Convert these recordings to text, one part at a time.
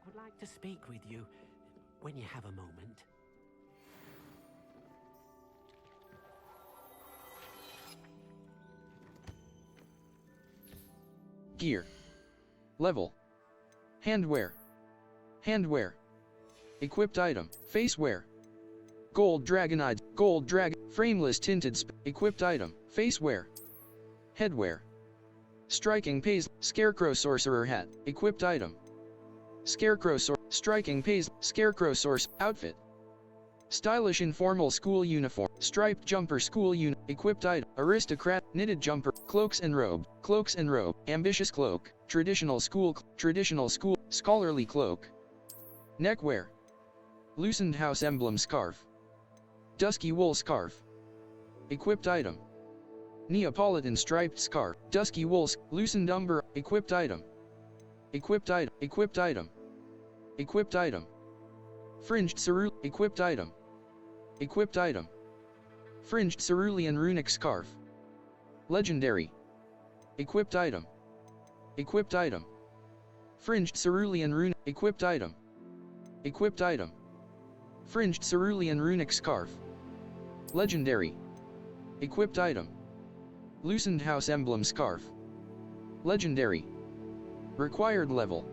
would like to speak with you when you have a moment. Gear. Level. Handwear. Handwear. Equipped item. Facewear. Gold dragonite. Gold frameless tinted equipped item. Facewear. Headwear. Striking paisley. Scarecrow sorcerer hat. Equipped item. Scarecrow striking paisley. Scarecrow source outfit. Stylish informal school uniform. Striped jumper school equipped item. Aristocrat knitted jumper. Cloaks and robe. Cloaks and robe. Ambitious cloak. Traditional school. Scholarly cloak. Neckwear. Loosened house emblem scarf. Dusky wool scarf. Equipped item. Neapolitan striped scarf. Dusky wool. Loosened umber. Equipped item. Equipped item. Equipped item. Equipped item. Fringed cerulean. Equipped item. Equipped item. Fringed cerulean runic scarf. Legendary. Equipped item. Equipped item. Fringed cerulean runic. Equipped item. Equipped item. Fringed cerulean runic scarf. Legendary. Equipped item. Loosened house emblem scarf. Legendary. Required level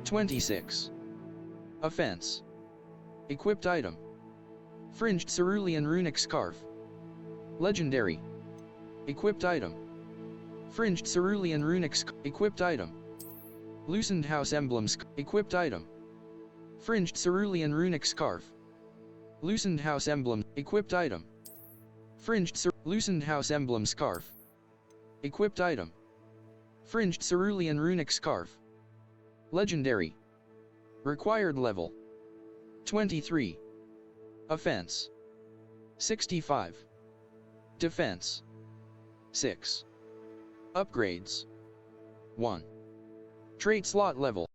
26. Offense. Equipped item. Fringed cerulean runic scarf. Legendary. Equipped item. Fringed cerulean runic equipped item. Loosened house emblems. Equipped item. Fringed cerulean runic scarf. Loosened house emblem. Equipped item. Fringed loosened house emblem scarf. Equipped item. Fringed cerulean runic scarf. Legendary. Required level 23. Offense 65. Defense 6. Upgrades 1. Trait slot level.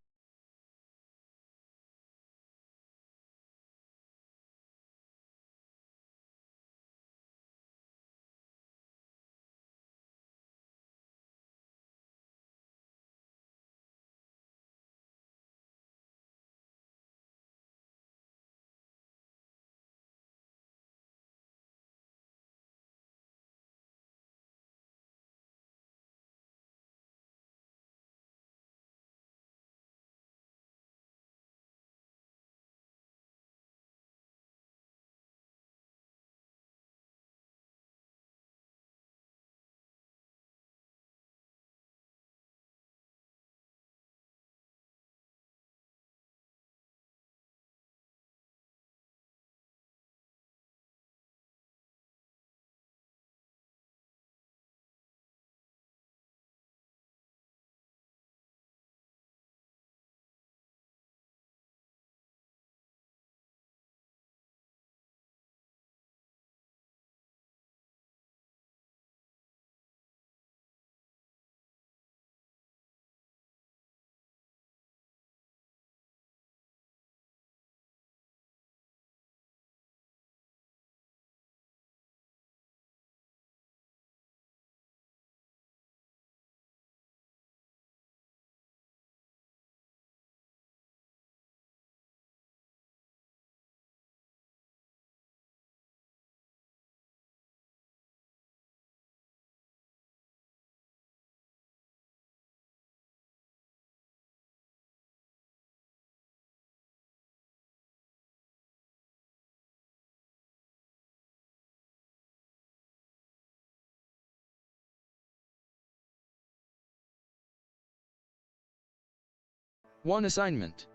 One assignment.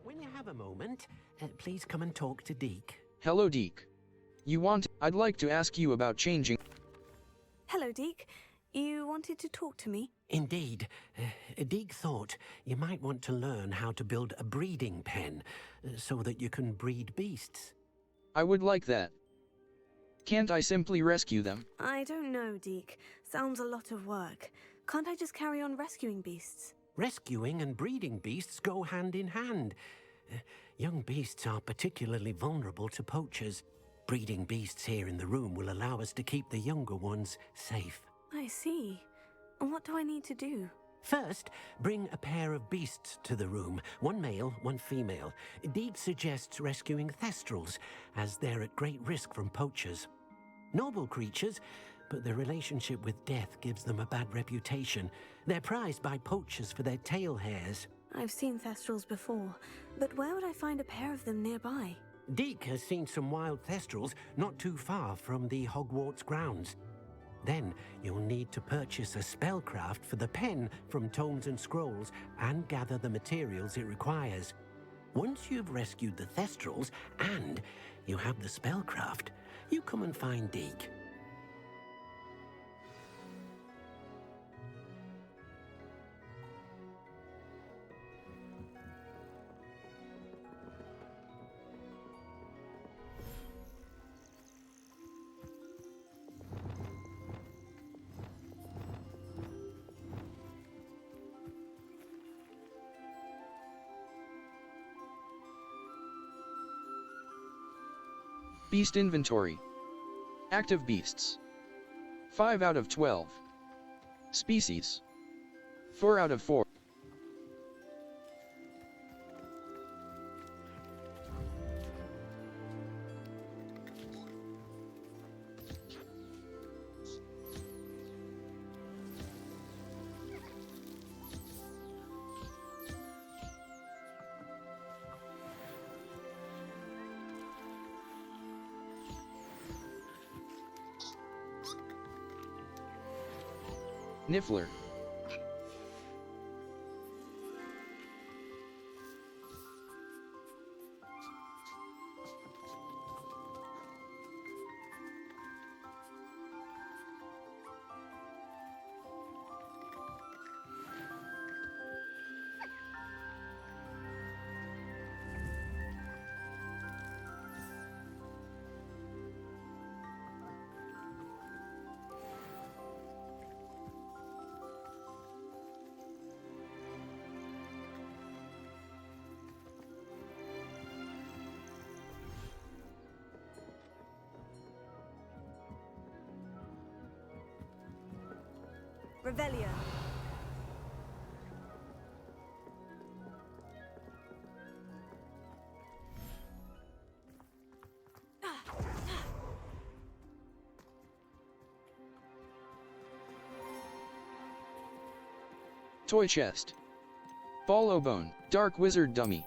When you have a moment, please come and talk to Deke. Hello, Deke. I'd like to ask you about changing. Hello, Deke. You wanted to talk to me? Indeed. Deke thought you might want to learn how to build a breeding pen so that you can breed beasts. I would like that. Can't I simply rescue them? I don't know, Deke. Sounds a lot of work. Can't I just carry on rescuing beasts? Rescuing and breeding beasts go hand in hand. Young beasts are particularly vulnerable to poachers. Breeding beasts here in the room will allow us to keep the younger ones safe. I see. And what do I need to do? First, bring a pair of beasts to the room, one male, one female. Deek suggests rescuing thestrals, as they're at great risk from poachers. Noble creatures, but their relationship with death gives them a bad reputation. They're prized by poachers for their tail hairs. I've seen thestrals before, but where would I find a pair of them nearby? Deek has seen some wild thestrals not too far from the Hogwarts grounds. Then you'll need to purchase a spellcraft for the pen from Tomes and Scrolls and gather the materials it requires. Once you've rescued the thestrals and you have the spellcraft, you come and find Deek. Beast inventory. Active beasts. 5 out of 12. Species. 4 out of 4. Niffler. Revelio. Toy chest. Ball bone, dark wizard dummy.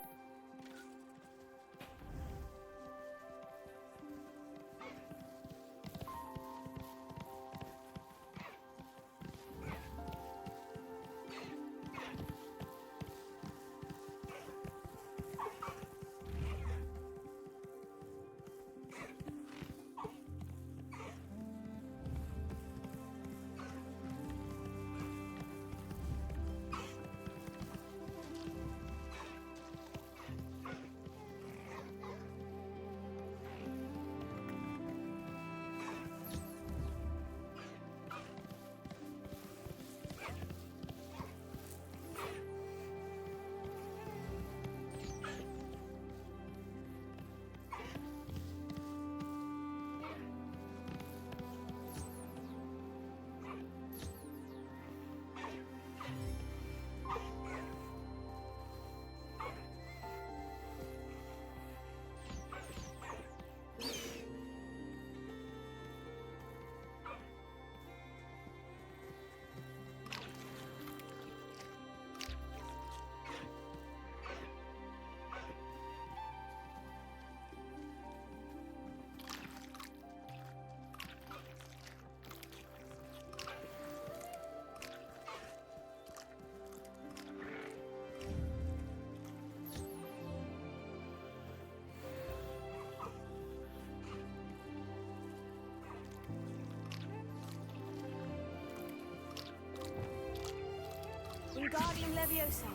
Wingardium Leviosa.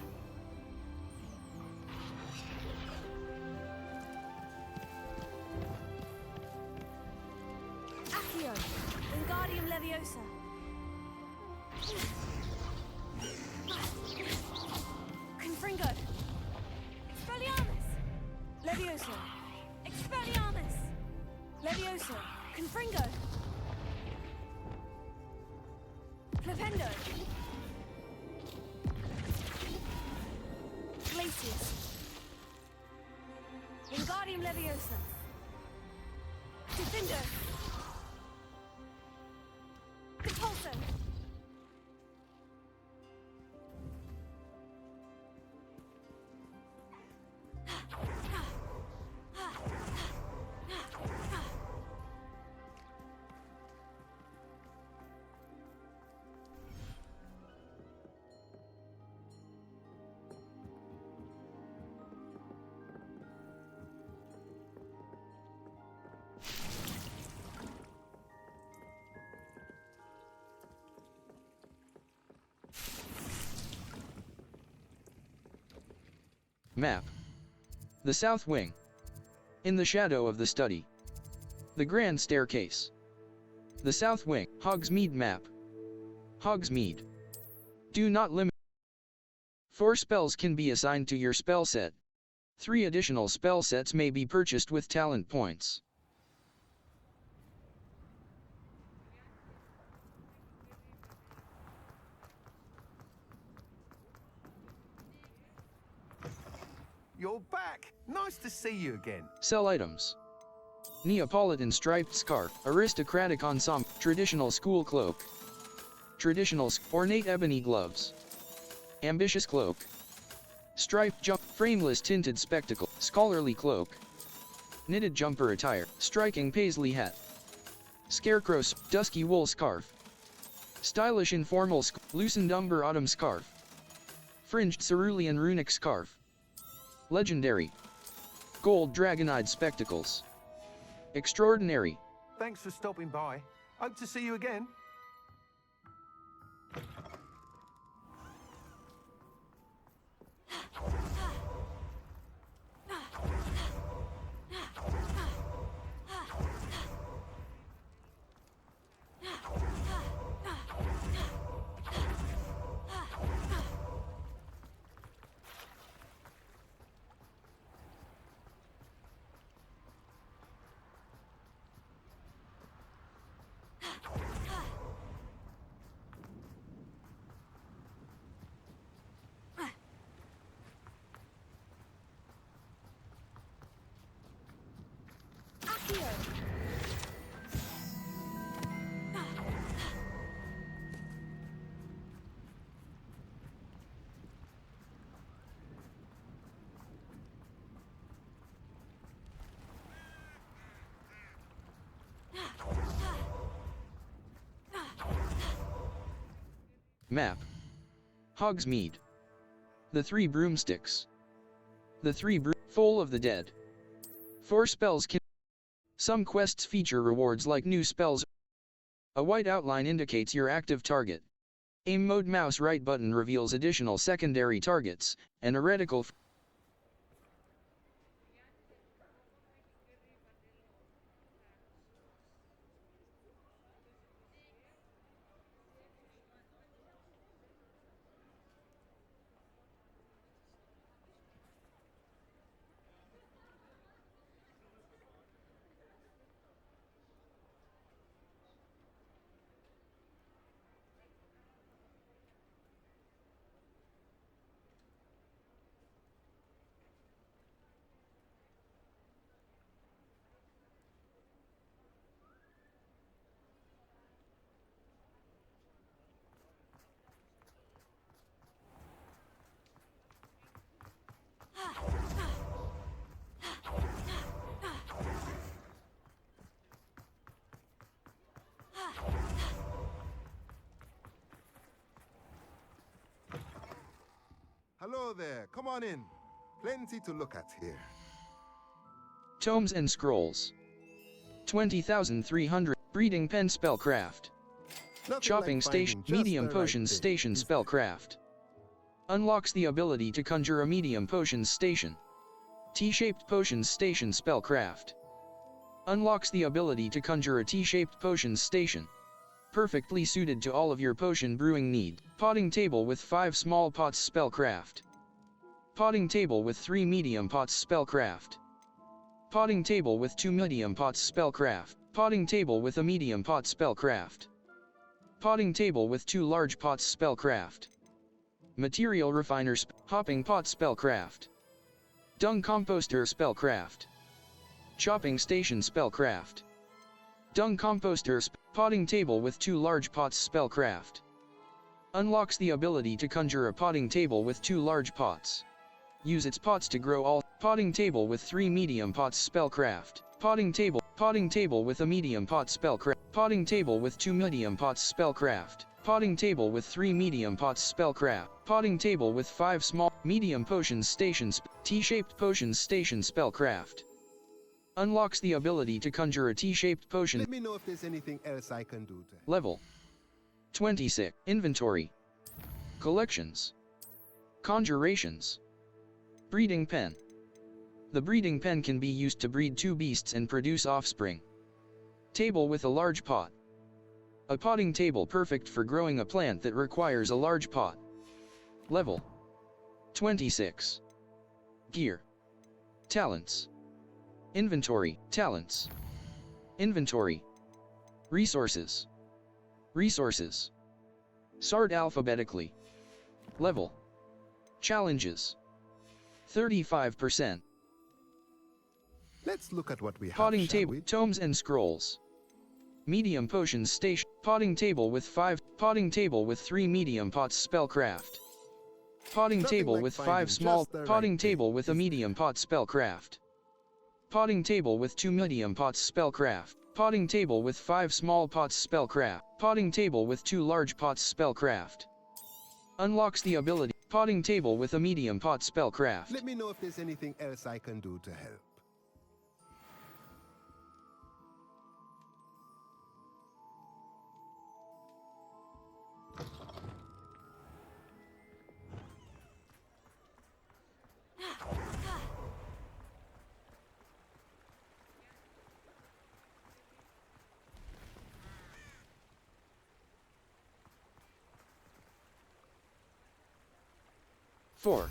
Accio. Wingardium Leviosa. Confringo. Expelliarmus. Leviosa. Expelliarmus. Leviosa. Confringo. Flipendo. Leviosa. Defender. Repulsor. Map. The south wing. In the shadow of the study. The grand staircase. The south wing. Hogsmeade map. Hogsmeade. Do not limit. 4 spells can be assigned to your spell set. 3 additional spell sets may be purchased with talent points. You're back! Nice to see you again. Sell items. Neapolitan striped scarf, aristocratic ensemble, traditional school cloak, ornate ebony gloves, ambitious cloak, striped frameless tinted spectacle, scholarly cloak, knitted jumper attire, striking paisley hat, scarecrow, dusky wool scarf, stylish informal loosened umber autumn scarf, fringed cerulean runic scarf, legendary, gold dragon-eyed spectacles, extraordinary. Thanks for stopping by. Hope to see you again. Map. Hogsmeade. The 3 broomsticks. The 3 Foal of the Dead. 4 spells can. Some quests feature rewards like new spells. A white outline indicates your active target. Aim mode mouse right button reveals additional secondary targets, and a reticle. Hello there, come on in. Plenty to look at here. Tomes and Scrolls. 20,300. Breeding Pen Spellcraft. Nothing Chopping like Station. finding just Medium the Potions right Station thing, is Spellcraft. Unlocks the ability to conjure a Medium Potions Station. T-shaped Potions Station Spellcraft. Unlocks the ability to conjure a T-shaped Potions Station. Perfectly suited to all of your potion brewing need. Potting Table with 5 small pots Spellcraft. Potting Table with 3 medium pots Spellcraft. Potting Table with 2 medium pots Spellcraft. Potting Table with a medium pot Spellcraft. Potting Table with 2 large pots Spellcraft. Material Refiner Hopping Pot Spellcraft. Dung Composter Spellcraft. Chopping station spellcraft. Dung composter potting table with 2 large pots spellcraft. Unlocks the ability to conjure a potting table with 2 large pots. Use its pots to grow all. Potting table with 3 medium pots spellcraft. Potting table with a medium pot spellcraft. Potting table with 2 medium pots spellcraft. Potting table with 3 medium pots spellcraft. Potting table with 5 small medium potions stations. T-shaped potions station spellcraft. Unlocks the ability to conjure a T-shaped potion. Let me know if there's anything else I can do to help. Level 26. Inventory. Collections. Conjurations. Breeding pen. The breeding pen can be used to breed 2 beasts and produce offspring. Table with a large pot. A potting table perfect for growing a plant that requires a large pot. Level 26. Gear. Talents. Inventory. Talents. Inventory. Resources. Resources. Sort alphabetically. Level. Challenges. 35%. Let's look at what we have, Potting shall table. we? Tomes and scrolls. Medium potions station. Potting table with 5. Potting table with 3 medium pots spellcraft. Potting Nothing table like with finding 5 small. just the right Potting thing, table with a is there? medium pot spellcraft. Potting table with 2 medium pots spellcraft. Potting table with 5 small pots spellcraft. Potting table with 2 large pots spellcraft. Unlocks the ability. Potting table with a medium pot spellcraft. Let me know if there's anything else I can do to help. Four.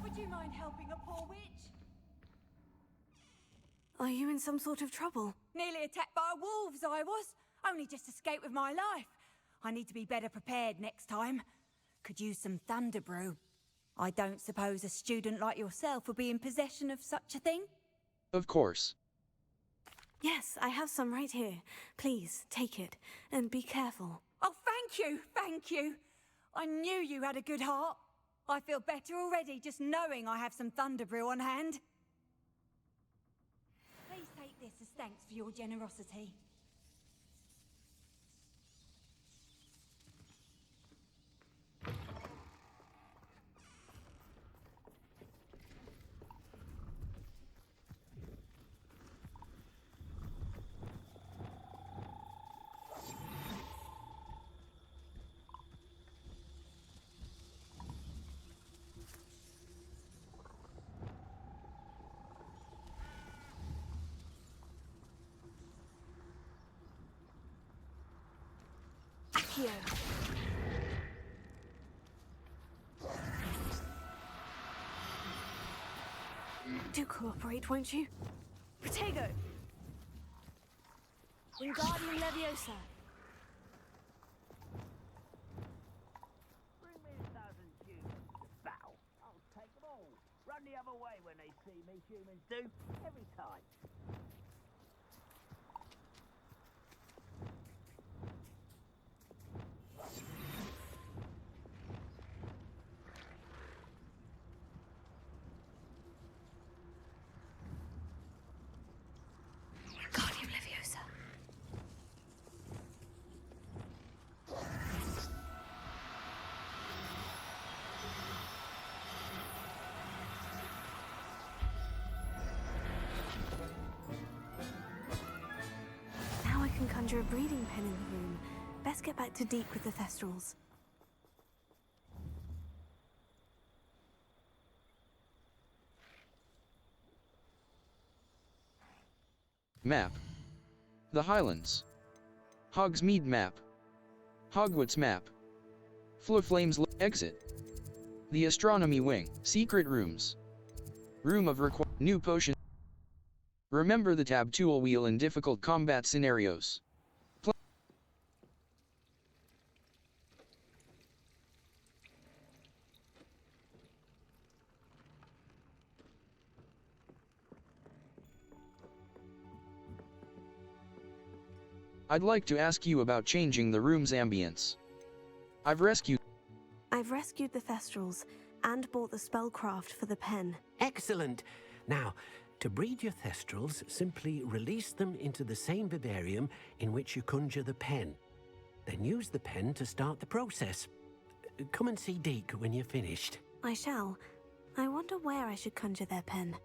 Would you mind helping a poor witch? Are you in some sort of trouble? Nearly attacked by wolves, I was. Only just escaped with my life. I need to be better prepared next time. Could use some thunder brew. I don't suppose a student like yourself would be in possession of such a thing? Of course. Yes, I have some right here. Please, take it. And be careful. Oh, thank you, thank you. I knew you had a good heart. I feel better already just knowing I have some thunder brew on hand. Please take this as thanks for your generosity. Accio. Do cooperate, won't you? Protego! Wingardium Leviosa. Bring me 1,000 humans to battle. I'll take them all. Run the other way when they see me, humans do. Every time. Wingardium Leviosa. Now I can conjure a breeding pen in the room. Best get back to Deke with the Thestrals. Map. The Highlands. Hogsmeade map. Hogwarts map. Fluflame's exit. The Astronomy Wing. Secret rooms. Room of new potion. Remember the tab tool wheel in difficult combat scenarios. I'd like to ask you about changing the room's ambience. I've rescued the Thestrals and bought the spellcraft for the pen. Excellent. Now, to breed your Thestrals, simply release them into the same vivarium in which you conjure the pen. Then use the pen to start the process. Come and see Deke when you're finished. I shall. I wonder where I should conjure their pen.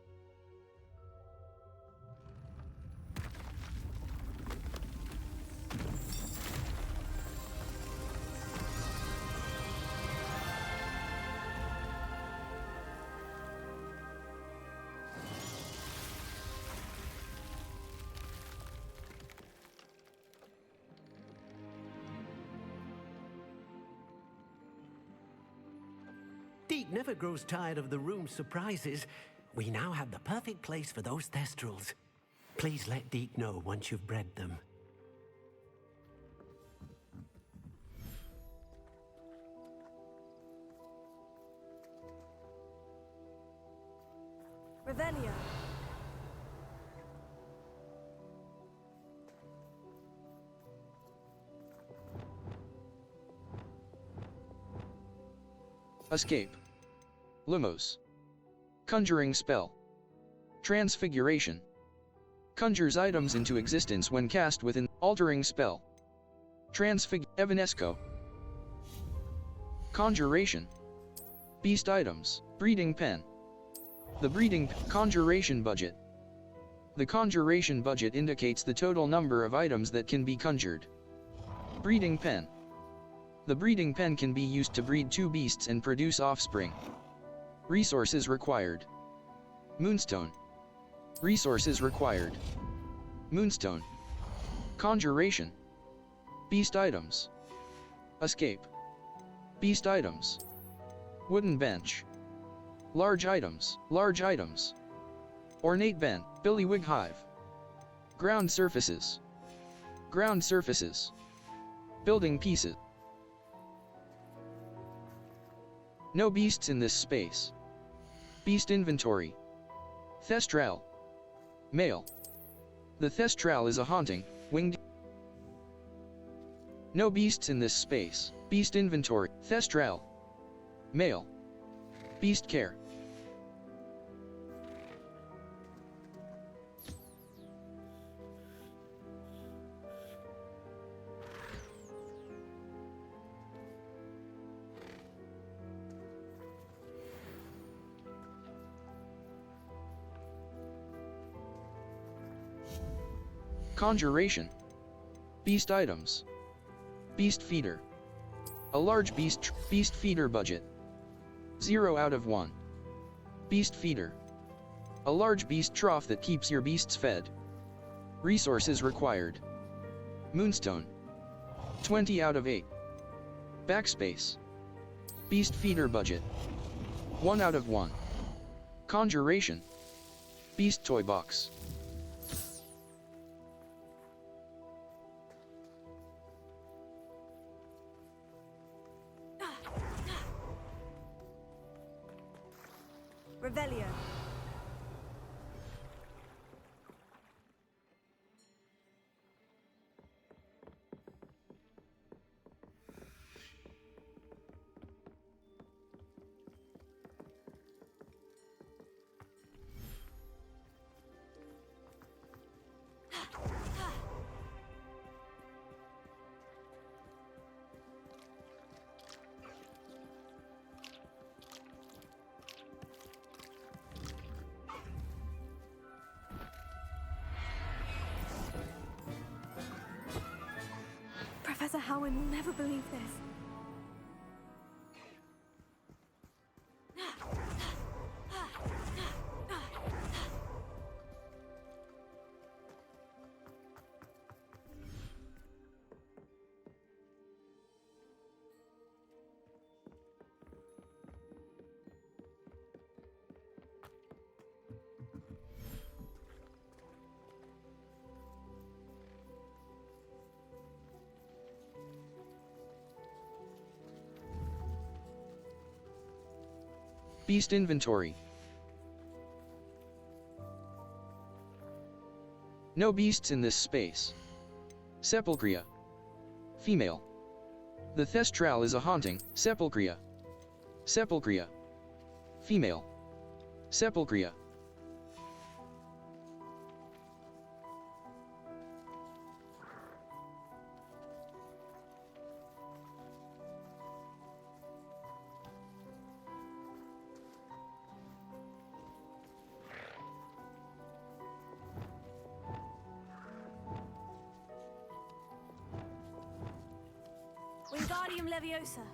Deke never grows tired of the room's surprises. We now have the perfect place for those Thestrals. Please let Deke know once you've bred them. Revelio. Escape. Lumos. Conjuring spell. Transfiguration. Conjures items into existence when cast with an altering spell. Evanesco. Conjuration. Beast items. Breeding pen. The breeding conjuration budget. The conjuration budget indicates the total number of items that can be conjured. Breeding pen. The breeding pen can be used to breed 2 beasts and produce offspring. Resources required. Moonstone. Resources required. Moonstone. Conjuration. Beast items. Escape. Beast items. Wooden bench. Large items. Large items. Ornate bench. Billywig hive. Ground surfaces. Ground surfaces. Building pieces. No beasts in this space. Beast inventory. Thestral. Male. The Thestral is a haunting, winged. No beasts in this space. Beast inventory. Thestral. Male. Beast care. Conjuration. Beast items. Beast feeder. A large beast feeder budget. 0 out of 1. Beast feeder. A large beast trough that keeps your beasts fed. Resources required. Moonstone. 20 out of 8. Backspace. Beast feeder budget. 1 out of 1. Conjuration. Beast toy box. Revelio. Professor Howin will never believe this. Beast inventory. No beasts in this space. Sepulchria. Female. The Thestral is a haunting. Sepulchria. Sepulchria. Female. Sepulchria. Wingardium Leviosa.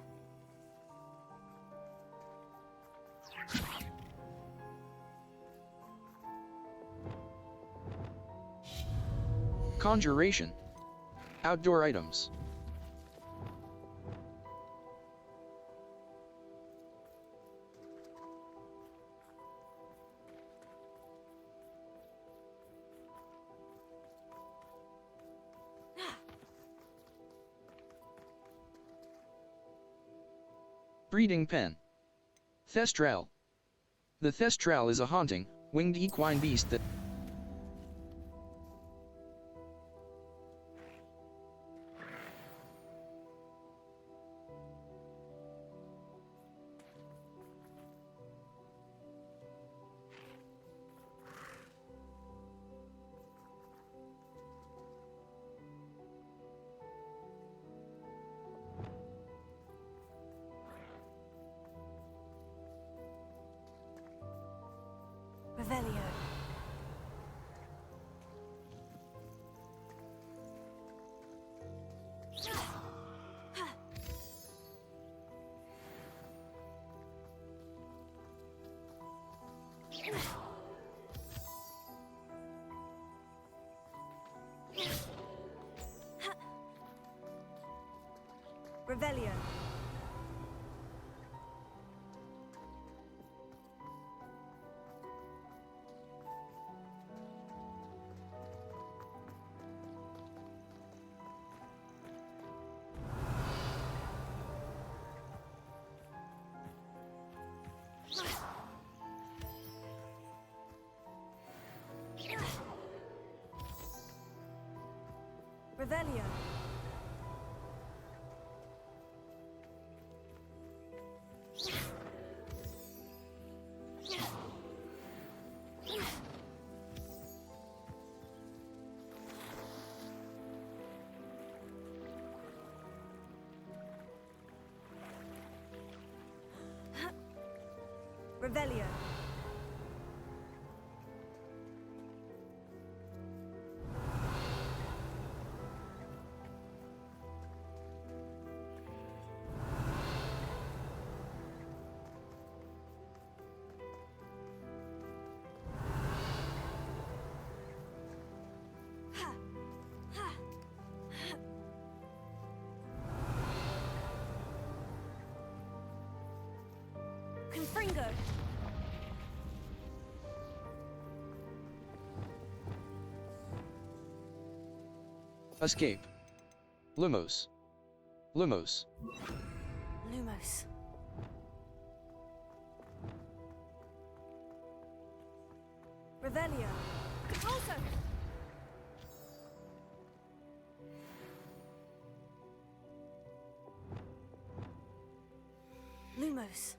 Conjuration. Outdoor items. Breeding pen. Thestral. The Thestral is a haunting, winged equine beast that Revelio. Revelio. Revelio. Revelio. Fringo! Escape. Lumos. Lumos. Lumos. Revelio. Also. Lumos.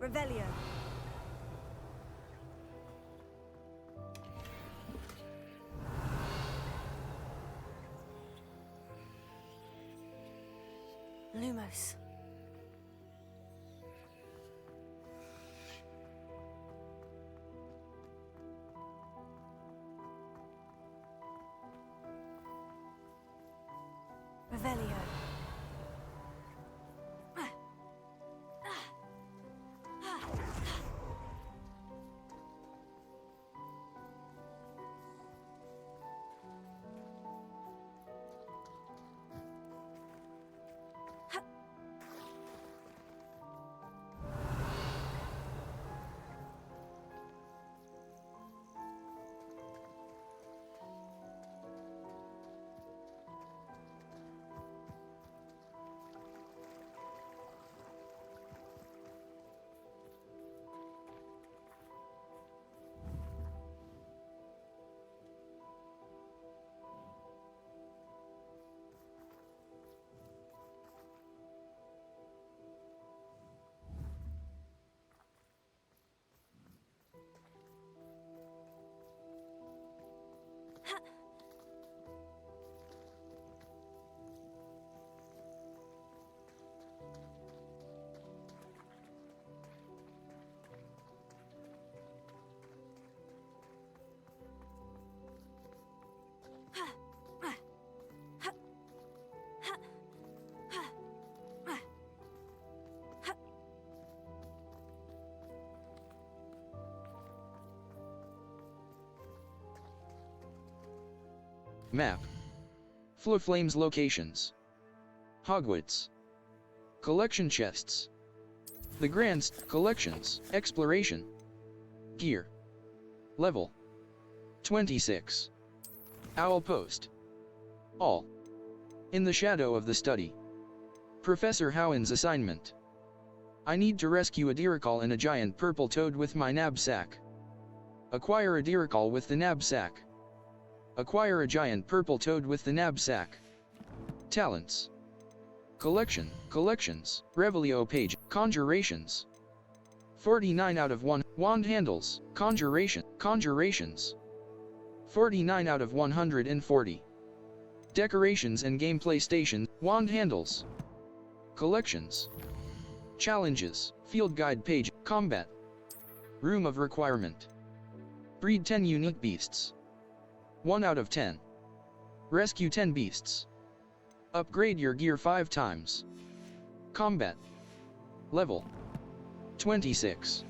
Revelio. Lumos. Revelio. Map. Flames locations. Hogwarts. Collection chests. The Grand Collections. Exploration. Gear. Level 26. Owl Post. All. In the shadow of the study. Professor Howen's assignment. I need to rescue a Diricol and a giant purple toad with my knapsack. Acquire a Diricol with the knapsack. Acquire a giant purple toad with the knapsack. Talents. Collections, Revelio page, Conjurations. 49 out of 1, Wand handles, Conjurations. 49 out of 140. Decorations and gameplay station, Wand handles. Collections. Challenges, Field guide page, Combat. Room of requirement. Breed 10 unique beasts. 1 out of 10. Rescue 10 beasts. Upgrade your gear 5 times. Combat. Level 26.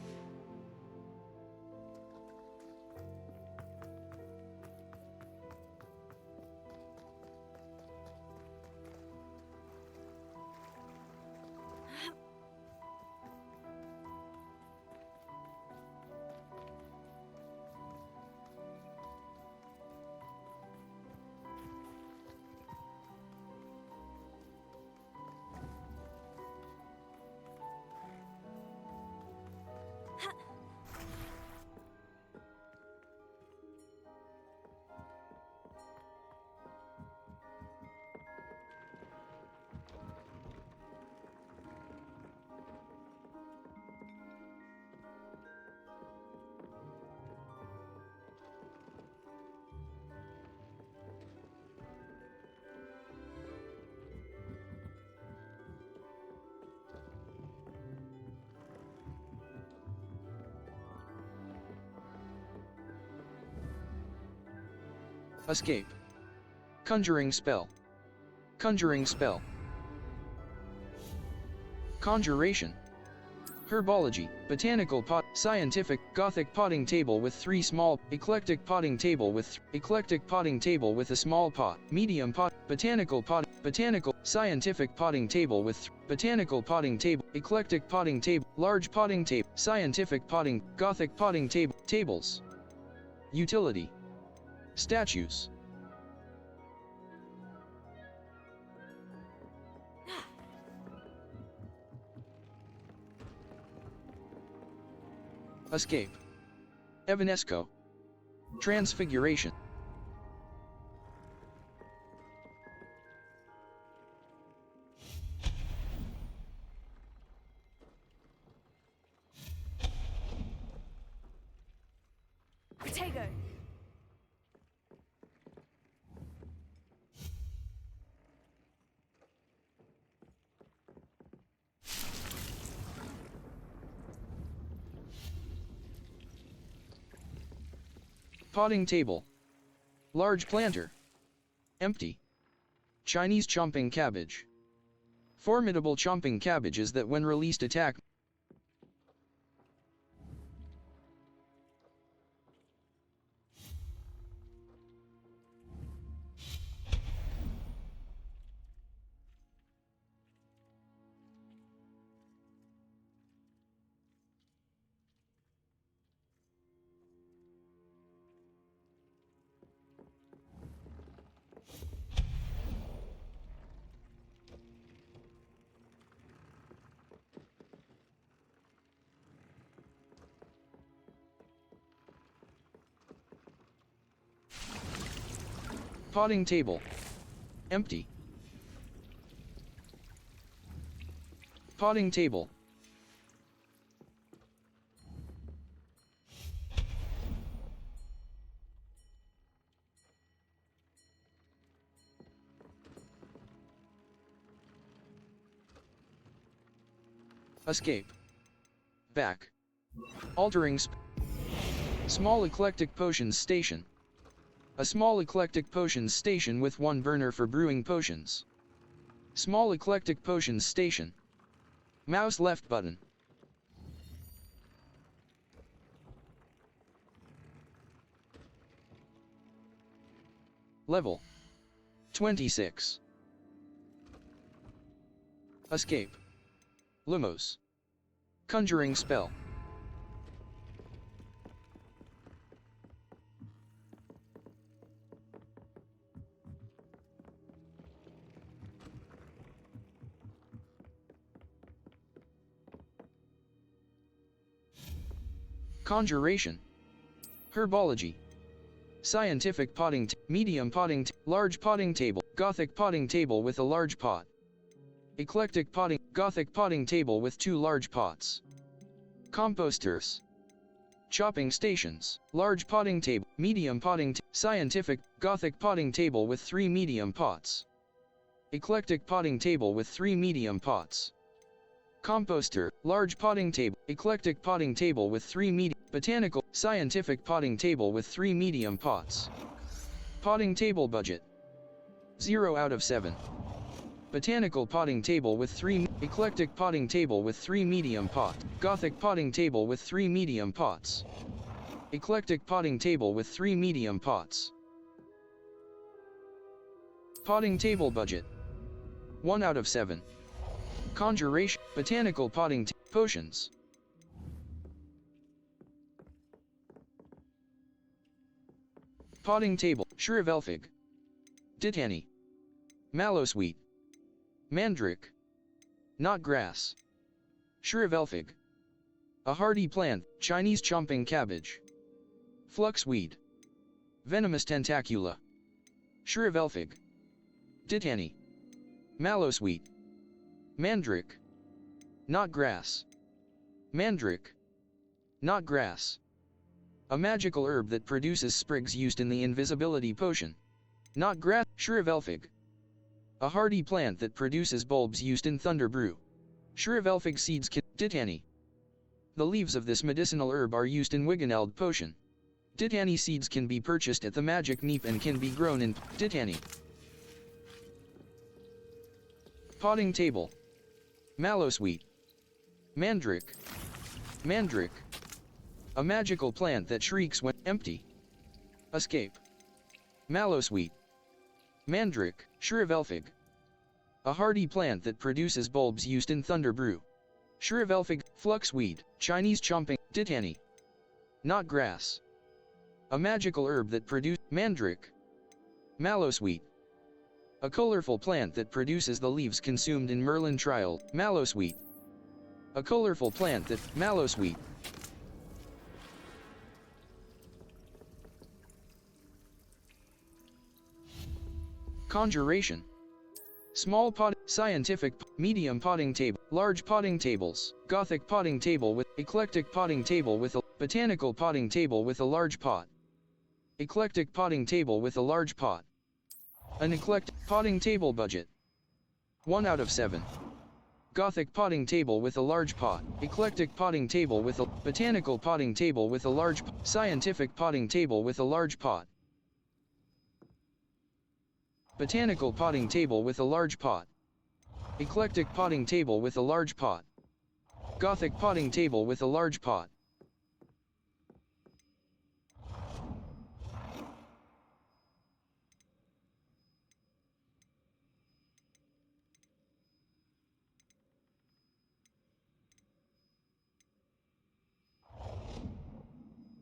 Escape. Conjuring spell. Conjuring spell. Conjuration. Herbology, botanical pot, scientific, Gothic potting table with 3 small, eclectic potting table with eclectic potting table with a small pot, medium pot, botanical pot, botanical, scientific potting table with botanical potting table, eclectic potting table, large potting table, scientific potting, Gothic potting table, tables. Utility. Statues. Escape. Evanesco. Transfiguration. Protego! Potting table. Large planter. Empty. Chinese chomping cabbage. Formidable chomping cabbages that when released attack. Potting table. Empty. Potting table. Escape. Back. Altering Small eclectic potions station. A small eclectic potions station with 1 burner for brewing potions. Small eclectic potions station. Mouse left button. Level 26. Escape. Lumos. Conjuring spell. Conjuration. Herbology. Scientific potting, medium potting, large potting table, Gothic potting table with a large pot. Eclectic potting, Gothic potting table with 2 large pots. Composters. Chopping stations, large potting table, medium potting, scientific, Gothic potting table with 3 medium pots. Eclectic potting table with 3 medium pots. Composter, large potting table, eclectic potting table with 3 medium, botanical, scientific potting table with 3 medium pots. Potting table budget. 0 out of 7. Botanical potting table with 3, eclectic potting table with 3 medium pot, Gothic potting table with 3 medium pots. Eclectic potting table with 3 medium pots. Potting table budget. 1 out of 7. Conjuration, botanical potting potions. Potting table, Shrivelfig. Titani. Mallowsweet. Mandrake. Knotgrass. Shrivelfig. A hardy plant, Chinese chomping cabbage. Fluxweed. Venomous tentacula. Shrivelfig. Titani. Mallowsweet. Mandrake. Knotgrass. Mandrake. Knotgrass. A magical herb that produces sprigs used in the invisibility potion. Knotgrass, Shrivelfig. A hardy plant that produces bulbs used in thunder brew. Shrivelfig seeds can, Titani. The leaves of this medicinal herb are used in Wiggeneld potion. Titani seeds can be purchased at the Magic Neep and can be grown in Titani. Potting table. Mallowsweet. Mandrake. Mandrake. A magical plant that shrieks when empty. Escape. Mallowsweet. Mandrake, Shrivelfig. A hardy plant that produces bulbs used in thunder brew. Shrivelfig, fluxweed, Chinese chomping, titani. Not grass. A magical herb that produces mandrake. Mallowsweet. A colorful plant that produces the leaves consumed in Merlin trial, mallowsweet. A colorful plant that, mallowsweet. Conjuration. Small pot, scientific, medium potting table, large potting tables, Gothic potting table with, eclectic potting table with a, botanical potting table with a large pot. Eclectic potting table with a large pot. An eclectic potting table budget. 1 out of 7. Gothic potting table with a large pot, eclectic potting table with a, botanical potting table with a large, scientific potting table with a large pot. Botanical potting table with a large pot. Eclectic potting table with a large pot. Gothic potting table with a large pot.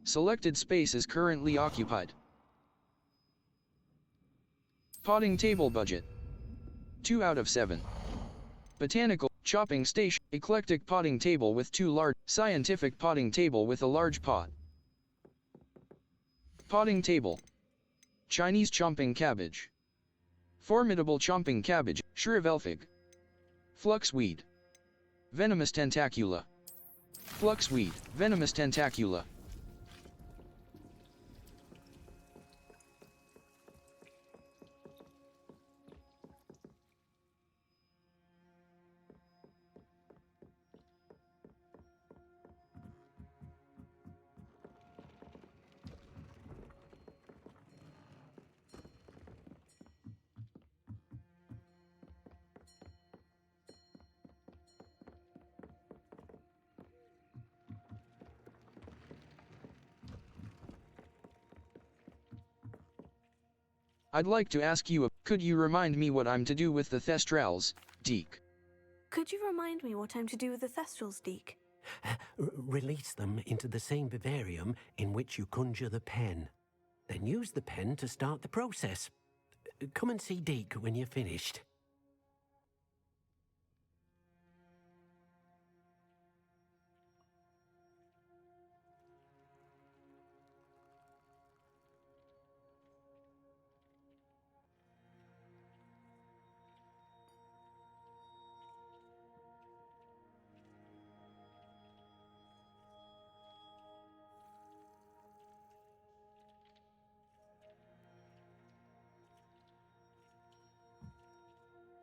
Selected space is currently occupied. Potting table budget. 2 out of 7. Botanical, chopping station, eclectic potting table with 2 large, scientific potting table with a large pot. Potting table. Chinese chomping cabbage. Formidable chomping cabbage, Shrivelfig. Fluxweed. Venomous tentacula. Fluxweed, venomous tentacula. I'd like to ask you, could you remind me what I'm to do with the Thestrals, Deke? Could you remind me what I'm to do with the Thestrals, Deke? Release them into the same vivarium in which you conjure the pen. Then use the pen to start the process. Come and see Deke when you're finished.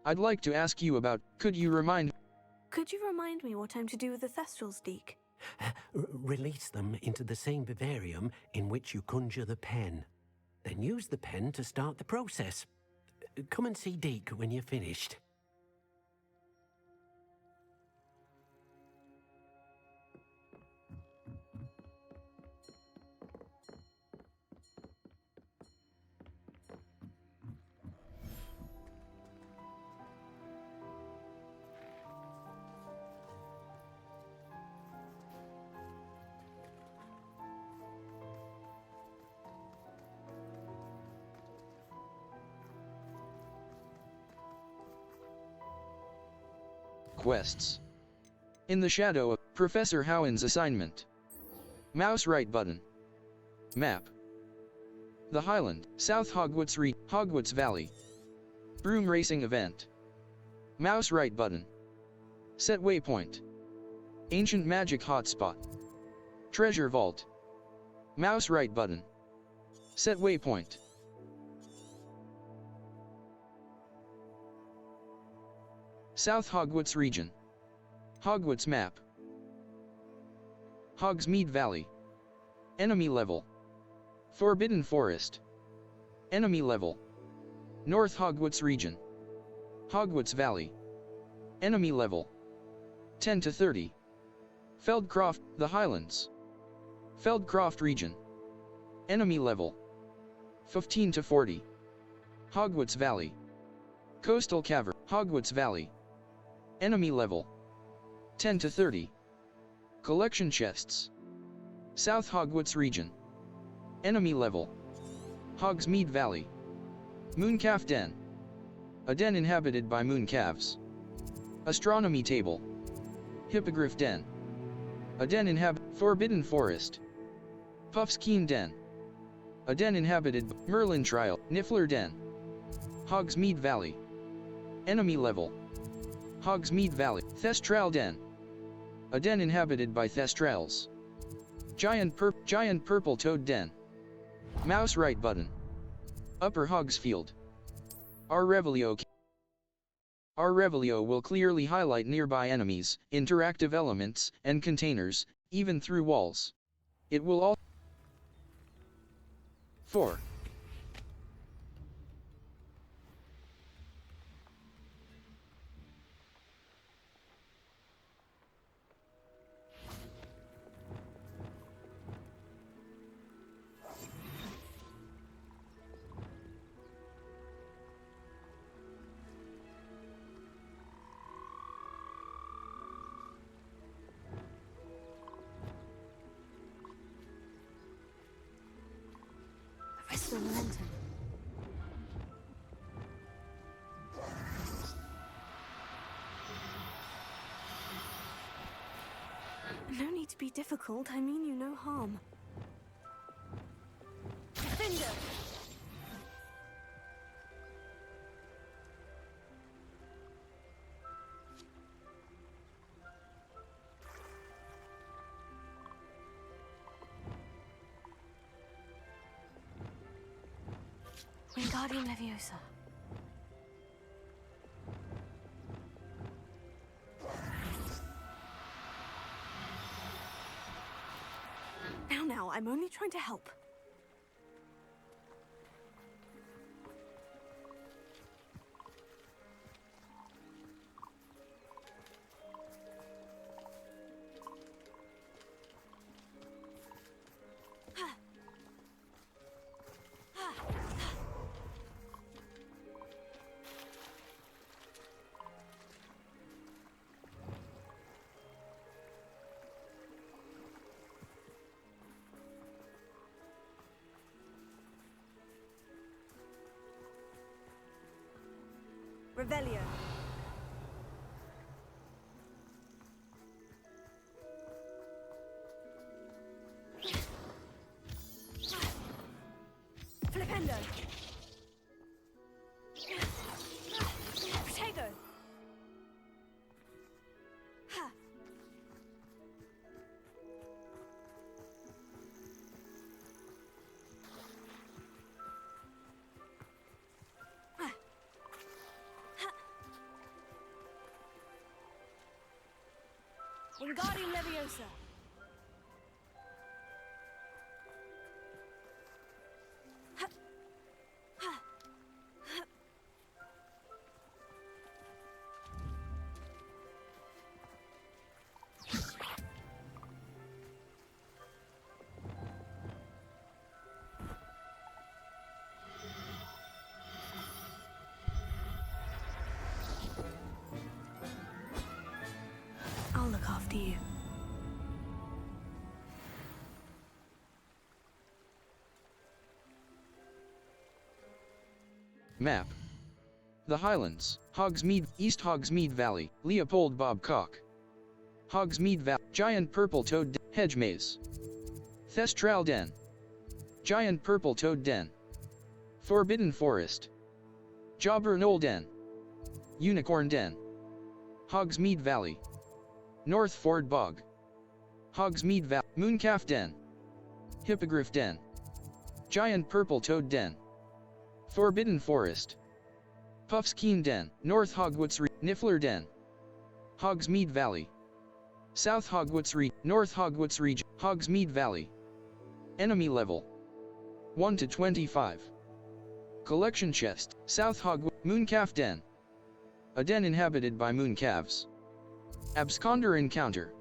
I'd like to ask you about, could you remind me what I'm to do with the Thestrals, Deke? Release them into the same vivarium in which you conjure the pen. Then use the pen to start the process. Come and see Deke when you're finished. quests? In the shadow of Professor Howen's assignment. Mouse right button. Map. The Highland, South Hogwarts Hogwarts Valley. Broom racing event. Mouse right button. Set waypoint. Ancient magic hotspot. Treasure vault. Mouse right button. Set waypoint. South Hogwarts region. Hogwarts map. Hogsmeade Valley. Enemy level. Forbidden Forest. Enemy level. North Hogwarts region. Hogwarts Valley. Enemy level. 10 to 30. Feldcroft, the Highlands. Feldcroft region. Enemy level 15 to 40. Hogwarts Valley. Coastal Cavern, Hogwarts Valley. Enemy level 10 to 30. Collection chests. South Hogwarts region. Enemy level Hogsmeade Valley. Mooncalf Den. A den inhabited by mooncalves. Astronomy table. Hippogriff Den. A den Forbidden Forest. Puffskein Den. A den inhabited by Merlin Trial, Niffler Den. Hogsmeade Valley. Enemy level Hogsmeade Valley. Thestral Den. A den inhabited by Thestrals. Giant Purple Toad Den. Mouse right button. Upper Hogsfield. Our Revelio will clearly highlight nearby enemies, interactive elements, and containers, even through walls. It will all 4. Rest of the lantern. No need to be difficult. I mean you no harm. Defender! Wingardium Leviosa. Now, I'm only trying to help. Revelio. Flipendo. Protego. Ha. Wingardium Leviosa. I'll look after you. Map. The Highlands, Hogsmeade, East Hogsmeade Valley, Leopold Bobcock. Hogsmeade Valley, Giant Purple Toad Den, Hedge Maze. Thestral Den. Giant Purple Toad Den. Forbidden Forest. Jobber Knoll Den. Unicorn Den. Hogsmeade Valley. North Ford Bog. Hogsmeade Valley, Mooncalf Den. Hippogriff Den. Giant Purple Toad Den. Forbidden Forest. Puffskein Den, North Hogwarts Niffler Den. Hogsmeade Valley. South Hogwarts North Hogwarts region, Hogsmeade Valley. Enemy level 1 to 25. Collection chest, South Hogwarts, Mooncalf Den. A den inhabited by mooncalves. Absconder encounter.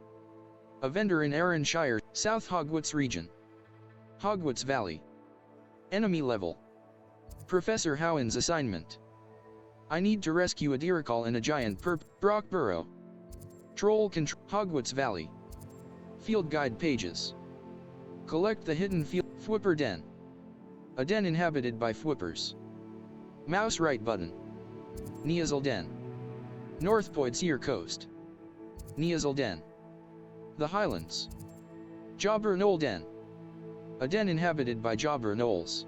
A vendor in Arranshire, South Hogwarts region. Hogwarts Valley. Enemy level. Professor Howen's assignment. I need to rescue a Diricol and a giant Brock Burrow. Troll control. Hogwarts Valley. Field guide pages. Collect the hidden field. Fwhipper Den. A den inhabited by Fwhippers. Mouse right button. Neazle Den. North Poidsere Coast. Neazle Den. The Highlands. Jobber Knoll Den. A den inhabited by Jobber Knolls.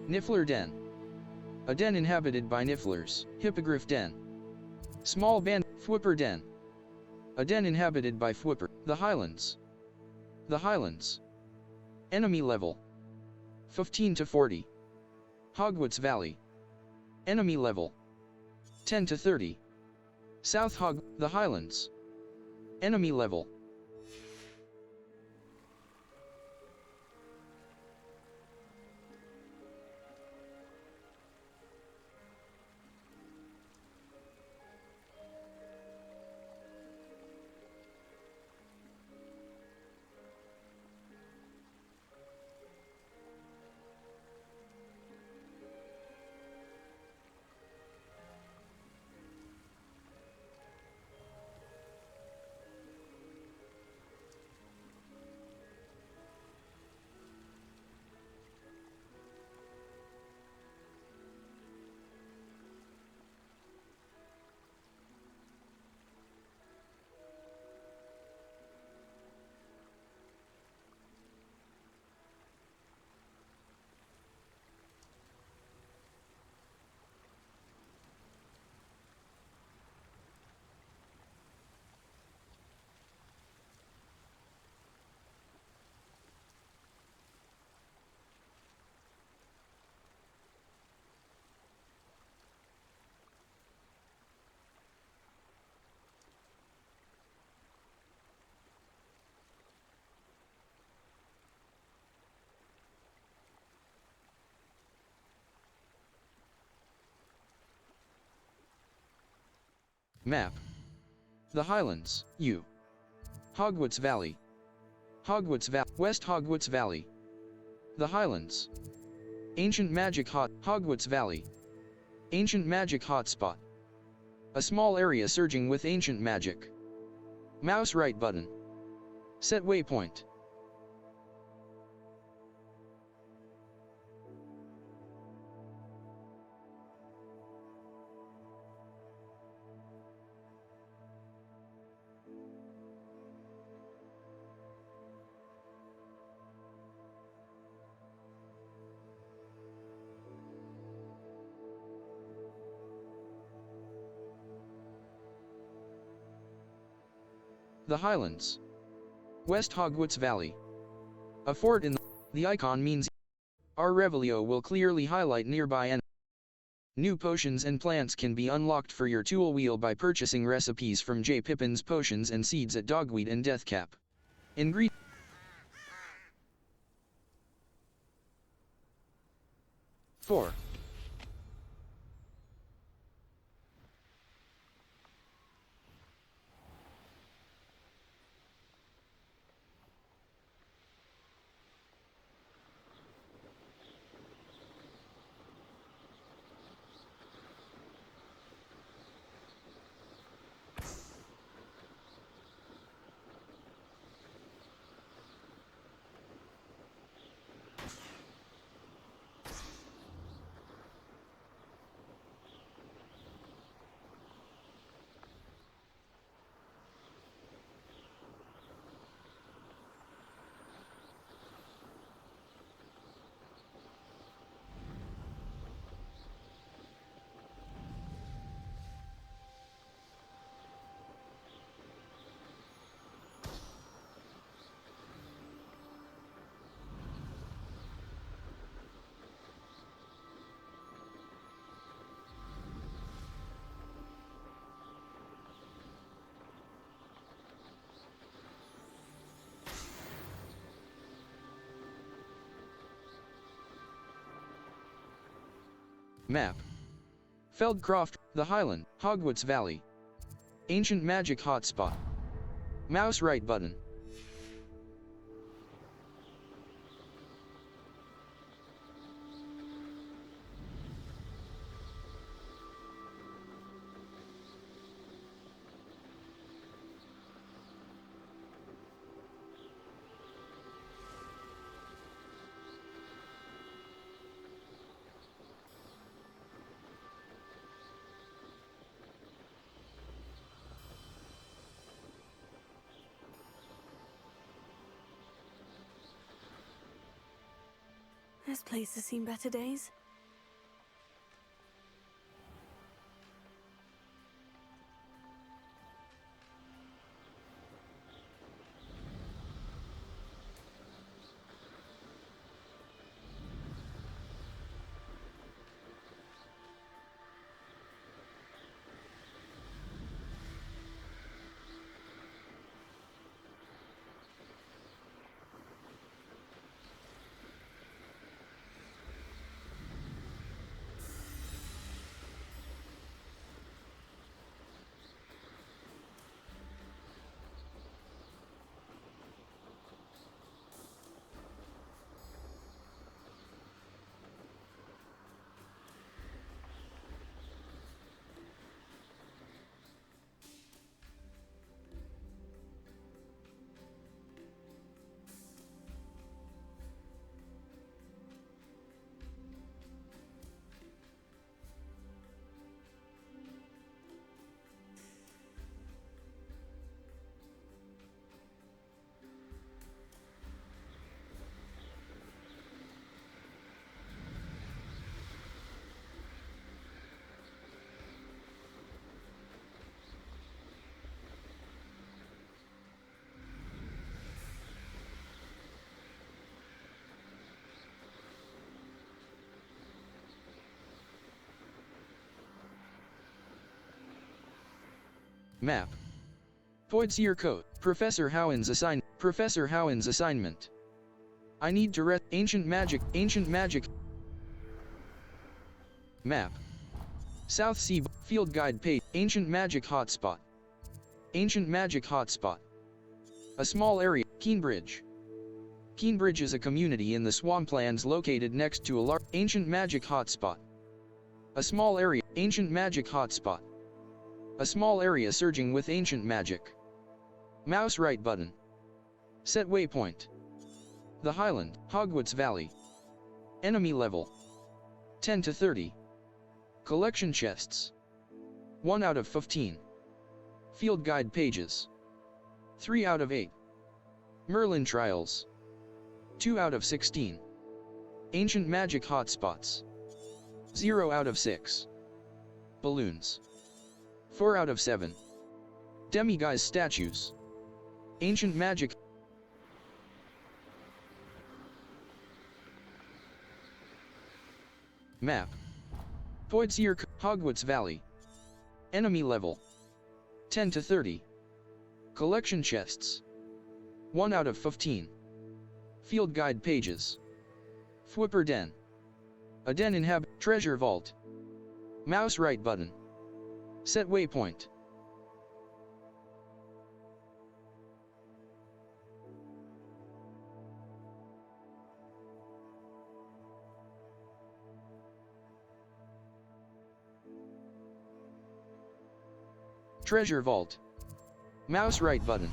Niffler Den. A den inhabited by Nifflers. Hippogriff Den. Small Band. Fwhipper Den. A den inhabited by Fwhipper. The Highlands. The Highlands. Enemy level. 15 to 40. Hogwarts Valley. Enemy level. 10 to 30. South The Highlands. Enemy level. Map. The Highlands, U. Hogwarts Valley. West Hogwarts Valley. The Highlands. Ancient Magic Hogwarts Valley. Ancient Magic Hotspot. A small area surging with ancient magic. Mouse right button. Set waypoint. The Highlands. West Hogwarts Valley. A fort in the icon means our Revelio will clearly highlight nearby and new potions and plants can be unlocked for your tool wheel by purchasing recipes from J. Pippin's Potions and Seeds at Dogweed and Deathcap. Ingredient 4. Map. Feldcroft, the Highland, Hogwarts Valley. Ancient Magic Hotspot. Mouse right button. This place has seen better days. Map. Poidsir code. Professor Howen's assignment. I need to ancient magic. Map. South Sea field guide page. Ancient magic hotspot. A small area. Keenbridge. Keenbridge is a community in the swamplands located next to a large ancient magic hotspot. A small area. Ancient magic hotspot. A small area surging with ancient magic. Mouse right button. Set waypoint. The Highland, Hogwarts Valley. Enemy level 10 to 30. Collection chests 1 out of 15. Field guide pages 3 out of 8. Merlin trials 2 out of 16. Ancient magic hotspots 0 out of 6. Balloons 4 out of 7. Demiguise statues. Ancient magic. Map. Poidsir Hogwarts Valley. Enemy level 10 to 30. Collection chests 1 out of 15. Field guide pages. Fwhipper Den. A den treasure vault. Mouse right button. Set waypoint. Treasure vault. Mouse right button.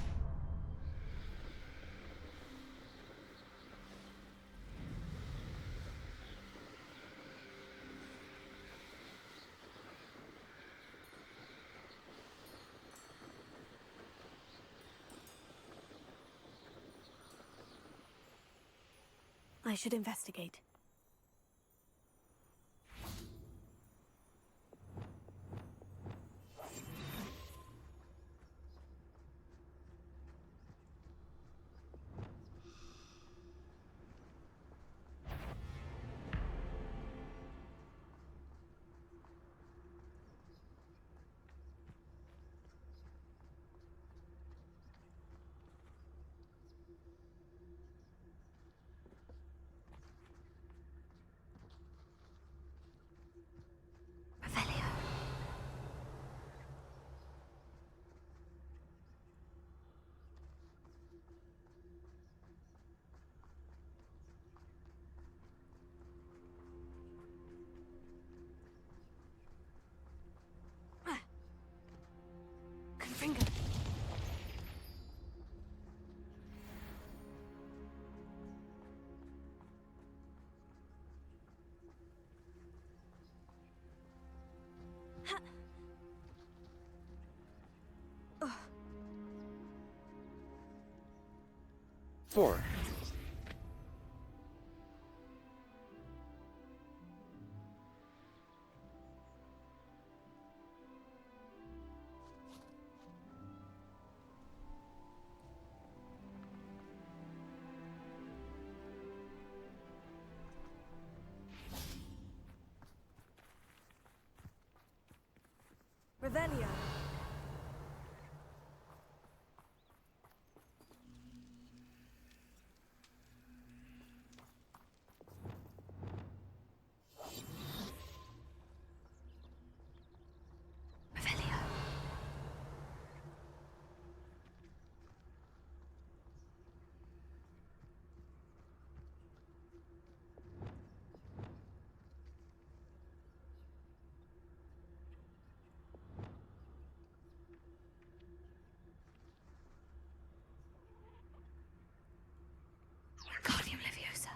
I should investigate. Finger. Revelio. Revelio. Wingardium Leviosa.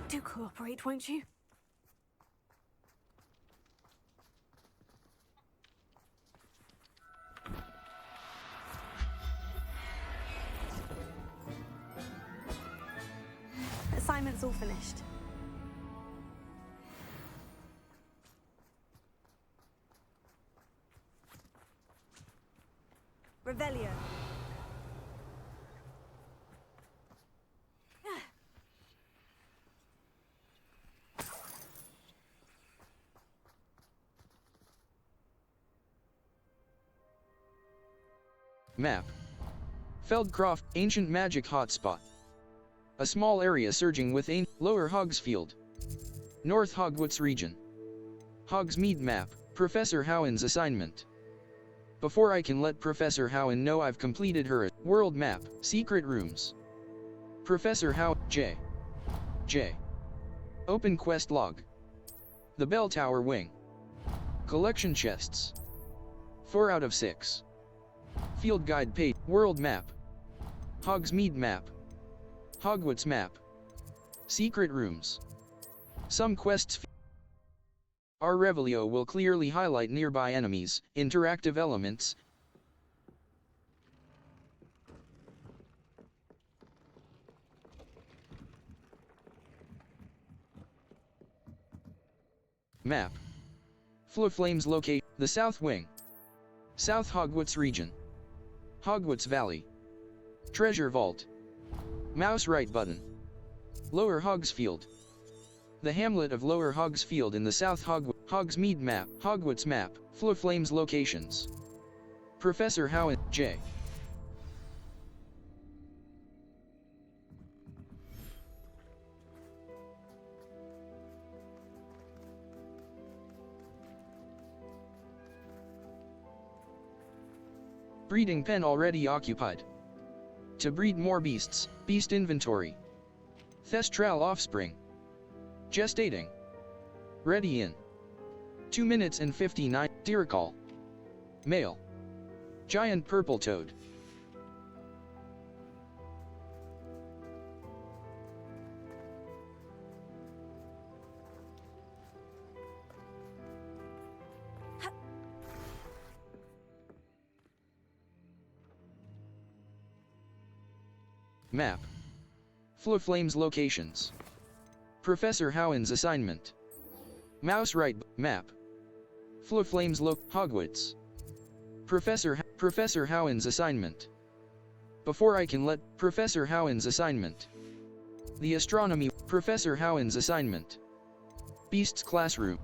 Do cooperate, won't you? Assignment's all finished. Revelio. Map. Feldcroft, Ancient Magic Hotspot. A small area surging with Lower Hogsfield. North Hogwarts region. Hogsmeade map, Professor Howen's assignment. Before I can let Professor Howen know I've completed her world map, secret rooms. Professor Howen, J. Open quest log. The Bell Tower wing. Collection chests. 4 out of 6. Field guide page, world map. Hogsmeade map. Hogwarts map. Secret rooms. Some quests. Our Revelio will clearly highlight nearby enemies, interactive elements. Map. Flames locate the South Wing. South Hogwarts region. Hogwarts Valley. Treasure Vault. Mouse right button. Lower Hogsfield. The hamlet of Lower Hogsfield in the South Hogsmeade map, Hogwarts map, Flames locations. Professor Howen, J. Breeding pen already occupied. To breed more beasts, beast inventory. Thestral offspring. Gestating. Ready in 2 minutes and 59. Diricol. Male. Giant purple toad. Map. Flames locations. Professor Howen's assignment. Mouse right map. Flames Hogwarts. Professor Howen's assignment. Before I can let Professor Howen's assignment. The astronomy. Professor Howen's assignment. Beasts classroom.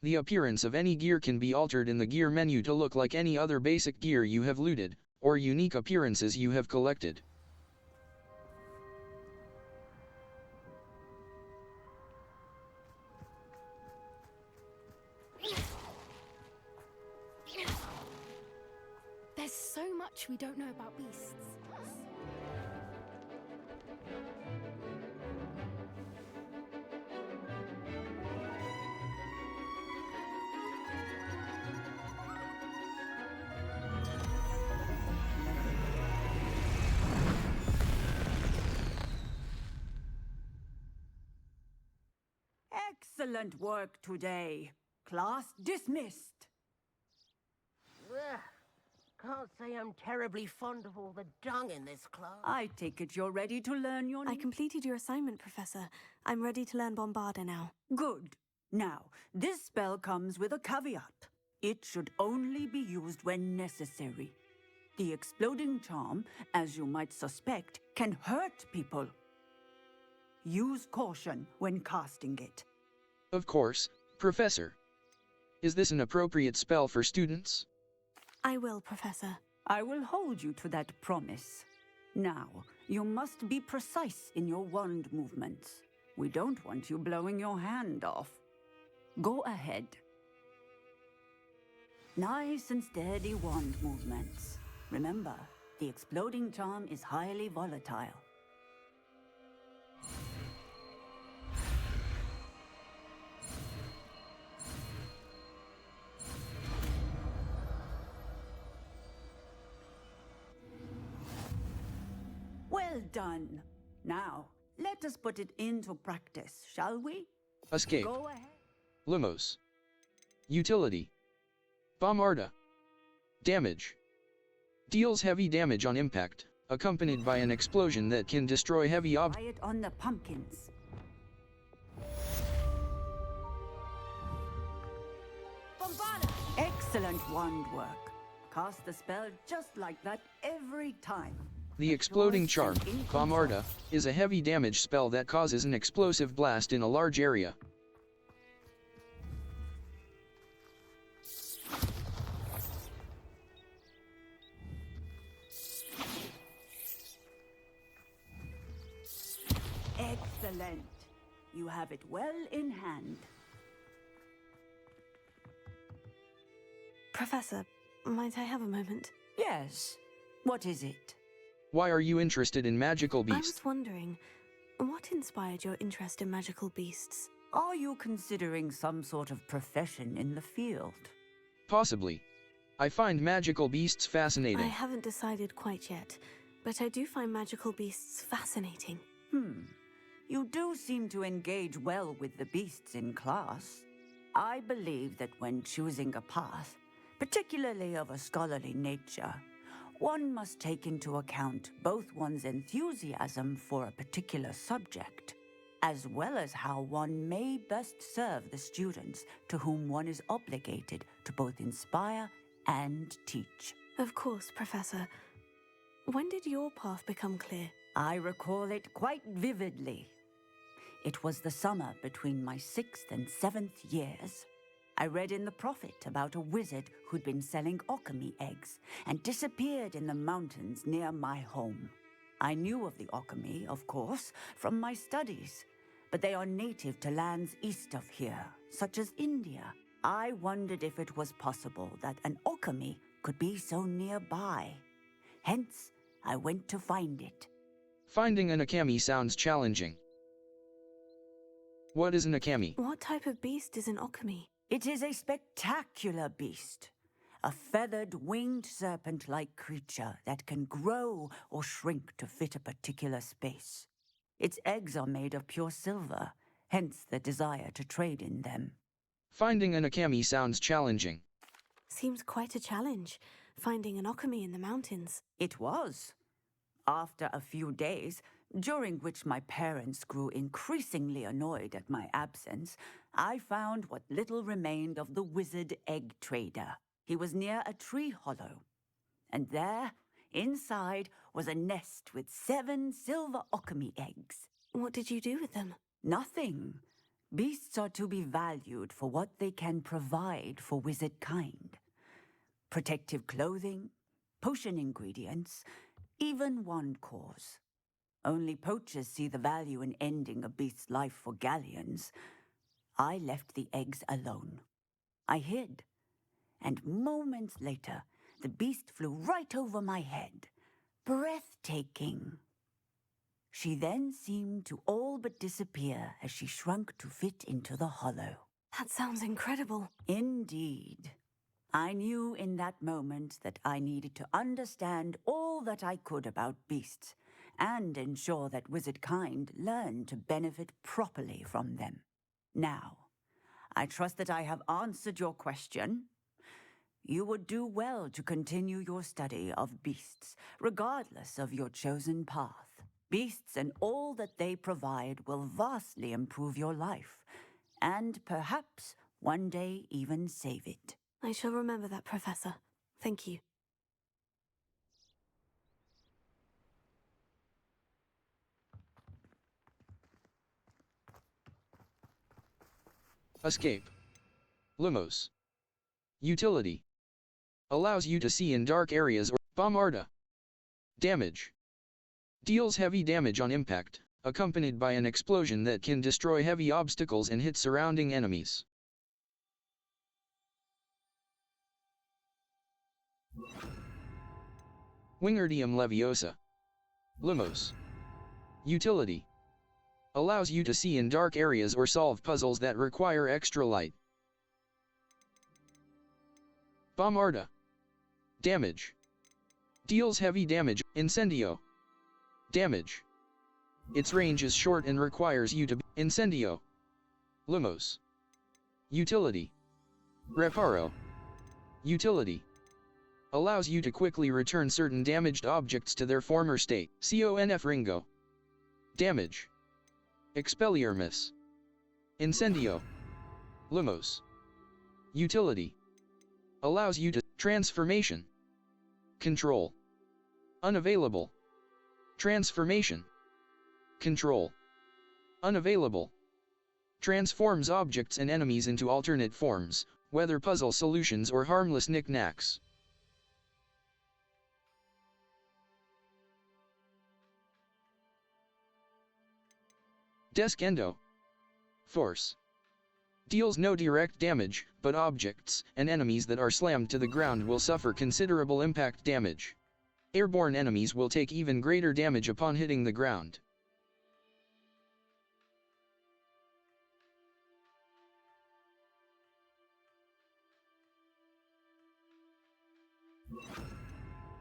The appearance of any gear can be altered in the gear menu to look like any other basic gear you have looted, or unique appearances you have collected. There's so much we don't know about beasts. Excellent work today. Class dismissed. Ugh, can't say I'm terribly fond of all the dung in this class. I take it you're ready to learn your... I completed your assignment, Professor. I'm ready to learn Bombarda now. Good. Now, this spell comes with a caveat. It should only be used when necessary. The exploding charm, as you might suspect, can hurt people. Use caution when casting it. Of course, Professor. Is this an appropriate spell for students? I will, Professor. I will hold you to that promise. Now, you must be precise in your wand movements. We don't want you blowing your hand off. Go ahead. Nice and steady wand movements. Remember, the exploding charm is highly volatile. Well done. Now, let us put it into practice, shall we? Escape. Go ahead. Lumos. Utility. Bombarda. Damage. Deals heavy damage on impact, accompanied by an explosion that can destroy heavy objects. Try it on the pumpkins. Bombarda! Excellent wand work. Cast the spell just like that every time. The exploding charm, Bombarda, is a heavy damage spell that causes an explosive blast in a large area. Excellent. You have it well in hand. Professor, might I have a moment? Yes. What is it? Why are you interested in magical I beasts? was wondering, what inspired your interest in magical beasts? Are you considering some sort of profession in the field? Possibly. I find magical beasts I fascinating. haven't decided quite yet, but I do find magical beasts fascinating. You do seem to engage well with the beasts in class. I believe that when choosing a path, particularly of a scholarly nature, one must take into account both one's enthusiasm for a particular subject, as well as how one may best serve the students to whom one is obligated to both inspire and teach. Of course, Professor. When did your path become clear? I recall it quite vividly. It was the summer between my 6th and 7th years. I read in the Prophet about a wizard who'd been selling alchemy eggs and disappeared in the mountains near my home. I knew of the alchemy, of course, from my studies, but they are native to lands east of here, such as India. I wondered if it was possible that an alchemy could be so nearby. Hence, I went to find it. Finding an Akami sounds challenging. What is an Akami? What type of beast is an alchemy? It is a spectacular beast. A feathered, winged serpent-like creature that can grow or shrink to fit a particular space. Its eggs are made of pure silver, hence the desire to trade in them. Finding an Akami sounds challenging. Seems quite a challenge, finding an alchemy in the mountains. It was. After a few days, during which my parents grew increasingly annoyed at my absence, I found what little remained of the wizard egg trader. He was near a tree hollow, and there, inside, was a nest with 7 silver alchemy eggs. What did you do with them? Nothing. Beasts are to be valued for what they can provide for wizard kind. Protective clothing, potion ingredients, even wand cores. Only poachers see the value in ending a beast's life for galleons. I left the eggs alone. I hid, and moments later, the beast flew right over my head. Breathtaking. She then seemed to all but disappear as she shrunk to fit into the hollow. That sounds incredible. Indeed. I knew in that moment that I needed to understand all that I could about beasts and ensure that wizard kind learned to benefit properly from them. Now, I trust that I have answered your question. You would do well to continue your study of beasts, regardless of your chosen path. Beasts and all that they provide will vastly improve your life, and perhaps one day even save it. I shall remember that, Professor. Thank you. Escape. Lumos. Utility. Allows you to see in dark areas or Bombarda. Damage. Deals heavy damage on impact, accompanied by an explosion that can destroy heavy obstacles and hit surrounding enemies. Wingardium Leviosa. Lumos. Utility. Allows you to see in dark areas or solve puzzles that require extra light. Bombarda. Damage. Deals heavy damage. Incendio. Damage. Its range is short and requires you to Incendio. Lumos. Utility. Reparo. Utility. Allows you to quickly return certain damaged objects to their former state. Conf Ringo. Damage. Expelliarmus. Incendio. Lumos. Utility. Allows you to transformation. Control. Unavailable. Transformation. Control. Unavailable. Transforms objects and enemies into alternate forms, whether puzzle solutions or harmless knickknacks. Descendo. Force. Deals no direct damage, but objects and enemies that are slammed to the ground will suffer considerable impact damage. Airborne enemies will take even greater damage upon hitting the ground.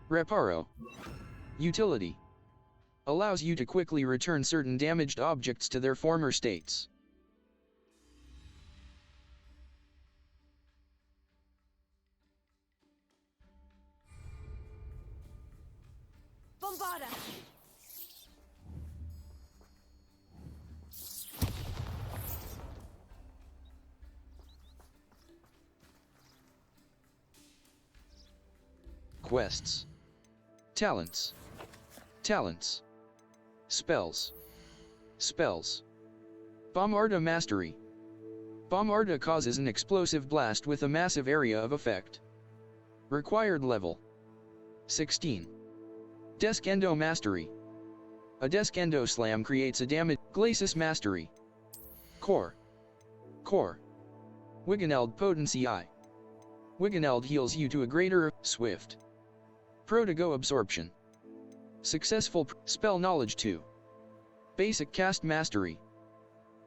Reparo. Utility. Allows you to quickly return certain damaged objects to their former states. Bombarda! Quests. Talents. Talents. Spells. Spells. Bombarda Mastery. Bombarda causes an explosive blast with a massive area of effect. Required level 16. Descendo Mastery. A Descendo Slam creates a damage. Glacis Mastery. Core. Core. Wiganeld Potency I. Wiganeld heals you to a greater Swift. Protogo Absorption. Successful Spell Knowledge 2. Basic Cast Mastery.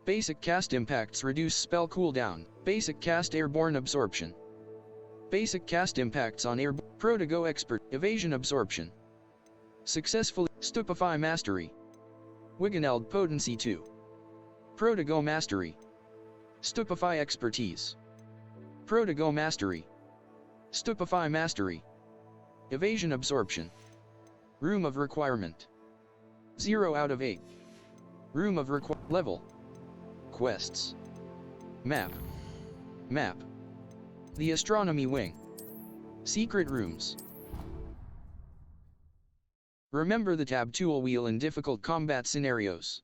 Basic Cast Impacts reduce spell cooldown. Basic Cast Airborne Absorption. Basic Cast Impacts on Air. Protogo Expert. Evasion Absorption. Successful Stupefy Mastery. Wiganeld Potency 2. Protogo Mastery. Stupefy Expertise. Protogo Mastery. Stupefy Mastery. Evasion Absorption. Room of Requirement. 0 out of 8. Room of Level. Quests. Map. Map. The Astronomy Wing. Secret Rooms. Remember the tab tool wheel in difficult combat scenarios.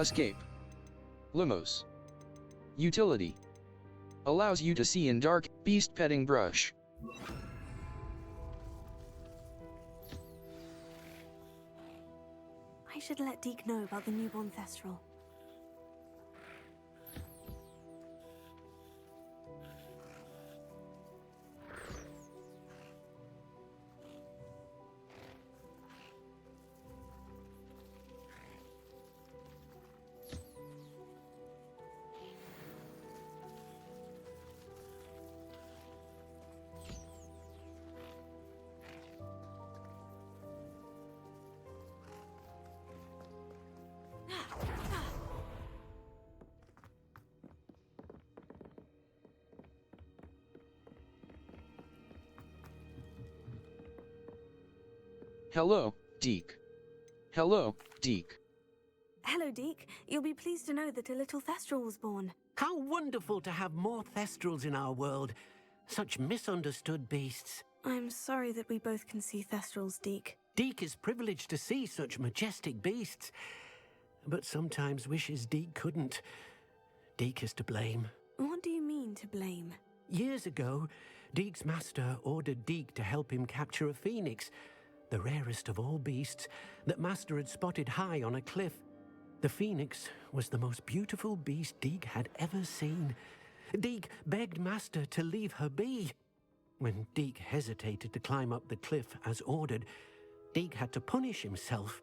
Escape. Lumos. Utility. Allows you to see in dark. Beast Petting Brush. I should let Deke know about the newborn Thestral. Hello, Deke. Hello, Deke. Hello, Deke. You'll be pleased to know that a little Thestral was born. How wonderful to have more Thestrals in our world. Such misunderstood beasts. I'm sorry that we both can see Thestrals, Deke. Deke is privileged to see such majestic beasts, but sometimes wishes Deke couldn't. Deke is to blame. What do you mean, to blame? Years ago, Deke's master ordered Deke to help him capture a phoenix, the rarest of all beasts, that master had spotted high on a cliff. The phoenix was the most beautiful beast Deke had ever seen. Deke begged master to leave her be. When Deke hesitated to climb up the cliff as ordered, Deke had to punish himself.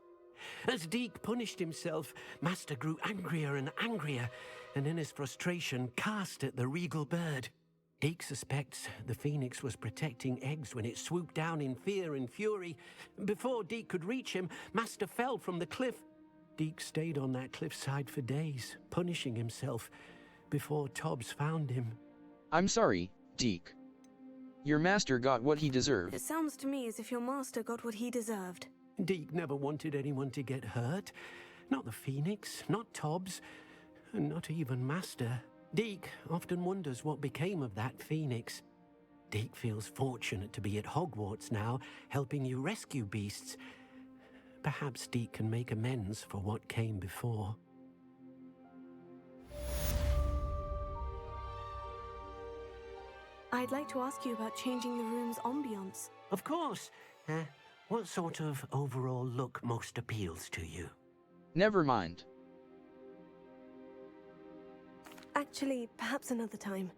As Deke punished himself, master grew angrier and angrier, and in his frustration cast at the regal bird. Deke suspects the phoenix was protecting eggs when it swooped down in fear and fury. Before Deke could reach him, master fell from the cliff. Deke stayed on that cliffside for days, punishing himself, before Tobbs found him. I'm sorry, Deke. Your master got what he deserved. It sounds to me as if your master got what he deserved. Deke never wanted anyone to get hurt. Not the phoenix, not Tobbs, and not even master. Deke often wonders what became of that phoenix. Deke feels fortunate to be at Hogwarts now, helping you rescue beasts. Perhaps Deke can make amends for what came before. I'd like to ask you about changing the room's ambiance. Of course. What sort of overall look most appeals to you? Never mind. Actually, perhaps another time.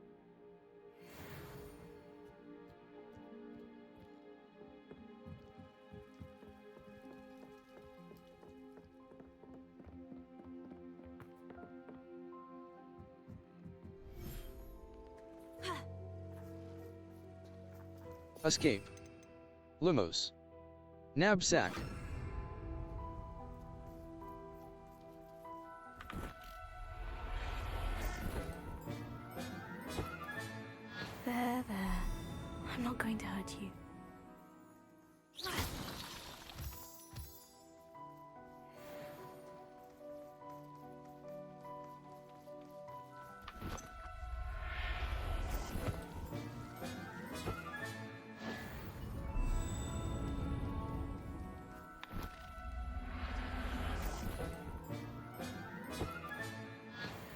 Escape. Lumos. Knapsack. There. I'm not going to hurt you.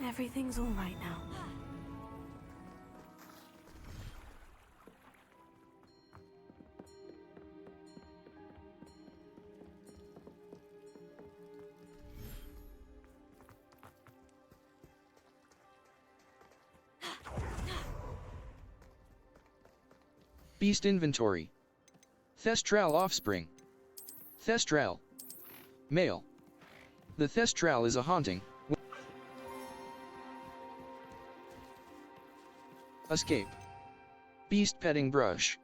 Everything's all right now. Beast inventory. Thestral offspring. Thestral. Male. The Thestral is a haunting. Escape. Beast petting brush.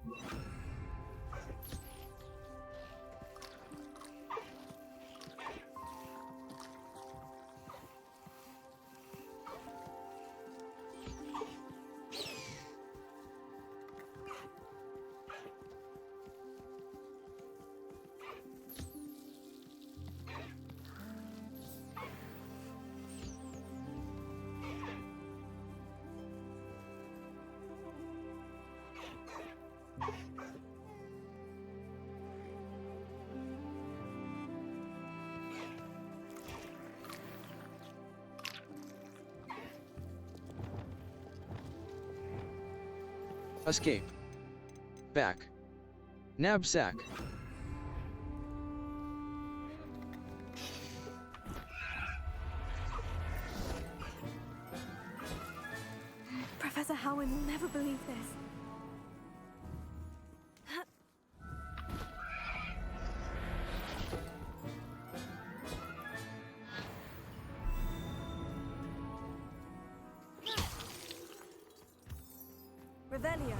Escape. Back. Knapsack. Professor Howin will never believe this. Revelio.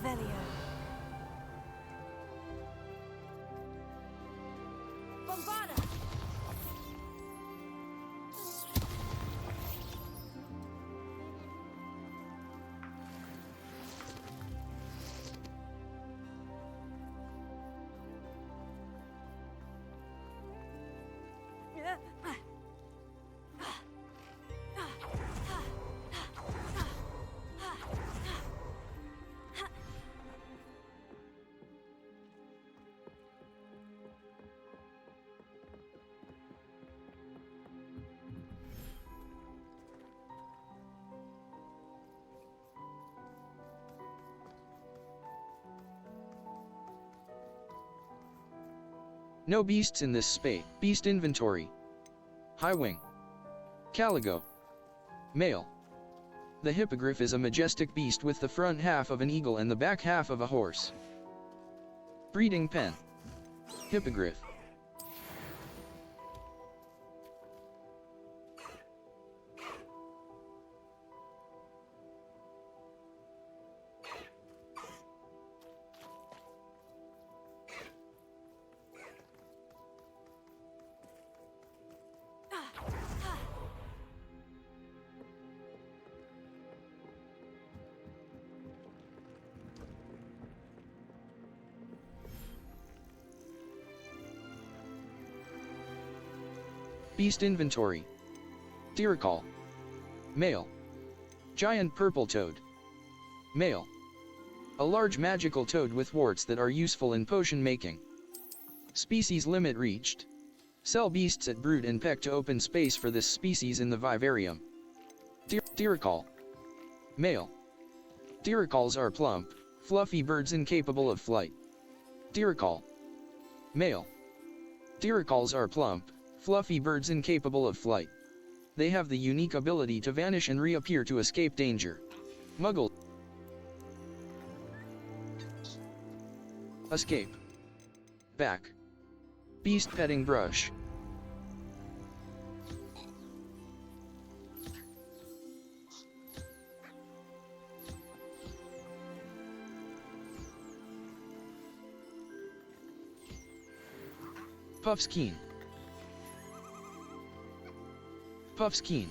Revelio. Bombarda! No beasts in this space. Beast inventory. High wing. Caligo. Male. The hippogriff is a majestic beast with the front half of an eagle and the back half of a horse. Breeding pen. Hippogriff. Beast inventory. Diricol. Male. Giant purple toad. Male. A large magical toad with warts that are useful in potion making. Species limit reached. Sell beasts at brood and peck to open space for this species in the vivarium. Diricol. Male. Diricols are plump, fluffy birds incapable of flight. Diricol. Male. Diricols are plump, fluffy birds incapable of flight. They have the unique ability to vanish and reappear to escape danger. Muggle. Escape. Back. Beast petting brush. Puffskein. Puffskein.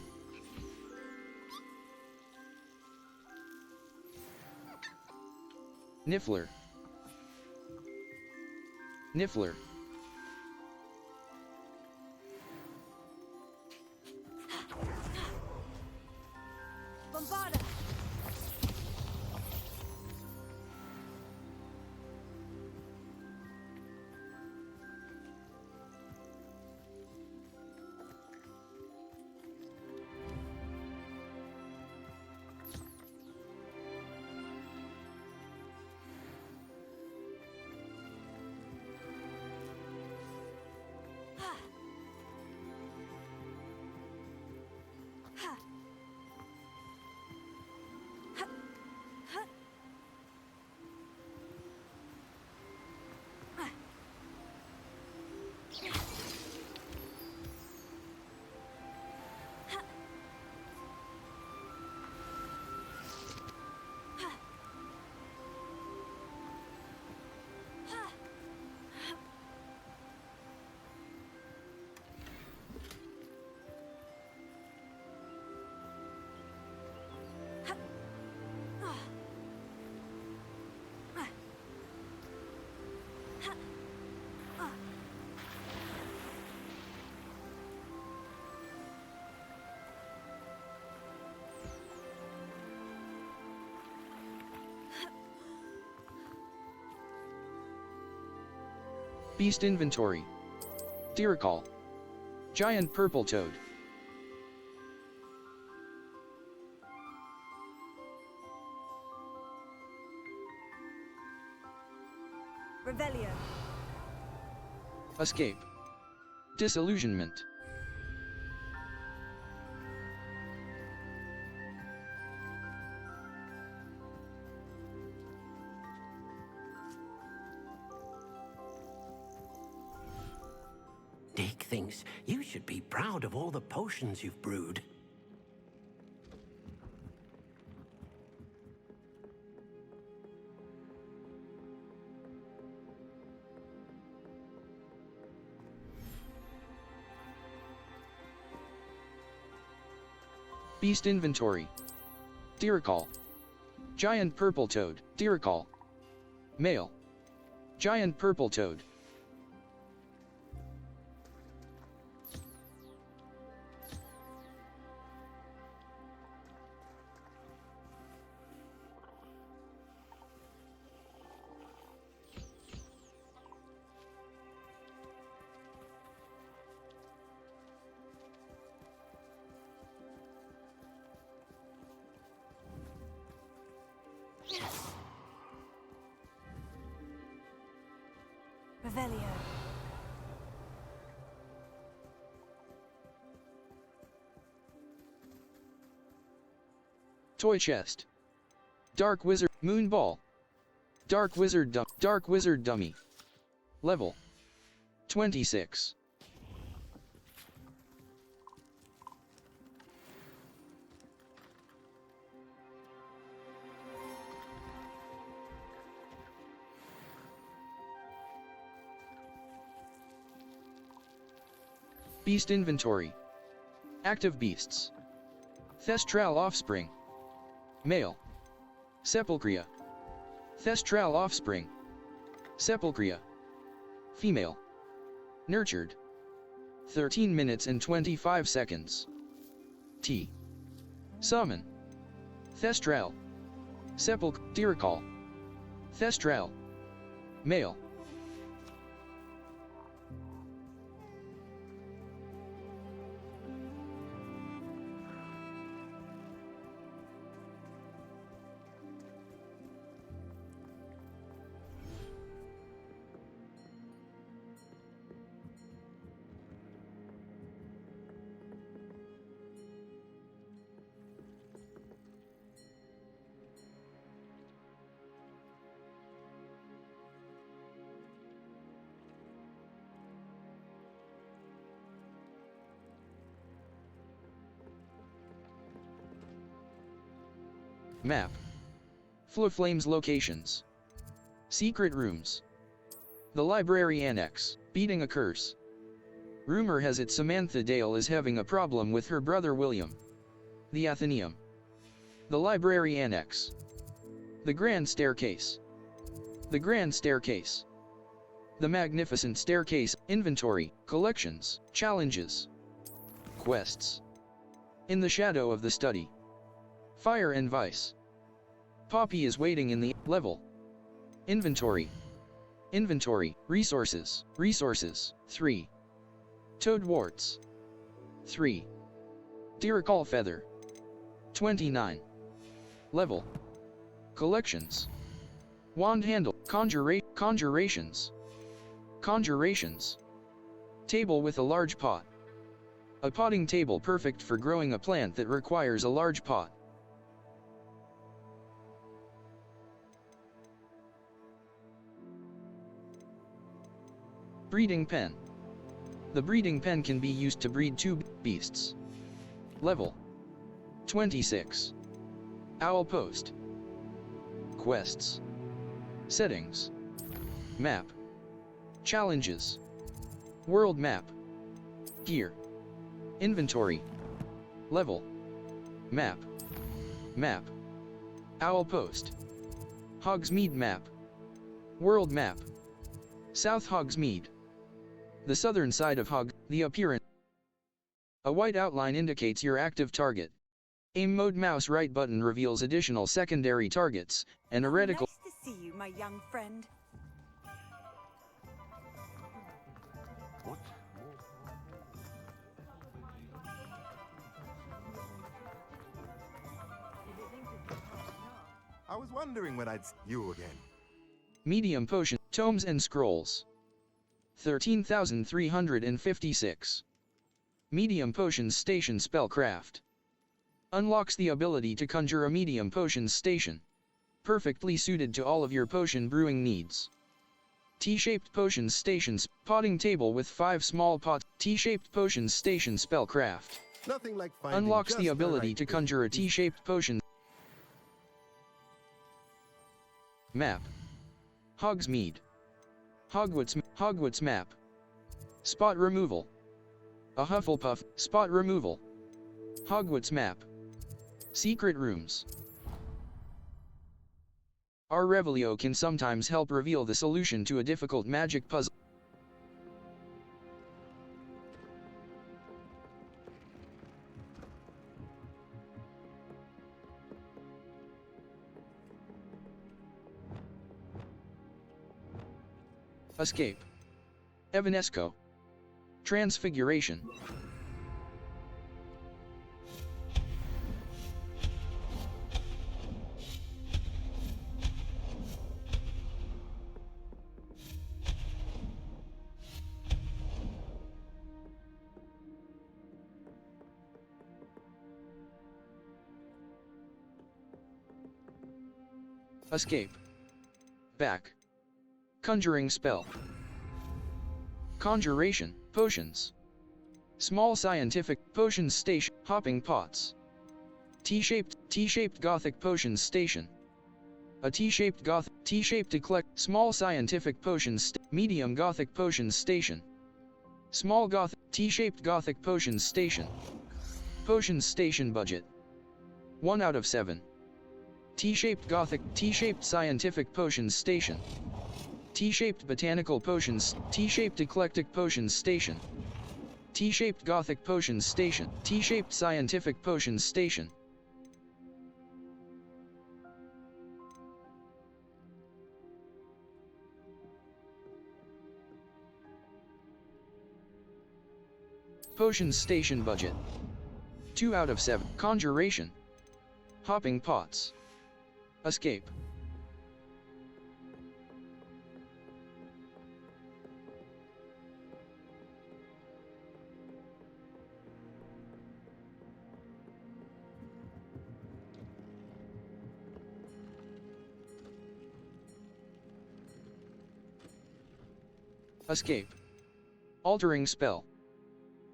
Niffler. Niffler. Bombarda! Beast inventory. Diricol. Giant purple toad. Revelio. Escape. Disillusionment. Dick thinks you should be proud of all the potions you've brewed. Beast inventory. Diricol. Giant purple toad, Diricol. Male. Giant purple toad. Revelio. Toy chest. Dark wizard, moon ball. Dark wizard dummy. Level 26. Beast inventory. Active beasts. Thestral offspring. Male. Sepulchria. Thestral offspring. Sepulchria. Female. Nurtured. 13 minutes and 25 seconds. T. Summon. Thestral. Diricol. Thestral. Male. Map. Flames locations. Secret rooms. The library annex. Beating a curse. Rumor has it Samantha Dale is having a problem with her brother William. The Athenaeum. The library annex. The grand staircase. The grand staircase. The magnificent staircase. Inventory, collections, challenges. Quests. In the shadow of the study. Fire and Vice. Poppy is waiting in the level. Inventory. Inventory, resources, 3. Toadwarts. 3. Diricol feather. 29. Level. Collections. Wand handle, conjurations. Conjurations. Table with a large pot. A potting table perfect for growing a plant that requires a large pot. Breeding pen. The breeding pen can be used to breed 2 beasts. Level 26. Owl post. Quests. Settings. Map. Challenges. World map. Gear. Inventory. Level. Map. Map. Owl post. Hogsmeade map. World map. South Hogsmeade. The southern side of the appearance. A white outline indicates your active target. Aim mode mouse right button reveals additional secondary targets, and a reticle. Nice to see you, my young friend. What? I was wondering when I'd see you again. Medium potion, tomes and scrolls. 13,356. Medium potions station spellcraft. Unlocks the ability to conjure a medium potions station. Perfectly suited to all of your potion brewing needs. T-shaped potions stations, potting table with 5 small pots. T-shaped potions station spellcraft. Nothing like finding Unlocks just the ability right to conjure a T-shaped potion. Map. Hogsmeade. Hogwarts map. Spot removal. A Hufflepuff, spot removal. Hogwarts map. Secret rooms. Our Revelio can sometimes help reveal the solution to a difficult magic puzzle. Escape. Evanesco. Transfiguration. Escape. Back. Conjuring spell. Conjuration, potions. Small scientific, potions station, hopping pots. T-shaped Gothic potions station. A T-shaped small scientific potions, medium Gothic potions station. Small Gothic, T-shaped Gothic potions station. Potions station budget. 1 out of 7. T-shaped scientific potions station. T-shaped botanical potions, T-shaped eclectic potions station. T-shaped Gothic potions station, T-shaped scientific potions station. Potions station budget. 2 out of 7. Conjuration. Hopping pots. Escape. Escape. Altering spell.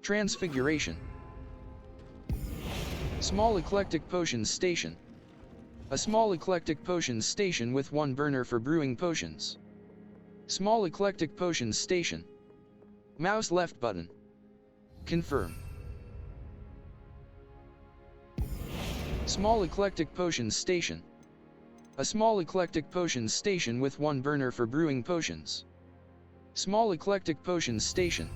Transfiguration. Small eclectic potions station. A small eclectic potions station with 1 burner for brewing potions. Small eclectic potions station. Mouse left button. Confirm. Small eclectic potions station. A small eclectic potions station with 1 burner for brewing potions. Small eclectic potions station.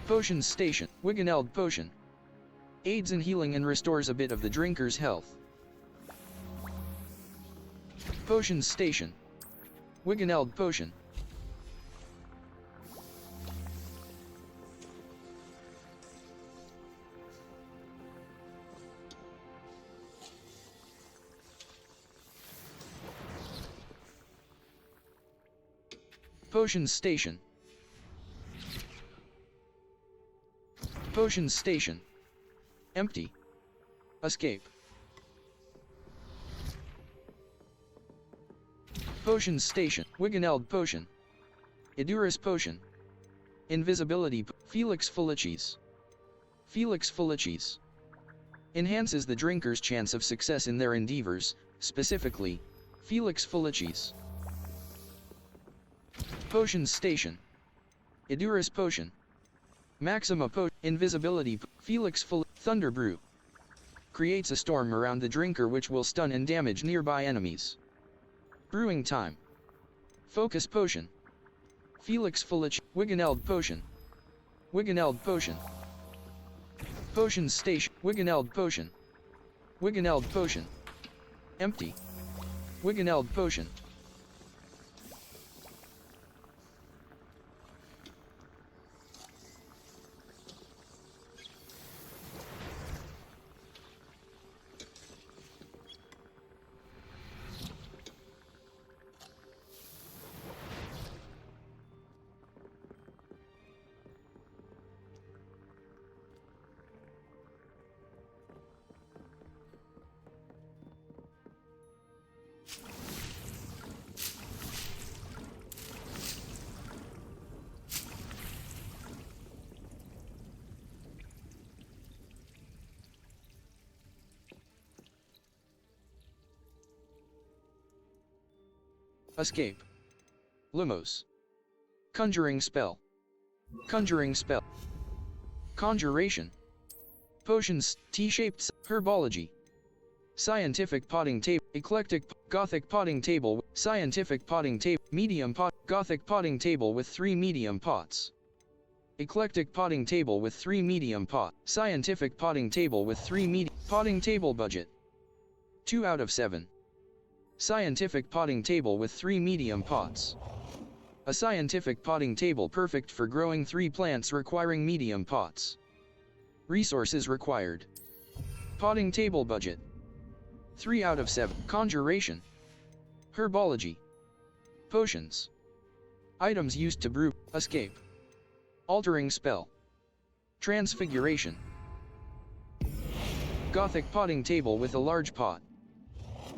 Potions station. Wiggeneld potion. Aids in healing and restores a bit of the drinker's health. Potions station. Wiggeneld potion. Potions station. Potions station. Empty. Escape. Potions station. Wiggeneld potion. Edurus potion. Invisibility. Felix Felicis. Felix Felicis. Enhances the drinker's chance of success in their endeavors, specifically, Felix Felicis. Potions station. Edurus potion. Maxima potion. Invisibility. Felix Thunder brew. Creates a storm around the drinker which will stun and damage nearby enemies. Brewing time. Focus potion. Felix Felicis. Wiggeneld potion. Wiggeneld potion. Potions station. Wiggeneld potion. Wiggeneld potion. Empty. Wiggeneld potion. Escape. Lumos. Conjuring spell. Conjuring spell. Conjuration. Potions, T-shaped, herbology. Scientific potting table, eclectic, Gothic potting table, scientific potting table, medium pot, Gothic potting table with 3 medium pots. Eclectic potting table with 3 medium pot, scientific potting table with 3 medium, potting table budget. 2 out of 7. Scientific potting table with 3 medium pots. A scientific potting table perfect for growing 3 plants requiring medium pots. Resources required. Potting table budget. 3 out of 7. Conjuration. Herbology. Potions. Items used to brew, escape. Altering spell. Transfiguration. Gothic potting table with a large pot.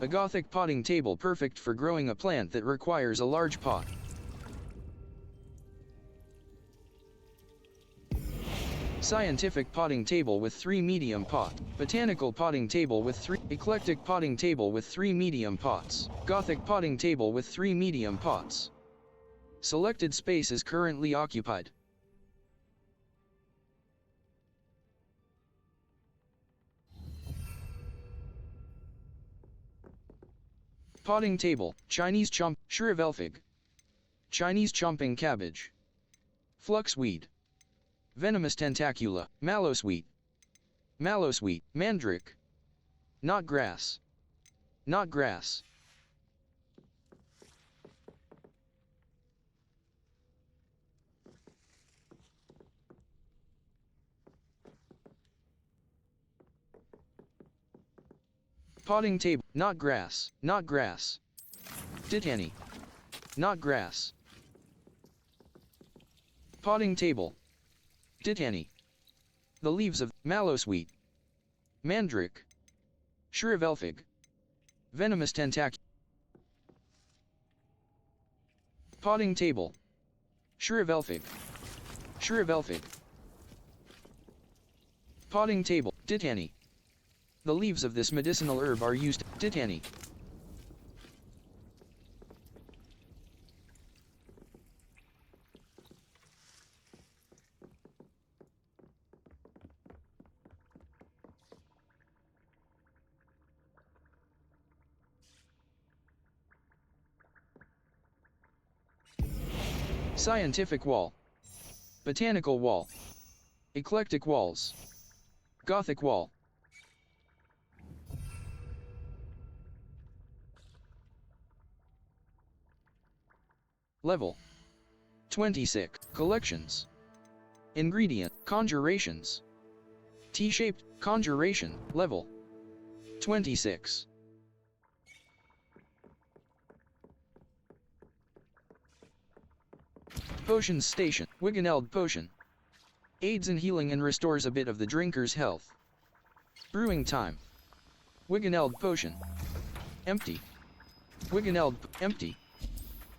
A Gothic potting table perfect for growing a plant that requires a large pot. Scientific potting table with 3 medium pot. Botanical potting table with 3. Eclectic potting table with 3 medium pots. Gothic potting table with 3 medium pots. Selected space is currently occupied. Potting table, Chinese chomp, Shrivelfig. Chinese chomping cabbage. Fluxweed. Venomous tentacula, mallowsweet. Mallowsweet, mandrake. Knot grass. Knot grass. Potting table, knot grass, knot grass. Titani. Knot grass. Potting table. Titani. The leaves of mallowsweet. Mandrake. Shrivelfig. Venomous tentacula. Potting table. Shrivelfig. Shrivelfig. Potting table. Titani. The leaves of this medicinal herb are used. Titani. Scientific wall. Botanical wall. Eclectic walls. Gothic wall. Level 26. Collections. Ingredient. Conjurations. T-shaped. Conjuration. Level 26. Potions station. Wiggeneld potion. Aids in healing and restores a bit of the drinker's health. Brewing time. Wiggeneld potion. Empty. Wiggeneld empty.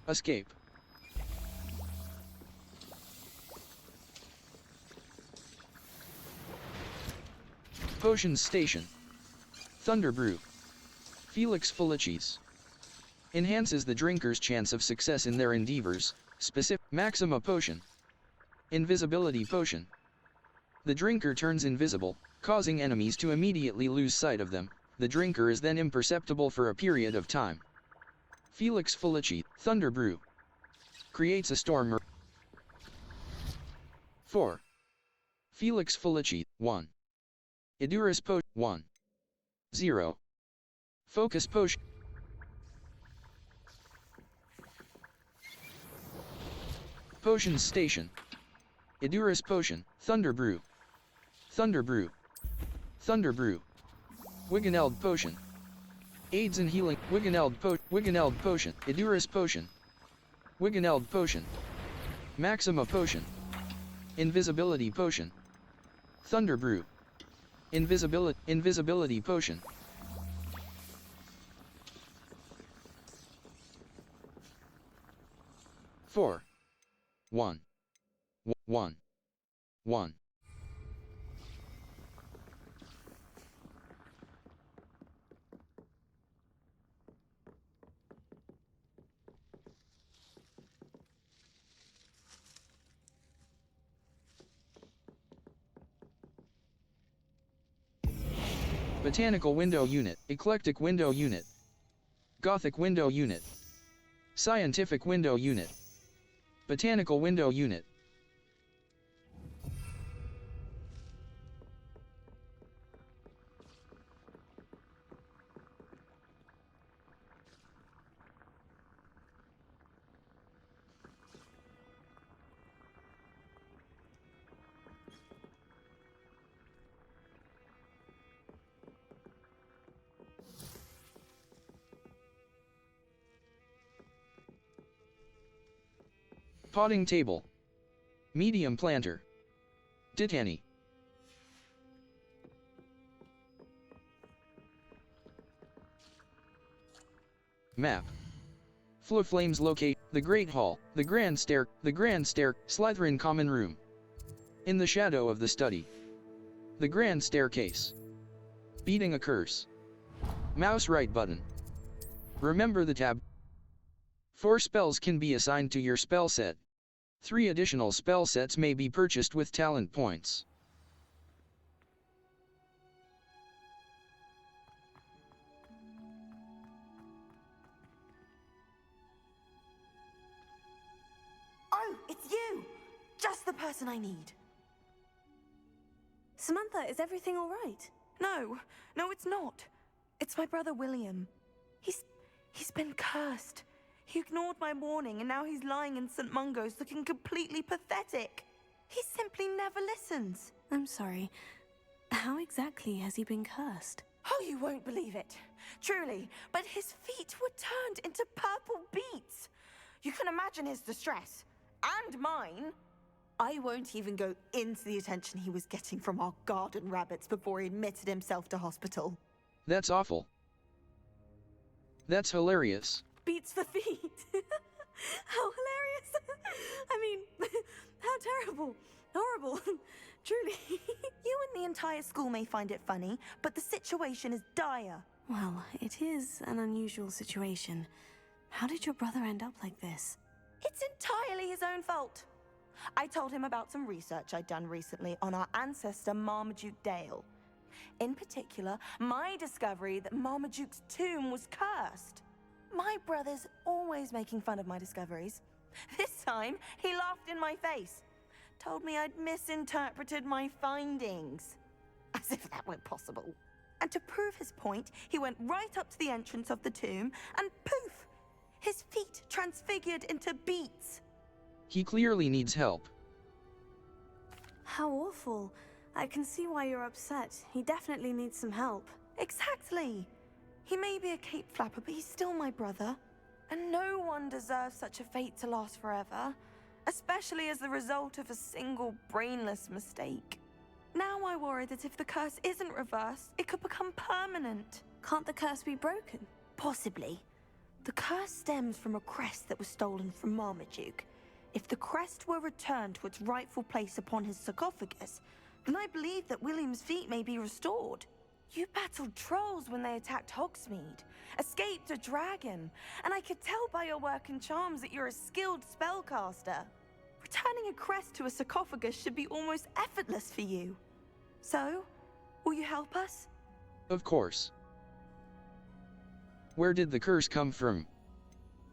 Escape. Potions station. Thunder brew. Felix Felicis. Enhances the drinker's chance of success in their endeavors. Specific. Maxima potion. Invisibility potion. The drinker turns invisible, causing enemies to immediately lose sight of them. The drinker is then imperceptible for a period of time. Felix Felicis. Thunder brew. Creates a storm. 4. Felix Felicis. 1. Edurus potion. 1. 0. Focus potion. Potions station. Edurus potion. Thunder brew. Thunder brew. Thunder brew. Wiggeneld potion. Aids in healing. Wiggeneld potion. Edurus potion. Wiggeneld potion. Maxima potion. Invisibility potion. Thunder brew. Invisibility potion. Four. 1. 1. 1. Botanical Window Unit, Eclectic Window Unit, Gothic Window Unit, Scientific Window Unit, Botanical Window Unit. Potting table. Medium planter. Titani. Map. Flow flames locate the Great Hall, the Grand Stair, Slytherin Common Room. In the shadow of the study. The Grand Staircase. Beating a curse. Mouse right button. Remember the tab. 4 spells can be assigned to your spell set. 3 additional spell sets may be purchased with talent points. Oh, it's you! Just the person I need. Samantha, is everything all right? No, it's not. It's my brother William. He's been cursed. He ignored my warning and now he's lying in St. Mungo's looking completely pathetic. He simply never listens. I'm sorry. How exactly has he been cursed? Oh, you won't believe it. Truly, but his feet were turned into purple beets. You can imagine his distress. And mine. I won't even go into the attention he was getting from our garden rabbits before he admitted himself to hospital. That's awful. That's hilarious. Beats for feet. How hilarious. I mean, how terrible. Horrible. Truly. You and the entire school may find it funny, but the situation is dire. Well, it is an unusual situation. How did your brother end up like this? It's entirely his own fault. I told him about some research I'd done recently on our ancestor Marmaduke Dale. In particular, my discovery that Marmaduke's tomb was cursed. My brother's always making fun of my discoveries. This time, he laughed in my face. Told me I'd misinterpreted my findings. As if that were possible. And to prove his point, he went right up to the entrance of the tomb and poof! His feet transfigured into beets. He clearly needs help. How awful. I can see why you're upset. He definitely needs some help. Exactly. He may be a cape flapper, but he's still my brother. And no one deserves such a fate to last forever, especially as the result of a single brainless mistake. Now I worry that if the curse isn't reversed, it could become permanent. Can't the curse be broken? Possibly. The curse stems from a crest that was stolen from Marmaduke. If the crest were returned to its rightful place upon his sarcophagus, then I believe that William's feet may be restored. You battled trolls when they attacked Hogsmeade, escaped a dragon, and I could tell by your work and charms that you're a skilled spellcaster. Returning a crest to a sarcophagus should be almost effortless for you. So, will you help us? Of course. Where did the curse come from?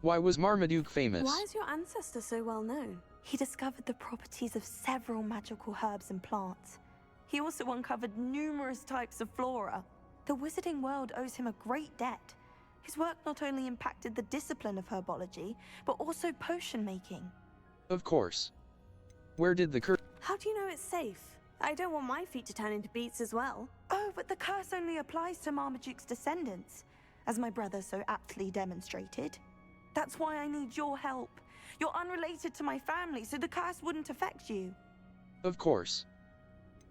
Why was Marmaduke famous? Why is your ancestor so well known? He discovered the properties of several magical herbs and plants. He also uncovered numerous types of flora. The wizarding world owes him a great debt. His work not only impacted the discipline of herbology, but also potion making. Of course. Where did the curse... How do you know it's safe? I don't want my feet to turn into beets as well. Oh, but the curse only applies to Marmaduke's descendants, as my brother so aptly demonstrated. That's why I need your help. You're unrelated to my family, so the curse wouldn't affect you. Of course.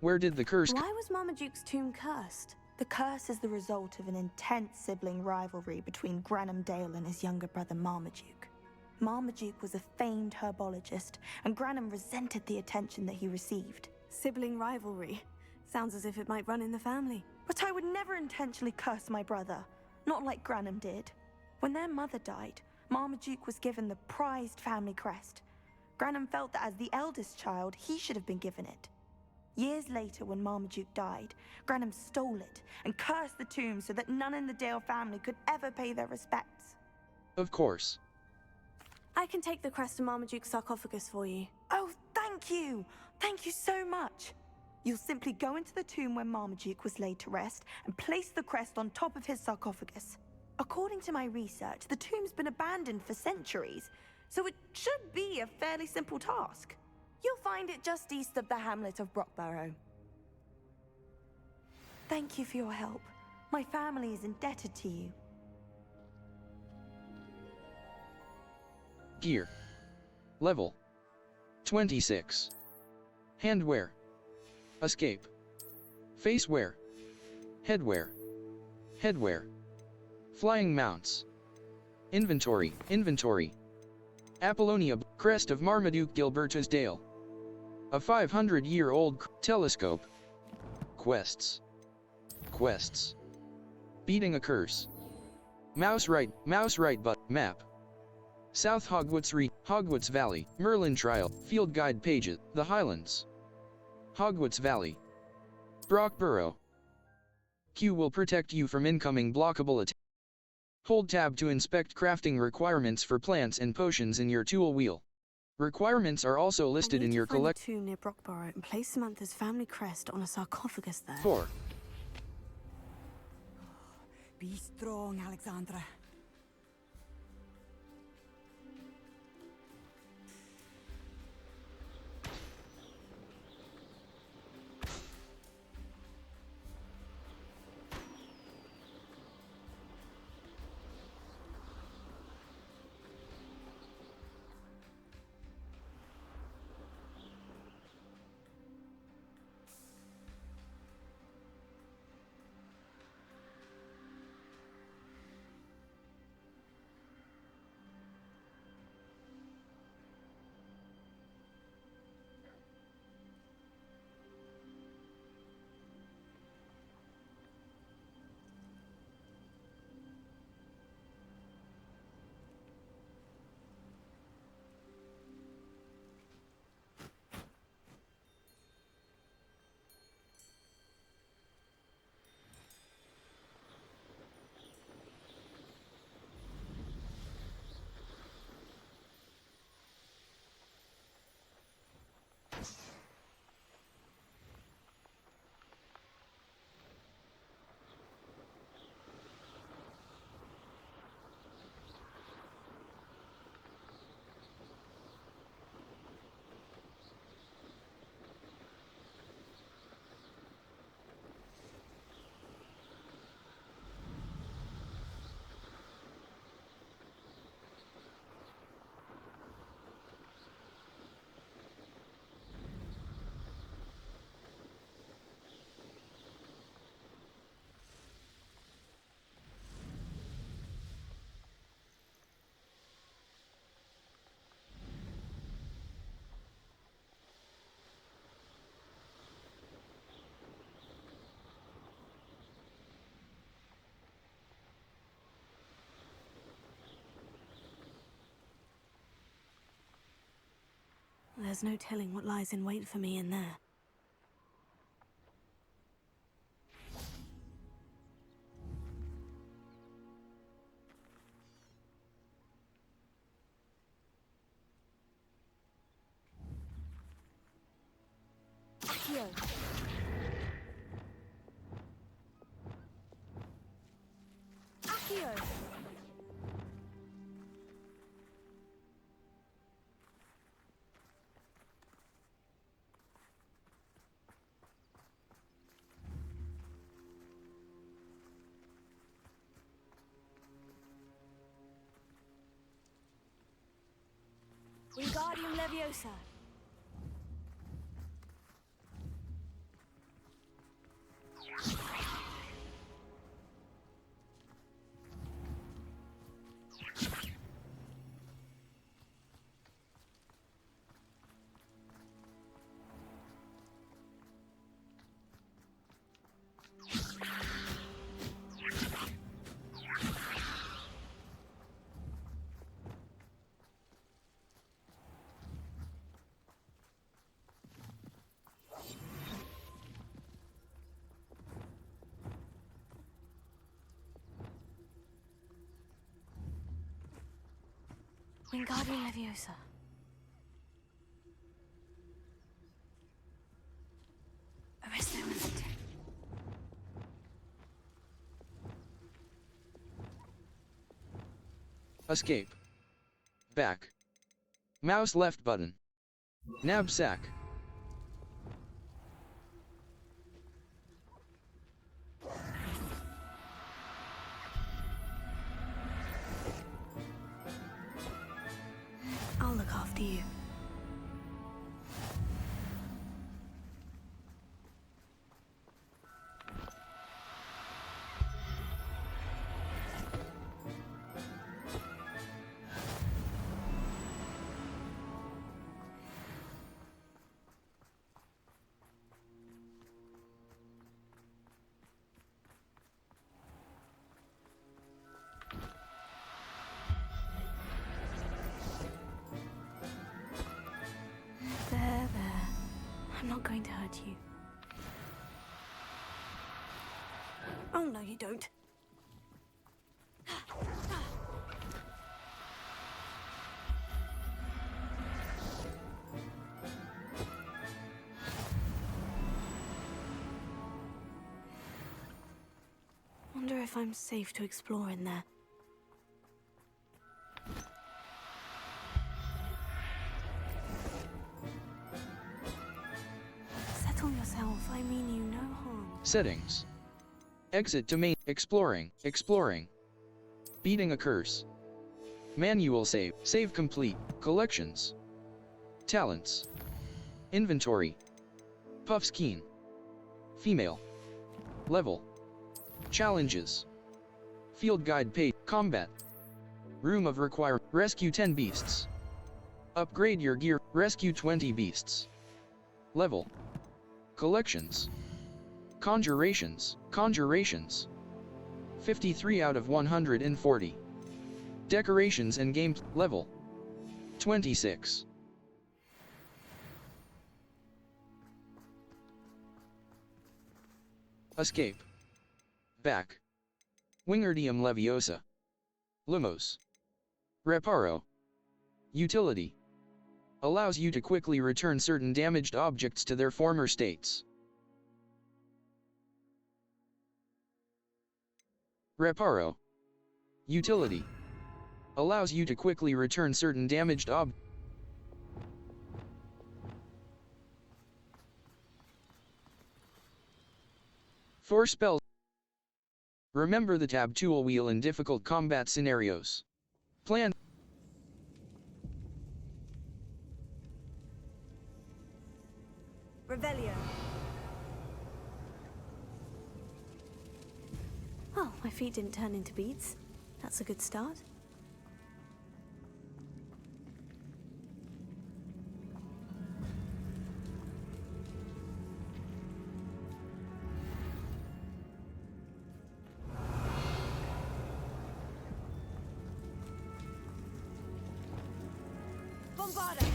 Where did the curse... Why was Marmaduke's tomb cursed? The curse is the result of an intense sibling rivalry between Granham Dale and his younger brother Marmaduke. Marmaduke was a famed herbologist, and Granham resented the attention that he received. Sibling rivalry. Sounds as if it might run in the family. But I would never intentionally curse my brother, not like Granham did. When their mother died, Marmaduke was given the prized family crest. Granham felt that as the eldest child, he should have been given it. Years later, when Marmaduke died, Granum stole it and cursed the tomb so that none in the Dale family could ever pay their respects. Of course. I can take the crest to Marmaduke's sarcophagus for you. Oh, thank you! Thank you so much! You'll simply go into the tomb where Marmaduke was laid to rest and place the crest on top of his sarcophagus. According to my research, the tomb's been abandoned for centuries, so it should be a fairly simple task. You'll find it just east of the hamlet of Brockborough. Thank you for your help. My family is indebted to you. Gear. Level 26. Handwear. Escape. Facewear. Headwear. Headwear. Flying mounts. Inventory. Apollonia, crest of Marmaduke Gilbertus Dale. A 500-year-old telescope. Quests. Beating a curse. Mouse right but map. South Hogwarts Hogwarts Valley, Merlin Trial, Field Guide pages, The Highlands. Hogwarts Valley. Brockborough. Q will protect you from incoming blockable attacks. Hold tab to inspect crafting requirements for plants and potions in your tool wheel. Requirements are also listed in your collection. Tomb near Brockborough and place Samantha's family crest on a sarcophagus there. 4. Be strong, Alexandra. There's no telling what lies in wait for me in there. Accio. Accio. Wingardium Leviosa. Wingardium Leviosa. Arresto Moment. Escape. Back. Mouse left button. Knapsack. I'll look after you. There. I'm not going to hurt you. Oh, no, you don't. Wonder if I'm safe to explore in there. Settle yourself, I mean you no harm. Settings. Exit to main. Exploring. Beating a curse. Manual save. Save complete. Collections. Talents. Inventory. Puffs keen. Female. Level. Challenges. Field guide page. Combat. Room of require. Rescue 10 beasts. Upgrade your gear. Rescue 20 beasts. Level. Collections. Conjurations. 53 out of 140. Decorations and game level. 26. Escape. Back. Wingardium Leviosa. Lumos. Reparo. Utility. Allows you to quickly return certain damaged objects to their former states. Reparo. Utility. Allows you to quickly return certain damaged objects. For spells. Remember the tab tool wheel in difficult combat scenarios. Plan. Revelio. Oh, my feet didn't turn into beads. That's a good start. Bombarda!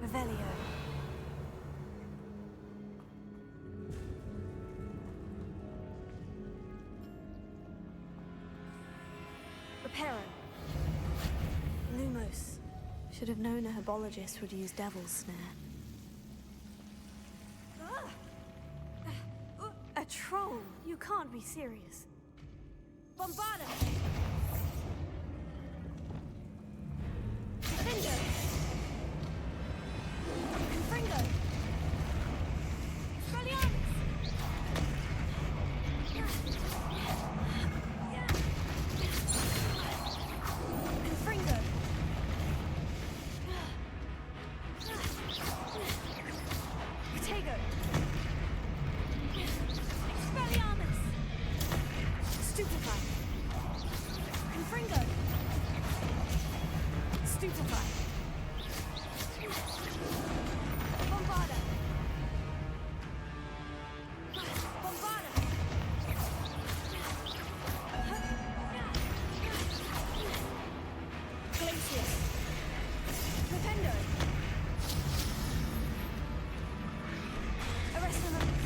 Revelio. Reparo. Lumos. Should have known a herbologist would use Devil's Snare. A troll? You can't be serious. Bombarda! Defender! Confringo! Expelliarmus! Confringo! Protego! Expelliarmus! Stupefy! Confringo! Stupefy! Bombarda! Bombarda! Glacius! Defendo! Arrest the moment.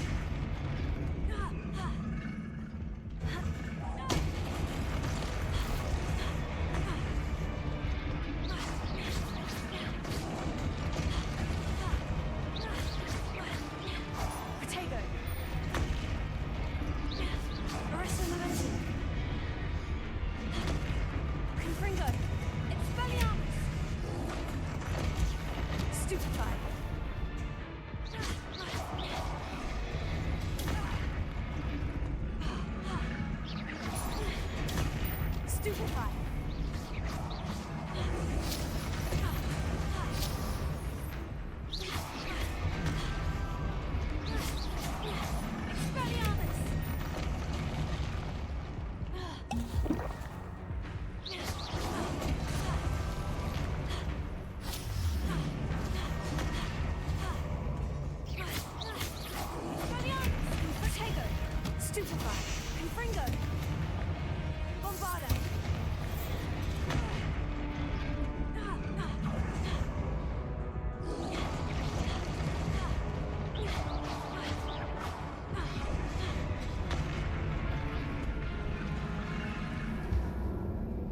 Stupefy.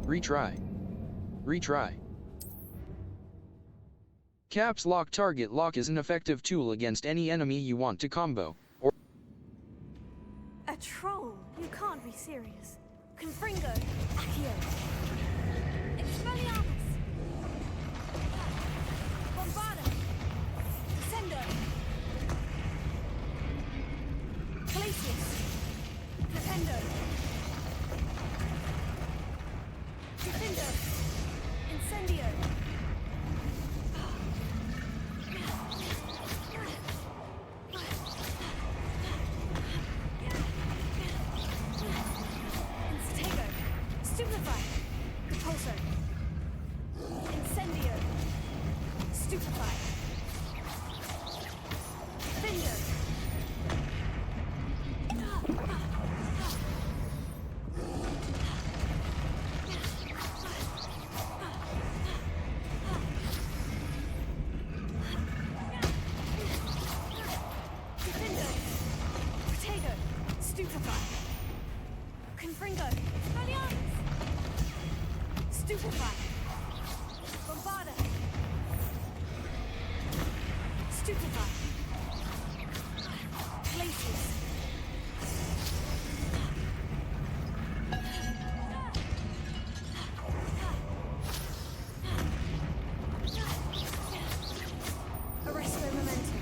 Retry. Retry. Caps Lock. Target lock is an effective tool against any enemy you want to combo, or... A troll? You can't be serious. Confringo. Accio. Expelliarmus. Bombarda. Descendo. Glacius. Defendo. Defendo. Incendio. Instego. Stupefy. Repulso. Incendio. Stupefy. Defendo. Confringo! Expelliarmus! Stupefy! Bombarda! Stupefy! Glacius! Arresto momentum!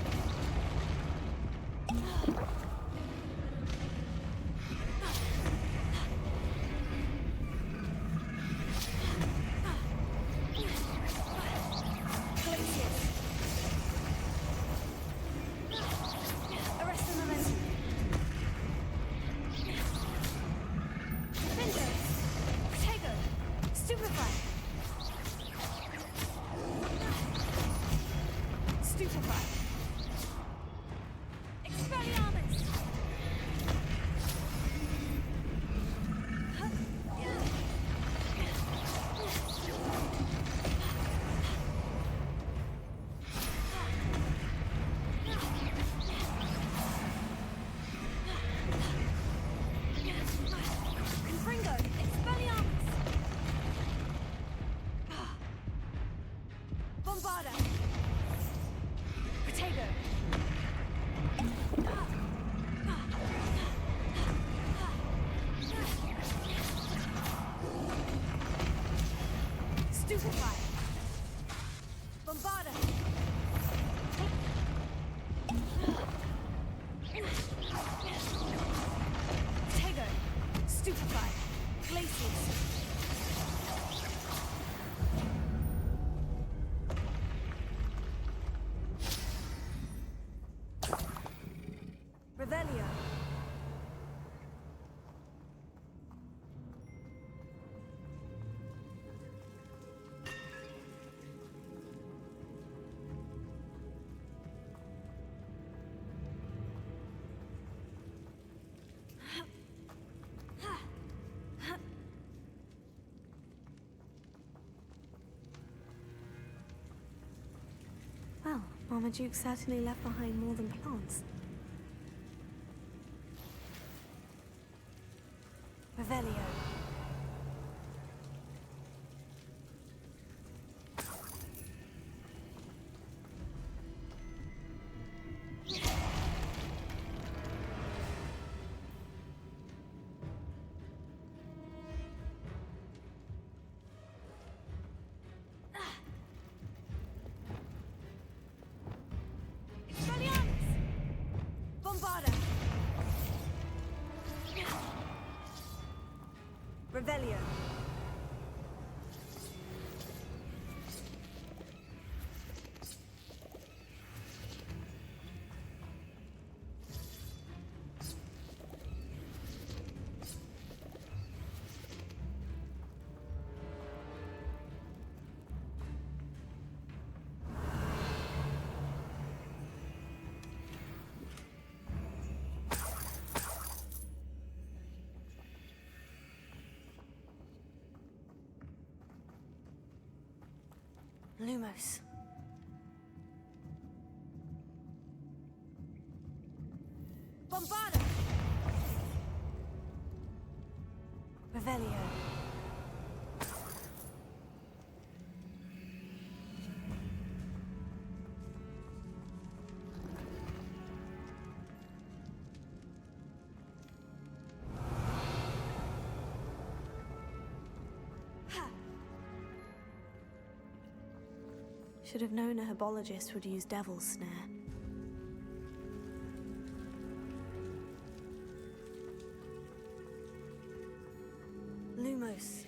Stupefy! Expelliarmus! Confringo! Expelliarmus! Bombarda! Protego! Stupefy! Bombarda! Protego! Stupefy! Glacius! Revelio. Well, Marmaduke certainly left behind more than plants. Revelio. Expelliarmus! Bombarda! Revelio. Lumos. Bombarda! Revelio. Should have known a herbologist would use Devil's Snare. Lumos.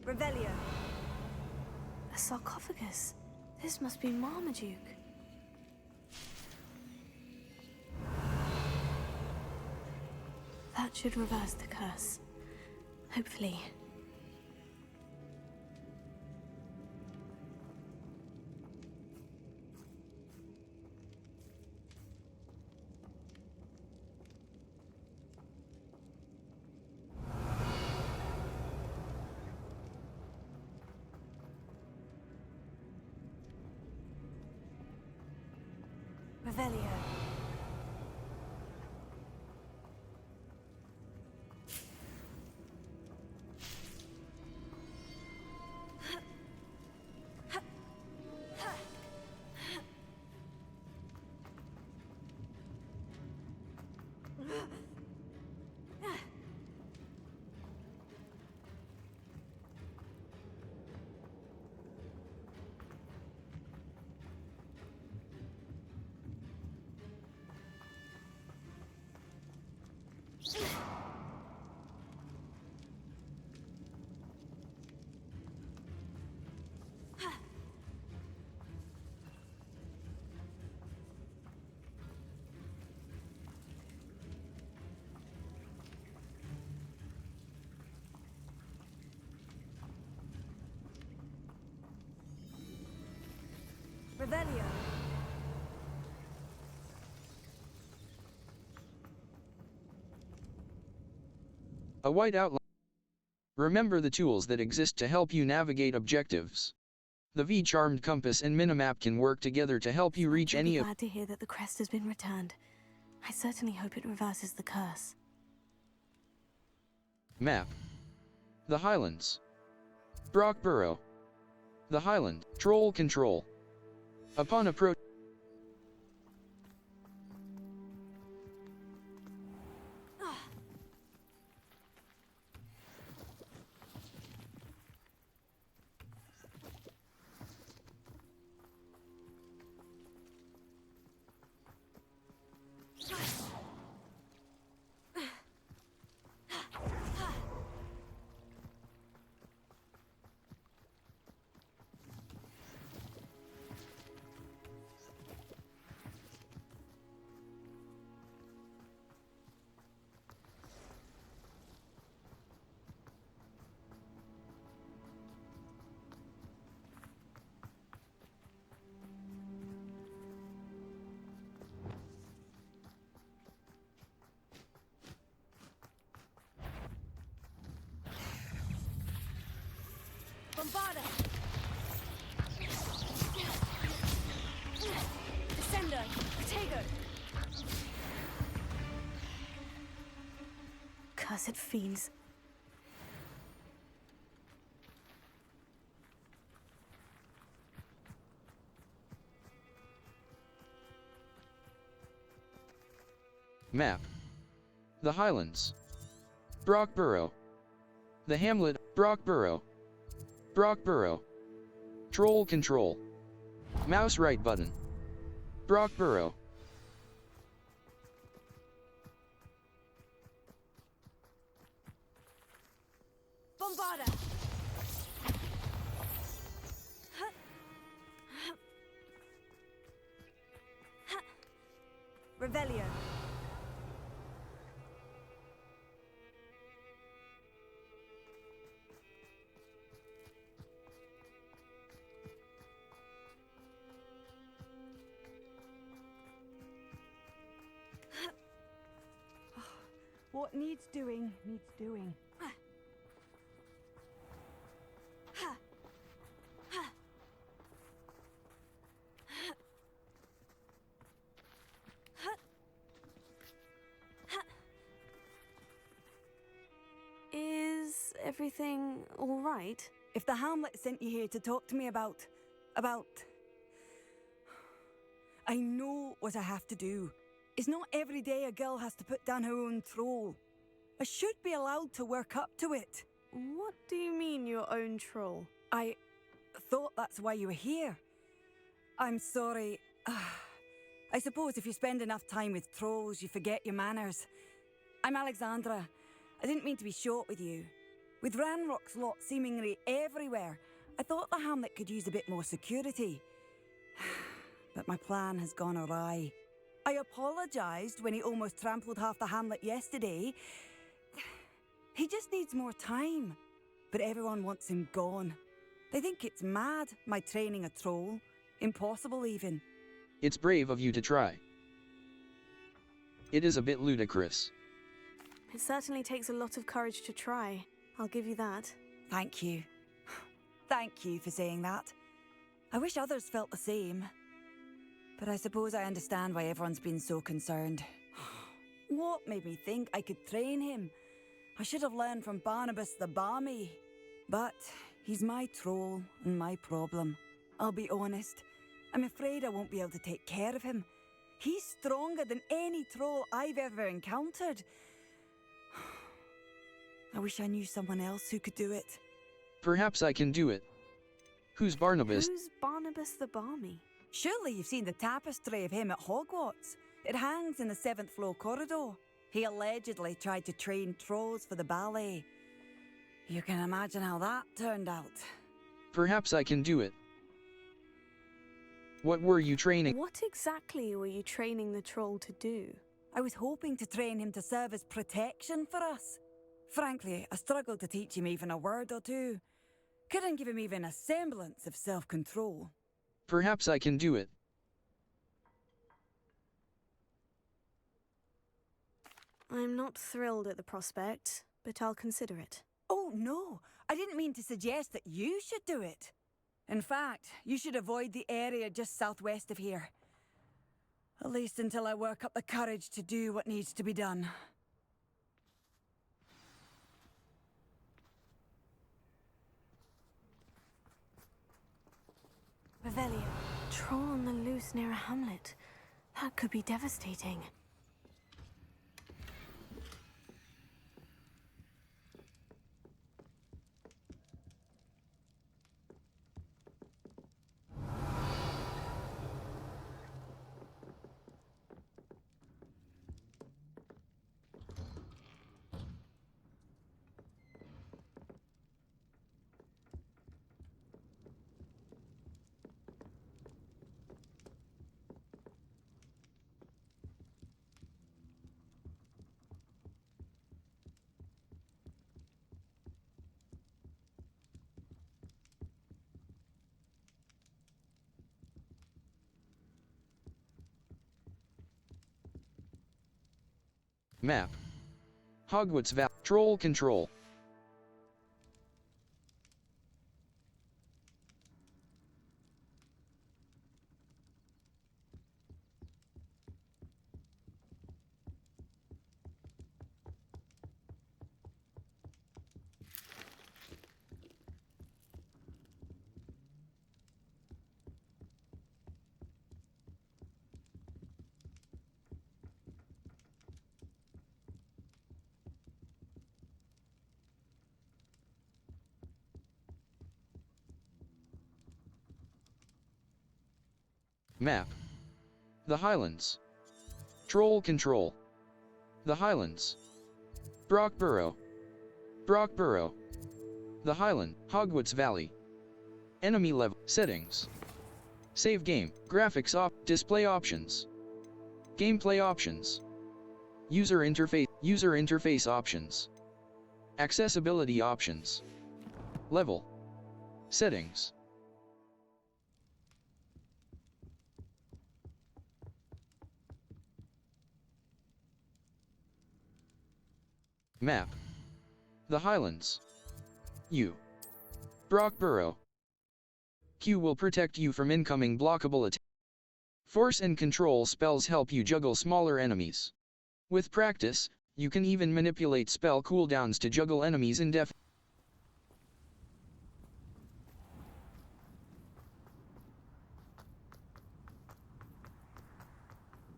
Revelio. A sarcophagus. This must be Marmaduke. That should reverse the curse. Hopefully. Revelio. Revelio. A white outline. Remember the tools that exist to help you navigate objectives. The V-charmed compass and minimap can work together to help you reach any of. Glad to hear that the crest has been returned. I certainly hope it reverses the curse. Map. The Highlands. Brockborough. The Highland. Troll control. Upon approach. Bombarda! Descendo! Protego! Cursed fiends. Map. The Highlands. Brockborough. The hamlet, Brockborough. Brockborough. Troll control. Mouse right button. Brockborough. Bombarda! Revelio. What needs doing, needs doing. Is everything all right? If the Hamlet sent you here to talk to me about... I know what I have to do. It's not every day a girl has to put down her own troll. I should be allowed to work up to it. What do you mean, your own troll? I thought that's why you were here. I'm sorry. I suppose if you spend enough time with trolls, you forget your manners. I'm Alexandra. I didn't mean to be short with you. With Ranrock's lot seemingly everywhere, I thought the Hamlet could use a bit more security. But my plan has gone awry. I apologised when he almost trampled half the Hamlet yesterday. He just needs more time. But everyone wants him gone. They think it's mad, my training a troll. Impossible even. It's brave of you to try. It is a bit ludicrous. It certainly takes a lot of courage to try. I'll give you that. Thank you. Thank you for saying that. I wish others felt the same. But I suppose I understand why everyone's been so concerned. What made me think I could train him? I should have learned from Barnabas the Barmy. But he's my troll and my problem. I'll be honest. I'm afraid I won't be able to take care of him. He's stronger than any troll I've ever encountered. I wish I knew someone else who could do it. Perhaps I can do it. Who's Barnabas? Who's Barnabas the Barmy? Surely you've seen the tapestry of him at Hogwarts. It hangs in the 7th floor corridor. He allegedly tried to train trolls for the ballet. You can imagine how that turned out. Perhaps I can do it. What were you training? What exactly were you training the troll to do? I was hoping to train him to serve as protection for us. Frankly, I struggled to teach him even a word or two. Couldn't give him even a semblance of self-control. Perhaps I can do it. I'm not thrilled at the prospect, but I'll consider it. Oh, no. I didn't mean to suggest that you should do it. In fact, you should avoid the area just southwest of here. At least until I work up the courage to do what needs to be done. Revelio. Troll on the loose near a hamlet. That could be devastating. Map. Hogwarts Valley. Troll control. Map. The Highlands. Troll control. The Highlands. Brockborough. Brockborough. The Highland. Hogwarts Valley. Enemy level. Settings. Save game. Graphics display options. Gameplay options. User interface options. Accessibility options. Level. Settings. Map. The Highlands. U. Brockborough. Q will protect you from incoming blockable attacks. Force and control spells help you juggle smaller enemies. With practice, you can even manipulate spell cooldowns to juggle enemies indefinitely.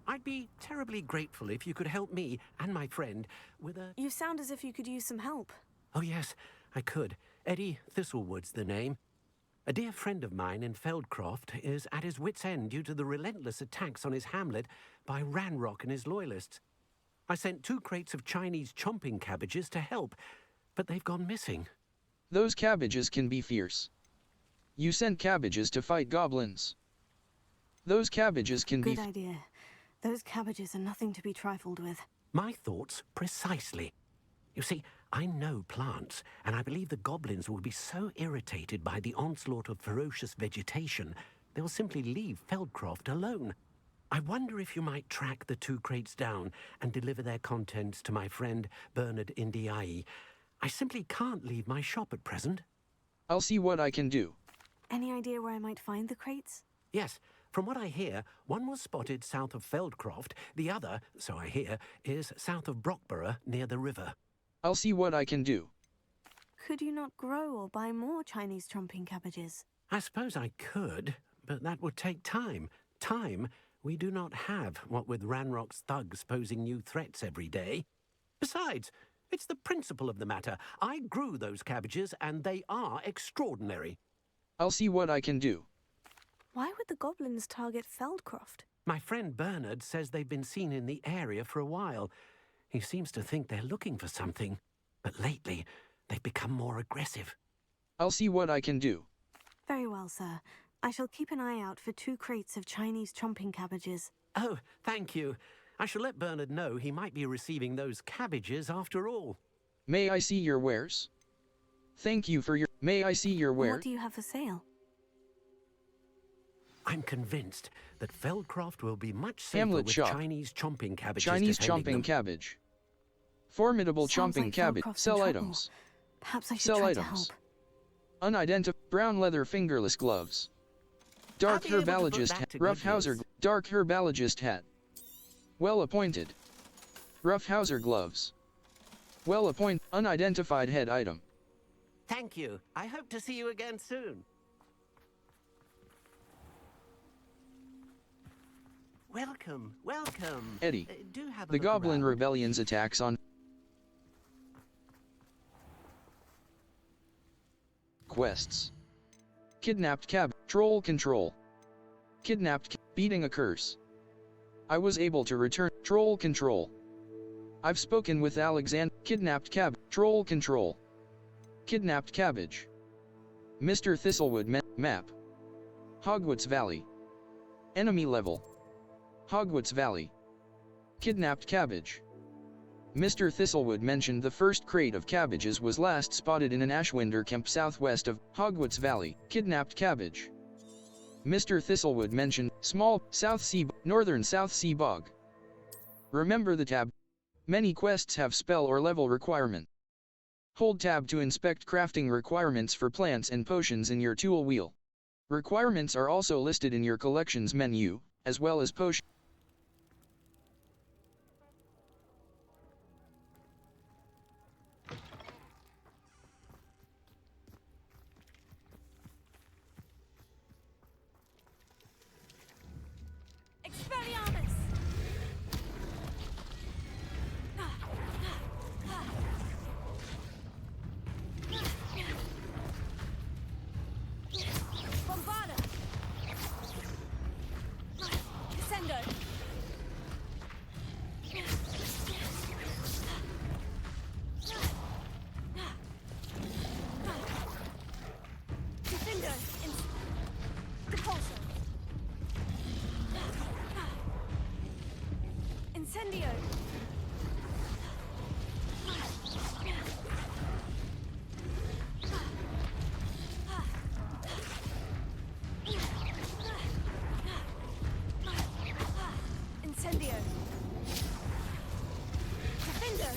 I'd be terribly grateful if you could help me and my friend with a... You sound as if you could use some help. Oh yes, I could. Eddie Thistlewood's the name. A dear friend of mine in Feldcroft is at his wit's end due to the relentless attacks on his hamlet by Ranrock and his loyalists. I sent 2 crates of Chinese chomping cabbages to help, but they've gone missing. Those cabbages can be fierce. You sent cabbages to fight goblins. Those cabbages can be... Good idea. Those cabbages are nothing to be trifled with. My thoughts precisely. You see, I know plants, and I believe the goblins will be so irritated by the onslaught of ferocious vegetation, they'll simply leave Feldcroft alone. I wonder if you might track the 2 crates down and deliver their contents to my friend Bernard Indiai. I simply can't leave my shop at present. I'll see what I can do. Any idea where I might find the crates? Yes, from what I hear, one was spotted south of Feldcroft, the other, so I hear, is south of Brockborough near the river. I'll see what I can do. Could you not grow or buy more Chinese chomping cabbages? I suppose I could, but that would take time. Time we do not have, what with Ranrock's thugs posing new threats every day. Besides, it's the principle of the matter. I grew those cabbages, and they are extraordinary. I'll see what I can do. Why would the goblins target Feldcroft? My friend Bernard says they've been seen in the area for a while. He seems to think they're looking for something, but lately they've become more aggressive. I'll see what I can do. Very well, sir. I shall keep an eye out for 2 crates of Chinese chomping cabbages. Oh, thank you. I shall let Bernard know he might be receiving those cabbages after all. May I see your wares? Thank you for your... May I see your wares? What do you have for sale? I'm convinced that Feldcroft will be much safer Hamlet with shop. Chinese chomping cabbages. Chinese defending chomping them. cabbage. Formidable Sounds chomping like cabbage. Feldcroft's in Sell trouble. items. Perhaps I should Sell try to items. help. Unidentified brown leather fingerless gloves. Dark I'll be able to put herbalogist that hat. to Rough good Hauser. use. Dark herbalogist hat. Well appointed. Rough Hauser gloves. Well appointed. Unidentified head item. Thank you. I hope to see you again soon. Welcome, welcome. Eddie. Do have a The look Goblin around. Rebellion's attacks on quests. Kidnapped cab. Troll control. Kidnapped beating a curse. I was able to return. Troll control. I've spoken with Alexander. Kidnapped cab. Troll control. Kidnapped cabbage. Mr. Thistlewood map. Hogwarts Valley. Enemy level. Hogwarts Valley. Kidnapped cabbage. Mr. Thistlewood mentioned the first crate of cabbages was last spotted in an Ashwinder camp southwest of Hogwarts Valley. Kidnapped cabbage. Mr. Thistlewood mentioned small northern South Sea bog. Remember the tab. Many quests have spell or level requirement. Hold tab to inspect crafting requirements for plants and potions in your tool wheel. Requirements are also listed in your collections menu, as well as potion. Expelliarmus! Bombarda! Descendo! Defendo! Repulso! Incendio! Incendio! Defendo!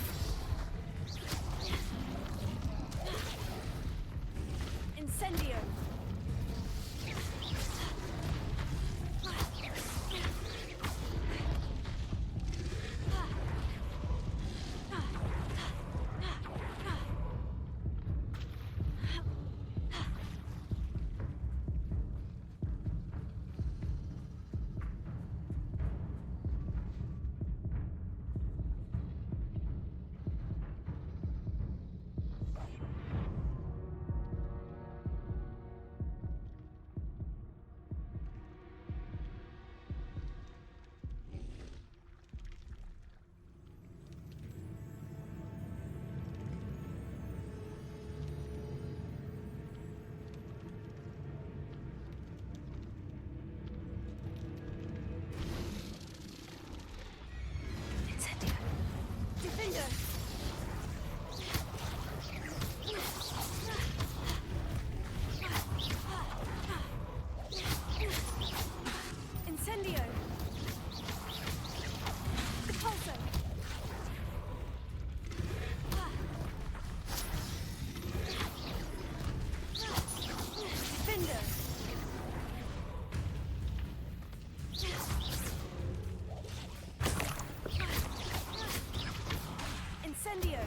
Incendio!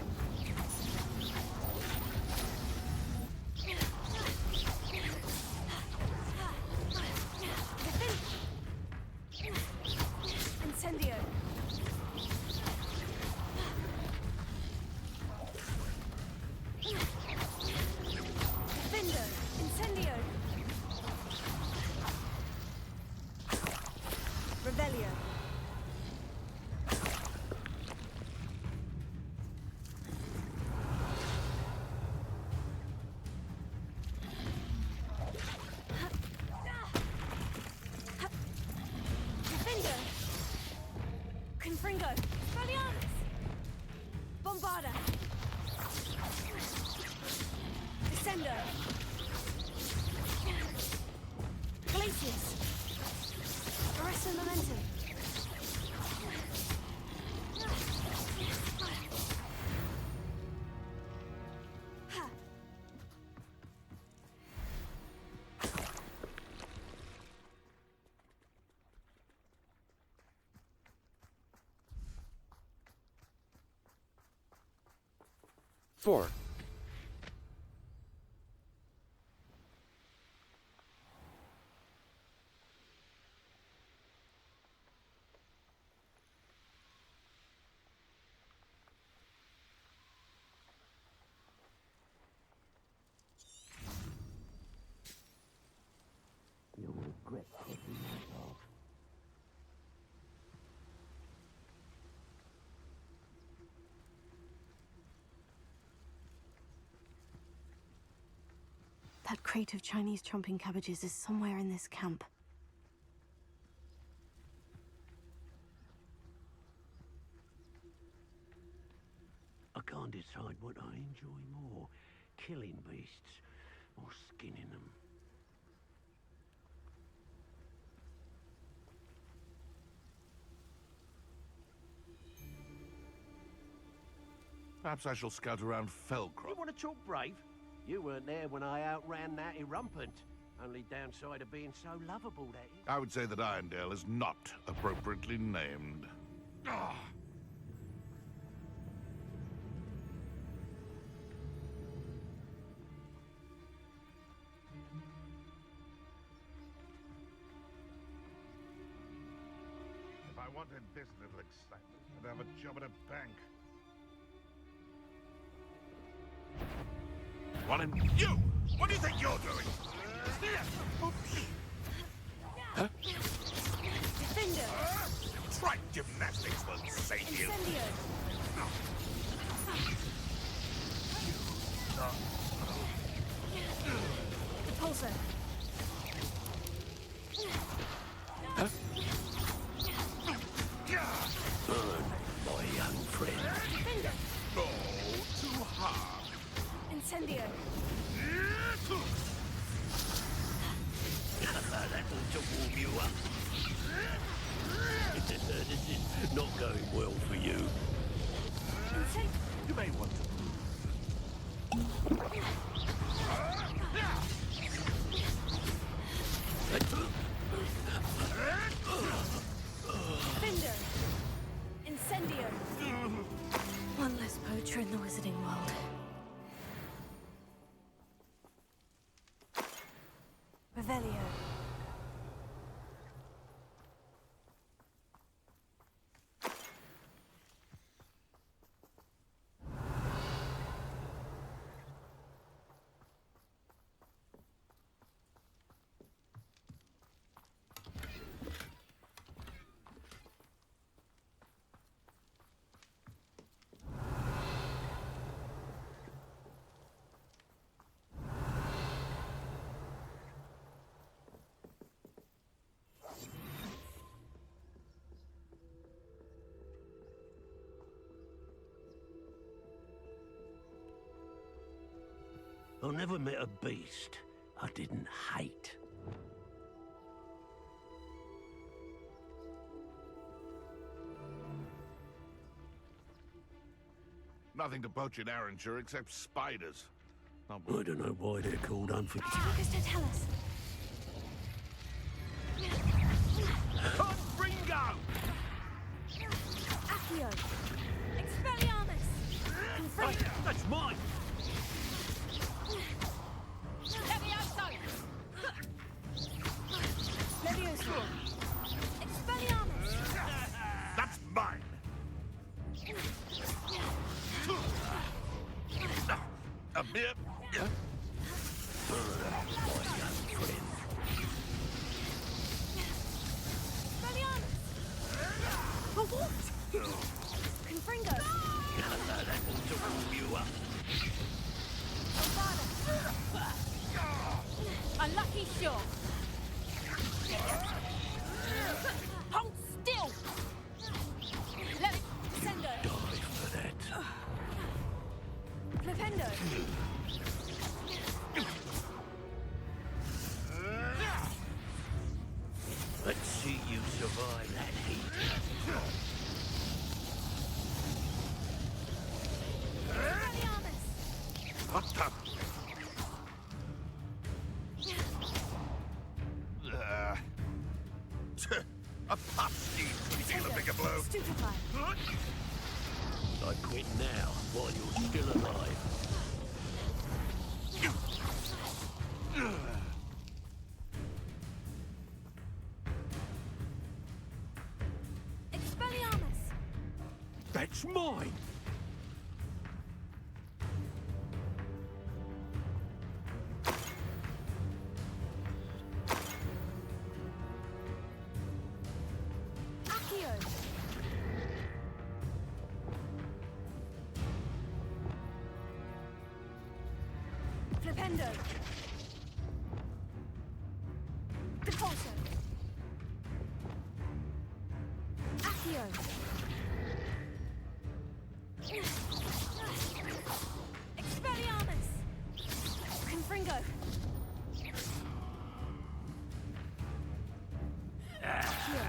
Incendio! Defendo! Incendio! Revelio! Defendo! Confringo! Expelliarmus! Bombarda! Descendo! Glacius! Arresto Momentum! Ha! Four. You'll regret taking that off. That crate of Chinese chomping cabbages is somewhere in this camp. I can't decide what I enjoy more, killing beasts or skinning them. Perhaps I shall scout around Felcroft. You want to talk brave? You weren't there when I outran that irrumpant. Only downside of being so lovable, that is. I would say that Irondale is not appropriately named. Ah! If I wanted this little excitement, I'd have a job at a bank. What in you? What do you think you're doing? Huh? Defender! Try gymnastics will save you. Incendio! Repulsor! Huh? Burn, my young friend. Defender! No, too hard. Incendio! That ought to warm you up. This is not going well for you. You may want to Defender! Incendio! One less poacher in the wizarding world. Revelio. I never met a beast I didn't hate. nothing to poach in Arranshire except spiders. I don't know why they're called unforgiving. Lucas de Tellus. Confringo! Accio. Expelliarmus. free! That's mine! Levioso! Levioso! Expelliarmus! That's mine! A mere... Expelliarmus! For what? Confringo! Unlucky shot! Hold still! Let it... Sendo! Die for that. Flipendo! Let's see you survive that heat. Expelliarmus! What the... A pop steam could deal a bigger blow. Stupefy! I quit now, while you're still alive. Expelliarmus! That's mine! Accio! Flipendo! Defaulto! Accio! Expelliarmus! Confringo! Accio!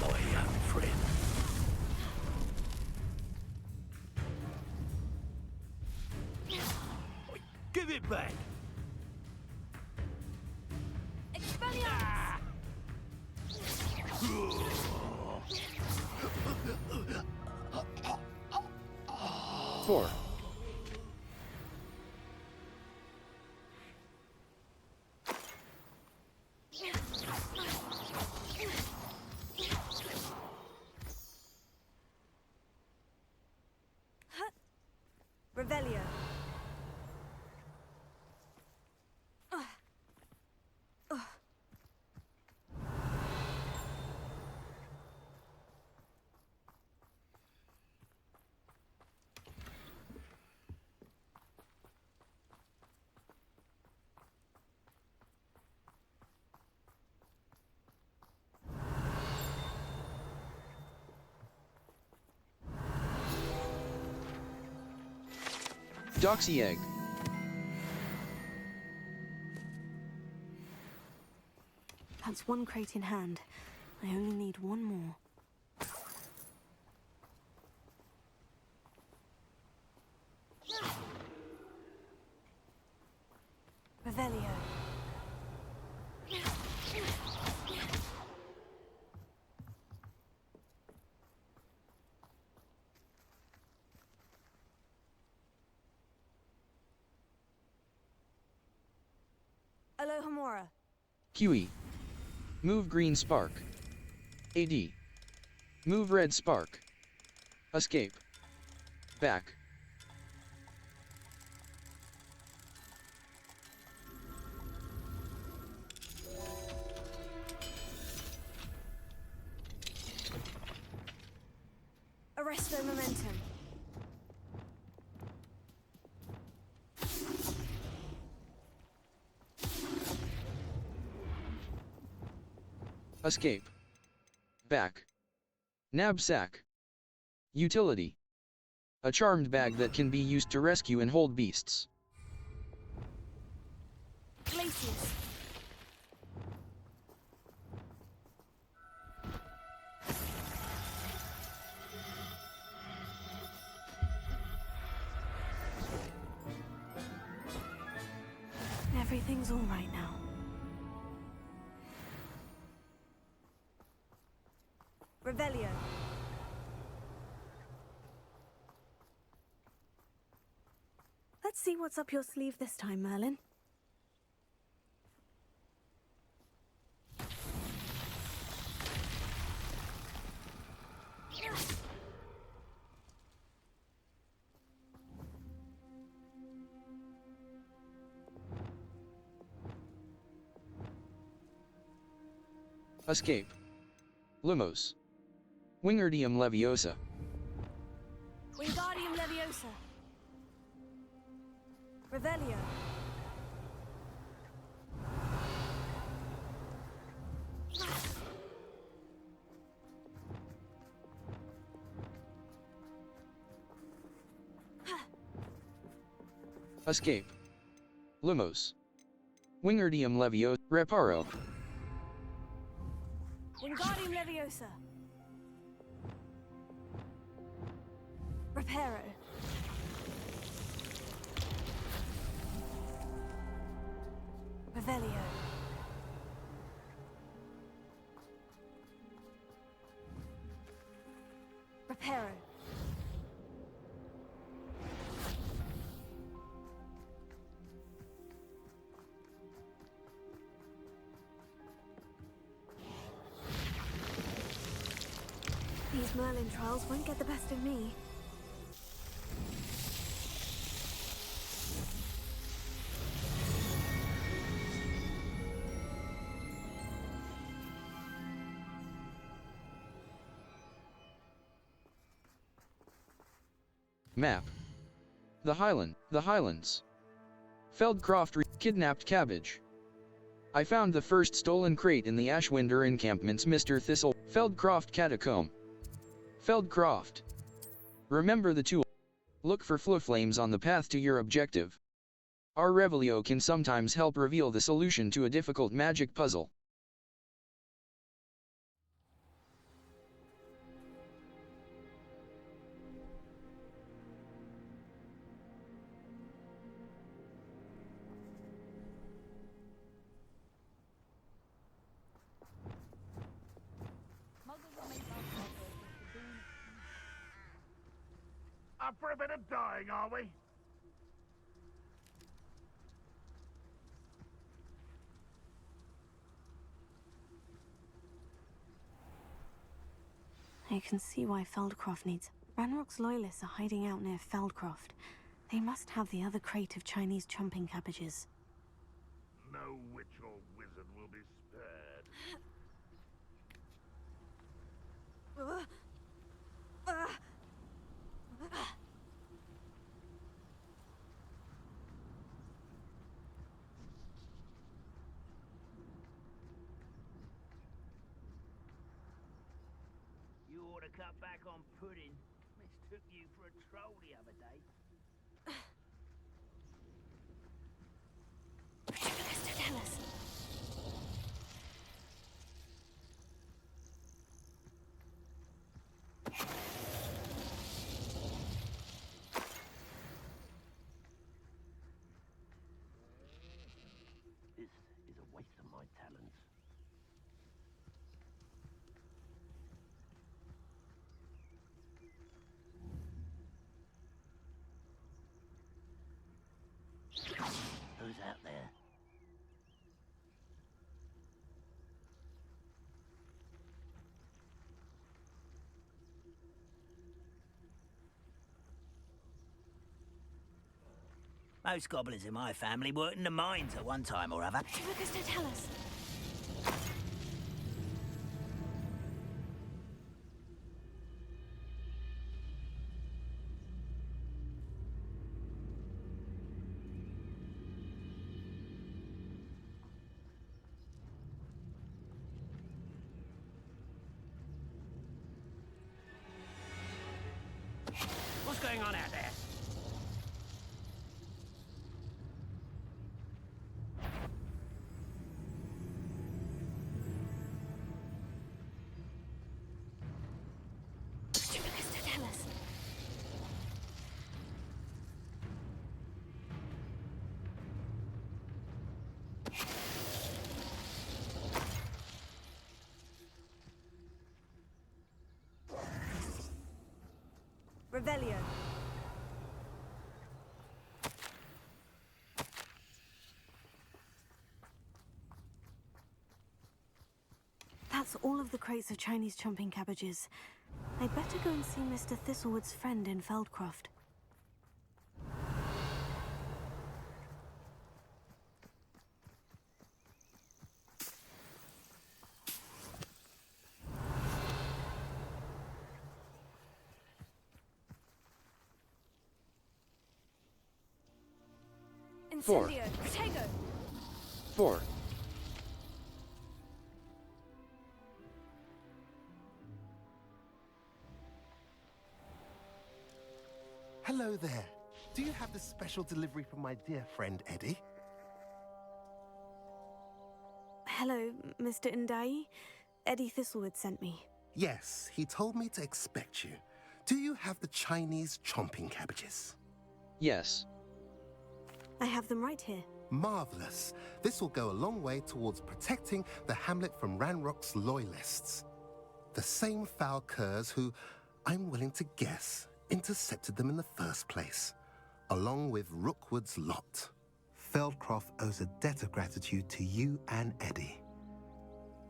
My young friend. Give it back! Expelliarmus! 4. Revelio. Doxy egg. That's one crate in hand. I only need one more. Revelio. Alohomora. QE. Move green spark. AD. Move red spark. Escape. Back. Arresto momentum. Escape. Back. Knapsack. Utility. A charmed bag that can be used to rescue and hold beasts. Glacius. Everything's all right now. Revelio. Let's see what's up your sleeve this time, Merlin. Escape. Lumos. Wingardium Leviosa. Wingardium Leviosa. Revelio. Escape. Lumos. Wingardium Leviosa. Reparo. Wingardium Leviosa. Reparo. Revelio. Reparo. These Merlin trials won't get the best of me. Map. The Highlands. Feldcroft kidnapped cabbage. I found the first stolen crate in the Ashwinder encampment's Mr. Thistle. Feldcroft catacomb. Feldcroft. Remember the tool. Look for flames on the path to your objective. Our Revelio can sometimes help reveal the solution to a difficult magic puzzle. Up for a bit of dying, are we? I can see why Feldcroft needs... Ranrock's loyalists are hiding out near Feldcroft. They must have the other crate of Chinese chumping cabbages. No witch or wizard will be spared. You ought to cut back on pudding. Mistook you for a troll the other day. Tell us. This is a waste of my talents. Who's out there? Most goblins in my family worked in the mines at one time or other. Tell us. What's going on out there? Tell us. Revelio. That's all of the crates of Chinese chomping cabbages. I'd better go and see Mr. Thistlewood's friend in Feldcroft. Incendio, Protego! 4. Hello there. Do you have the special delivery from my dear friend Eddie? Hello, Mr. Ndai. Eddie Thistlewood sent me. Yes, he told me to expect you. Do you have the Chinese chomping cabbages? Yes. I have them right here. Marvelous. This will go a long way towards protecting the hamlet from Ranrock's loyalists. The same foul curs who, I'm willing to guess, intercepted them in the first place, along with Rookwood's lot. Feldcroft owes a debt of gratitude to you and Eddie.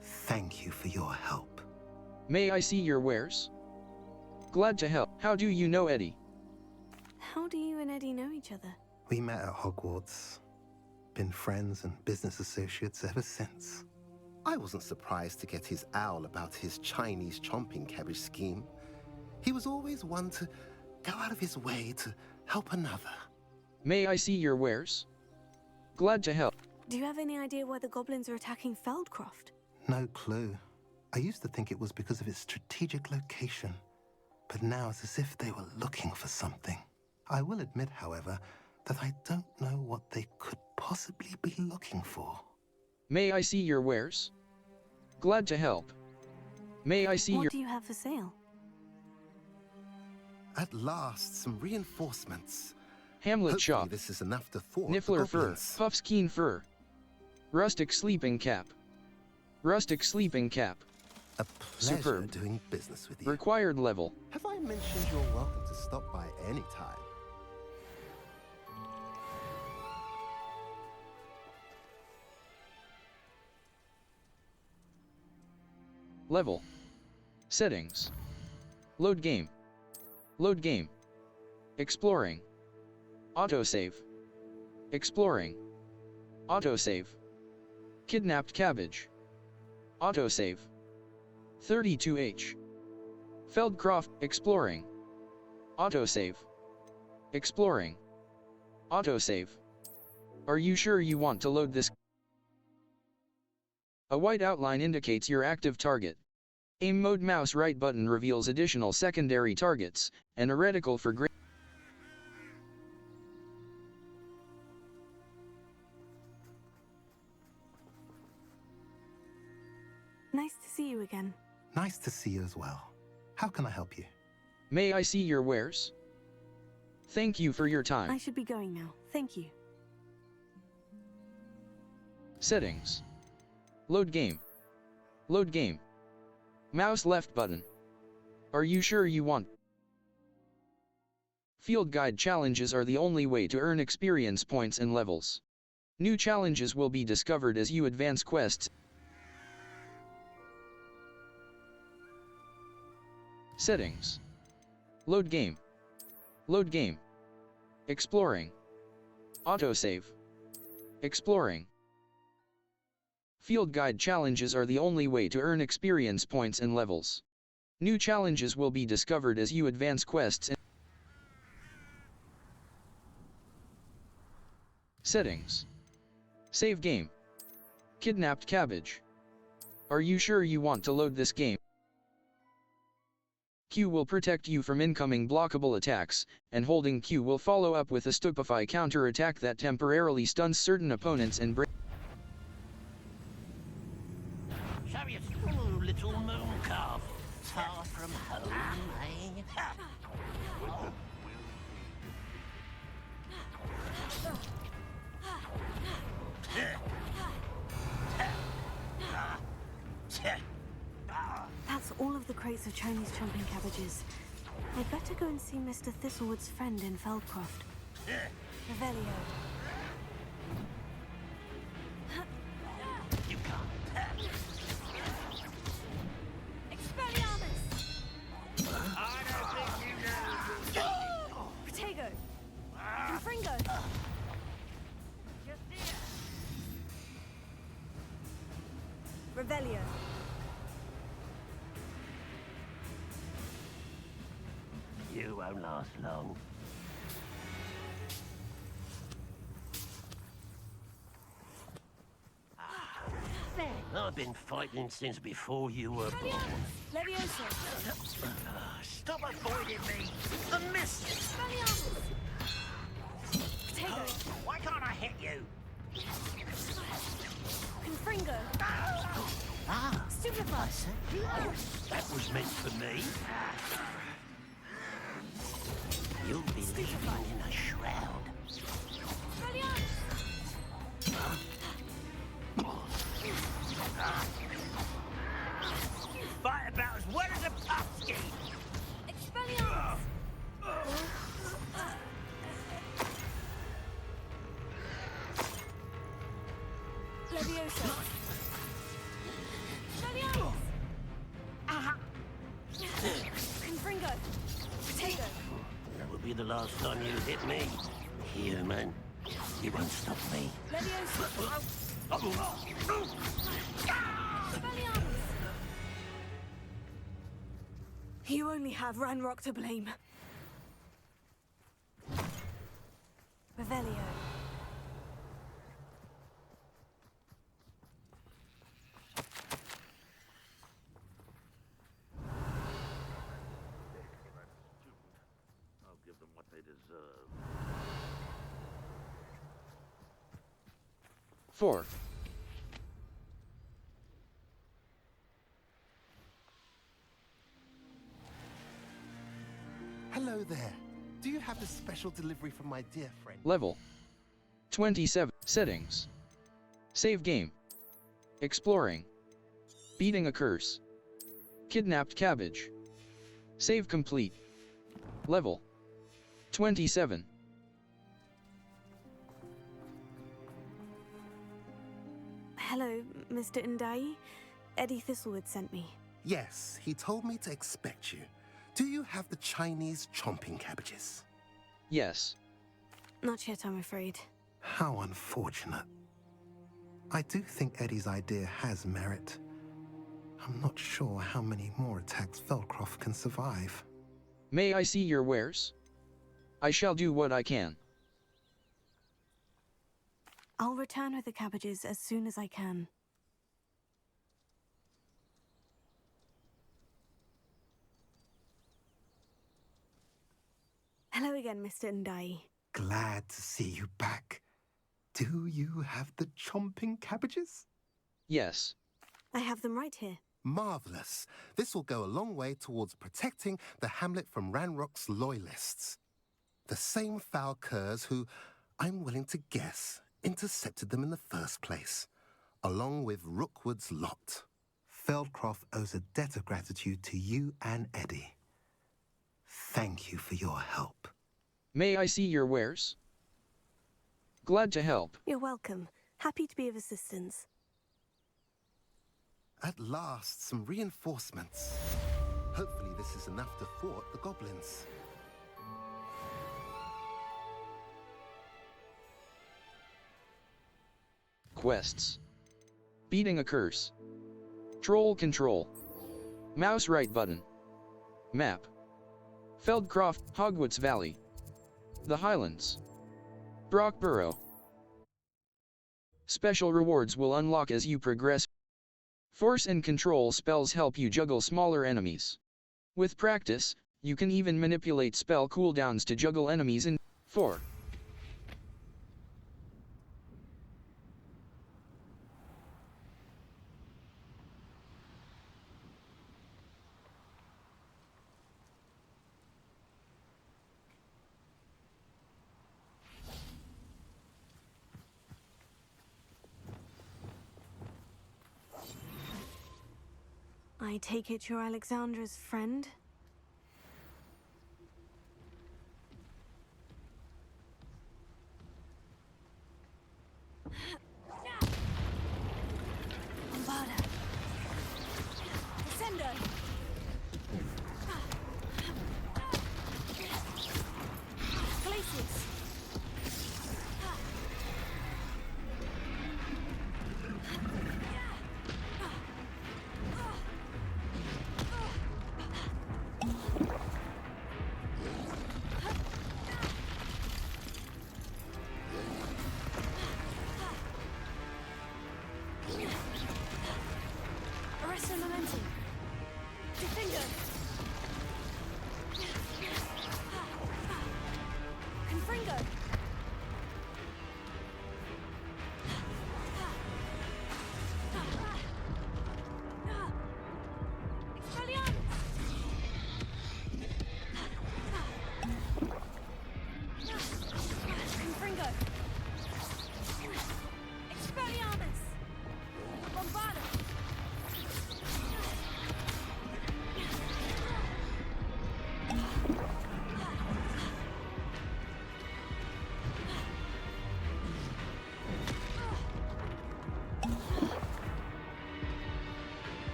Thank you for your help. May I see your wares? Glad to help. How do you know Eddie? How do you and Eddie know each other? We met at Hogwarts. Been friends and business associates ever since. I wasn't surprised to get his owl about his Chinese chomping cabbage scheme. He was always one to go out of his way to help another. May I see your wares? Glad to help. Do you have any idea why the goblins are attacking Feldcroft? No clue. I used to think it was because of its strategic location, but now it's as if they were looking for something. I will admit, however, that I don't know what they could possibly be looking for. May I see your wares? Glad to help. May I see What do you have for sale? At last, some reinforcements. Hamlet Hopefully shop. this is enough to thwart Niffler the fur. goblins. Puff's keen fur. Rustic sleeping cap. Rustic sleeping cap. A pleasure Superb. doing business with you. Required level. Have I mentioned you're welcome to stop by any time? Level. Settings. Load game. Load game. Exploring. Autosave. Exploring. Autosave. Kidnapped cabbage. Autosave. 32H. Feldcroft. Exploring. Autosave. Exploring. Autosave. Are you sure you want to load this? A white outline indicates your active target. Aim mode mouse right button reveals additional secondary targets, and a reticle for grid. Nice to see you again. Nice to see you as well. How can I help you? May I see your wares? Thank you for your time. I should be going now. Thank you. Settings. Load game. Load game. Mouse left button. Are you sure you want? Field guide challenges are the only way to earn experience points and levels. New challenges will be discovered as you advance quests. Settings. Load game. Load game. Exploring. Autosave. Exploring. Field guide challenges are the only way to earn experience points and levels. New challenges will be discovered as you advance quests. Settings. Save game. Kidnapped cabbage. Are you sure you want to load this game? Q will protect you from incoming blockable attacks, and holding Q will follow up with a stupefy counter-attack that temporarily stuns certain opponents and breaks. Chariot, ooh, little moon calf, far from home, eh? That's all of the crates of Chinese chomping cabbages. I'd better go and see Mr. Thistlewood's friend in Feldcroft. Revelio. You can't. Revelio. You won't last long. I've been fighting since before you were born. Levioso. Stop avoiding me! The mist! Potato. Why can't I hit you? Confringo. Ah, Stupefy. that was meant for me. You'll be leaving in a shroud. Fight about as well as a pumpkin! Expelliarmus. Levioso. Expelliarmus. Confringo. Potato. That will be the last time you hit me, human. You won't stop me. Levioso. Expelliarmus. You only have Ranrock to blame. Revelio. I'll give them what they deserve. 4. Hello there. Do you have a special delivery from my dear friend? Level 27. Settings. Save game. Exploring. Beating a curse. Kidnapped cabbage. Save complete. Level 27. Hello, Mr. Ndai. Eddie Thistlewood sent me. Yes, he told me to expect you. Do you have the Chinese chomping cabbages? Yes. Not yet, I'm afraid. How unfortunate. I do think Eddie's idea has merit. I'm not sure how many more attacks Feldcroft can survive. May I see your wares? I shall do what I can. I'll return with the cabbages as soon as I can. Hello again, Mr. Ndai. Glad to see you back. Do you have the chomping cabbages? Yes. I have them right here. Marvelous. This will go a long way towards protecting the hamlet from Ranrock's loyalists. The same foul curs who, I'm willing to guess, intercepted them in the first place, along with Rookwood's lot. Feldcroft owes a debt of gratitude to you and Eddie. Thank you for your help. May I see your wares? Glad to help. You're welcome. Happy to be of assistance. At last, some reinforcements. Hopefully this is enough to thwart the goblins. Quests. Beating a curse. Troll control. Mouse right button. Map. Feldcroft, Hogwarts Valley. The Highlands. Brockborough. Special rewards will unlock as you progress. Force and control spells help you juggle smaller enemies. With practice, you can even manipulate spell cooldowns to juggle enemies in 4. I take it you're Alexandra's friend? Bombarda. Descendo. Glacius.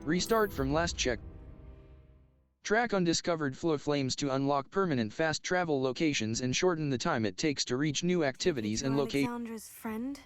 Restart from last check. Track undiscovered flow flames to unlock permanent fast travel locations and shorten the time it takes to reach new activities and locations. Alexandra's friend?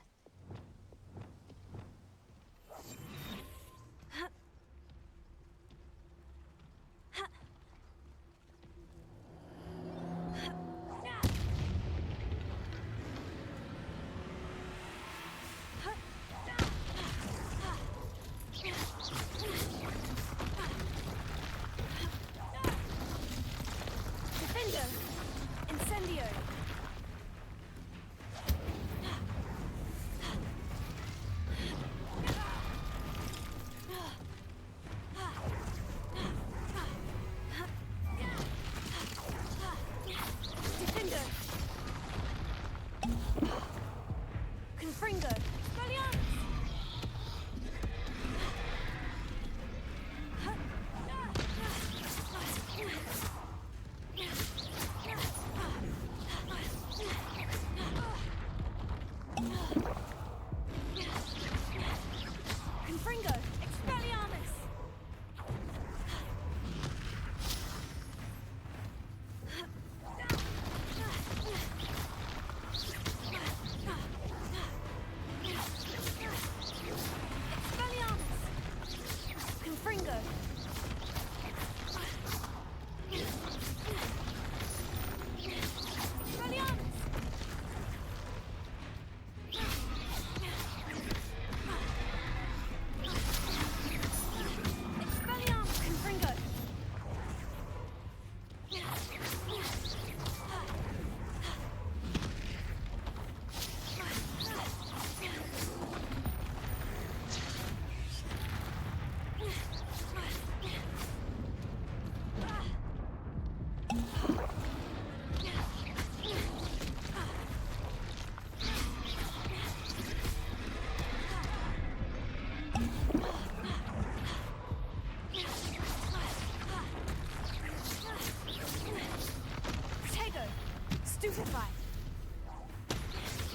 Stupefy!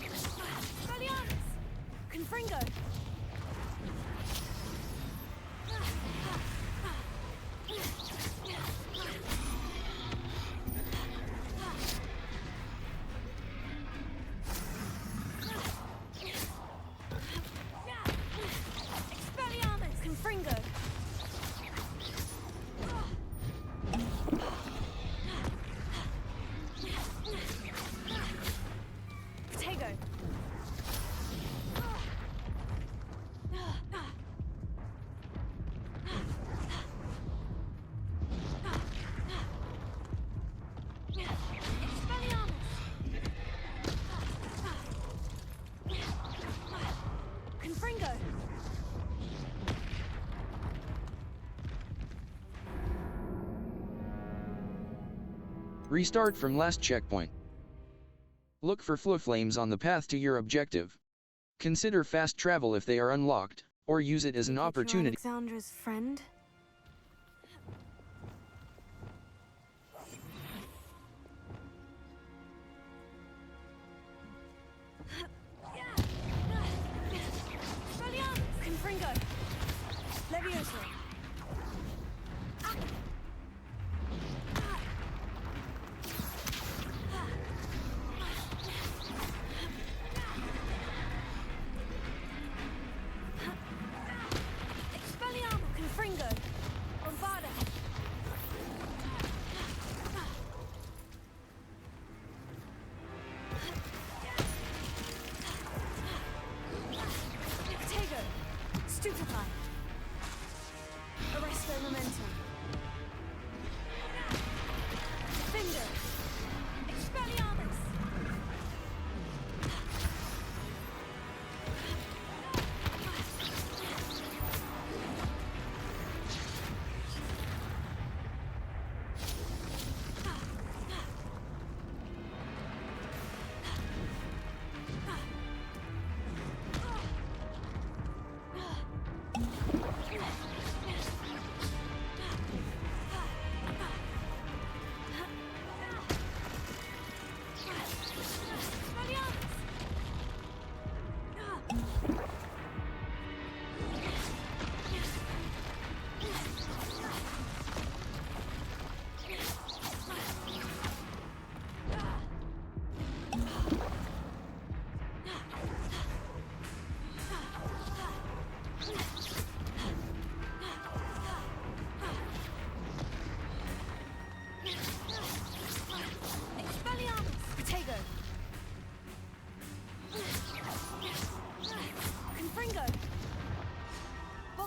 Expelliarmus! Confringo! Expelliarmus! Confringo! Restart from last checkpoint. Look for flow flames on the path to your objective. Consider fast travel if they are unlocked, or use it as an opportunity. Alexandra's friend? Confringo! Levioso! Stupefy! Arresto momentum! Finger! Expelliarmus!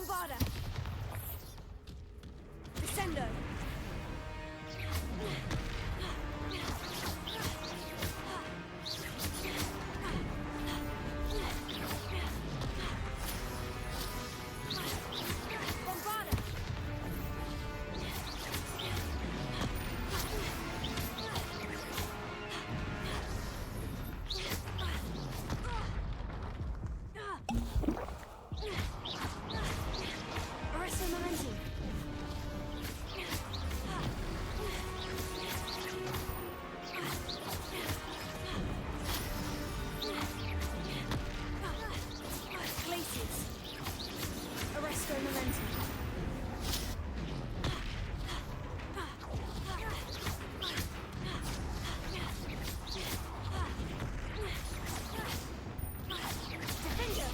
Bombarda! Descendo! Bombarda! Arresto momentum. Glaciers. Arresto momentum. Defender.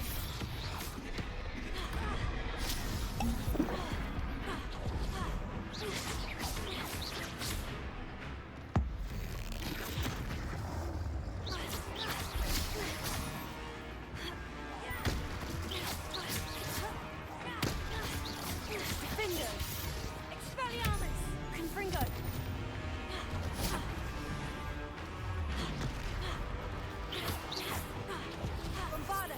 Defender. Expelliarmus. Confringo. Bombarda.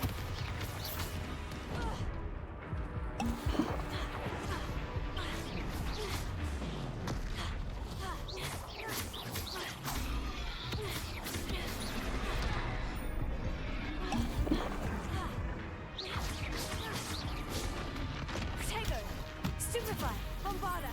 Tego. Stupefy. Bombarda.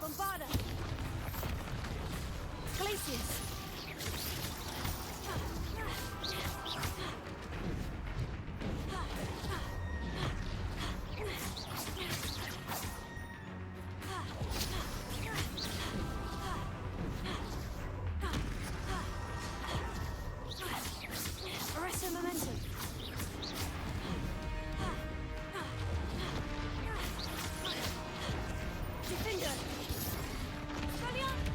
Bombarda. Glaciers. Arresto momentum. Defender. Expelliarmus.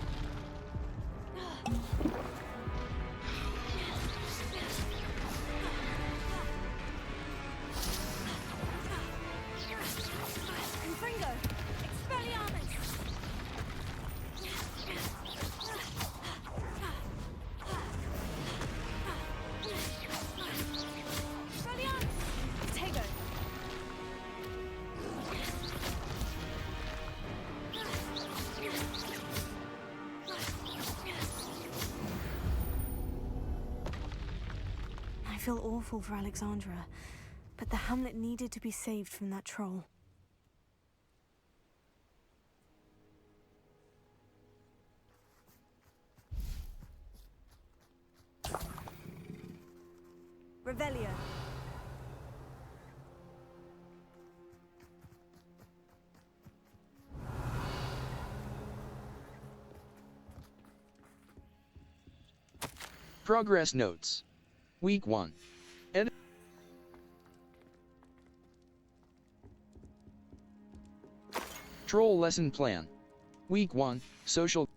Confringo. Expelliarmus. Expelliarmus. Tego. I feel awful for Alexandra, but the hamlet needed to be saved from that troll. Revelio. Progress notes. Week 1. Troll lesson plan. Week 1, social.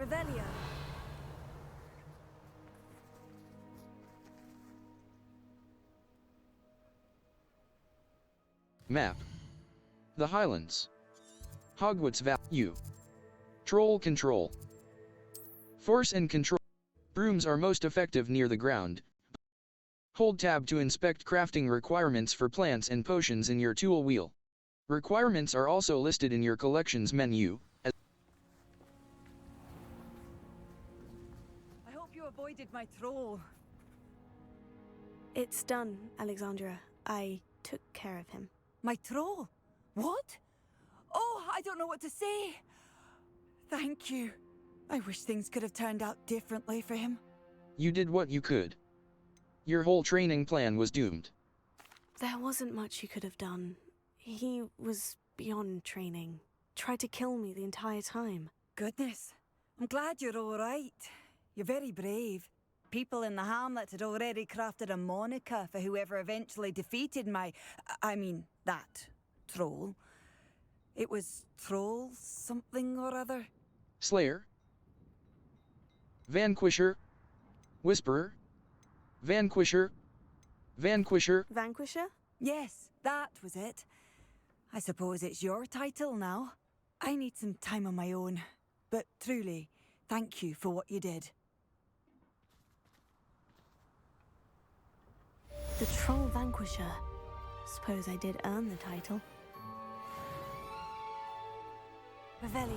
Revelio. Map. The Highlands. Hogwarts value. Troll control. Force and control. Brooms are most effective near the ground. Hold tab to inspect crafting requirements for plants and potions in your tool wheel. Requirements are also listed in your collections menu. I hope you avoided my troll. It's done, Alexandra. I took care of him. My troll? What? Oh, I don't know what to say. Thank you. I wish things could have turned out differently for him. You did what you could. Your whole training plan was doomed. There wasn't much you could have done. He was beyond training. tried to kill me the entire time. Goodness. I'm glad you're all right. You're very brave. People in the hamlet had already crafted a moniker for whoever eventually defeated that troll. It was Troll something or other. Slayer, Vanquisher, Whisperer, Vanquisher, Vanquisher. Vanquisher? Yes, that was it. I suppose it's your title now. I need some time on my own. But truly, thank you for what you did. The Troll Vanquisher. Suppose I did earn the title. Revelio.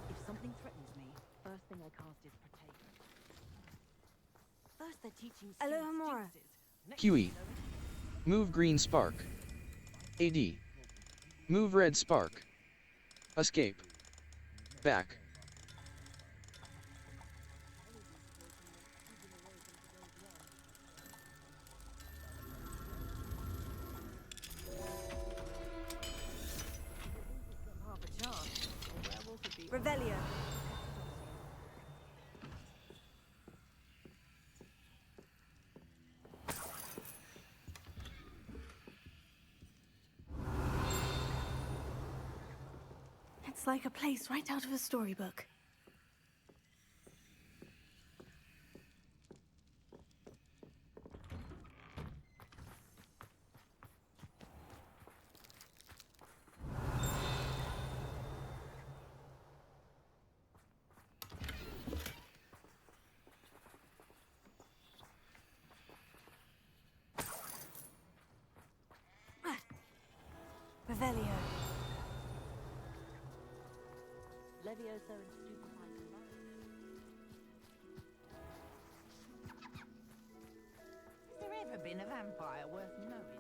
If something threatens me, first thing I cast is Protect. First they're teaching Alohomora. QE. Move green spark. AD. Move red spark. Escape. Back. Revelio. It's like a place right out of a storybook. Revelio. Levioso and stupefy combined. Has there ever been a vampire worth knowing?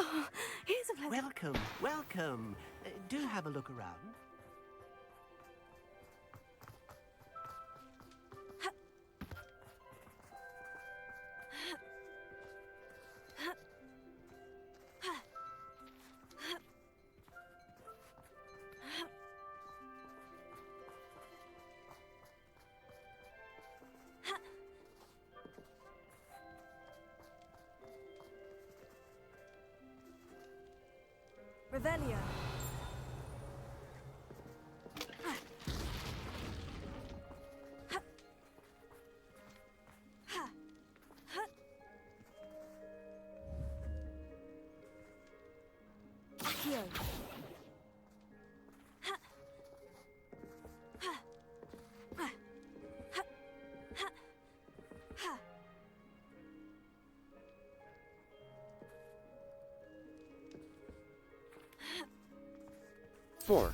Oh, here's a pleasant... Welcome, welcome. Do have a look around. Revelio. Accio. 4.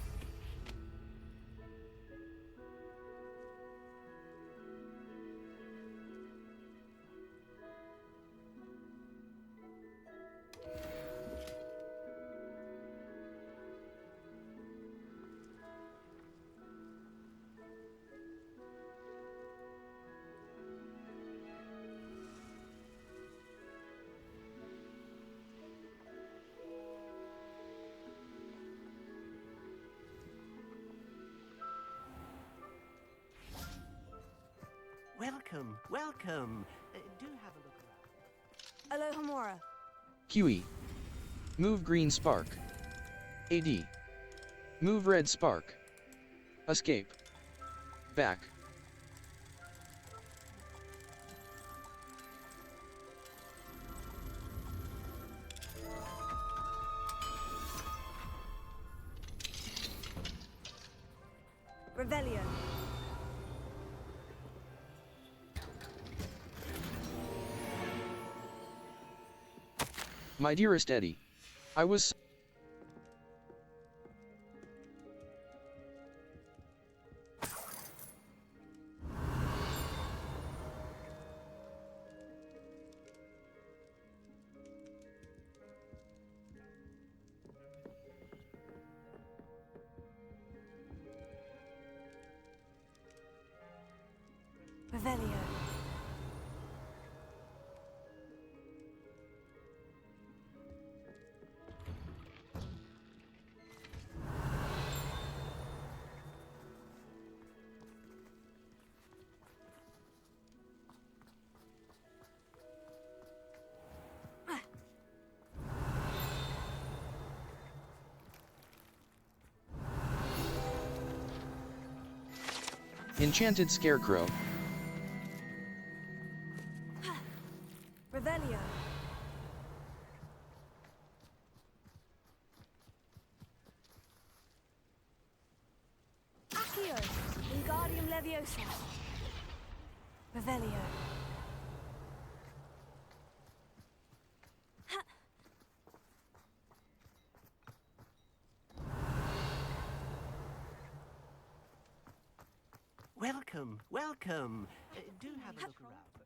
Welcome, welcome. Do have a look around. Alohomora. QE. Move green spark. AD. Move red spark. Escape. Back. Revelio. My dearest Eddie. I was... Revelio. Enchanted Scarecrow. Revelio. Accio. Wingardium Leviosa. Revelio. Welcome, welcome. Do have a look around.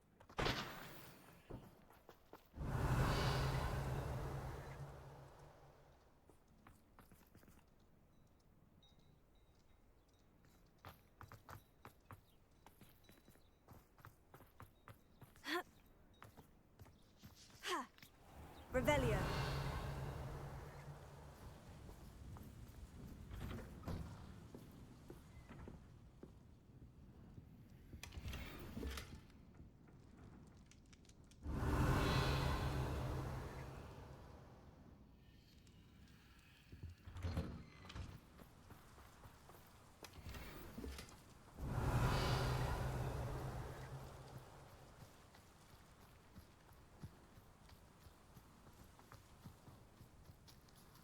Revelio.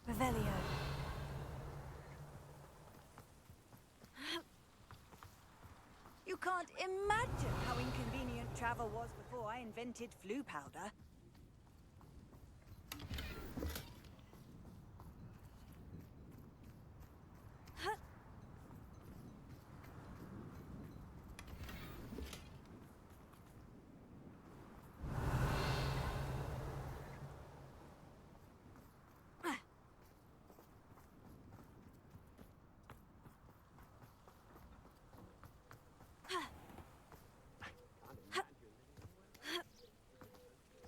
Revelio. You can't imagine how inconvenient travel was before I invented flu powder.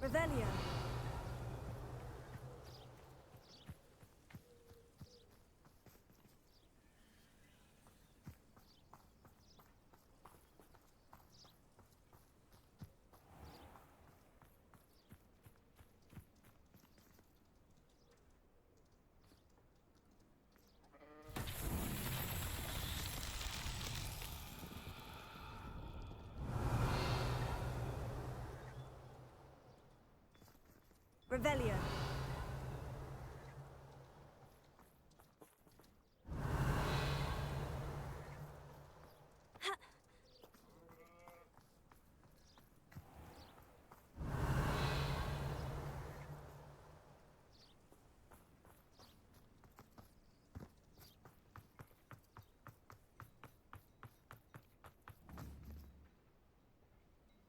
Revelio. Revelio.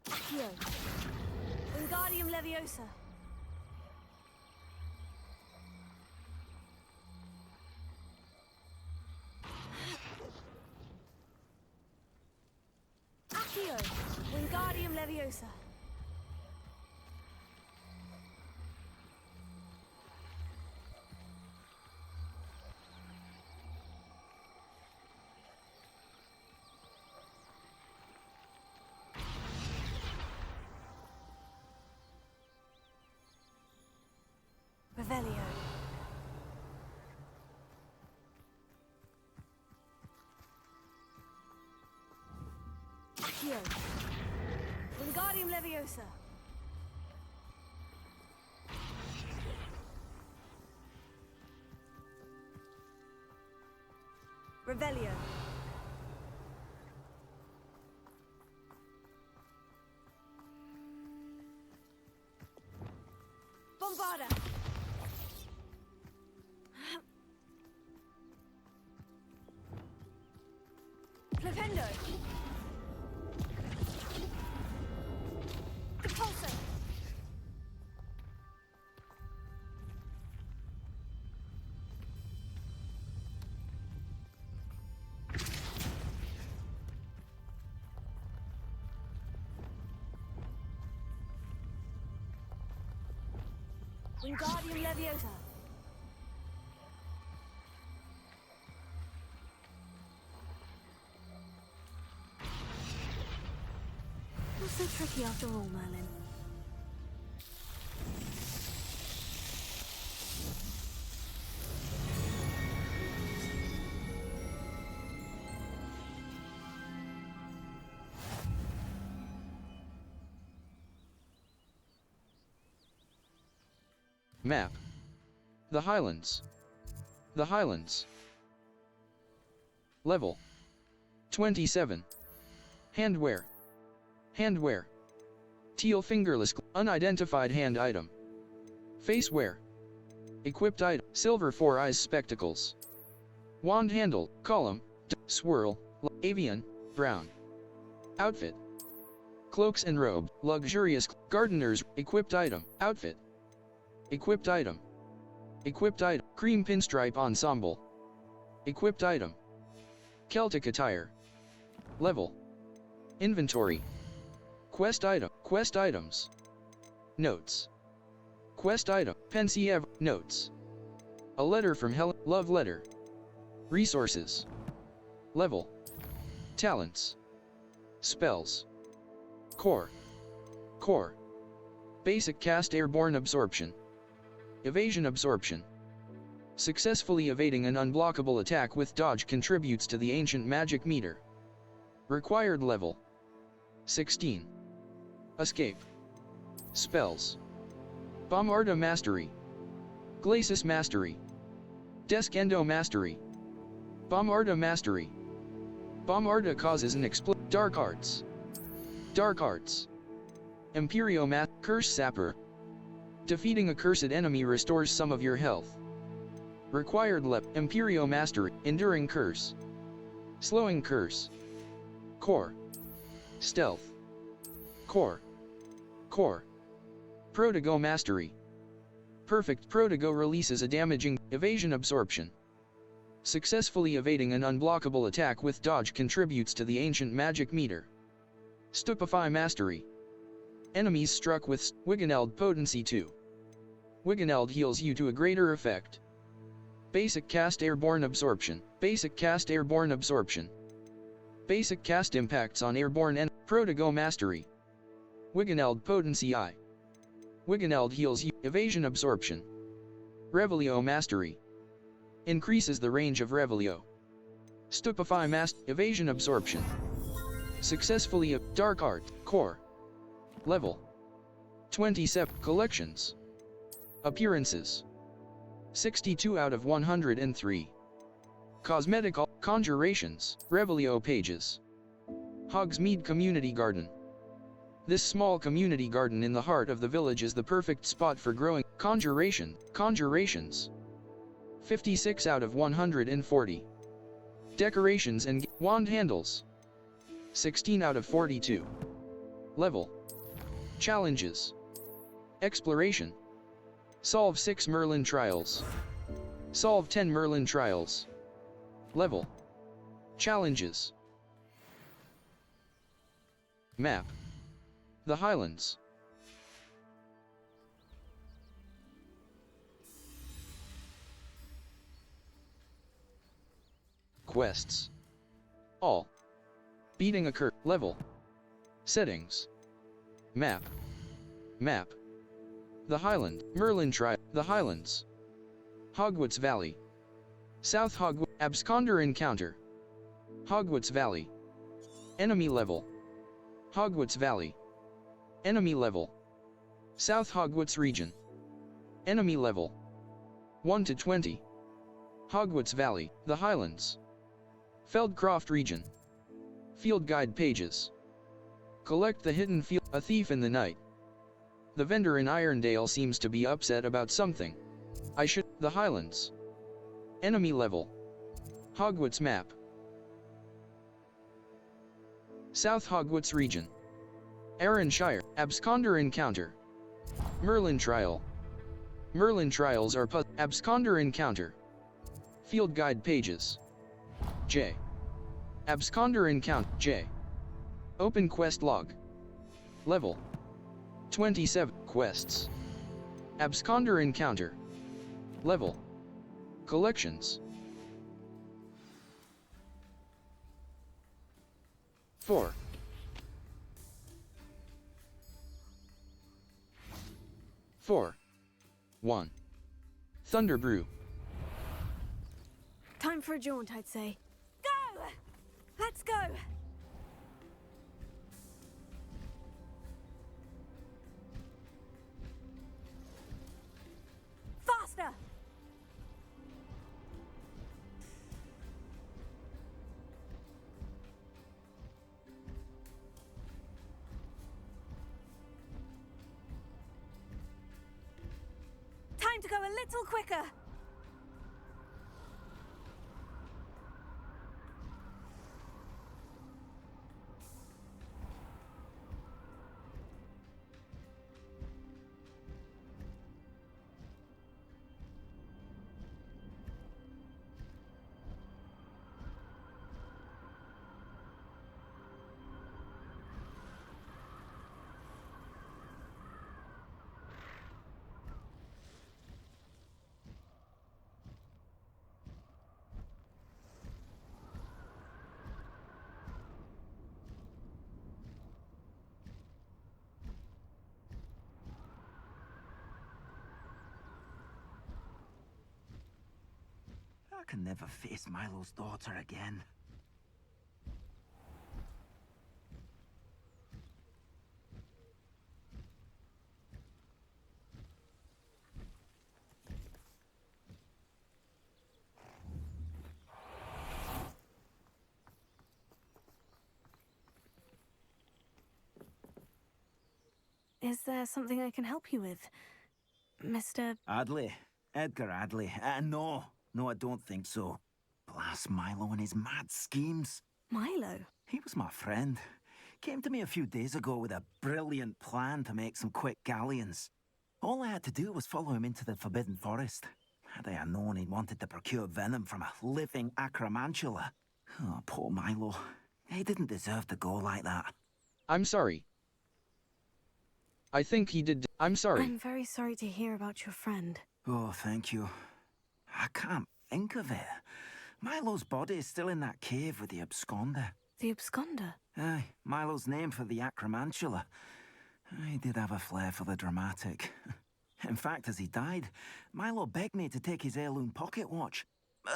Accio. Wingardium Leviosa. Accio. Wingardium Leviosa. Revelio. Accio. Wingardium Leviosa. Revelio. Bombarda. Flipendo. Repulsor. Wingardium Leviosa. Not so tricky after all, Merlin. Map. The Highlands. The Highlands. Level 27. Handwear. Handwear. Teal fingerless, unidentified hand item. Facewear. Equipped item, silver 4 eyes spectacles. Wand handle, column, swirl, avian, brown. Outfit. Cloaks and robe, luxurious, gardeners, equipped item, outfit. Equipped item. Equipped item, cream pinstripe ensemble. Equipped item. Celtic attire. Level. Inventory. Quest item, quest items. Notes. Quest item, Pensieve, notes. A letter from Helen, love letter. Resources. Level. Talents. Spells. Core. Core. Basic cast airborne absorption. Evasion absorption. Successfully evading an unblockable attack with dodge contributes to the ancient magic meter. Required level 16. Escape. Spells. Bombarda Mastery. Glacis Mastery. Descendo Mastery. Bombarda Mastery. Bombarda causes an explosion. Dark Arts. Dark Arts. Imperio Curse Sapper. Defeating a cursed enemy restores some of your health. Required Imperio Mastery, Enduring Curse. Slowing Curse. Core. Stealth. Core. Core. Protego Mastery. Perfect Protego releases a damaging evasion absorption. Successfully evading an unblockable attack with dodge contributes to the ancient magic meter. Stupefy Mastery. Enemies struck with Wiganeld Potency 2. Wiganeld heals you to a greater effect. Basic cast airborne absorption. Basic cast airborne absorption. Basic cast impacts on airborne and Protego Mastery. Wiganeld Potency I. Wiganeld heals you. Evasion absorption. Revelio Mastery. Increases the range of Revelio. Stupefy Evasion absorption. Successfully Dark Art. Core. Level 27. Collections. Appearances 62 out of 103. Cosmetic Conjurations. Revelio pages. Hogsmeade Community Garden. This small community garden in the heart of the village is the perfect spot for growing conjurations. 56 out of 140. Decorations and wand handles. 16 out of 42. Level. Challenges. Exploration. Solve 6 Merlin trials. Solve 10 Merlin trials. Level. Challenges. Map. The Highlands. Quests. All. Beating a curse. Level. Settings. Map. Map. The Highland. Merlin Trial. The Highlands. Hogwarts Valley. South Hogwarts. Absconder Encounter. Hogwarts Valley. Enemy level. Hogwarts Valley. Enemy level. South Hogwarts Region. Enemy level 1 to 20. Hogwarts Valley. The Highlands. Feldcroft Region. Field Guide Pages. Collect the hidden field. A thief in the night. The vendor in Irondale seems to be upset about something. The Highlands. Enemy level. Hogwarts map. South Hogwarts Region. Arranshire. Absconder Encounter. Merlin Trial. Merlin Trials are Absconder Encounter. Field Guide Pages. J. Absconder Encounter. J. Open Quest Log. Level 27. Quests. Absconder encounter. Level. Collections. 4. 4. 1. Thunder Brew. Time for a jaunt, I'd say. Go! Let's go! Faster! Time to go a little quicker! I can never face Milo's daughter again. Is there something I can help you with, Mr. Adley. Edgar Adley. No, I don't think so. Blast Milo and his mad schemes. Milo? He was my friend. Came to me a few days ago with a brilliant plan to make some quick galleons. All I had to do was follow him into the Forbidden Forest. Had I known he wanted to procure venom from a living acromantula. Oh, poor Milo. He didn't deserve to go like that. I'm sorry. I think he did. I'm sorry. I'm very sorry to hear about your friend. Oh, thank you. I can't think of it. Milo's body is still in that cave with the absconder. The absconder? Aye, Milo's name for the acromantula. He did have a flair for the dramatic. In fact, as he died, Milo begged me to take his heirloom pocket watch,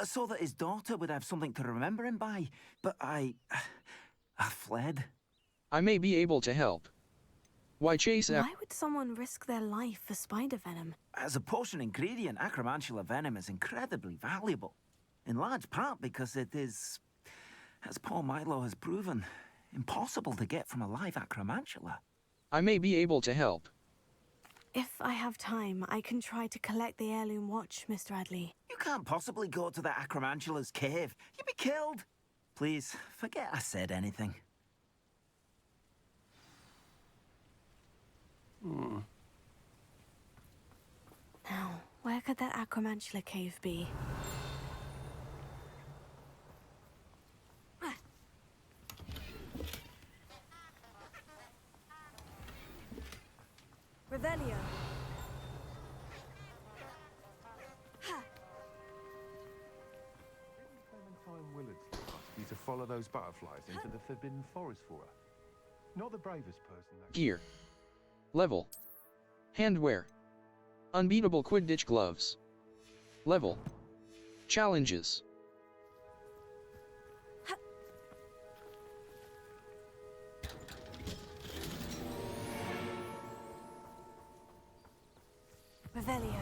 so that his daughter would have something to remember him by. But I fled. I may be able to help. Why chase Why would someone risk their life for spider venom? As a potion ingredient, acromantula venom is incredibly valuable. In large part because it is, as poor Milo has proven, impossible to get from a live acromantula. I may be able to help. If I have time, I can try to collect the heirloom watch, Mr. Adley. You can't possibly go to the acromantula's cave. You'd be killed. Please, forget I said anything. Now, where could that acromantula cave be? Revelio. Clementine Willard's asked you to follow those butterflies into the Forbidden Forest for her. Not the bravest person that... Gear. Level. Handwear. Unbeatable Quidditch gloves. Level. Challenges. Revelio.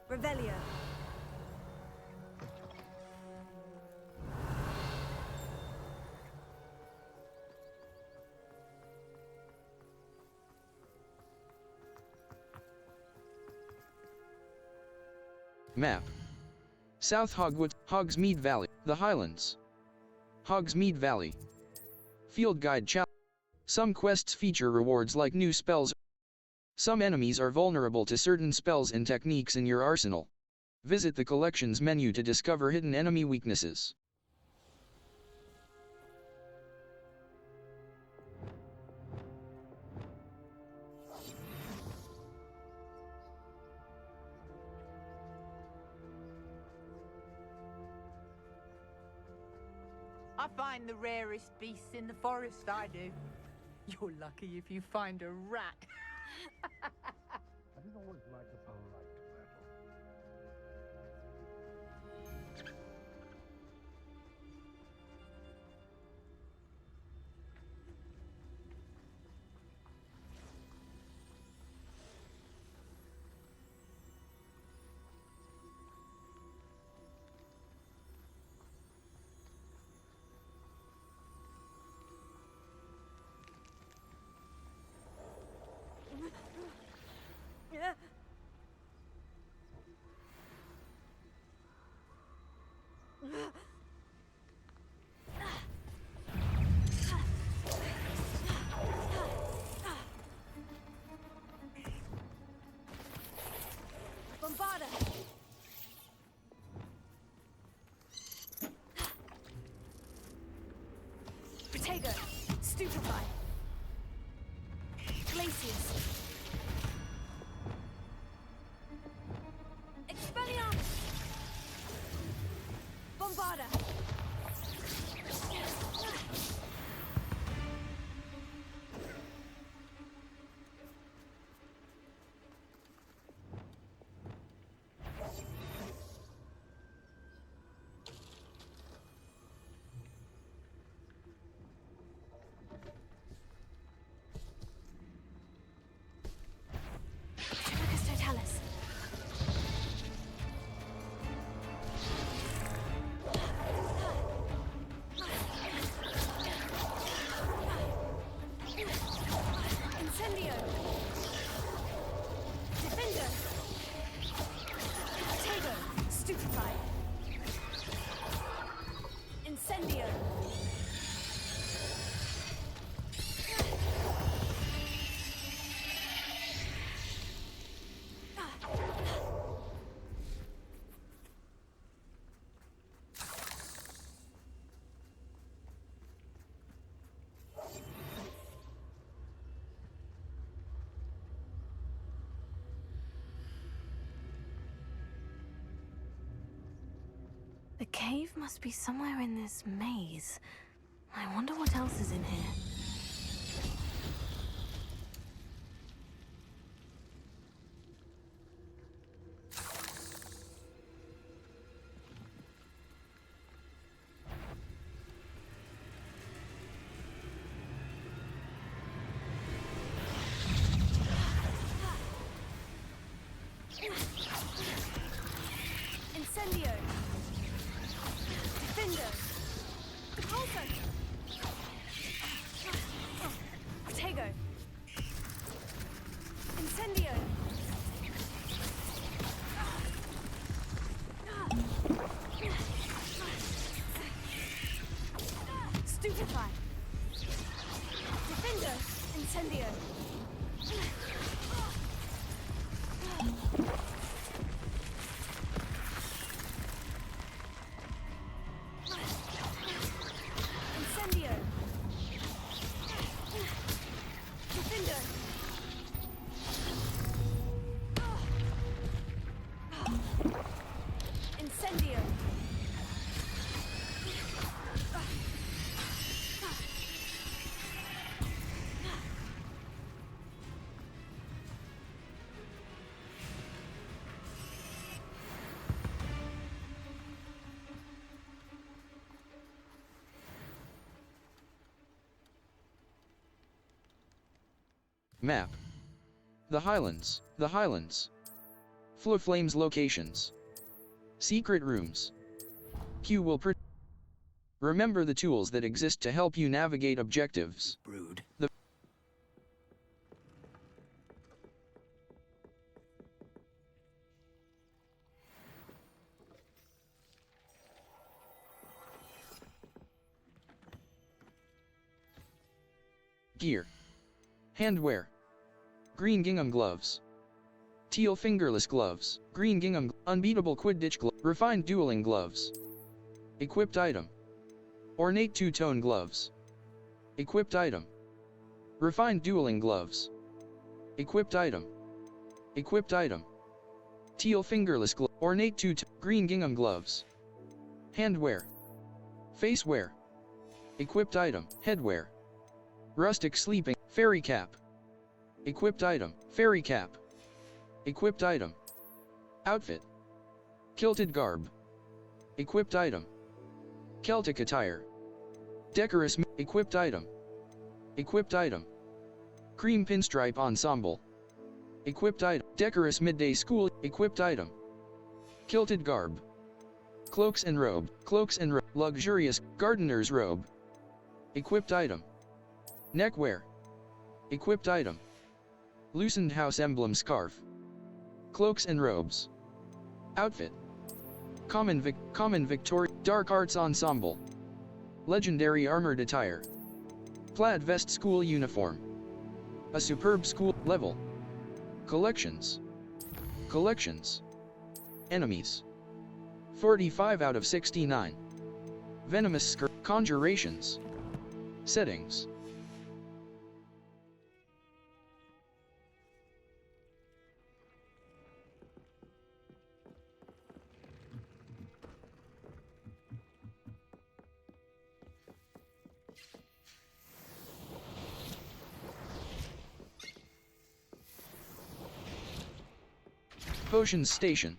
Revelio. Map. South Hogwarts, Hogsmeade Valley, the Highlands. Hogsmeade Valley. Field Guide Challenge. Some quests feature rewards like new spells. Some enemies are vulnerable to certain spells and techniques in your arsenal. Visit the collections menu to discover hidden enemy weaknesses. I find the rarest beasts in the forest, I do. You're lucky if you find a rat. I didn't always like the polite battle. Bombarda! Protego! Stupefy! Glacius! Expelliarmus! Bombarda! Totalis. Incendio. Defender. Potato. Stupefy. Incendio. The cave must be somewhere in this maze. I wonder what else is in here. Incendio! Defender! Repulsor! Protego! Incendio! Stupefy! Defender! Incendio! Incendio! Defender! Incendio! Map. The Highlands. The Highlands. Flames locations. Secret rooms. Q will remember the tools that exist to help you navigate objectives. Brood. Gear. Handwear. Green gingham gloves. Teal fingerless gloves. Green gingham. Unbeatable Quidditch glove. Refined dueling gloves. Equipped item. Ornate two-tone gloves. Equipped item. Refined dueling gloves. Equipped item. Equipped item. Teal fingerless glove. Ornate green gingham gloves. Handwear. Facewear. Equipped item. Headwear. Rustic sleeping. Fairy cap. Equipped item. Fairy cap. Equipped item. Outfit. Kilted garb. Equipped item. Celtic attire. Decorous. Equipped item. Equipped item. Cream pinstripe ensemble. Equipped item. Decorous midday school. Equipped item. Kilted garb. Cloaks and robe. Cloaks and robe. Luxurious gardener's robe. Equipped item. Neckwear. Equipped item. Loosened house emblem scarf. Cloaks and robes. Outfit. Common Victoria. Dark arts ensemble. Legendary armored attire. Plaid vest school uniform. A superb school level. Collections. Collections. Enemies. 45 out of 69. Venomous skirt. Conjurations. Settings. Potions Station.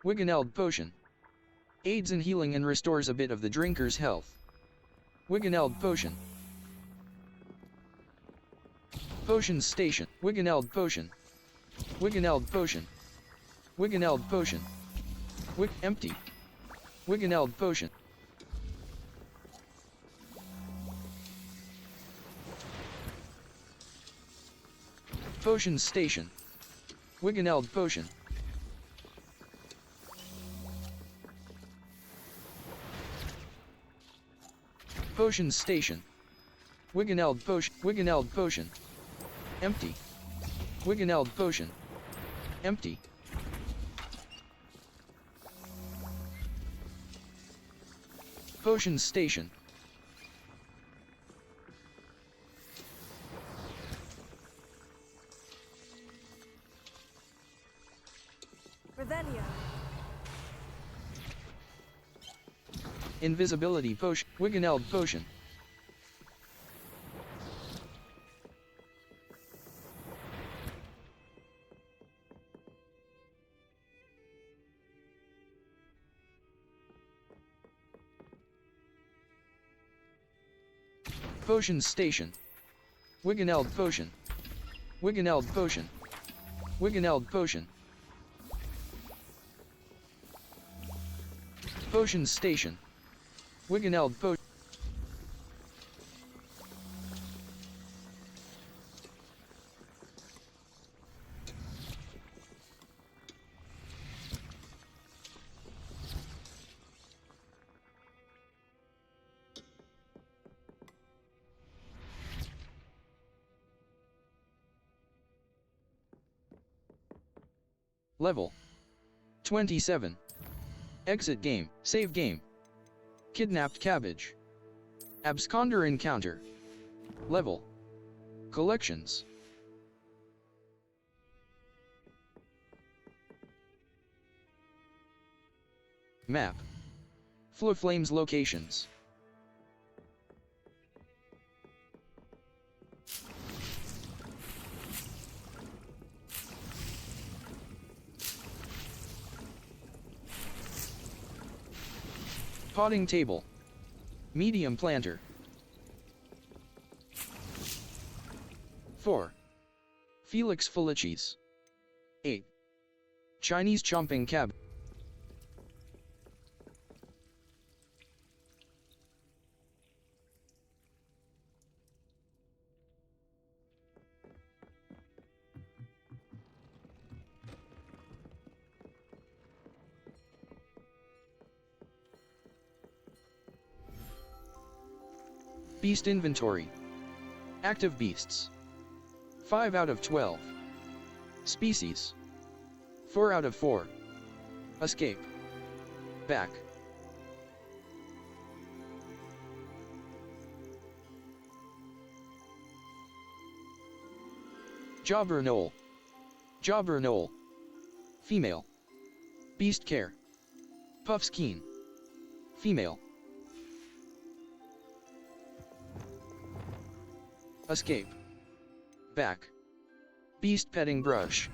Wiggeneld Potion. Aids in healing and restores a bit of the drinker's health. Wiggeneld Potion. Potions Station. Wiggeneld Potion. Wiggeneld Potion. Wiggeneld Potion. Empty. Wiggeneld Potion. Potions Station. Wiggeneld Potion. Potions Station. Wiggeneld Potion. Wiggeneld Potion. Empty. Wiggeneld Potion. Empty. Potions Station. Revelio. Invisibility Potion. Wiggeneld Potion. Potions Station. Wiggeneld Potion. Wiggeneld Potion. Wiggeneld Potion. Potions Station. Wiggeneld Potion. Level 27. Exit game. Save game. Kidnapped cabbage. Absconder encounter. Level. Collections. Map. Flowflame's locations. Potting table. Medium planter. 4. Felix Felicis. 8. Chinese chomping cab. Beast inventory. Active beasts. 5 out of 12. Species. 4 out of 4. Escape. Back. Jobber Knoll. Jobber Knoll. Female. Beast Care. Puffskein. Female. Escape. Back. Beast Petting Brush.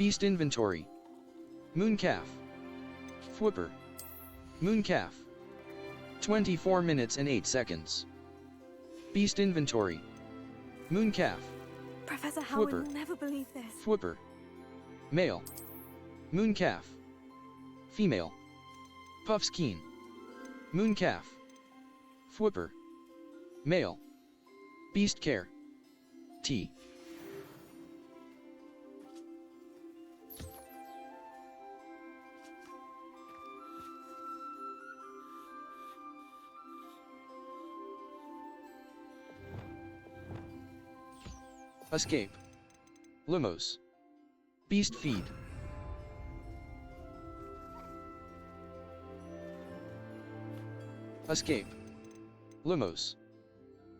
Beast Inventory. Mooncalf. Fwhipper. Mooncalf. 24 minutes and 8 seconds. Beast Inventory. Mooncalf. Professor Howard Fwhipper. will never believe this. Fwhipper. Male. Mooncalf. Female. Puffskein. Mooncalf. Fwhipper. Male. Beast Care. T. Escape. Limos. Beast Feed. Escape. Limos.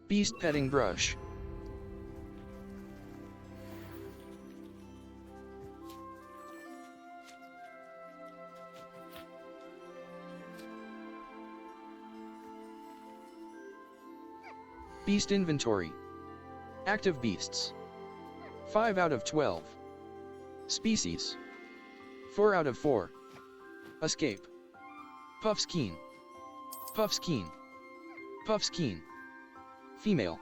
Beast Petting Brush. Beast Inventory. Active beasts. 5 out of 12. Species. 4 out of 4. Escape. Puffskein. Puffskein. Puffskein. Female.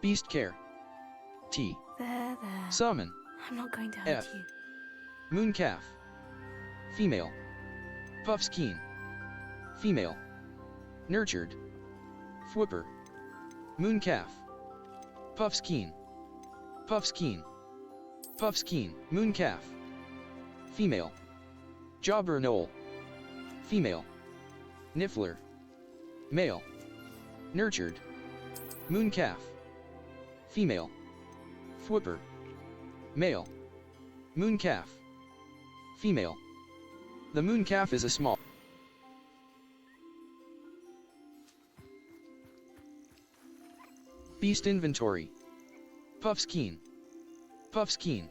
Beast Care. T. There. Summon. I'm not going to hurt F. you. Mooncalf. Female. Puffskein. Female. Nurtured. Fwhipper. Mooncalf. Puffskein. Puffskein. Puffskein. Mooncalf. Female. Jobber Knoll. Female. Niffler. Male. Nurtured. Mooncalf. Female. Fwhipper. Male. Mooncalf. Female. The mooncalf is a small. Beast Inventory. Puffskein. Puffskein.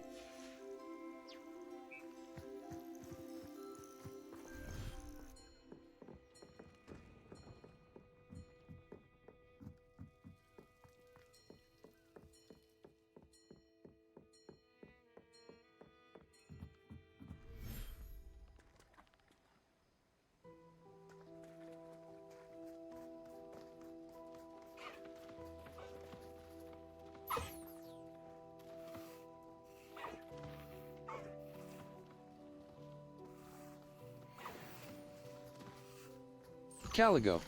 Caligo.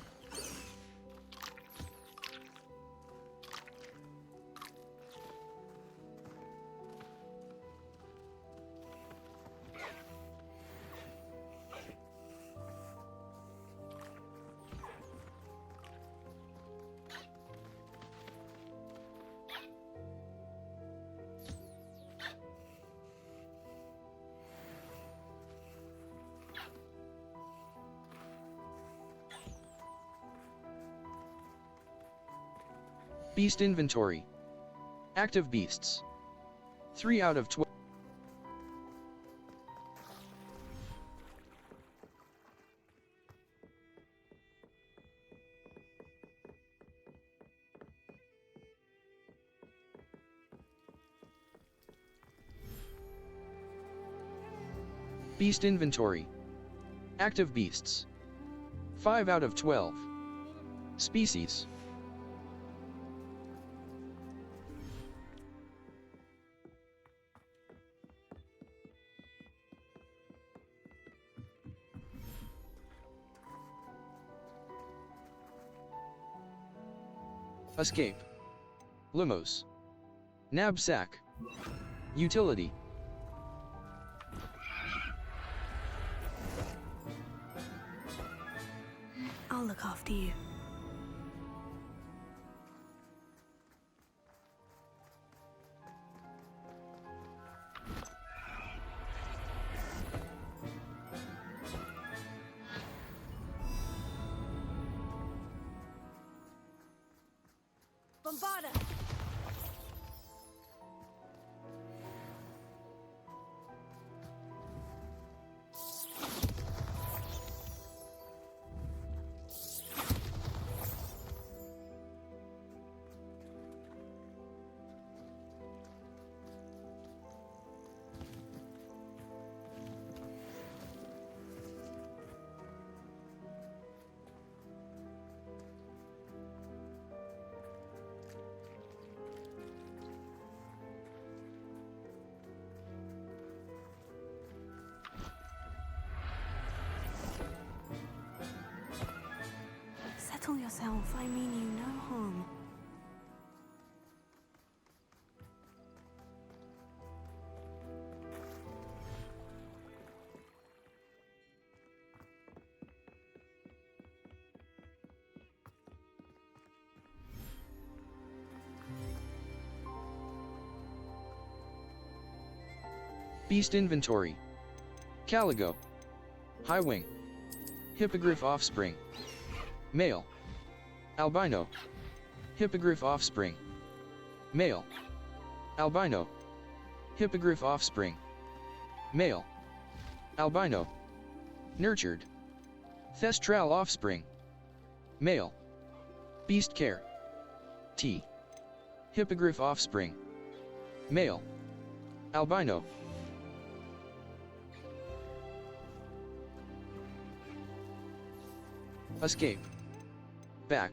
Beast inventory. Active beasts. 3 out of 12. Beast inventory. Active beasts. 5 out of 12. Species. Escape. Limos. Knapsack. Utility. I'll look after you. Bombarda! Settle yourself. I mean you no harm. Beast inventory. Caligo. High wing. Hippogriff offspring. Male. Albino. Hippogriff offspring. Male. Albino. Hippogriff offspring. Male. Albino. Nurtured. Thestral offspring. Male. Beast care. T. Hippogriff offspring. Male. Albino. Escape. Back.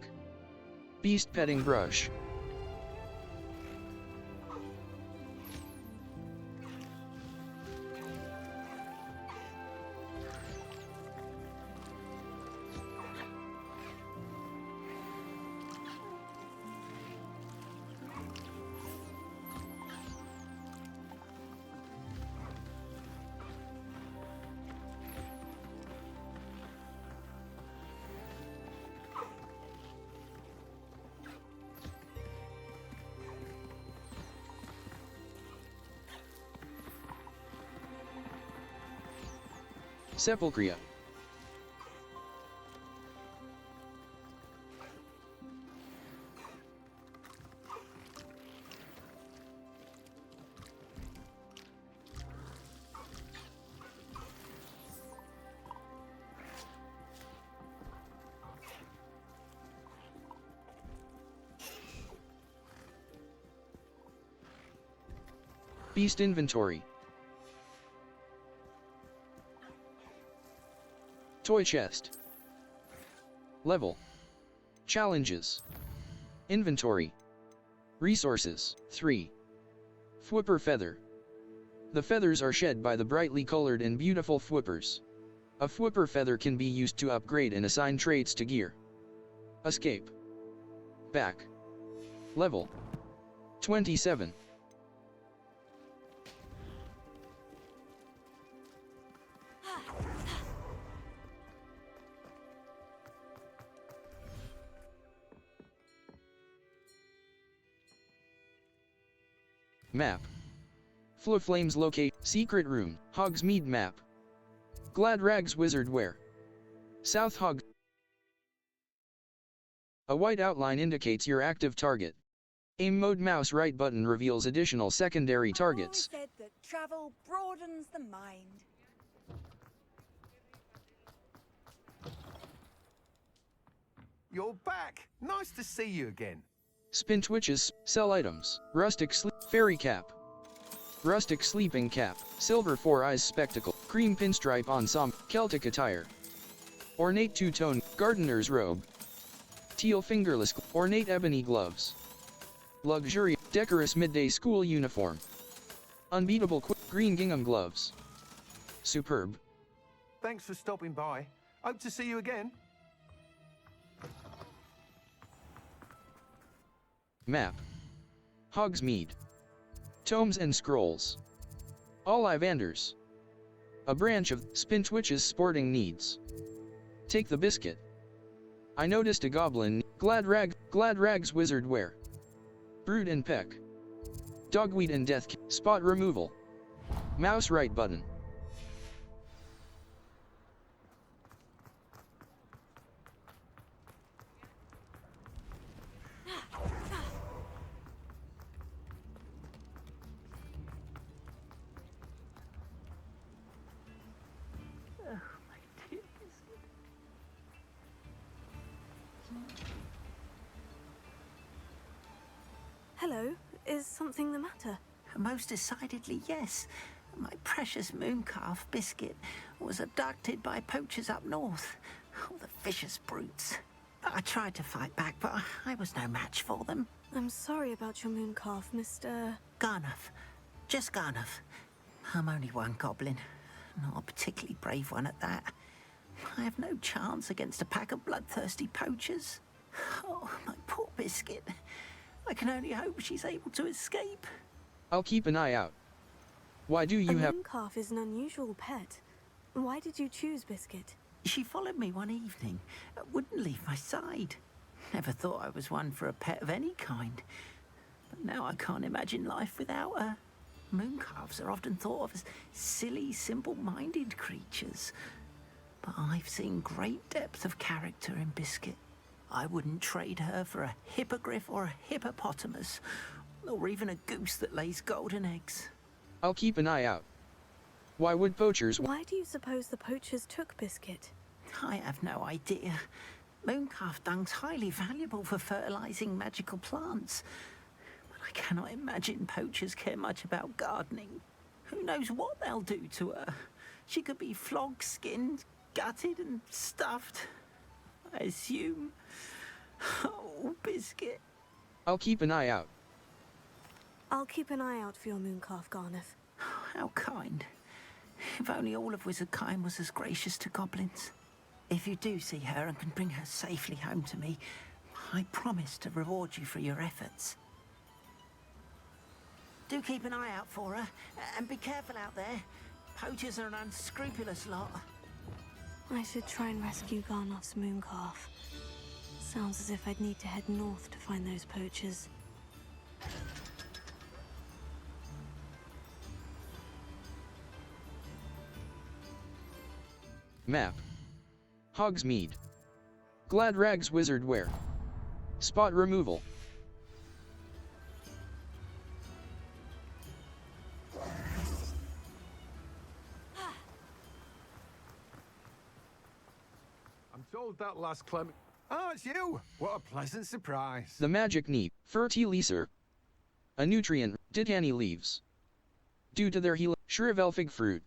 Beast petting brush. Sepulchria. Beast inventory. Toy chest. Level. Challenges. Inventory. Resources. 3. Fwhipper feather. The feathers are shed by the brightly colored and beautiful fwhippers. A fwhipper feather can be used to upgrade and assign traits to gear. Escape. Back. Level. 27. Map. Flames locate. Secret room. Hogsmeade map. Glad Rags Wizard Wear. South Hog. A white outline indicates your active target. Aim mode mouse right button reveals additional secondary targets. I said that travel broadens the mind. You're back! Nice to see you again. Spin twitches, sell items, rustic fairy cap. Rustic sleeping cap, silver 4 eyes spectacle, cream pinstripe ensemble, Celtic attire. Ornate two-tone, gardener's robe. Teal fingerless, ornate ebony gloves. Luxurious, decorous midday school uniform. Unbeatable green gingham gloves. Superb. Thanks for stopping by. Hope to see you again. Map. Hogsmeade. Tomes and Scrolls. Ollivanders. A branch of Spintwitch's sporting needs. Take the biscuit. I noticed a goblin, glad rags wizard wear. Brood and peck. Dogweed and death, spot removal. Mouse right button. Hello, is something the matter? Most decidedly, yes. My precious mooncalf Biscuit was abducted by poachers up north. Oh, the vicious brutes. I tried to fight back, but I was no match for them. I'm sorry about your mooncalf, Mr. Garnuff. Just Garnuff. I'm only one goblin. Not a particularly brave one at that. I have no chance against a pack of bloodthirsty poachers. Oh, my poor Biscuit. I can only hope she's able to escape. I'll keep an eye out. Why do you have— A mooncalf is an unusual pet. Why did you choose Biscuit? She followed me one evening, wouldn't leave my side. Never thought I was one for a pet of any kind. But now I can't imagine life without her. Mooncalves are often thought of as silly, simple-minded creatures. But I've seen great depth of character in Biscuit. I wouldn't trade her for a hippogriff or a hippopotamus, or even a goose that lays golden eggs. I'll keep an eye out. Why would poachers— Why do you suppose the poachers took Biscuit? I have no idea. Mooncalf dung's highly valuable for fertilizing magical plants. But I cannot imagine poachers care much about gardening. Who knows what they'll do to her? She could be flogged, skinned, gutted and stuffed. I assume. Oh, Biscuit. I'll keep an eye out. I'll keep an eye out for your mooncalf, Garnuff. How kind. If only all of Wizardkind was as gracious to goblins. If you do see her and can bring her safely home to me, I promise to reward you for your efforts. Do keep an eye out for her, and be careful out there. Poachers are an unscrupulous lot. I should try and rescue Garnoff's mooncalf. Sounds as if I'd need to head north to find those poachers. Map. Hogsmeade. Glad rags wizard wear. Spot removal. I'm told that last Clem— Oh, it's you! What a pleasant surprise. The magic neep, fertilizer. A nutrient, Titani leaves. Due to their healing, Shrivel fig fruit.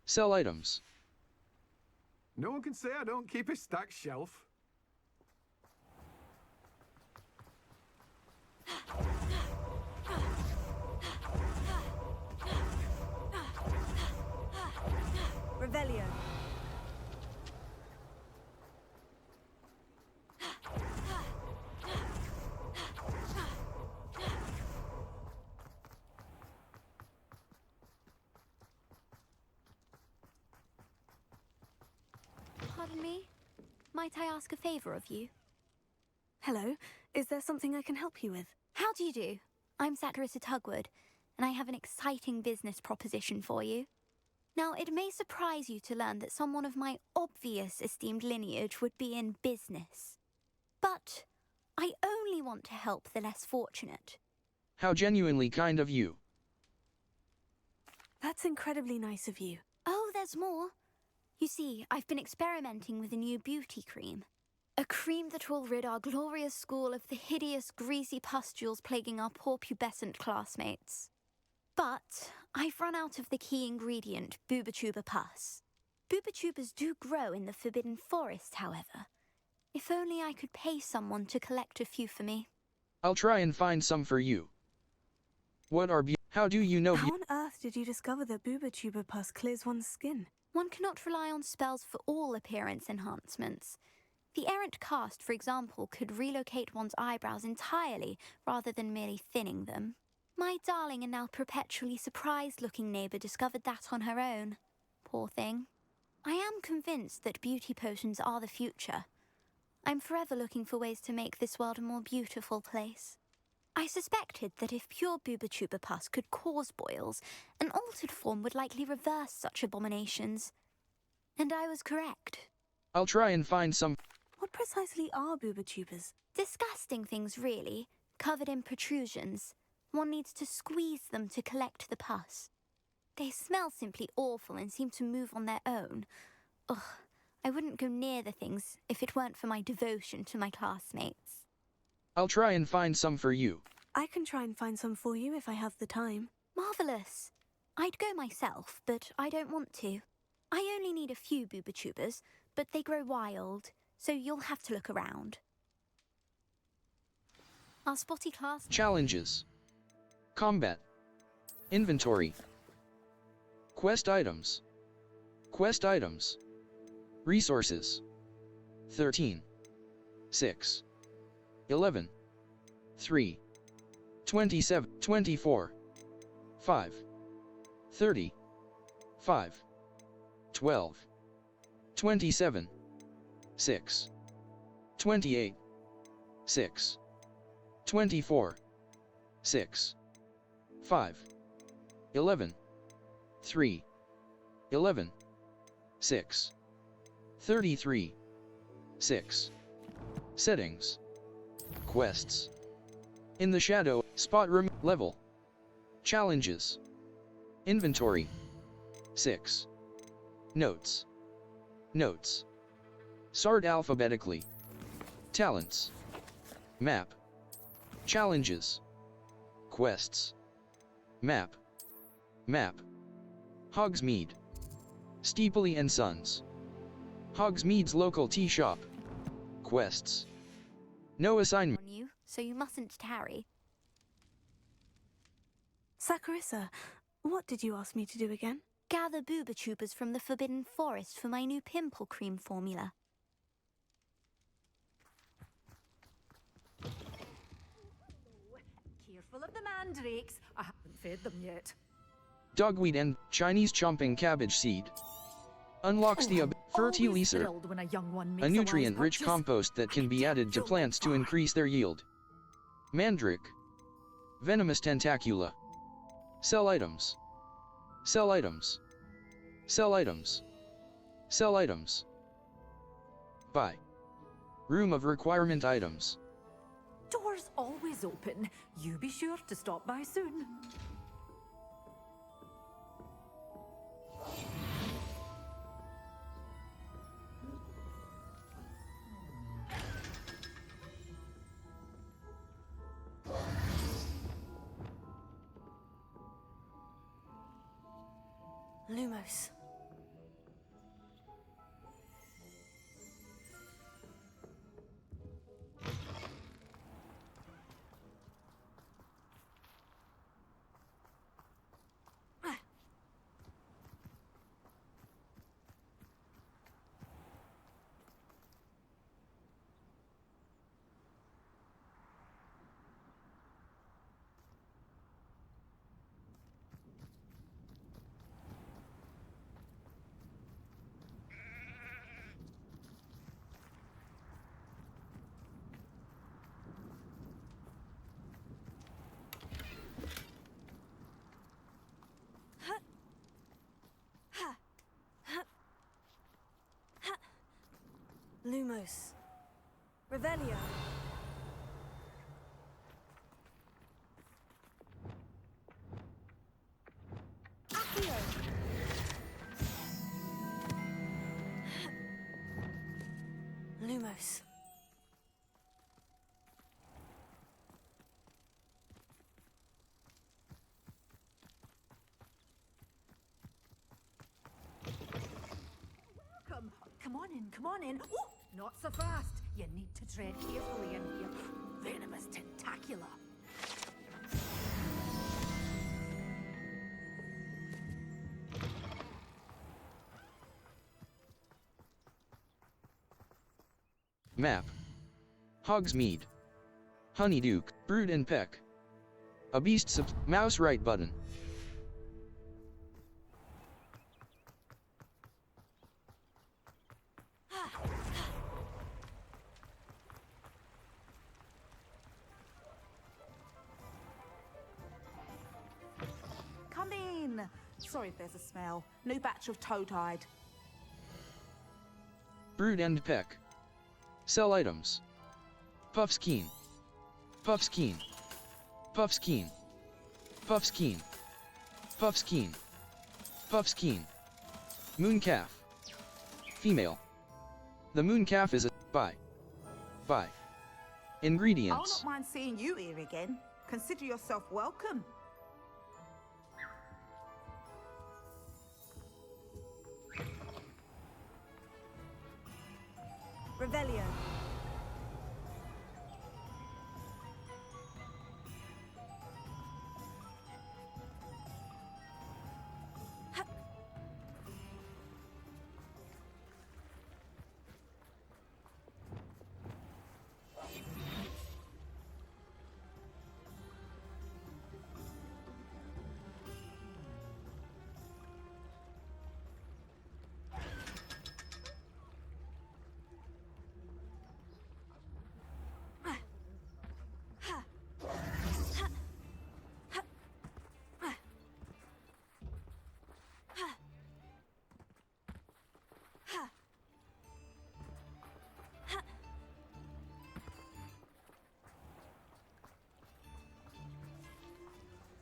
Sell items. No one can say I don't keep a stacked shelf. Revelio. Pardon me? Might I ask a favor of you? Hello, is there something I can help you with? How do you do? I'm Saccharissa Tugwood, and I have an exciting business proposition for you. Now, it may surprise you to learn that someone of my obvious esteemed lineage would be in business. But I only want to help the less fortunate. How genuinely kind of you. That's incredibly nice of you. Oh, there's more. You see, I've been experimenting with a new beauty cream. A cream that will rid our glorious school of the hideous, greasy pustules plaguing our poor pubescent classmates. But I've run out of the key ingredient, Booba-Tuba pus. Booba-Tubas do grow in the Forbidden Forest, however. If only I could pay someone to collect a few for me. I'll try and find some for you. What are How do you know How on earth did you discover that Booba-Tuba pus clears one's skin? One cannot rely on spells for all appearance enhancements. The errant cast, for example, could relocate one's eyebrows entirely rather than merely thinning them. My darling and now perpetually surprised-looking neighbour discovered that on her own. Poor thing. I am convinced that beauty potions are the future. I'm forever looking for ways to make this world a more beautiful place. I suspected that if pure Booba-Tuba pus could cause boils, an altered form would likely reverse such abominations. And I was correct. I'll try and find some. What precisely are Booba-Tubas? Disgusting things, really, covered in protrusions. One needs to squeeze them to collect the pus. They smell simply awful and seem to move on their own. Ugh, I wouldn't go near the things if it weren't for my devotion to my classmates. I'll try and find some for you. I can try and find some for you if I have the time. Marvellous. I'd go myself, but I don't want to. I only need a few Booba-Tubas, but they grow wild, so you'll have to look around. Our spotty class... Challenges. Combat. Inventory. Quest items. Quest items. Resources. 13. 6. 11. 3. 27. 24. 5. 30. 5. 12. 27. 6. 28. 6. 24. 6. 5. 11. 3. 11. 6. 33. 6. Settings. Quests. In the shadow, spot room, level. Challenges. Inventory. 6. Notes. Notes. Sort alphabetically. Talents. Map. Challenges. Quests. Map. Map. Hogsmeade. Steepley and Sons. Hogsmeade's local tea shop. Quests. No assignment. On you, so you mustn't tarry. Saccharissa, what did you ask me to do again? Gather Booba-Tubas from the Forbidden Forest for my new pimple cream formula. Careful of the mandrakes. I haven't fed them yet. Dogweed and Chinese chomping cabbage seed. Unlocks the fertilizer, a nutrient-rich compost that can be added to plants to increase their yield. Mandrake. Venomous tentacula. Sell items. Sell items. Sell items. Sell items. Buy. Room of requirement items. Doors always open. You be sure to stop by soon. Lumos. Lumos. Revelio. house. Come on in, come on in. Oh, not so fast. You need to tread carefully in here. Venomous tentacula. Map. Hogsmeade. Honeyduke, Brood and Peck. A beast mouse right button. Come in. Sorry if there's a smell. New batch of toe-tied. Brood and Peck. Sell items. Puffskein. Puffskein. Puffskein. Puffskein. Puffskein. Puffskein. Mooncalf. Female. The mooncalf is a buy. Buy. Ingredients. I'll not mind seeing you here again. Consider yourself welcome. Revelio.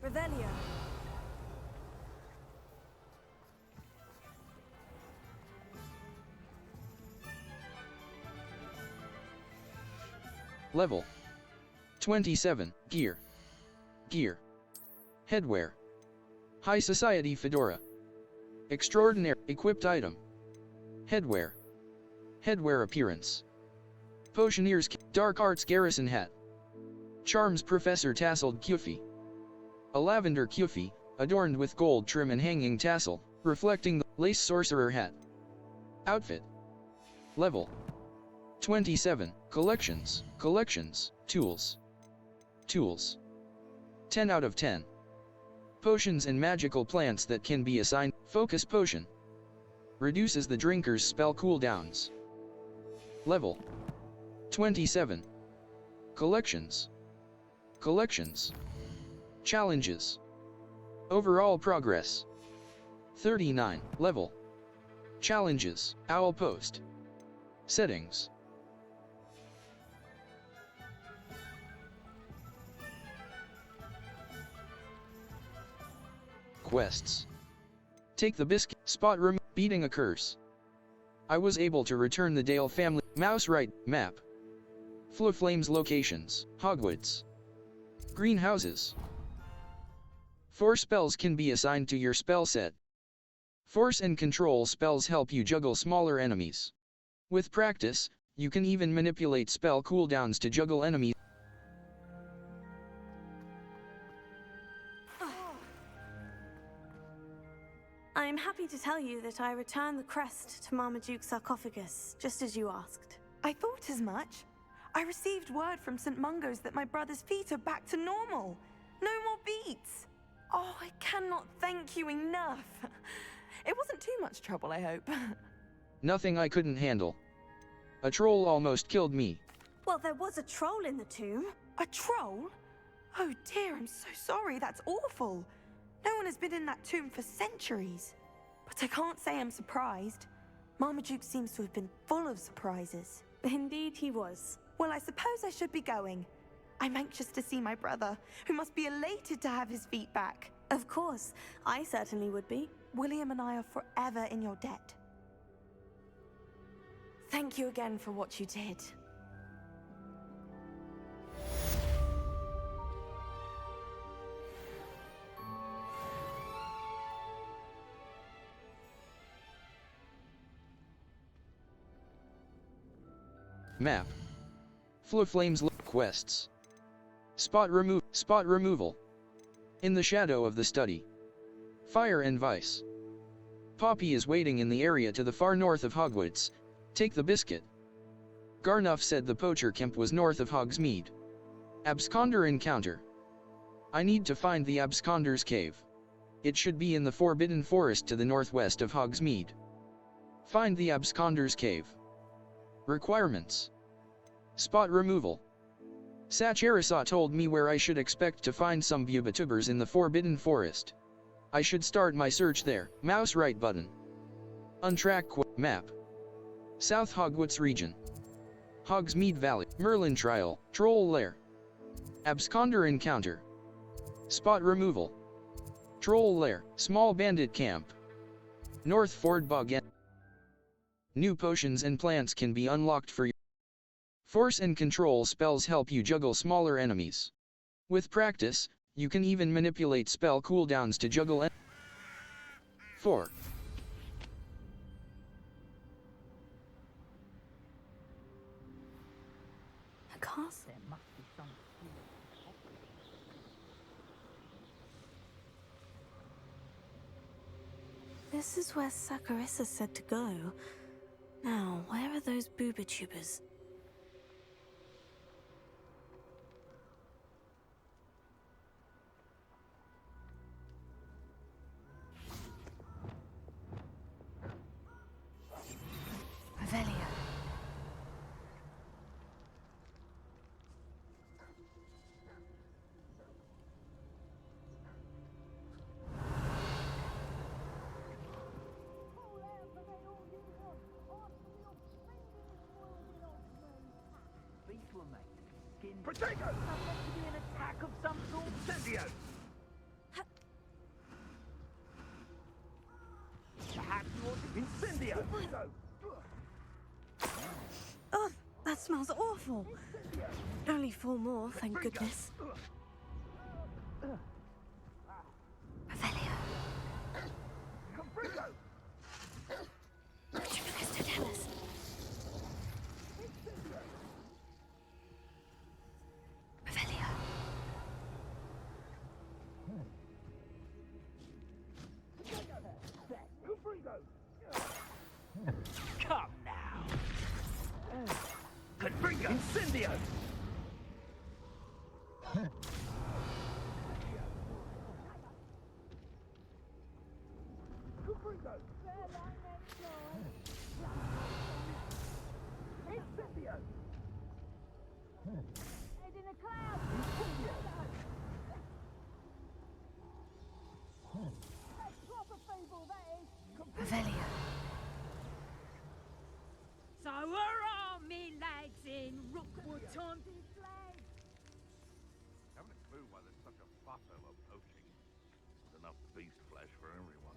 Revelio. Level 27. Gear. Gear. Headwear. High Society Fedora. Extraordinary equipped item. Headwear. Headwear appearance. Potioneer's Dark Arts Garrison Hat. Charms Professor Tasseled Kufi. A lavender kufi, adorned with gold trim and hanging tassel, reflecting the lace sorcerer hat. Outfit. Level 27. Collections. Collections. Tools. Tools. 10 out of 10. Potions and magical plants that can be assigned. Focus potion. Reduces the drinker's spell cooldowns. Level 27. Collections. Collections. Challenges. Overall progress. 39. Level. Challenges. Owl Post. Settings. Quests. Take the biscuit. Spot room. Beating a curse. I was able to return the Dale family. Mouse right. Map. Flames locations. Hogwarts. Greenhouses. 4 spells can be assigned to your spell set. Force and control spells help you juggle smaller enemies. With practice, you can even manipulate spell cooldowns to juggle enemies. I'm happy to tell you that I returned the crest to Marmaduke's sarcophagus, just as you asked. I thought as much. I received word from St. Mungo's that my brother's feet are back to normal. No more beats. Oh, I cannot thank you enough. It wasn't too much trouble, I hope. Nothing I couldn't handle. A troll almost killed me. Well, there was a troll in the tomb. A troll? Oh dear, I'm so sorry. That's awful. No one has been in that tomb for centuries. But I can't say I'm surprised. Marmaduke seems to have been full of surprises. Indeed he was. Well, I suppose I should be going. I'm anxious to see my brother, who must be elated to have his feet back. Of course, I certainly would be. William and I are forever in your debt. Thank you again for what you did. Map. Flames quests. Spot removal. In the shadow of the study. Fire and Vice. Poppy is waiting in the area to the far north of Hogwarts. Take the biscuit. Garnuff said the poacher camp was north of Hogsmeade. Absconder encounter. I need to find the Absconder's cave. It should be in the Forbidden Forest to the northwest of Hogsmeade. Find the Absconder's cave. Requirements. Spot removal. Sacherissa told me where I should expect to find some Bubitubers in the Forbidden Forest. I should start my search there. Mouse right button. Untrack map. South Hogwarts region. Hogsmeade Valley. Merlin Trial. Troll Lair. Absconder encounter. Spot removal. Troll Lair. Small bandit camp. North Ford Bog. New potions and plants can be unlocked for you. Force and control spells help you juggle smaller enemies. With practice, you can even manipulate spell cooldowns to juggle 4. A castle? This is where Saccharissa said to go. Now, where are those Boobitubers? Revelio. Potato! Subject to be an attack of some sort. Incendio! Perhaps you ought to... Incendio! Oh, that smells awful. Only 4 more, thank goodness. Revelio. Triplicastotellis. Revelio. Come now! Confringo! Incendio! Incendio! Head in a cloud! That's proper feeble, that is! Revelio. So hurrah, me lads in Rookwood time! Haven't a clue why there's such a fuss over poaching. There's enough beast flesh for everyone.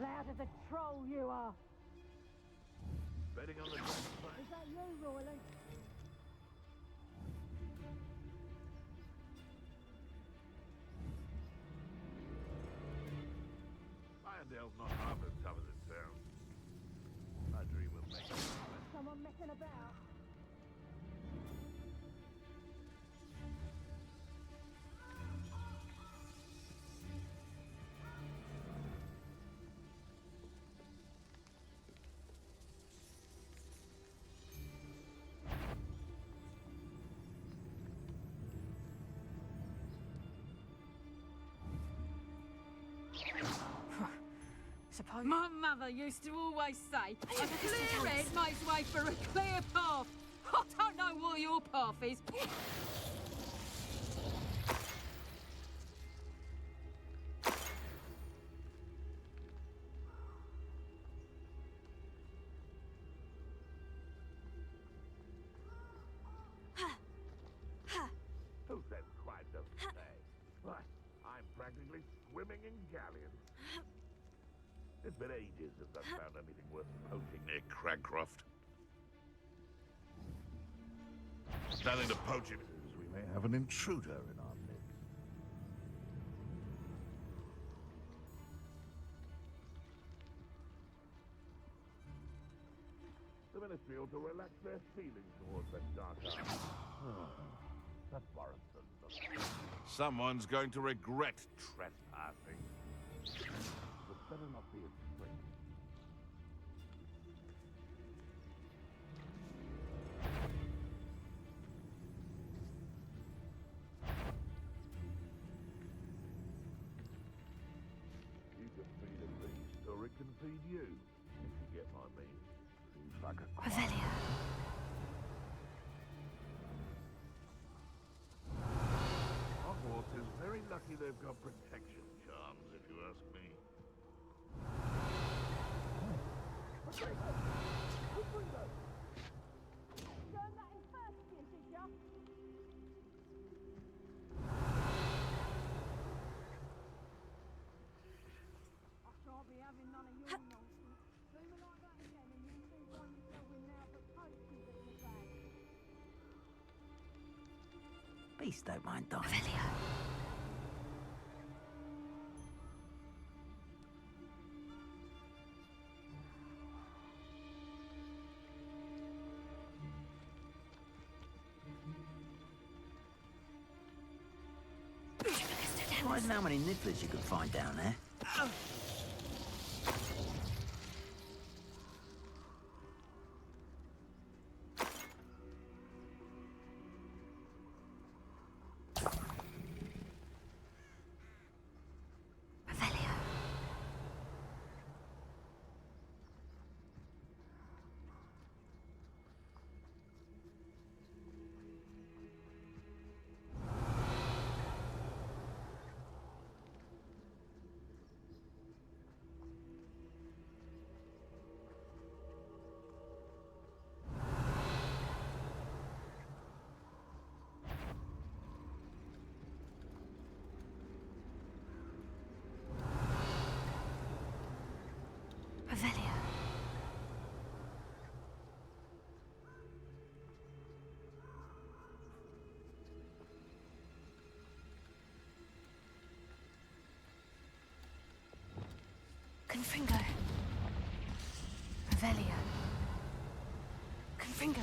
Loud as a troll you are! Betting on the Is that you, Royally? Irondale's not half as tough as it sounds. I dream of making it. Someone messing about? Suppose. My mother used to always say, a clear head makes way for a clear path. I don't know what your path is. swimming in galleons. It's been ages since I've found anything worth poaching near Cragcroft. Nothing to poach it. We may have an intruder in our midst. The Ministry ought to relax their feelings towards that dark art. That Morrison. Someone's going to regret trespassing. But better not be a trick. You can feed a beast, or it can feed you, if you get my meaning. Seems like a Revelio. Hogwarts is very lucky they've got protection charms, if you ask me. Beast don't mind dying. Revelio. Surprising how many nifflers you can find down there. Revelio. Confringo. Revelio. Confringo.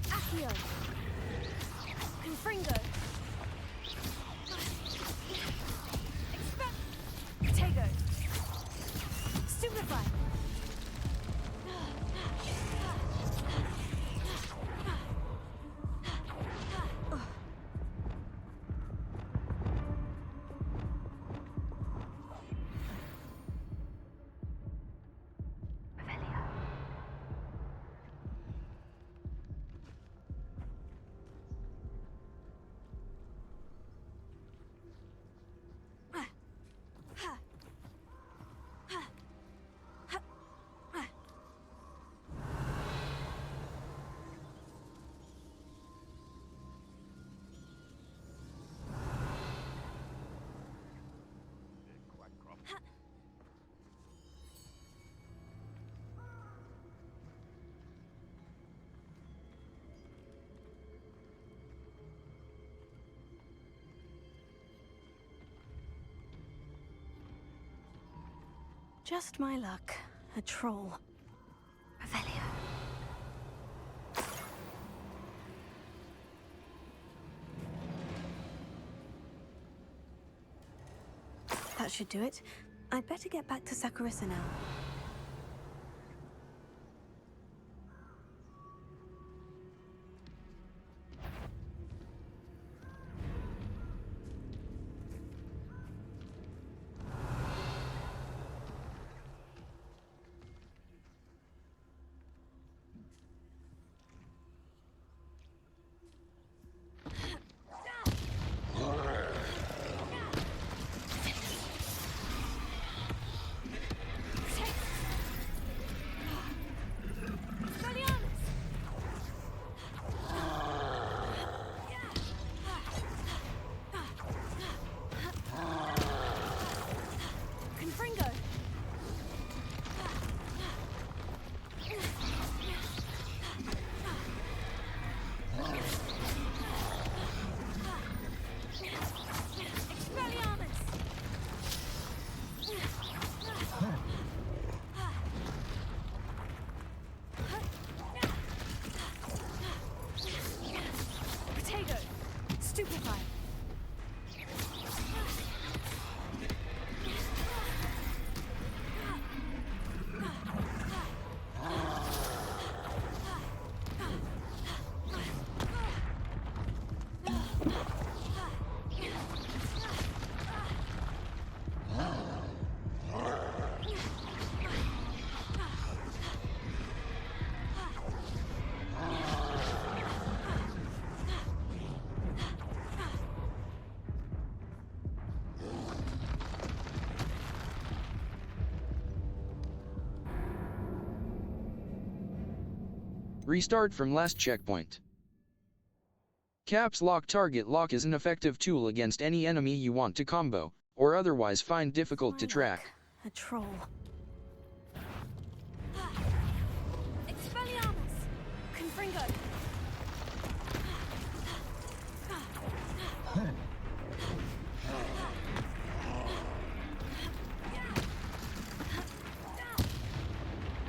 Accio. Confringo. Tego. Stupefy. Just my luck. A troll. Revelio. That should do it. I'd better get back to Sakurissa now. Restart from last checkpoint. Caps Lock Target Lock is an effective tool against any enemy you want to combo, or otherwise find difficult to track. A troll. Expelliarmus! Confringo!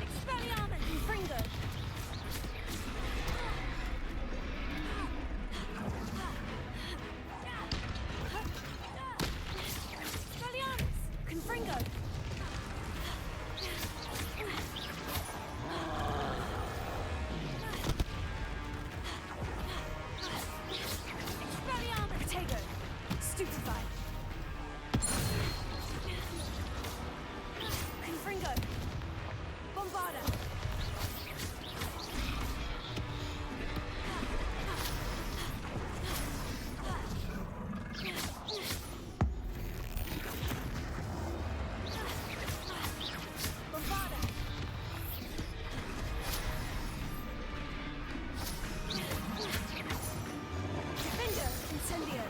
Expelliarmus! Confringo! Expelliarmus! Confringo! Expelliarmus! Protego! Stupefy! Confringo! Bombarda! Bombarda! Defender! Incendio!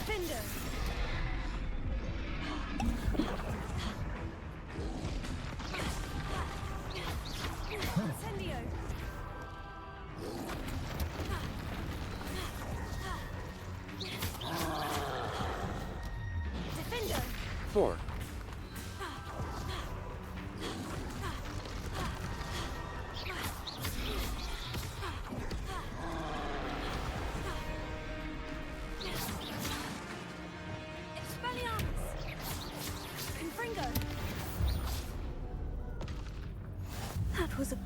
Defender! Incendio! Defender! 4. Expelliarmus! Confringo! That was a...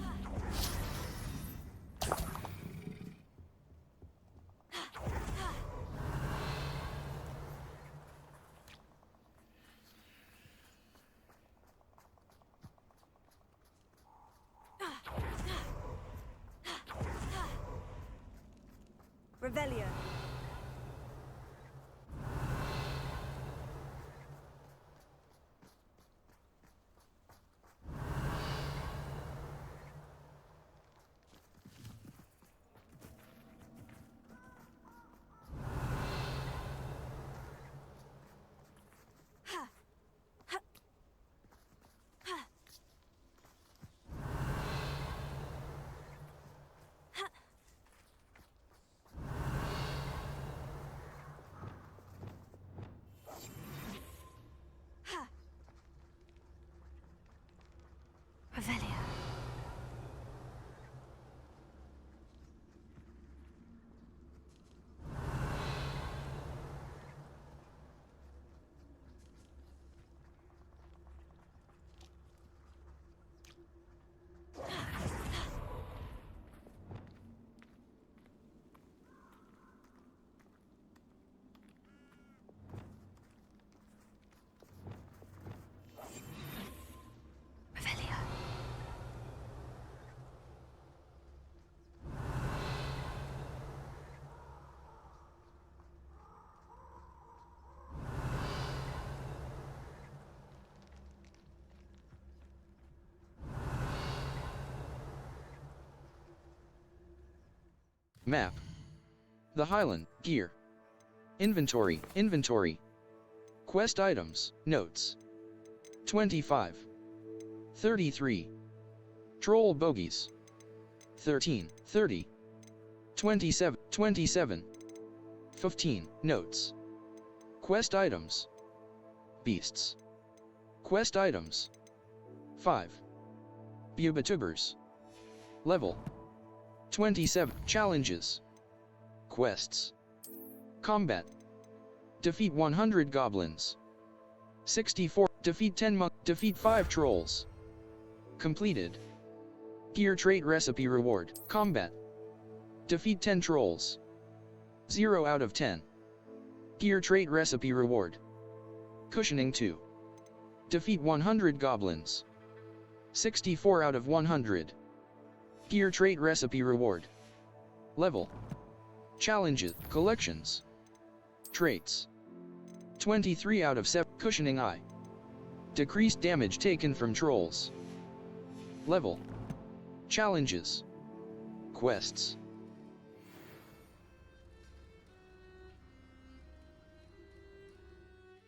Revelio! Revelio. Map. The Highland, Gear. Inventory, Inventory. Quest items, Notes. 25. 33. Troll bogies. 13, 30. 27, 27. 15, Notes. Quest items. Beasts. Quest items. 5. Bubitubers. Level. 27. Challenges. Quests. Combat. Defeat 100 goblins. 64. Defeat 10 monk. Defeat 5 trolls. Completed. Gear trait recipe reward. Combat. Defeat 10 trolls. 0 out of 10. Gear trait recipe reward. Cushioning 2. Defeat 100 goblins. 64 out of 100. Gear trait recipe reward. Level. Challenges, collections. Traits. 23 out of 7. Cushioning eye. Decreased damage taken from trolls. Level. Challenges. Quests.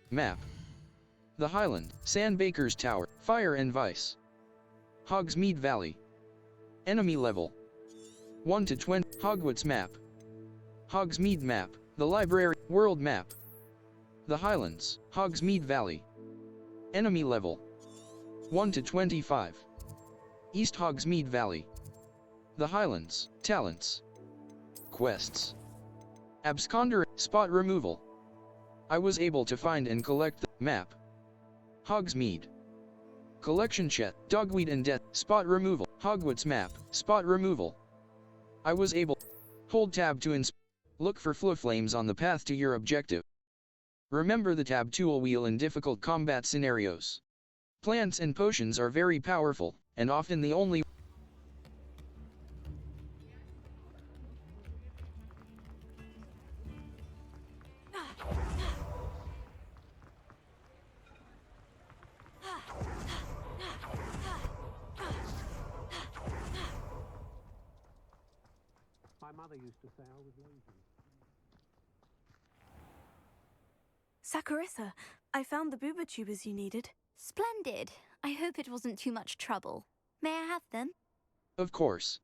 Map. The Highland, Sandbaker's Tower, Fire and Vice. Hogsmeade Valley. Enemy level. 1 to 20. Hogwarts map. Hogsmeade map, the library, world map. The Highlands, Hogsmeade Valley. Enemy level. 1 to 25. East Hogsmeade Valley. The Highlands, talents. Quests. Absconder, spot removal. I was able to find and collect the map. Hogsmeade. Collection chest, dogweed and death, spot removal. Hogwarts map, spot removal. I was able. Hold tab to look for flow flames on the path to your objective. Remember the tab tool wheel in difficult combat scenarios. Plants and potions are very powerful, and often the only My mother used to say I was lazy. Saccharissa, I found the booba tubers you needed. Splendid. I hope it wasn't too much trouble. May I have them? Of course.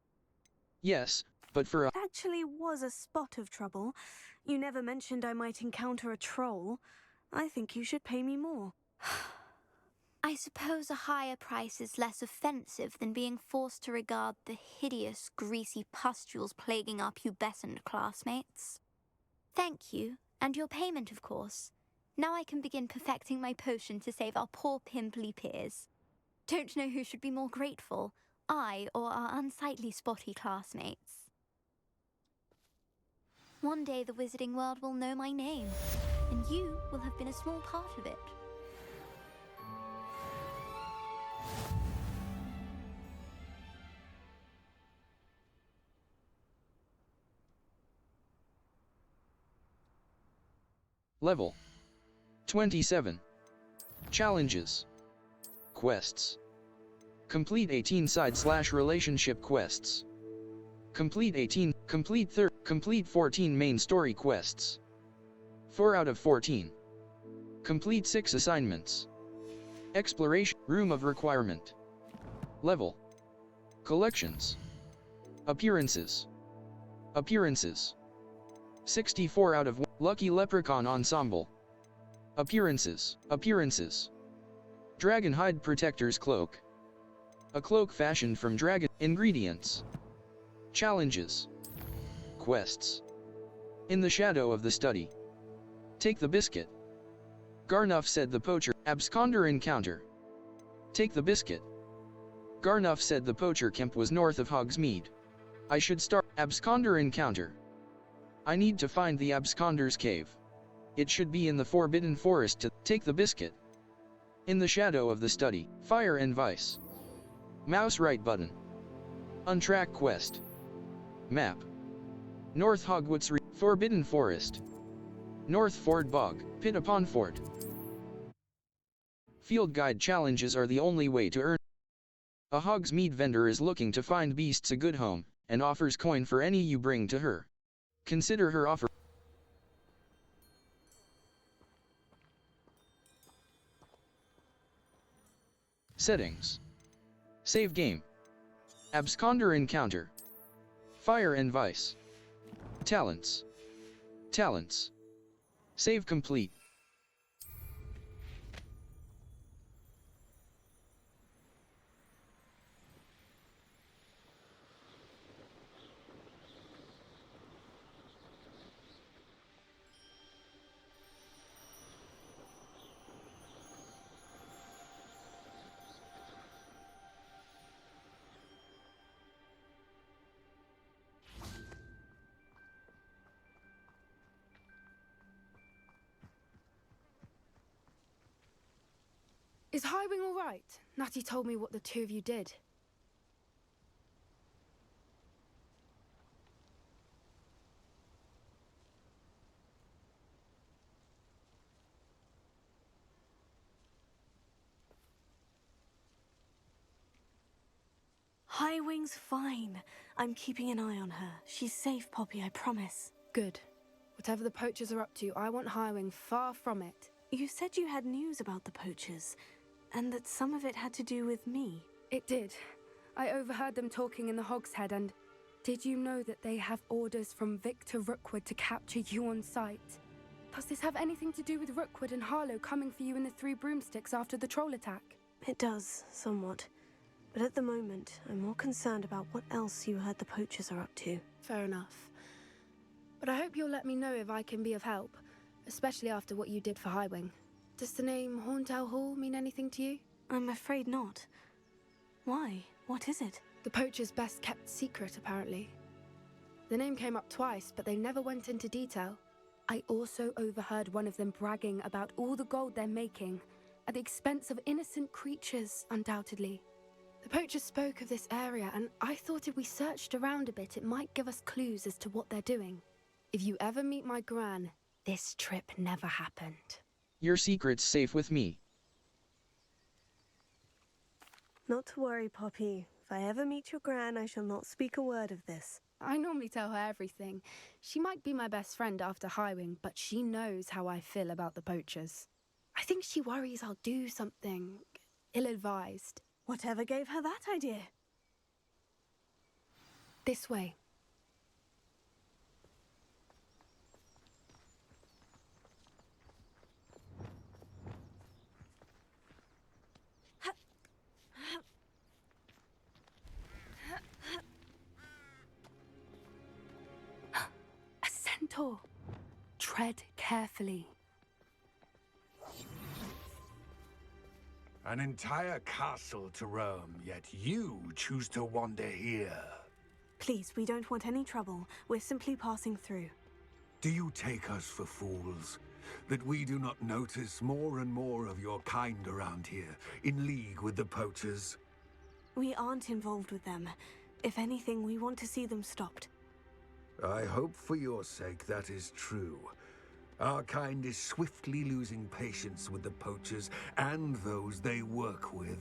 Yes, but for a... It actually was a spot of trouble. You never mentioned I might encounter a troll. I think you should pay me more. I suppose a higher price is less offensive than being forced to regard the hideous, greasy pustules plaguing our pubescent classmates. Thank you, and your payment, of course. Now I can begin perfecting my potion to save our poor pimply peers. Don't know who should be more grateful, I or our unsightly spotty classmates. One day the wizarding world will know my name, and you will have been a small part of it. Level. 27. Challenges. Quests. Complete 18 side/relationship quests. Complete 18, complete 14 main story quests. 4 out of 14. Complete 6 assignments. Exploration, room of requirement. Level. Collections. Appearances. Appearances. 64 out of 1. Lucky Leprechaun Ensemble. Appearances. Appearances. Dragon Hide Protector's Cloak. A cloak fashioned from dragon. Ingredients. Challenges. Quests. In the shadow of the study. Take the biscuit. Garnuff said the poacher. Absconder encounter. Take the biscuit. Garnuff said the poacher camp was north of Hogsmeade. I should start. Absconder encounter. I need to find the Absconder's cave. It should be in the Forbidden Forest to take the biscuit. In the shadow of the study, Fire and Vice. Mouse right button. Untrack quest. Map. North Hogwarts Forbidden Forest. North Ford Bog, Pit upon Ford. Field guide challenges are the only way to earn. A Hogsmeade vendor is looking to find beasts a good home, and offers coin for any you bring to her. Consider her offer. Settings. Save game. Absconder encounter. Fire and Vice. Talents. Talents. Save complete. Is Highwing all right? Natty told me what the two of you did. Highwing's fine. I'm keeping an eye on her. She's safe, Poppy, I promise. Good. Whatever the poachers are up to, I want Highwing far from it. You said you had news about the poachers, and that some of it had to do with me. It did. I overheard them talking in the Hogshead, and did you know that they have orders from Victor Rookwood to capture you on sight? Does this have anything to do with Rookwood and Harlow coming for you in the Three Broomsticks after the troll attack? It does, somewhat. But at the moment, I'm more concerned about what else you heard the poachers are up to. Fair enough. But I hope you'll let me know if I can be of help, especially after what you did for Highwing. Does the name Horntail Hall mean anything to you? I'm afraid not. Why? What is it? The poachers' best kept secret, apparently. The name came up twice, but they never went into detail. I also overheard one of them bragging about all the gold they're making, at the expense of innocent creatures, undoubtedly. The poachers spoke of this area, and I thought if we searched around a bit, it might give us clues as to what they're doing. If you ever meet my gran, this trip never happened. Your secret's safe with me. Not to worry, Poppy. If I ever meet your gran, I shall not speak a word of this. I normally tell her everything. She might be my best friend after Highwing, but she knows how I feel about the poachers. I think she worries I'll do something ill-advised. Whatever gave her that idea? This way. A centaur. Tread carefully. An entire castle to roam, yet you choose to wander here. Please, we don't want any trouble. We're simply passing through. Do you take us for fools? That we do not notice more and more of your kind around here, in league with the poachers? We aren't involved with them. If anything, we want to see them stopped. I hope for your sake that is true. Our kind is swiftly losing patience with the poachers and those they work with.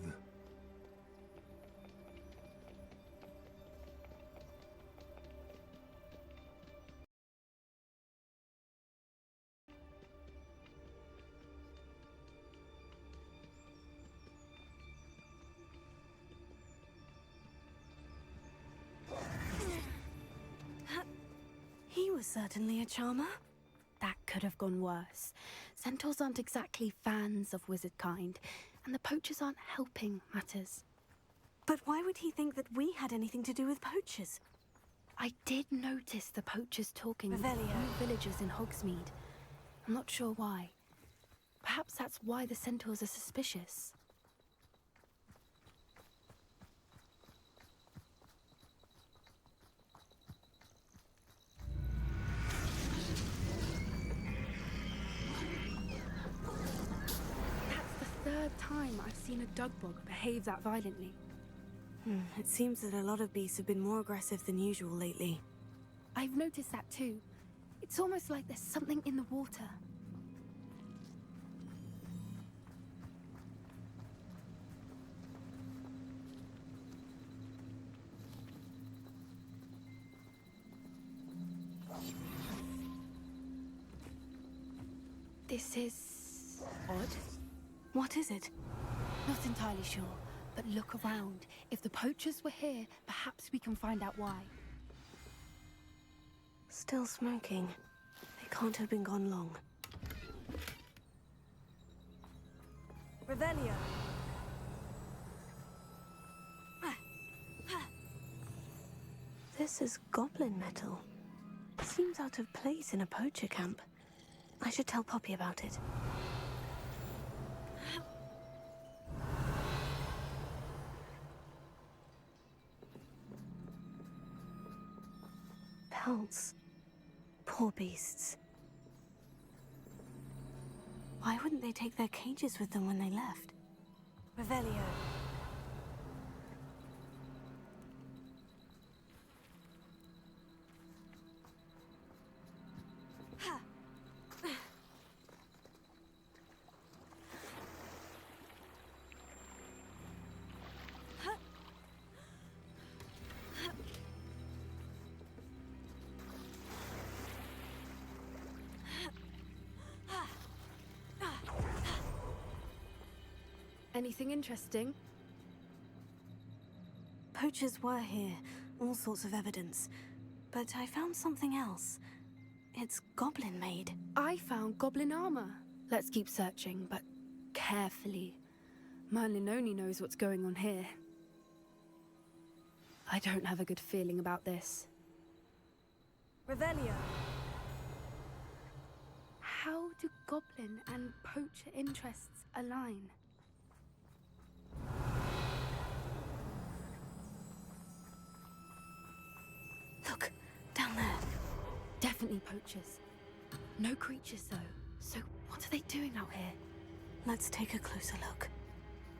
He was certainly a charmer. That could have gone worse. Centaurs aren't exactly fans of wizard kind, and the poachers aren't helping matters. But why would he think that we had anything to do with poachers? I did notice the poachers talking with Revelio. new villagers in Hogsmeade. I'm not sure why. Perhaps that's why the centaurs are suspicious. Third time I've seen a dugbog behave that violently. It seems that a lot of beasts have been more aggressive than usual lately. I've noticed that too. It's almost like there's something in the water. This is odd. What is it? Not entirely sure, but look around. If the poachers were here, perhaps we can find out why. Still smoking. They can't have been gone long. Revelio. This is goblin metal. Seems out of place in a poacher camp. I should tell Poppy about it. Pelts. Poor beasts. Why wouldn't they take their cages with them when they left? Revelio. Anything interesting? Poachers were here, all sorts of evidence. But I found something else. It's goblin-made. I found goblin armor. Let's keep searching, but carefully. Merlin only knows what's going on here. I don't have a good feeling about this. Revelio. How do goblin and poacher interests align? Look, down there. Definitely poachers. No creatures, though. So what are they doing out here? Let's take a closer look.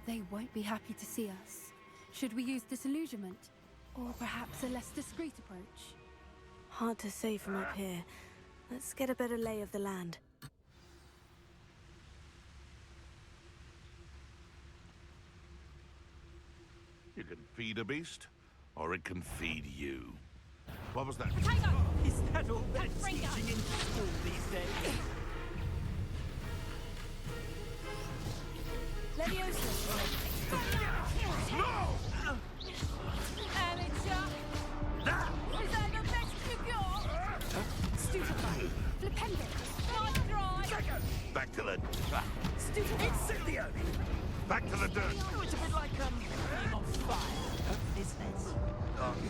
They won't be happy to see us. Should we use disillusionment? Or perhaps a less discreet approach? Hard to say from up here. Let's get a better lay of the land. You can feed a beast, or it can feed you. What was that? Is that all they're teaching in school these days? Leviosa. No! Amateur. Is that the best you got? Stupefy. Flipendo. Not dry. Back to the... Stupefy. Incendio. Back to the dirt. Oh, it's a bit like, being on fire, isn't it?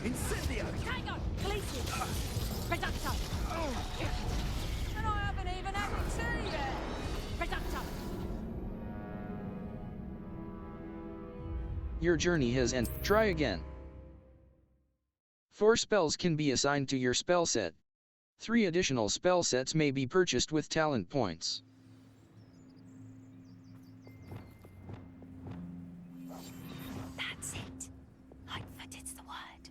Incendio. Hang on. Glacier. Reducto. And I haven't even had a tea yet. Reducto. Your journey has ended. Try again. 4 spells can be assigned to your spell set. 3 additional spell sets may be purchased with talent points. That's it. Lightfooted's the word.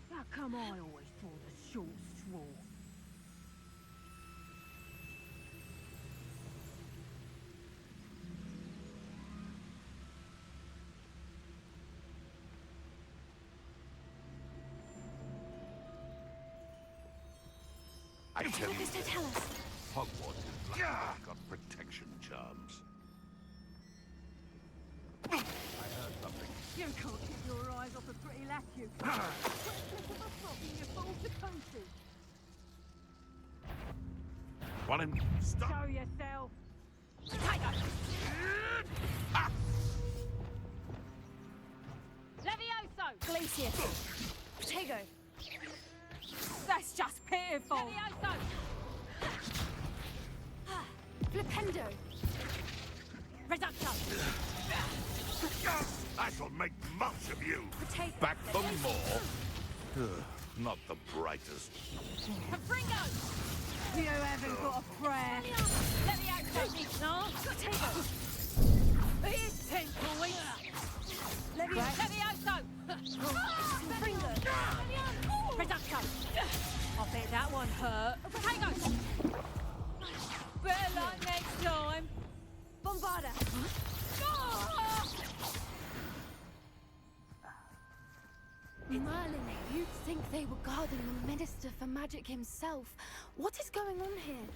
How come I always draw the short straw? I tell you, Mr. Tell us. Hogwarts is lucky they've got protection charms. I heard something. You can't keep your eyes off a pretty lass, you. Quick click of a frog and you fall to pieces. Want him? Stop! Show yourself. Ah! Levioso. Glacier. Protego. That's just pitiful. Levioso. Flipendo. Reducto. I shall make much of you. Potato. Back for more. Not the brightest. Fringo. You haven't got a prayer. Levioso. No. Potato. It is 10 points. Levioso. Fringo. Reducto. I bet that one hurt. Potato. Better luck next time. Bombarda. Merlin, you'd think they were guarding the Minister for Magic himself. What is going on here?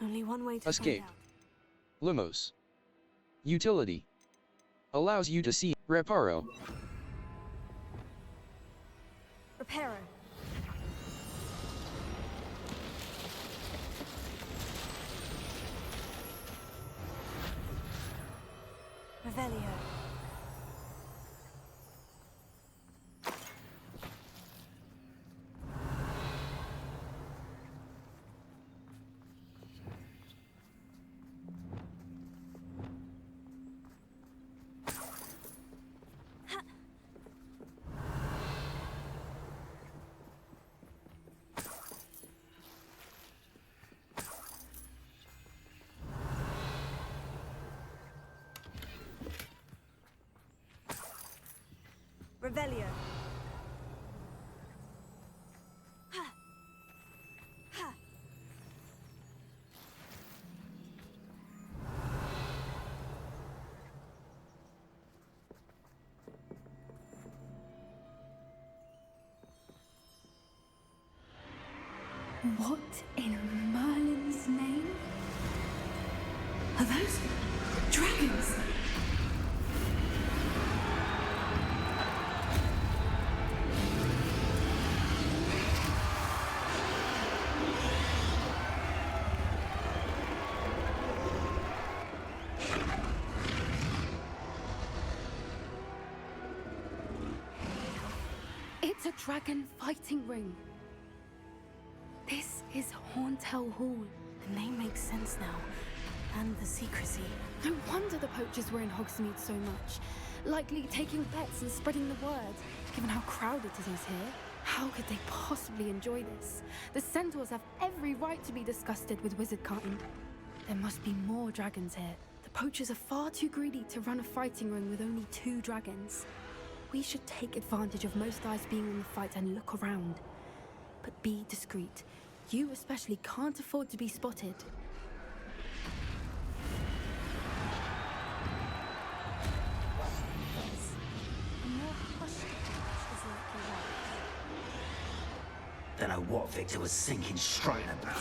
Only one way to Escape. find out. Lumos. Utility. Allows you to see. Reparo. Reparo. Revelio. Revelio. What in Merlin's name? Are those dragons? It's a dragon fighting ring. This is Horntail Hall. The name makes sense now. And the secrecy. No wonder the poachers were in Hogsmeade so much. Likely taking bets and spreading the word, given how crowded it is here. How could they possibly enjoy this? The centaurs have every right to be disgusted with wizardkind. There must be more dragons here. The poachers are far too greedy to run a fighting ring with only 2 dragons. We should take advantage of most eyes being on the fight and look around. But be discreet. You especially can't afford to be spotted. Don't know what Victor was thinking straight about.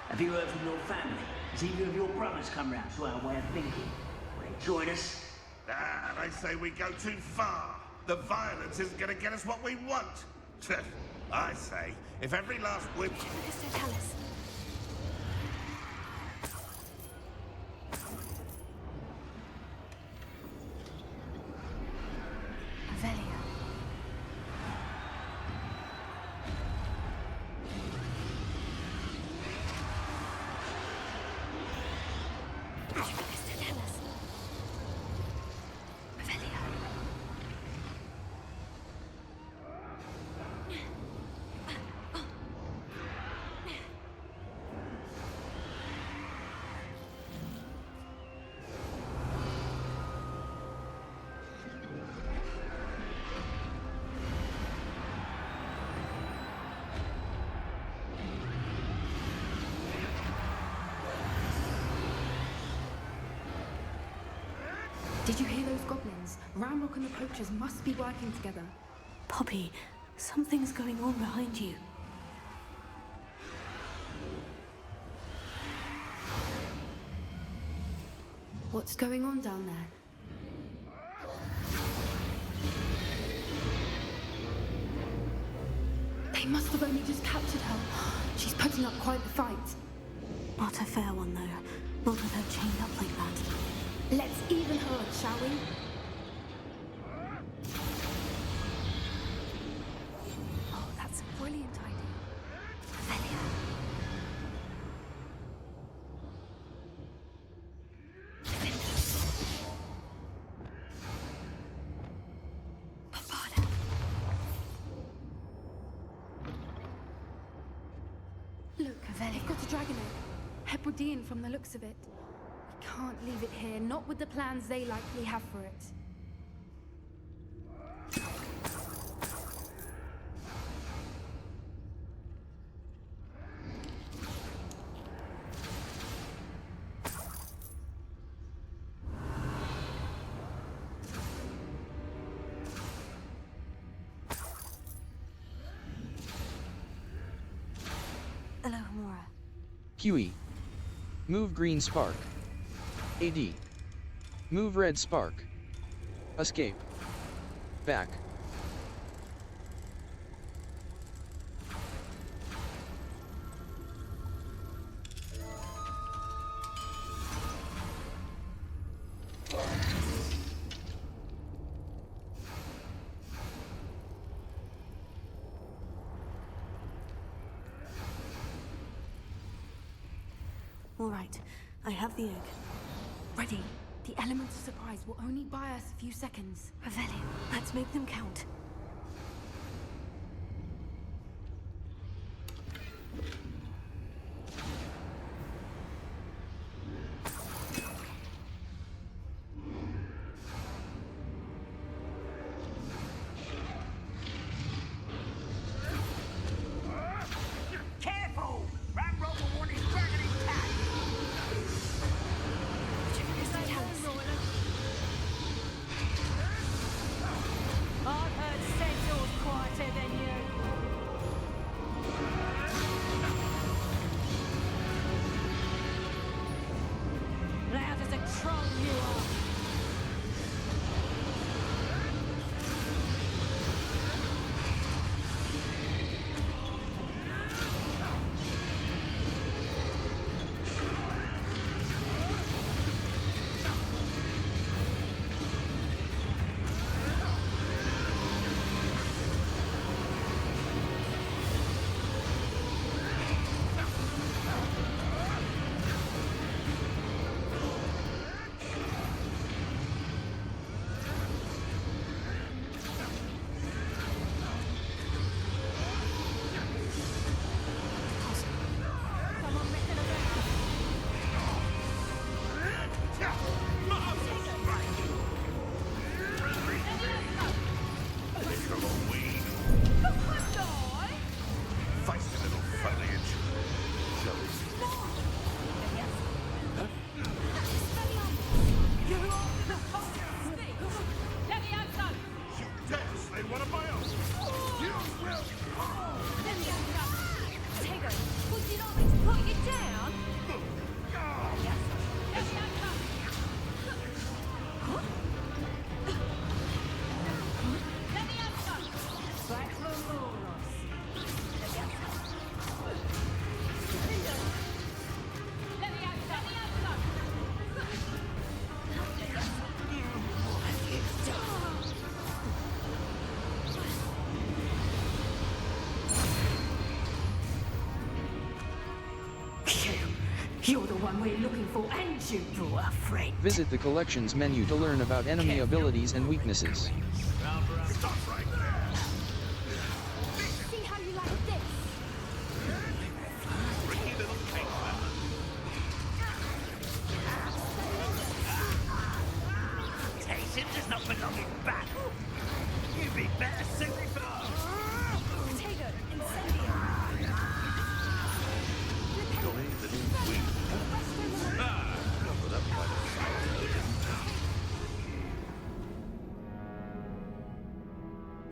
Have you heard from your family? Has either of your brothers come round to our way of thinking? Will they join us? Ah, they say we go too far. The violence isn't going to get us what we want. I say, if every last whip... Mr. Tallis. Revelio. Mr. Tallis. Revelio. Did you hear those goblins? Ramrock and the poachers must be working together. Poppy, something's going on behind you. What's going on down there? They must have only just captured her. She's putting up quite the fight. Not a fair one, though. Not with her chained up like that. Let's even her, shall we? Oh, that's a brilliant idea. Look, they've got a dragon egg. Hebridean from the looks of it. We can't leave it here, not with the plans they likely have for it. Hello, Mora. QE. Move green spark. AD. Move red spark. Escape. Back. All right, I have the egg. Ready. The element of surprise will only buy us a few seconds. Revelio, let's make them count. Careful! Ramrock will want his dragon intact! I've heard Centaur's quieter than you. Loud as a troll you are. Feisty little foliage. You dare slay one of my own! You will! Would you like me to put you down? You're the one we're looking for, and you brought a friend. Visit the collections menu to learn about enemy abilities and weaknesses. Stop right there! See how you like this? Tricky little cake Taste him does not belong in battle. You'd be better suited for... Potato, incendio. Jolly little wing. Covered up by the fire.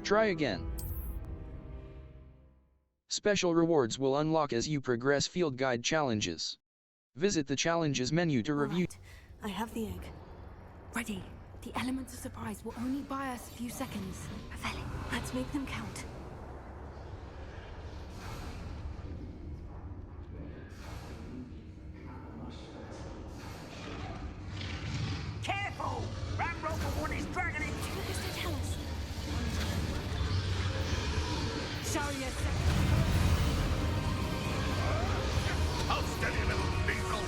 Try again. Special rewards will unlock as you progress field guide challenges. Visit the challenges menu to review. I have the egg. Ready. The element of surprise will only buy us a few seconds. Revelio, let's make them count. Careful! Ramrock will want his dragon intact! Show yourself. I'll steady a little lethal.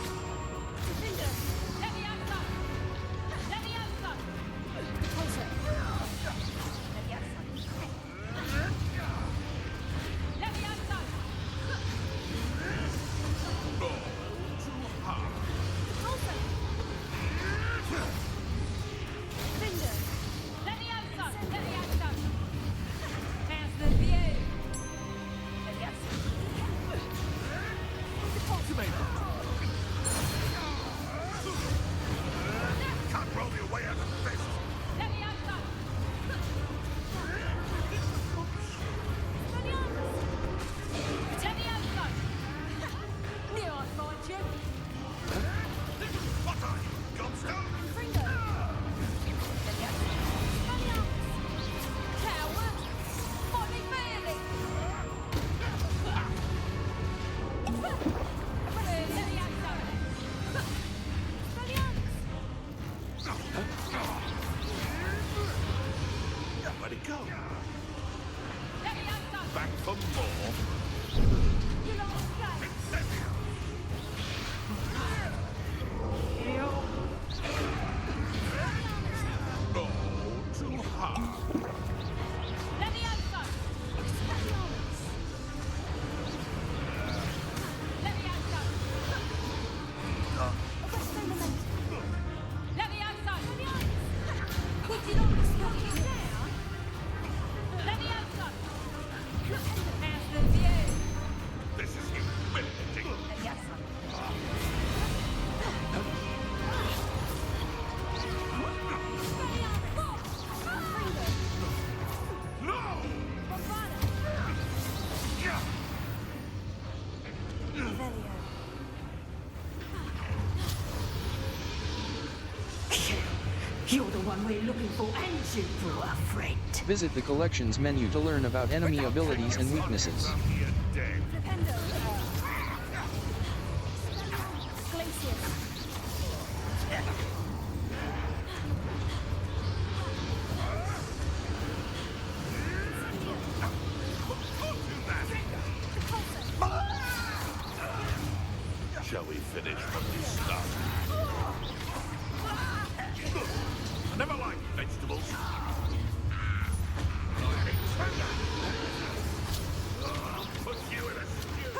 How's the view? Can't roll me away out of this. Knew I'd find you. What are you, Gobstone? Coward. Body feeling. Where'd it go? Back for more. You lost that. Incendio. one we're looking for and shoot for a friend. Visit the collections menu to learn about enemy abilities and weaknesses. Shall we finish what we started? I never liked vegetables. I'll put you in a stew.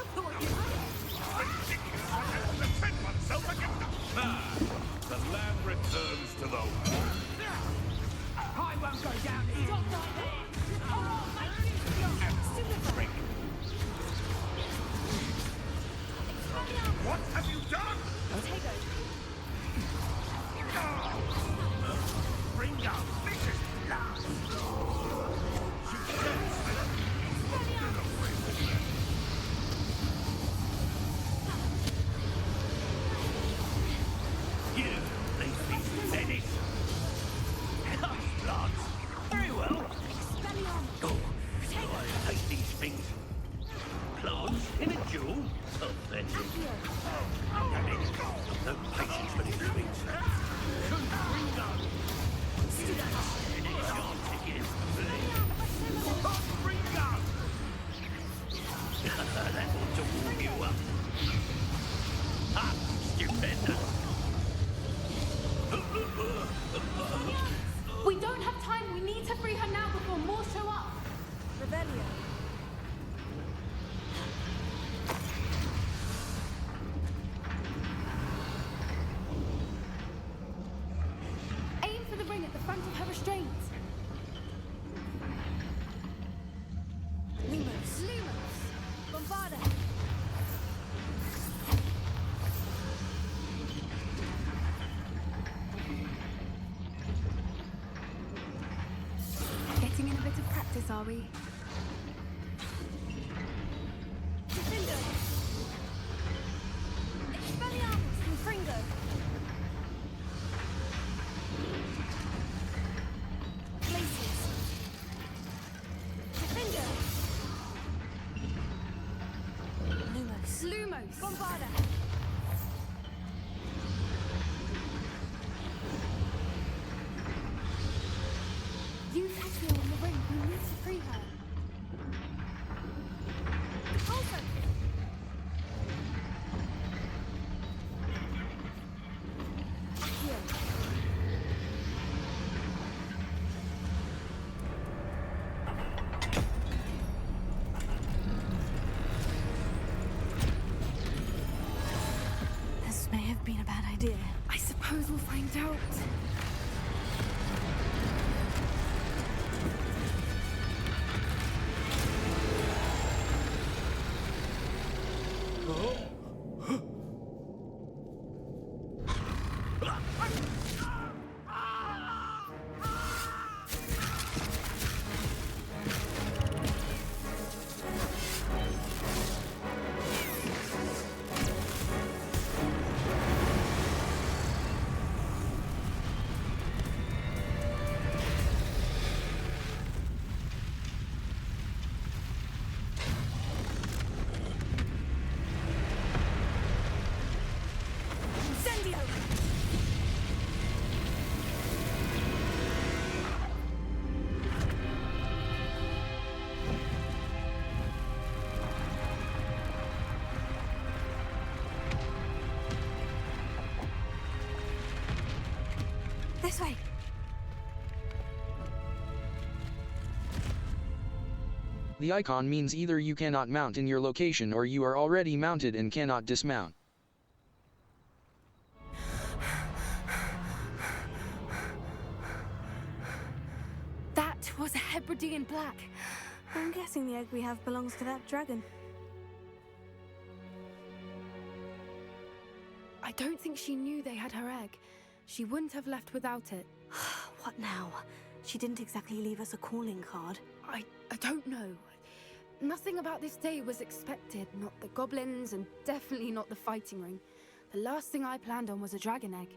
Ridiculous. I have to defend myself against the... Ah, the land returns to the world. I won't go down here. Stop right there. Oh, mate. What have you done? Bring out vicious blood. Here, they feast Dennis. Blood. Very well. Oh, I hate these things. Plants in a duel? Pathetic. Damn it. No patience for these things. That ought to warm you up. Ah, stupendous. We don't have time. We need to free her now before more show up. Revelio. Aim for the ring at the front of her restraints. Lumos. Bombarda. Getting in a bit of practice, are we? Defender. Expelliarmus from Fringo. Glacius. Defender. Lumos. Bombarda. Use Accio on the ring. We need to free her. Also. This may have been a bad idea. I suppose we'll find out. Incendio. This way. The icon means either you cannot mount in your location or you are already mounted and cannot dismount. That was a Hebridean black. I'm guessing the egg we have belongs to that dragon. I don't think she knew they had her egg. She wouldn't have left without it. What now? She didn't exactly leave us a calling card. I don't know. Nothing about this day was expected. Not the goblins, and definitely not the fighting ring. The last thing I planned on was a dragon egg.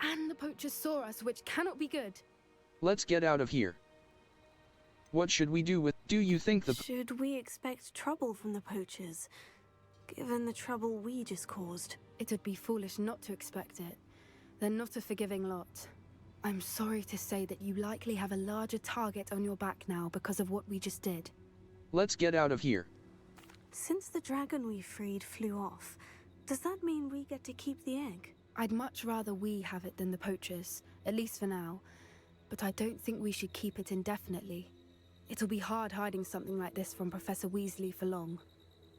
And the poachers saw us, which cannot be good. Let's get out of here. What should we do with... Do you think the... Should we expect trouble from the poachers, given the trouble we just caused? It would be foolish not to expect it. They're not a forgiving lot. I'm sorry to say that you likely have a larger target on your back now because of what we just did. Let's get out of here. Since the dragon we freed flew off, does that mean we get to keep the egg? I'd much rather we have it than the poachers, at least for now. But I don't think we should keep it indefinitely. It'll be hard hiding something like this from Professor Weasley for long.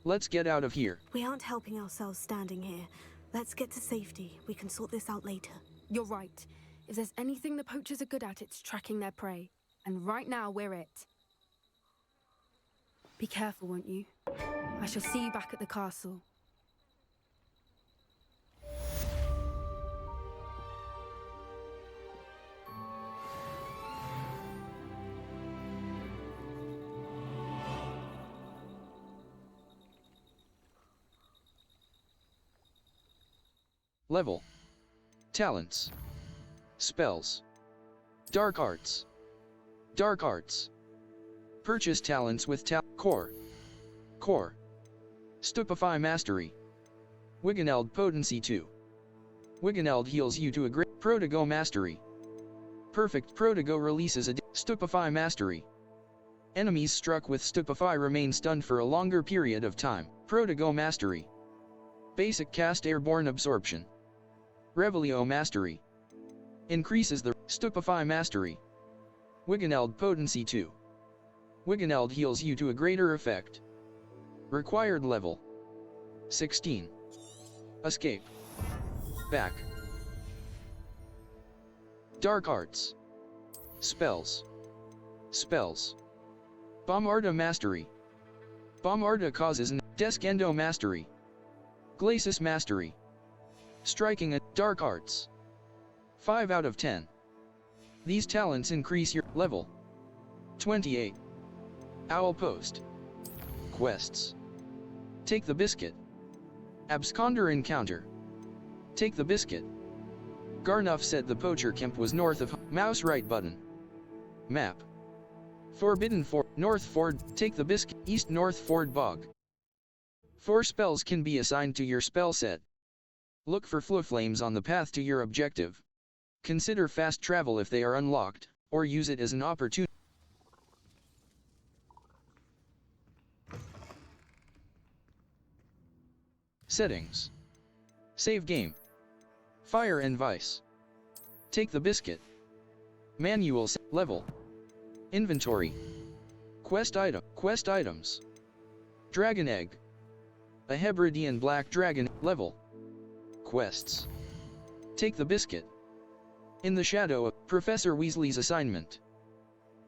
Let's get out of here. We aren't helping ourselves standing here. Let's get to safety. We can sort this out later. You're right. If there's anything the poachers are good at, it's tracking their prey. And right now, we're it. Be careful, won't you? I shall see you back at the castle. Level. Talents. Spells. Dark Arts. Dark Arts. Purchase talents with Core. Core. Stupefy Mastery. Wiggeneld Potency 2. Wiggeneld heals you to a great Protego Mastery. Perfect Protego releases a Stupefy Mastery. Enemies struck with Stupefy remain stunned for a longer period of time. Protego Mastery. Basic Cast Airborne Absorption. Revelio Mastery. Increases the Stupefy Mastery. Wiggeneld Potency 2. Wiggeneld heals you to a greater effect. Required level. 16. Escape. Back. Dark Arts. Spells. Spells. Bombarda Mastery. Bombarda causes an Descendo Mastery. Glacis Mastery. Striking a Dark Arts. 5 out of 10. These talents increase your level. 28. Owl Post. Quests. Take the Biscuit. Absconder Encounter. Take the Biscuit. Garnuff said the poacher camp was north of mouse right button. Map. Forbidden Ford. North Ford. Take the Biscuit. East North Ford Bog. 4 spells can be assigned to your spell set. Look for Fluflames on the path to your objective. Consider fast travel if they are unlocked, or use it as an opportunity. Settings. Save game. Fire and Vice. Take the Biscuit. Manual level. Inventory. Quest items. Dragon Egg. A Hebridean Black Dragon level. Quests. Take the Biscuit. In the Shadow of Professor Weasley's assignment.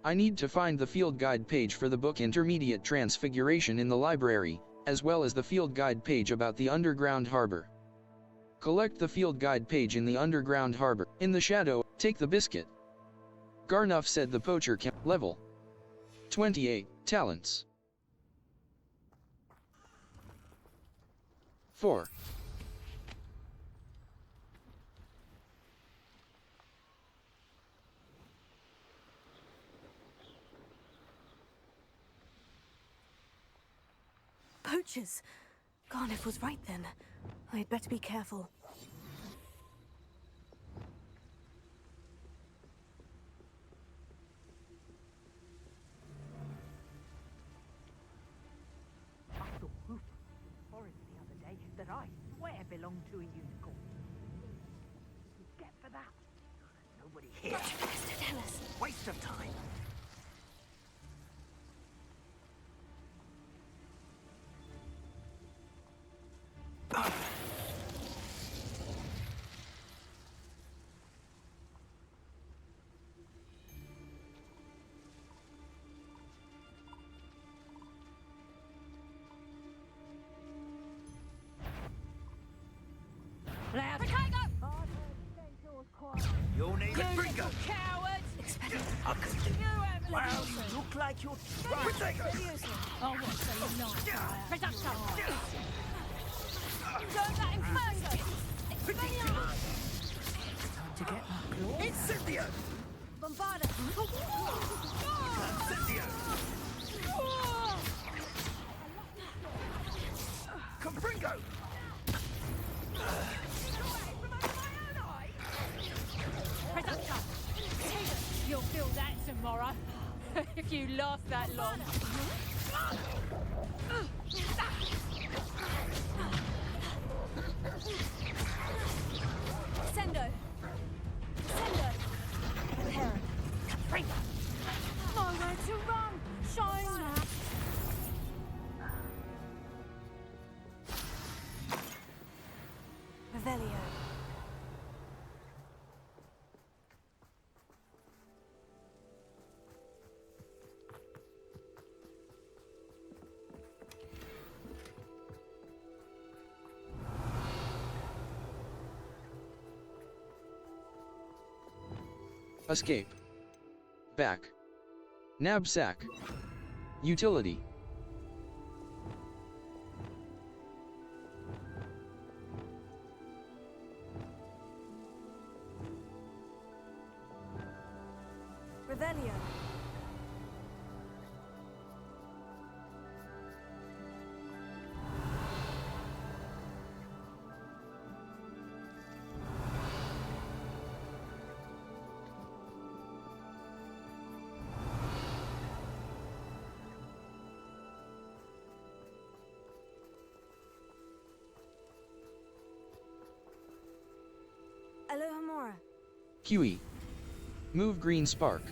I need to find the field guide page for the book Intermediate Transfiguration in the library, as well as the field guide page about the underground harbor. Collect the field guide page in the underground harbor. In the Shadow, take the Biscuit. Garnuff said the poacher camp level. 28 talents. 4. Poachers! Garnuff was right then. I'd better be careful. I saw Rufus in the forest the other day that I swear belonged to a unicorn. Get for that. Nobody here. What you best to tell us? Waste of time. Loud. Your name is Brinker. Cowards! I'll cut you. Wow, you look like you're trying. Seriously. Oh, what so you're not? Production. Don't let him hurt us. Expelliarmus. to get my claws. Incendio! Bombarda! Incendio! Compringo! Presenter! You'll feel that tomorrow. If you last that long. Sendo! Sendo! Herod! Capringa! Nowhere to run! Shine! Revelio. Escape. Back. Knapsack. Utility. Revelio. Alohomora. QE. Move green spark.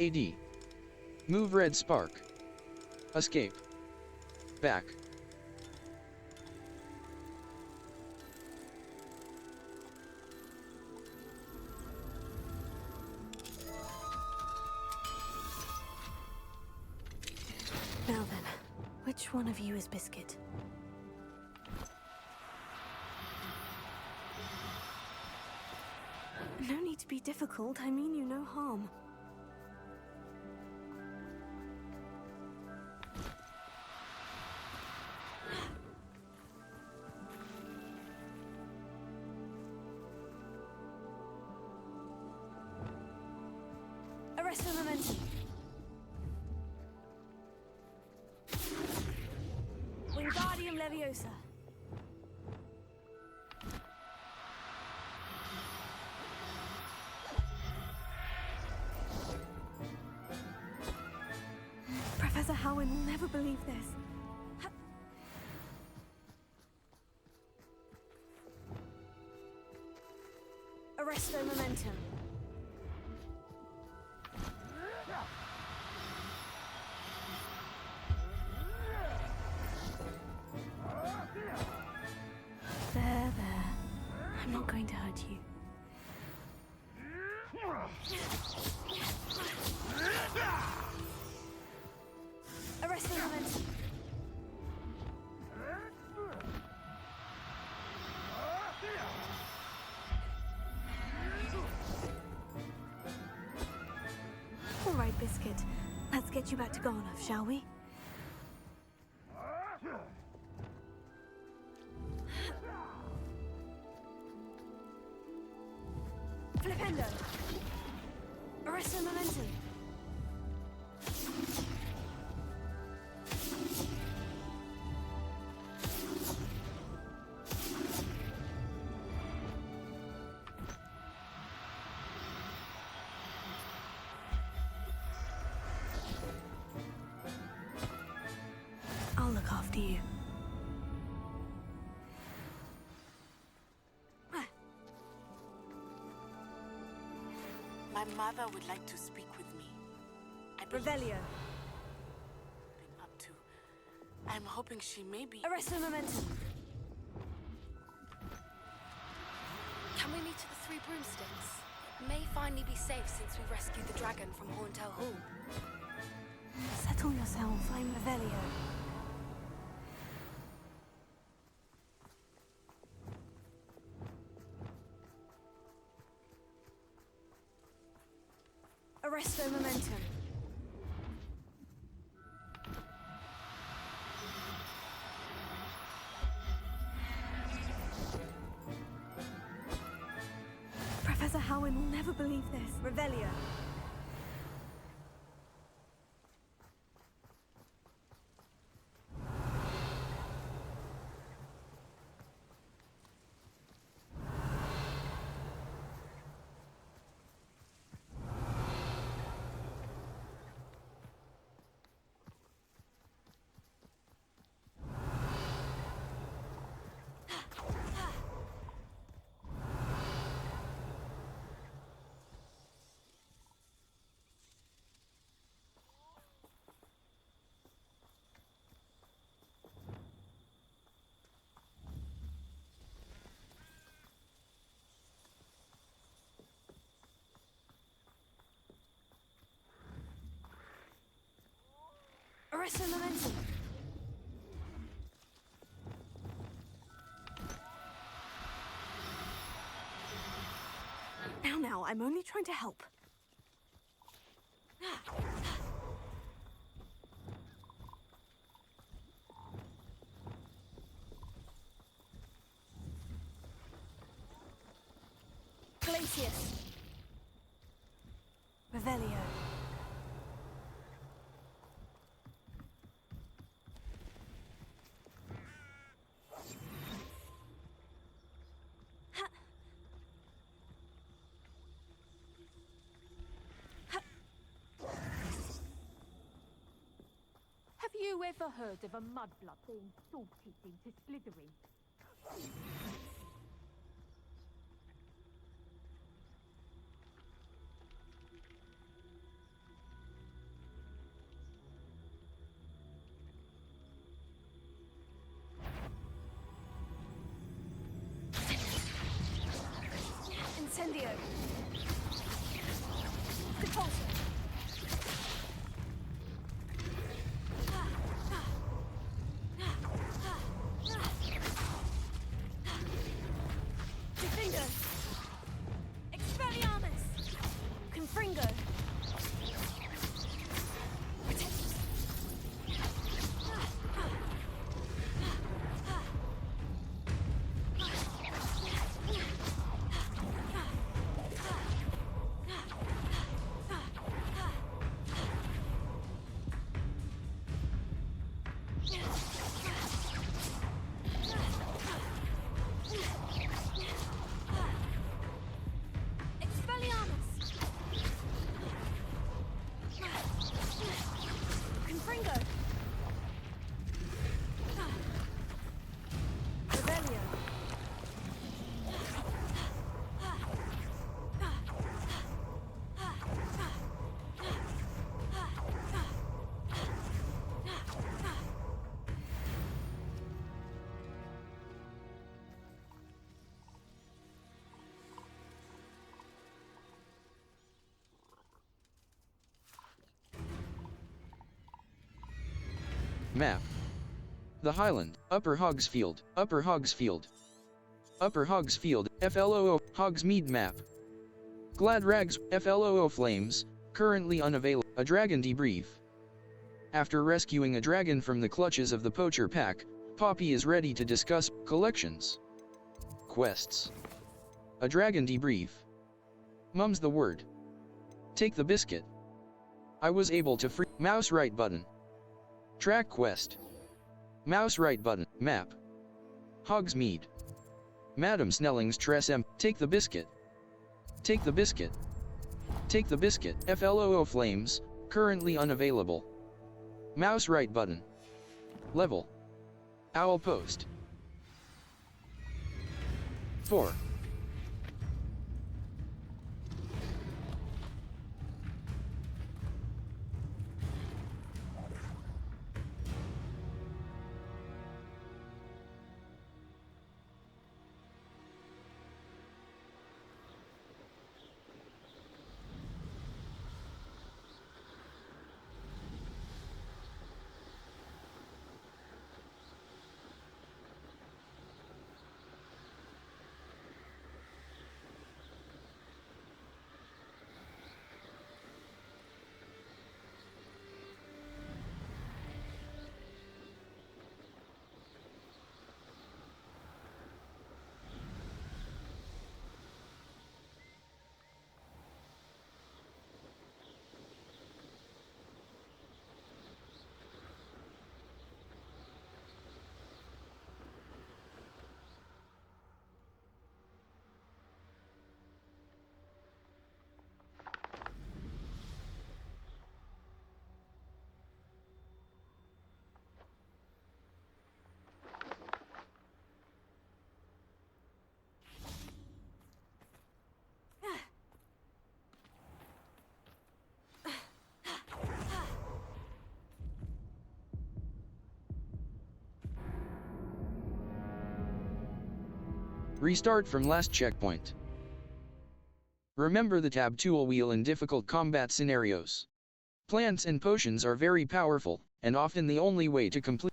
AD. Move red spark. Escape. Back. Now then, which one of you is Biscuit? No need to be difficult, I mean you no harm. Arrest the momentum. Wingardium Leviosa. Professor Howin will never believe this. Arresto momentum. There, there. I'm not going to hurt you. Arresto momentum. All right, Biscuit. Let's get you back to Garnoff, shall we? Flipendo. Arresto momentum. I'll look after you. My mother would like to speak with me. I believe Revelio. been up to. I'm hoping she may be. Arresto momentum. Can we meet at the Three Broomsticks? It may finally be safe since we rescued the dragon from Horntail Hall. Settle yourself, I'm Revelio. Arresto momentum. this? Revelio. Arresto Momentum. Now, I'm only trying to help. Glacius. Revelio. Have you ever heard of a mudblood being sorted into Slytherin? Incendio. Repulsor. Defender. Expelliarmus. Confringo. Map. The Highland, Upper Hogsfield, Upper Hogsfield. Upper Hogsfield, FLOO, Hogsmeade Map. Glad Rags, FLOO Flames, currently unavailable. A dragon debrief. After rescuing a dragon from the clutches of the poacher pack, Poppy is ready to discuss collections. Quests. A dragon debrief. Mum's the word. Take the biscuit. I was able to free. Mouse right button. Track quest. Mouse right button. Map. Hogsmeade. Madam Snelling's Tress M. Take the biscuit. Take the biscuit. Take the biscuit. FLOO Flames, currently unavailable. Mouse right button. Level. Owl Post. 4. Restart from last checkpoint. Remember the tab tool wheel in difficult combat scenarios. Plants and potions are very powerful, and often the only way to complete.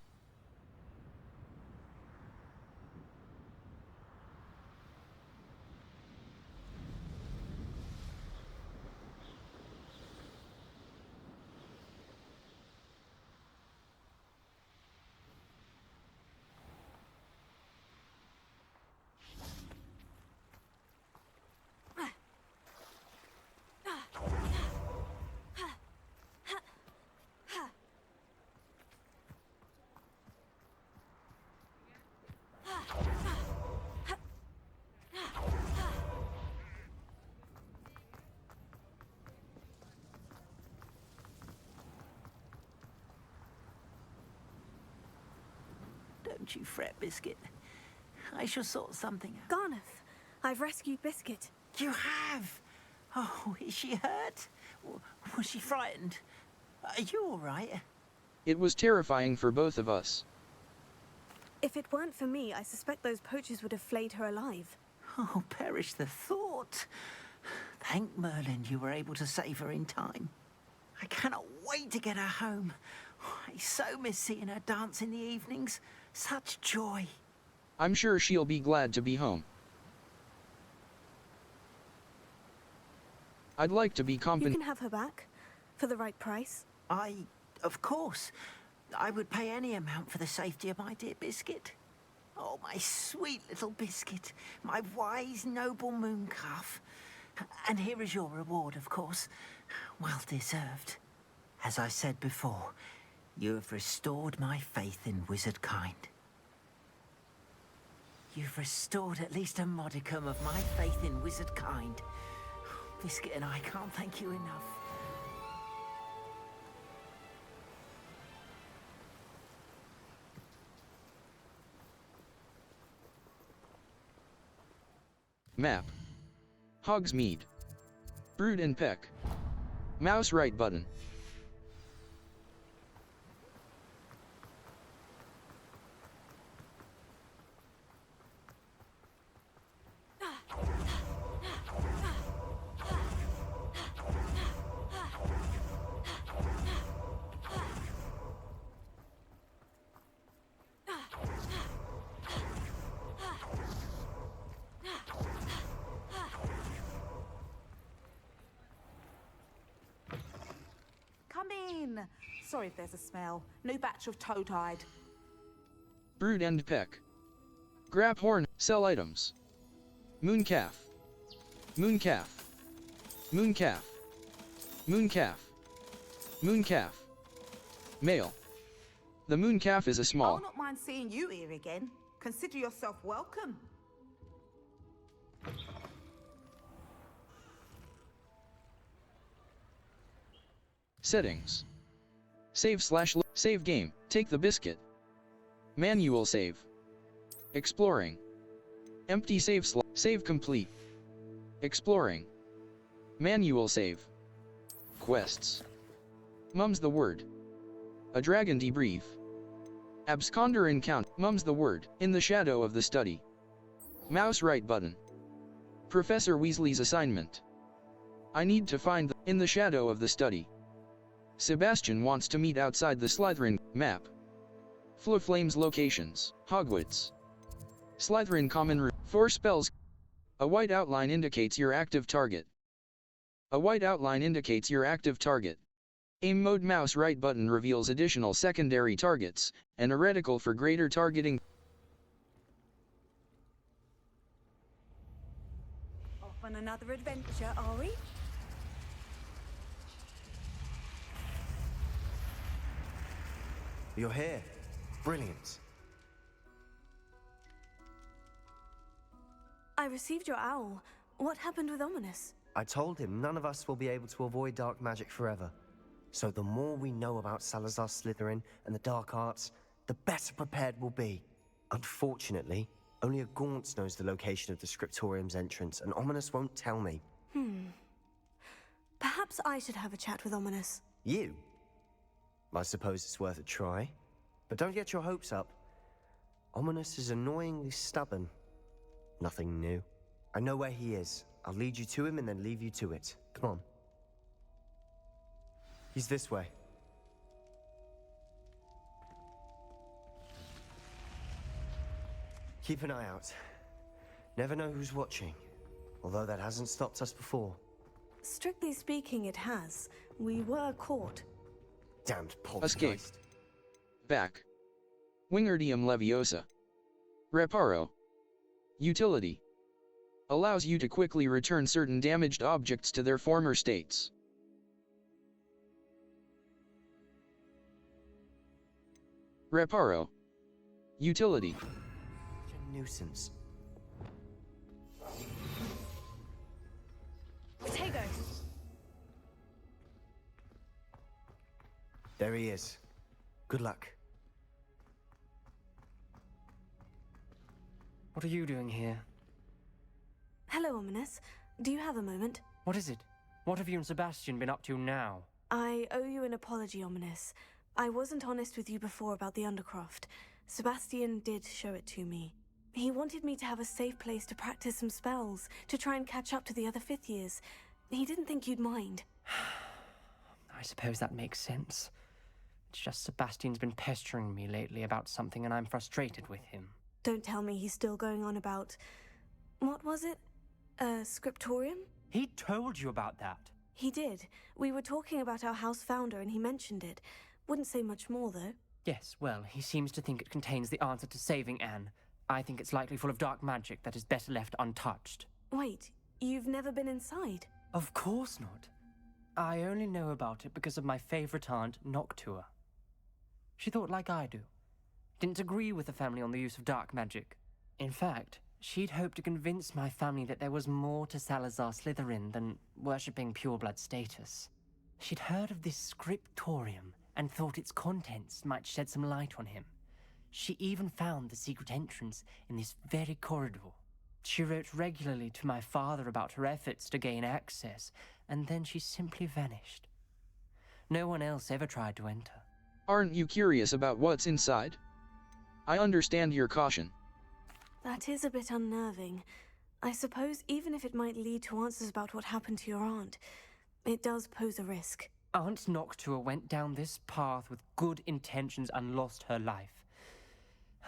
Don't you fret, Biscuit. I shall sort something out. Garneth, I've rescued Biscuit. You have? Oh, is she hurt? Was she frightened? Are you all right? It was terrifying for both of us. If it weren't for me, I suspect those poachers would have flayed her alive. Oh, perish the thought. Thank Merlin you were able to save her in time. I cannot wait to get her home. I so miss seeing her dance in the evenings. Such joy. I'm sure she'll be glad to be home. I'd like to be You compensated. can have her back, for the right price. Of course. I would pay any amount for the safety of my dear Biscuit. Oh, my sweet little Biscuit. My wise, noble moon calf. And here is your reward, of course. Well deserved. As I said before, you have restored my faith in wizard kind. You've restored at least a modicum of my faith in wizard kind. Biscuit and I can't thank you enough. Map. Hogsmeade. Brood and Peck. Mouse right button. Come in. Sorry if there's a smell. New batch of toad-hide. Brood and Peck. Grab horn, sell items. Moon calf. Moon calf. Moon calf. Moon calf. Moon calf. Male. The moon calf is a small. I'll not mind seeing you here again. Consider yourself welcome. Settings. Save game. Take the biscuit. Manual save. Exploring. Empty save slot. Save complete. Exploring. Manual save. Quests. Mum's the word. A dragon debrief. Absconder encounter. Mum's the word. In the shadow of the study. Mouse right button. Professor Weasley's assignment. I need to find the in the shadow of the study. Sebastian wants to meet outside the Slytherin map. Florflame's locations. Hogwarts. Slytherin common room. 4 spells. A white outline indicates your active target. A white outline indicates your active target. Aim mode mouse right button reveals additional secondary targets, and a reticle for greater targeting. Off on another adventure, are we? You're here. Brilliant. I received your owl. What happened with Ominous? I told him none of us will be able to avoid dark magic forever. So the more we know about Salazar Slytherin and the dark arts, the better prepared we'll be. Unfortunately, only a Gaunt's knows the location of the Scriptorium's entrance, and Ominous won't tell me. Perhaps I should have a chat with Ominous. You? I suppose it's worth a try. But don't get your hopes up. Ominous is annoyingly stubborn. Nothing new. I know where he is. I'll lead you to him and then leave you to it. Come on. He's this way. Keep an eye out. Never know who's watching. Although that hasn't stopped us before. Strictly speaking, it has. We were caught. Damned Escape. poltergeist. Back. Wingardium Leviosa. Reparo. Utility. Allows you to quickly return certain damaged objects to their former states. Reparo. Utility. Such a nuisance. Potato! There he is. Good luck. What are you doing here? Hello, Ominous. Do you have a moment? What is it? What have you and Sebastian been up to now? I owe you an apology, Ominous. I wasn't honest with you before about the Undercroft. Sebastian did show it to me. He wanted me to have a safe place to practice some spells, to try and catch up to the other fifth years. He didn't think you'd mind. I suppose that makes sense. It's just Sebastian's been pestering me lately about something and I'm frustrated with him. Don't tell me he's still going on about... What was it? A scriptorium? He told you about that? He did. We were talking about our house founder and he mentioned it. Wouldn't say much more, though. Yes, well, he seems to think it contains the answer to saving Anne. I think it's likely full of dark magic that is better left untouched. Wait, you've never been inside? Of course not. I only know about it because of my favorite aunt, Noctua. She thought like I do. Didn't agree with the family on the use of dark magic. In fact, she'd hoped to convince my family that there was more to Salazar Slytherin than worshipping pureblood status. She'd heard of this scriptorium and thought its contents might shed some light on him. She even found the secret entrance in this very corridor. She wrote regularly to my father about her efforts to gain access, and then she simply vanished. No one else ever tried to enter. Aren't you curious about what's inside? I understand your caution. That is a bit unnerving. I suppose even if it might lead to answers about what happened to your aunt, it does pose a risk. Aunt Noctua went down this path with good intentions and lost her life.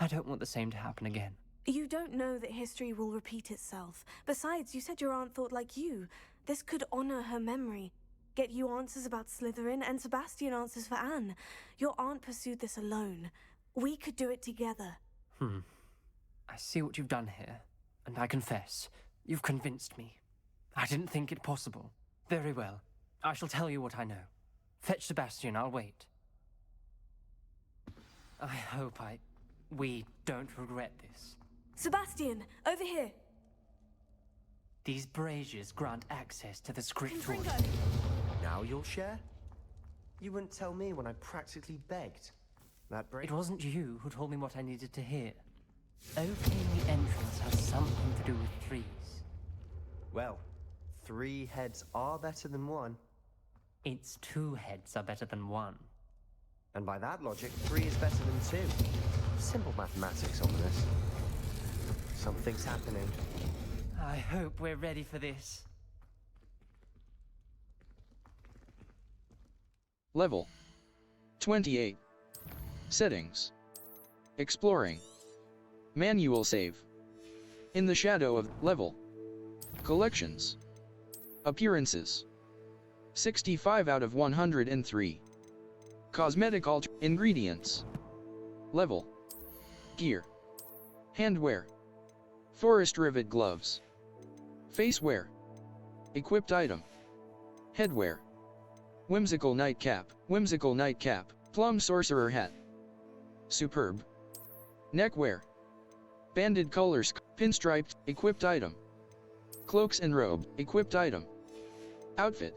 I don't want the same to happen again. You don't know that history will repeat itself. Besides, you said your aunt thought like you. This could honor her memory. Get you answers about Slytherin and Sebastian answers for Anne. Your aunt pursued this alone. We could do it together. I see what you've done here, and I confess, you've convinced me. I didn't think it possible. Very well. I shall tell you what I know. Fetch Sebastian, I'll wait. I hope we don't regret this. Sebastian, over here! These braziers grant access to the scriptorium. Now you'll share? You wouldn't tell me when I practically begged. It wasn't you who told me what I needed to hear. Opening the entrance has something to do with trees. Well, 3 heads are better than 1. It's 2 heads are better than 1. And by that logic, 3 is better than 2. Simple mathematics on this. Something's happening. I hope we're ready for this. Level 28. Settings. Exploring. Manual save. In the shadow of level. Collections. Appearances. 65 out of 103. Cosmetic ingredients. Level. Gear. Handwear. Forest rivet gloves. Facewear. Equipped item. Headwear. Whimsical nightcap. Whimsical nightcap. Plum sorcerer hat. Superb. Neckwear. Banded colors. Pinstriped. Equipped item. Cloaks and robe. Equipped item. Outfit.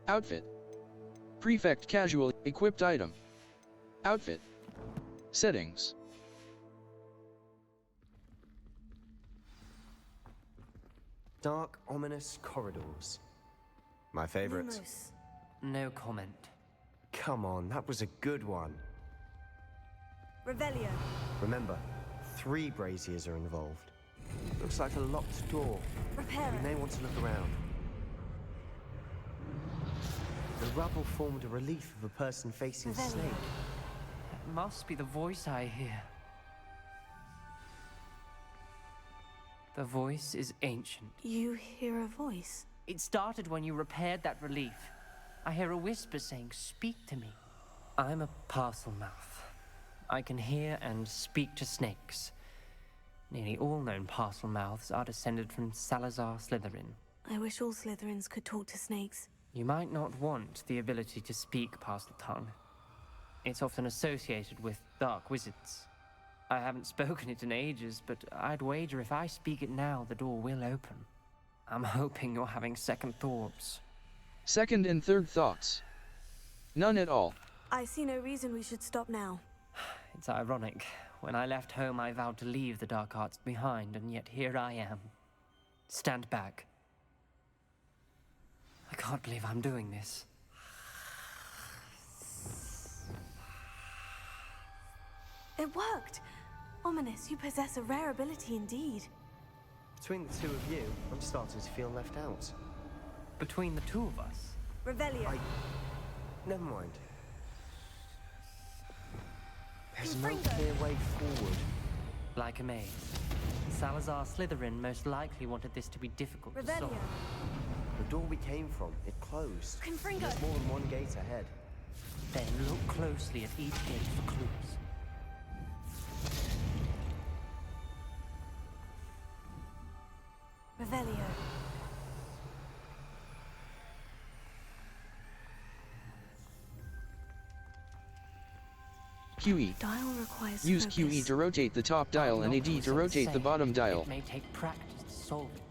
Outfit. Prefect casual. Equipped item. Outfit. Settings. Dark, ominous corridors. My favorite. Lumos. No comment. Come on, that was a good one. Revelio. Remember, 3 braziers are involved. Looks like a locked door. Repair We it. may want to look around. The rubble formed a relief of a person facing a Revelio. snake. That must be the voice I hear. The voice is ancient. You hear a voice? It started when you repaired that relief. I hear a whisper saying, "Speak to me." I'm a parcel mouth. I can hear and speak to snakes. Nearly all known parcel mouths are descended from Salazar Slytherin. I wish all Slytherins could talk to snakes. You might not want the ability to speak parcel tongue. It's often associated with dark wizards. I haven't spoken it in ages, but I'd wager if I speak it now, the door will open. I'm hoping you're having second thoughts. Second and third thoughts. None at all. I see no reason we should stop now. It's ironic. When I left home, I vowed to leave the dark arts behind, and yet here I am. Stand back. I can't believe I'm doing this. It worked! Ominous, you possess a rare ability indeed. Between the two of you, I'm starting to feel left out. Between the two of us? Revelio. Never mind. There's no clear way forward. Like a maze. Salazar Slytherin most likely wanted this to be difficult to solve. The door we came from, it closed. Confringo. There's more than one gate ahead. Then look closely at each gate for clues. Revelio. QE. Dial requires Use focus. QE to rotate the top dial and AD to rotate the bottom dial. It may take practice to solve it.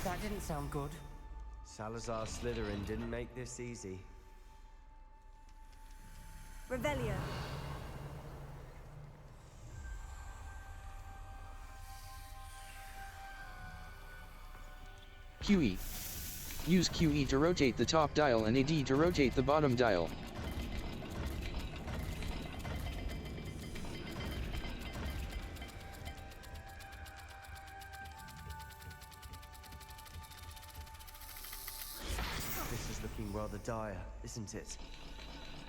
That didn't sound good. Salazar Slytherin didn't make this easy. Revelio. QE. Use QE to rotate the top dial and AD to rotate the bottom dial. This is looking rather dire, isn't it?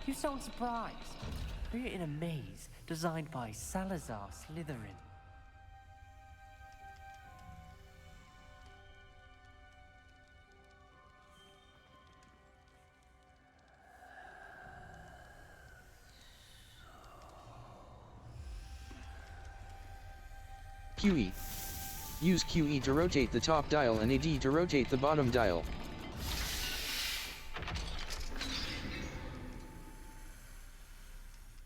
You sound surprised. We're in a maze designed by Salazar Slytherin. QE. Use QE to rotate the top dial and AD to rotate the bottom dial.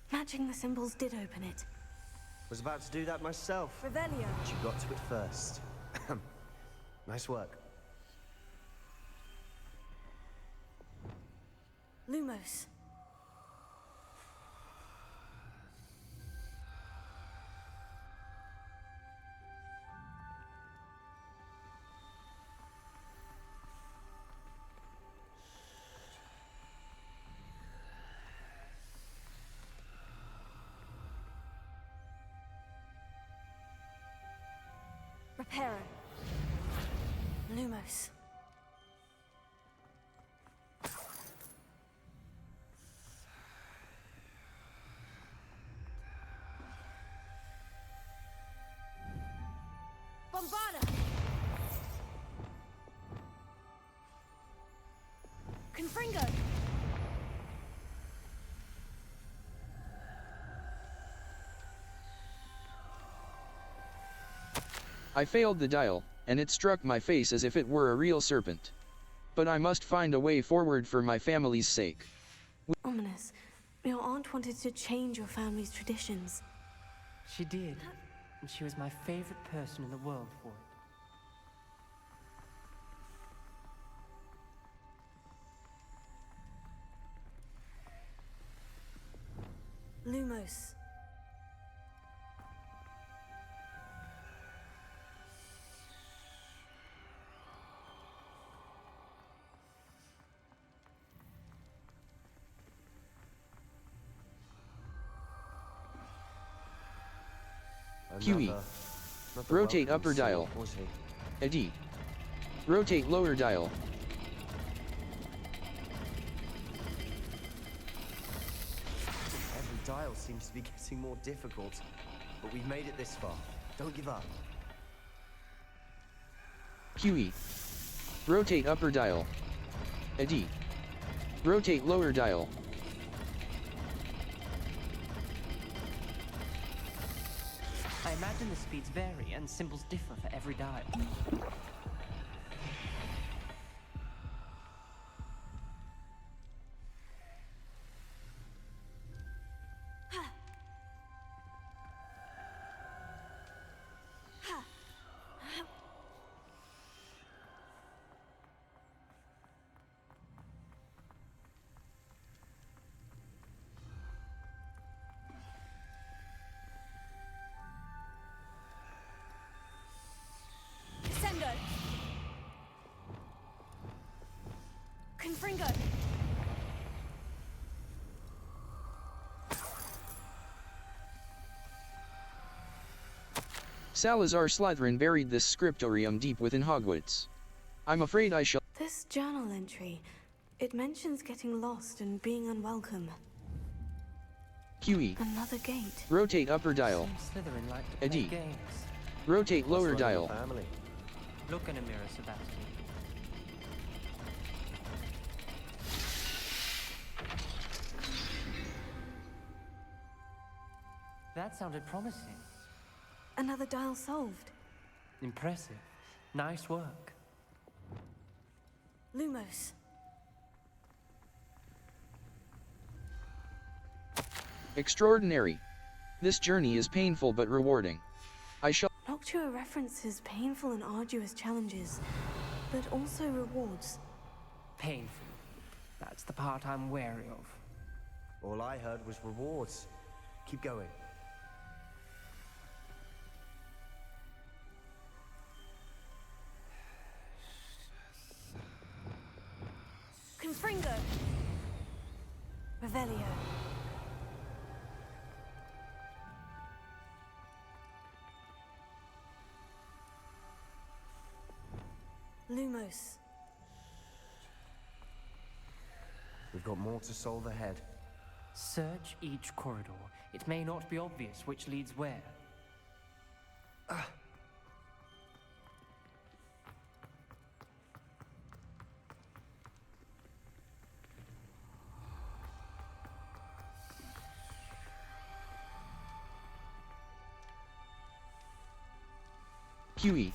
Matching the symbols did open it. Was about to do that myself. Revelio. But you got to it first. Nice work. Lumos. Reparo. Lumos. Bombarda. Confringo. I failed the dial, and it struck my face as if it were a real serpent. But I must find a way forward for my family's sake. Ominous. Your aunt wanted to change your family's traditions. She did, and she was my favorite person in the world for it. Lumos. QE. Not Rotate welcome upper dial. sort, was he? A D. Rotate lower dial. Every dial seems to be getting more difficult, but we've made it this far. Don't give up. QE. Rotate upper dial. A D. Rotate lower dial. I imagine the speeds vary and symbols differ for every dial. Sendo! Confringo! Salazar Slytherin buried this scriptorium deep within Hogwarts. I'm afraid I shall... This journal entry, it mentions getting lost and being unwelcome. QE. Another gate. Rotate upper dial. Slytherin like to A play D. games. Rotate lower Must run in dial. the family. Look in a mirror, Sebastian. That sounded promising. Another dial solved. Impressive. Nice work. Lumos. Extraordinary. This journey is painful but rewarding. I shall... Noctua references painful and arduous challenges, but also rewards. Painful. That's the part I'm wary of. All I heard was rewards. Keep going. Confringo! Revelio. Lumos. We've got more to solve ahead. Search each corridor. It may not be obvious which leads where. QE.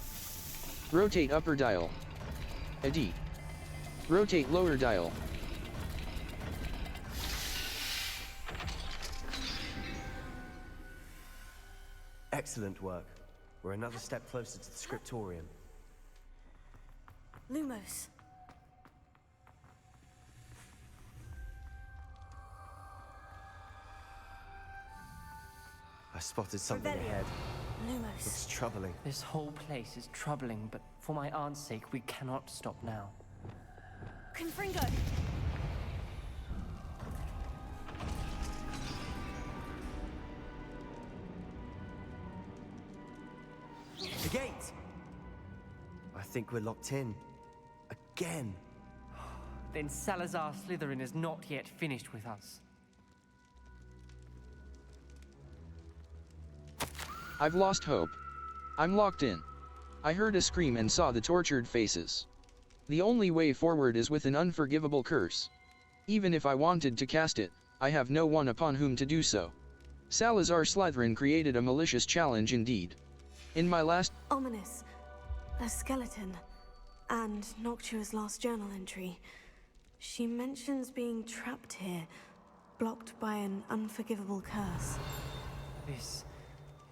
Rotate upper dial. A D. Rotate lower dial. Excellent work. We're another step closer to the scriptorium. Lumos. I spotted something Revelio. ahead. Lumos. It's troubling. This whole place is troubling, but for my aunt's sake, we cannot stop now. Confringo. The gate! I think we're locked in. Again. Then Salazar Slytherin is not yet finished with us. I've lost hope. I'm locked in. I heard a scream and saw the tortured faces. The only way forward is with an unforgivable curse. Even if I wanted to cast it, I have no one upon whom to do so. Salazar Slytherin created a malicious challenge indeed. In my last... Ominous. A skeleton. And Noctua's last journal entry. She mentions being trapped here, blocked by an unforgivable curse. This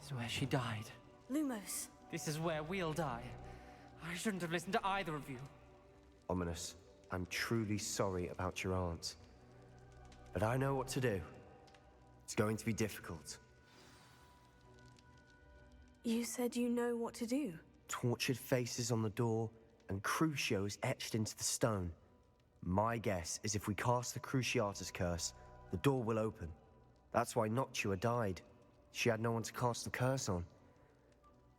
is where she died. Lumos. This is where we'll die. I shouldn't have listened to either of you. Ominous, I'm truly sorry about your aunt. But I know what to do. It's going to be difficult. You said you know what to do. Tortured faces on the door, and Crucios etched into the stone. My guess is if we cast the Cruciatus curse, the door will open. That's why Noctua died. She had no one to cast the curse on.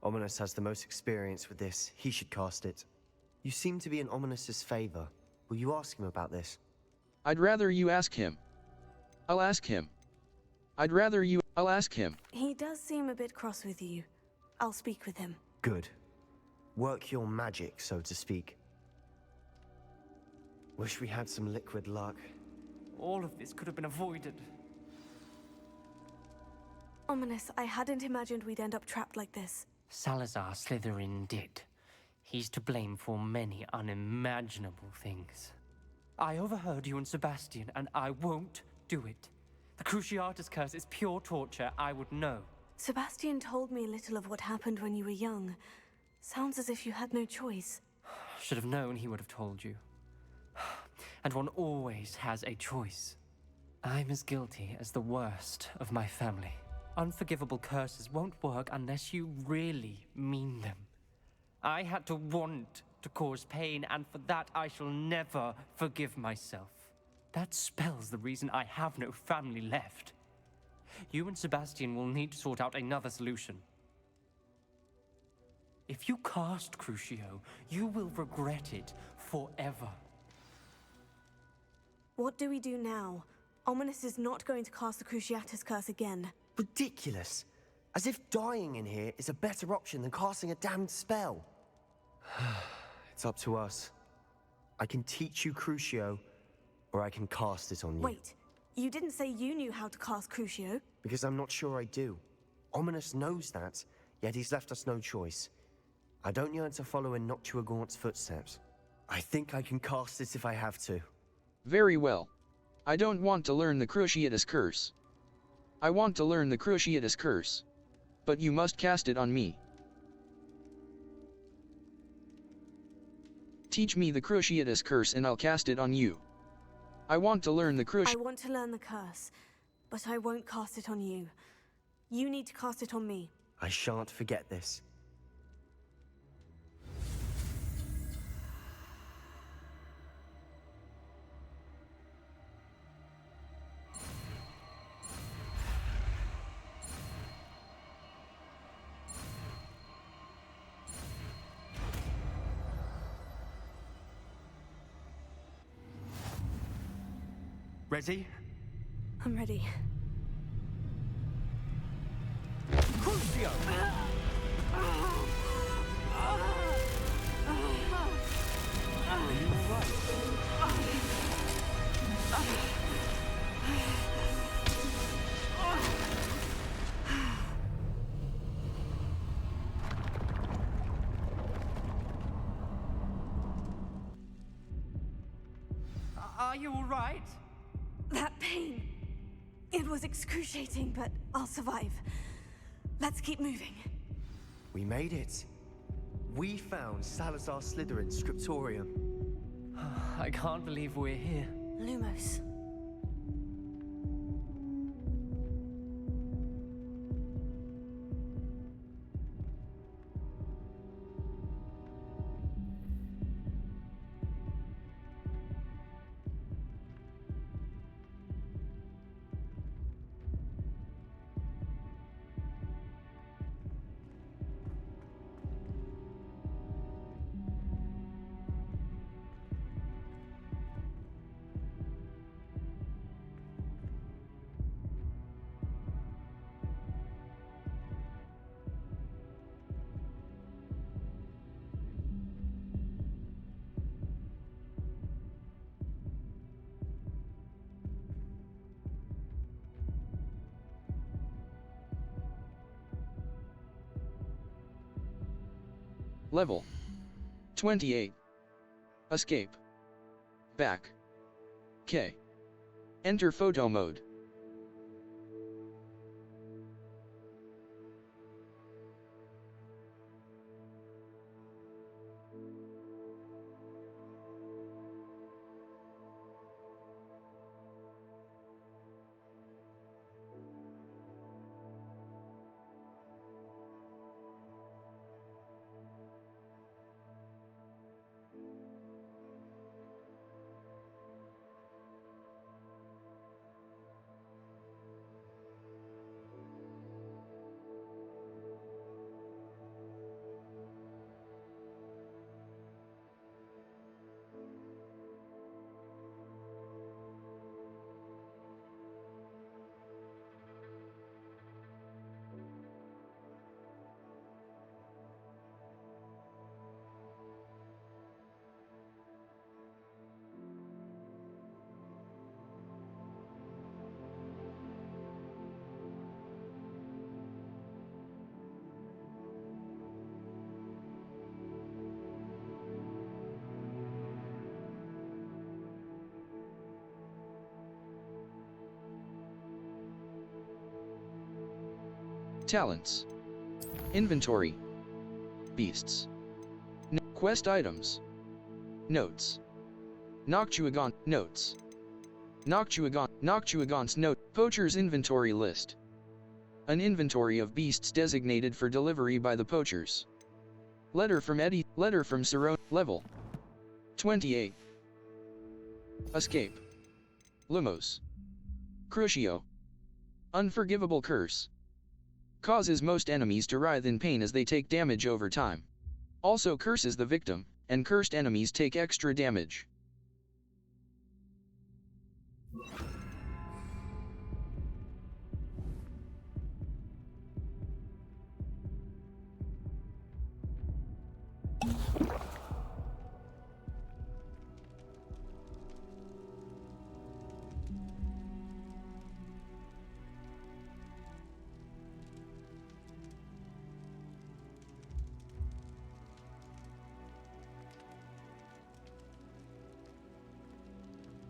Ominous has the most experience with this. He should cast it. You seem to be in Ominous's favor. Will you ask him about this? I'd rather you ask him. I'll ask him. I'll ask him. He does seem a bit cross with you. I'll speak with him. Good. Work your magic, so to speak. Wish we had some liquid luck. All of this could have been avoided. Ominous, I hadn't imagined we'd end up trapped like this. Salazar Slytherin did. He's to blame for many unimaginable things. I overheard you and Sebastian, and I won't do it. The Cruciatus curse is pure torture. I would know. Sebastian told me a little of what happened when you were young. Sounds as if you had no choice. Should have known he would have told you. And one always has a choice. I'm as guilty as the worst of my family. Unforgivable curses won't work unless you really mean them. I had to want to cause pain, and for that I shall never forgive myself. That spell's the reason I have no family left. You and Sebastian will need to sort out another solution. If you cast Crucio, you will regret it forever. What do we do now? Ominous is not going to cast the Cruciatus curse again. Ridiculous. As if dying in here is a better option than casting a damned spell. It's up to us. I can teach you Crucio, or I can cast it on you. Wait, you didn't say you knew how to cast Crucio? Because I'm not sure I do. Ominous knows that, yet he's left us no choice. I don't yearn to follow in HOGWARTS' footsteps. I think I can cast it if I have to. Very well. I don't want to learn the Cruciatus curse. I want to learn the Cruciatus curse. But you must cast it on me. Teach me the Cruciatus curse and I'll cast it on you. I want to learn the I want to learn the curse, but I won't cast it on you. You need to cast it on me. I shan't forget this. Ready? I'm ready. Crucio! Are you all right? That pain. It was excruciating, but I'll survive. Let's keep moving. We made it. We found Salazar Slytherin's scriptorium. I can't believe we're here. Lumos. Level 28. Escape. Back. K. Enter photo mode. Talents. Inventory. Beasts. Quest items. Notes. Noctuagon. Notes. Noctuagon's note. Poacher's inventory list. An inventory of beasts designated for delivery by the poachers. Letter from Eddie. Letter from Cerrone. Level 28. Escape. Lumos. Crucio. Unforgivable curse. Causes most enemies to writhe in pain as they take damage over time. Also curses the victim, and cursed enemies take extra damage.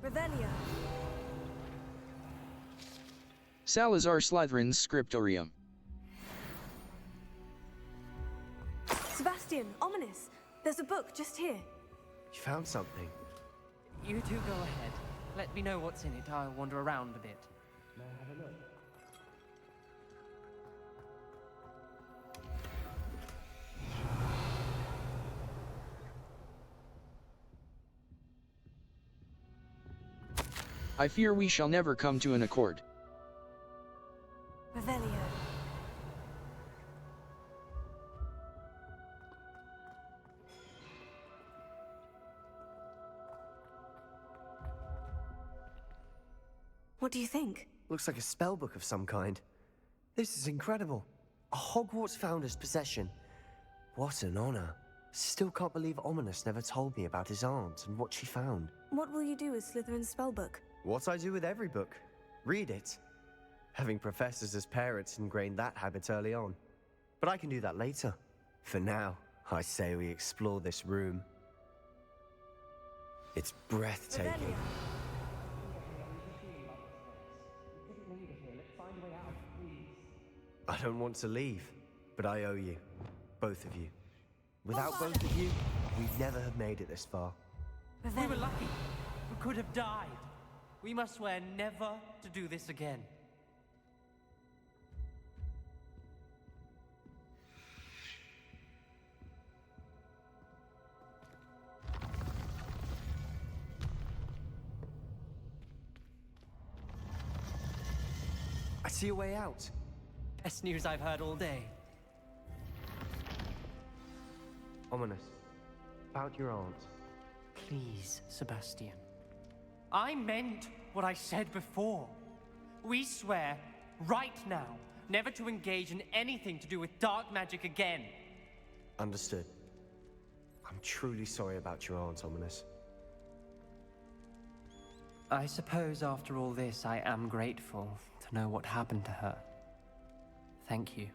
Revelio. Salazar Slytherin's scriptorium. Sebastian, ominous. There's a book just here. You found something. You two go ahead. Let me know what's in it. I'll wander around a bit. May I have a look? I fear we shall never come to an accord. Revelio. What do you think? Looks like a spellbook of some kind. This is incredible. A Hogwarts founder's possession. What an honor. Still can't believe Ominous never told me about his aunt and what she found. What will you do with Slytherin's spellbook? What I do with every book. Read it. Having professors as parents ingrained that habit early on. But I can do that later. For now, I say we explore this room. It's breathtaking. I don't want to leave, but I owe you. Both of you. Without both of you, we'd never have made it this far. We were lucky. We could have died. We must swear never to do this again. I see a way out. Best news I've heard all day. Ominous. About your aunt. Please, Sebastian. I meant what I said before. We swear, right now, never to engage in anything to do with dark magic again. Understood. I'm truly sorry about your aunt, Ominous. I suppose after all this, I am grateful to know what happened to her. Thank you.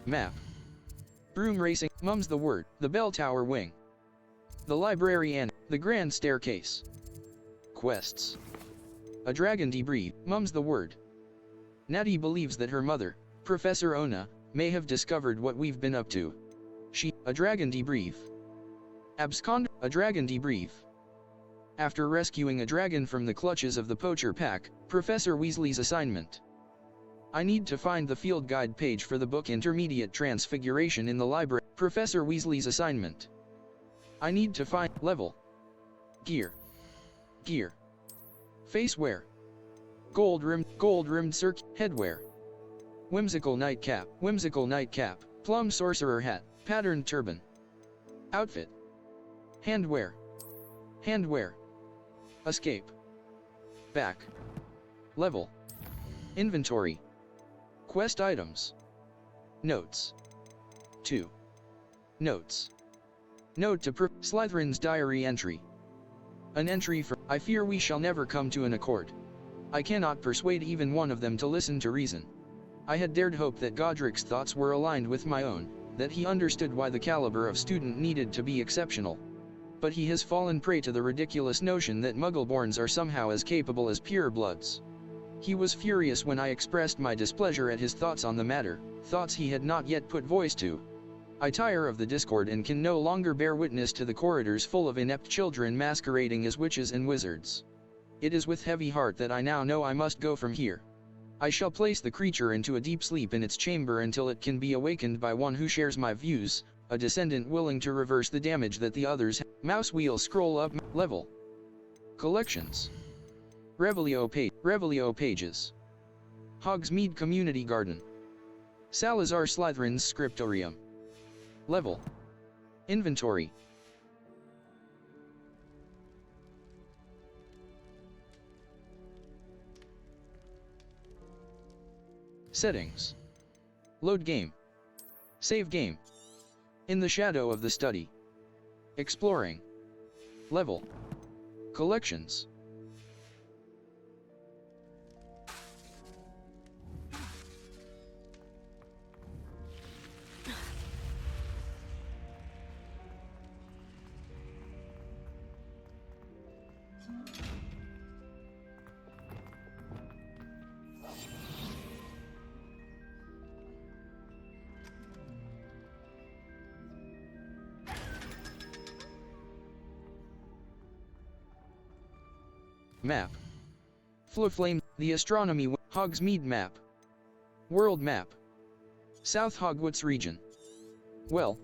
Map. Broom racing. Mum's the word. The bell tower wing. The library and the grand staircase. Quests. A dragon debrief. Mum's the word. Natty believes that her mother, Professor Ona, may have discovered what we've been up to. She, a dragon debrief. Abscond, a dragon debrief. After rescuing a dragon from the clutches of the poacher pack, Professor Weasley's assignment. I need to find the field guide page for the book Intermediate Transfiguration in the library. Professor Weasley's assignment. I need to find level. Gear. Gear. Facewear. Gold-rimmed circ, headwear. Whimsical nightcap, plum sorcerer hat, patterned turban. Outfit. Handwear. Escape. Back. Level. Inventory. Quest items. Notes. 2. Notes. Note to Slytherin's diary entry. An entry for I fear we shall never come to an accord. I cannot persuade even one of them to listen to reason. I had dared hope that Godric's thoughts were aligned with my own, that he understood why the caliber of student needed to be exceptional. But he has fallen prey to the ridiculous notion that Muggleborns are somehow as capable as purebloods. He was furious when I expressed my displeasure at his thoughts on the matter, thoughts he had not yet put voice to. I tire of the discord and can no longer bear witness to the corridors full of inept children masquerading as witches and wizards. It is with heavy heart that I now know I must go from here. I shall place the creature into a deep sleep in its chamber until it can be awakened by one who shares my views, a descendant willing to reverse the damage that the others. Mouse wheel scroll up level. Collections. Revelio pages. Hogsmeade Community Garden. Salazar Slytherin's Scriptorium. Level. Inventory. Settings. Load game. Save game. In the shadow of the study. Exploring. Level. Collections. Map. Flame, the astronomy, Hogsmeade map. World map. South Hogwarts region. Well.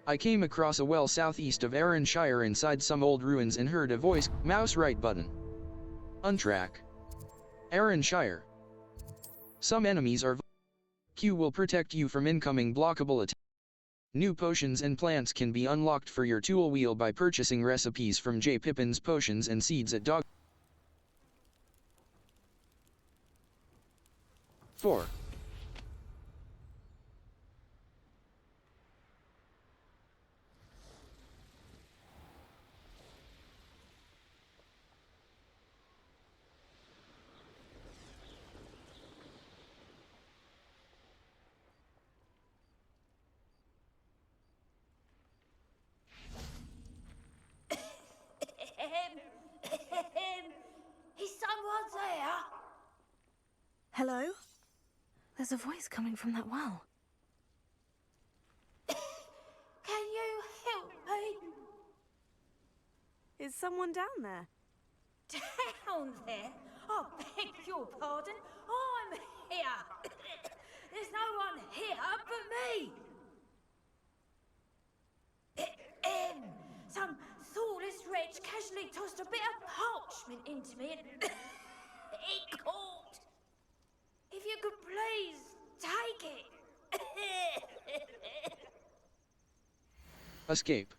I came across a well southeast of Arranshire inside some old ruins and heard a voice. Mouse right button. Untrack. Arranshire. Some enemies are. Q will protect you from incoming blockable attacks. New potions and plants can be unlocked for your tool wheel by purchasing recipes from J. Pippin's Potions and Seeds at Dog. 4. Hello? There's a voice coming from that well. Can you help me? Is someone down there? Down there? I beg your pardon. I'm here. There's no one here but me. Some thoughtless wretch casually tossed a bit of parchment into me and it caught. If you could please take it. Escape.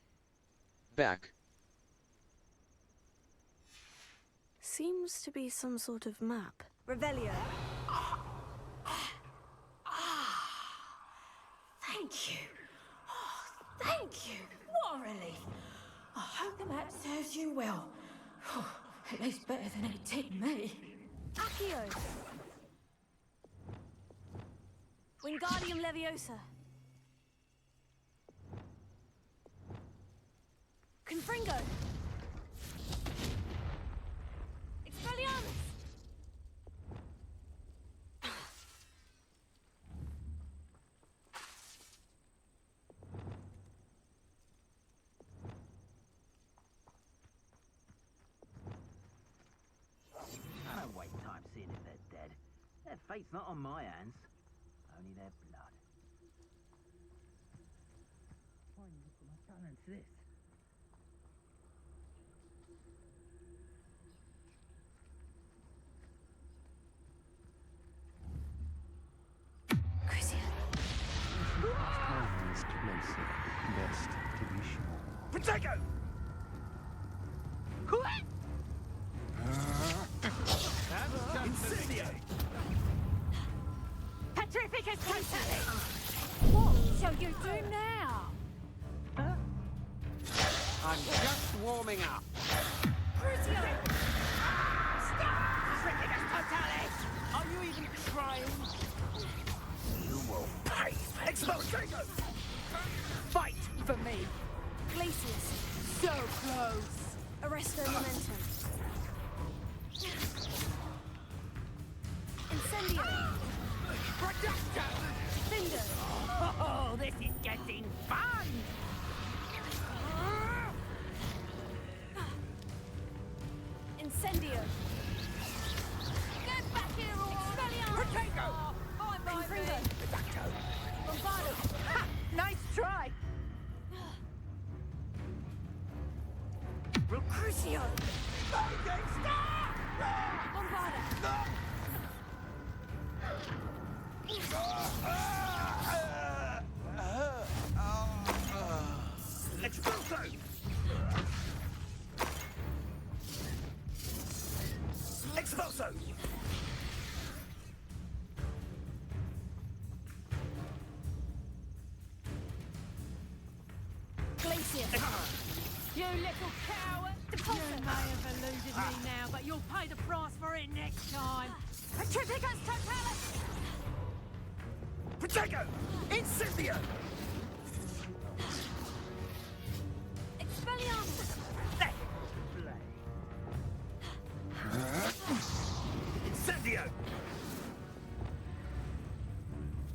Back. Seems to be some sort of map. Revelio. Thank you. Oh, thank you. What a relief. I hope the map serves you well. At least better than it did me. Accio. Wingardium Leviosa. Confringo. Expelliarmus. I don't waste time seeing if they're dead. Their fate's not on my hands. Only their blood. Why you put my talent to this? Time is closer. Best to be sure. Protego! Incendio! Petrificus Totally! What shall you do now? warming up. Crucio! Stop! Tricking us, Totalis! Are you even trying? You will pay for Expulsago! Fight for me! Glacius, so close! Arresto momentum. Incendio. Projector! Cinder. Oh, this is getting fun! Incendio. Get back here, all right! Expelliarmus. Protego! Bye, bye, Confringo. Bombardo! Ha! Nice try! Crucio. Bombarda. Expulso! Expulso! Glacius. You little coward! You may have eluded me now, but you'll pay the price for it next time! Petrificus Totalis! Protego! Incendio! Expelliarmus. Incendio!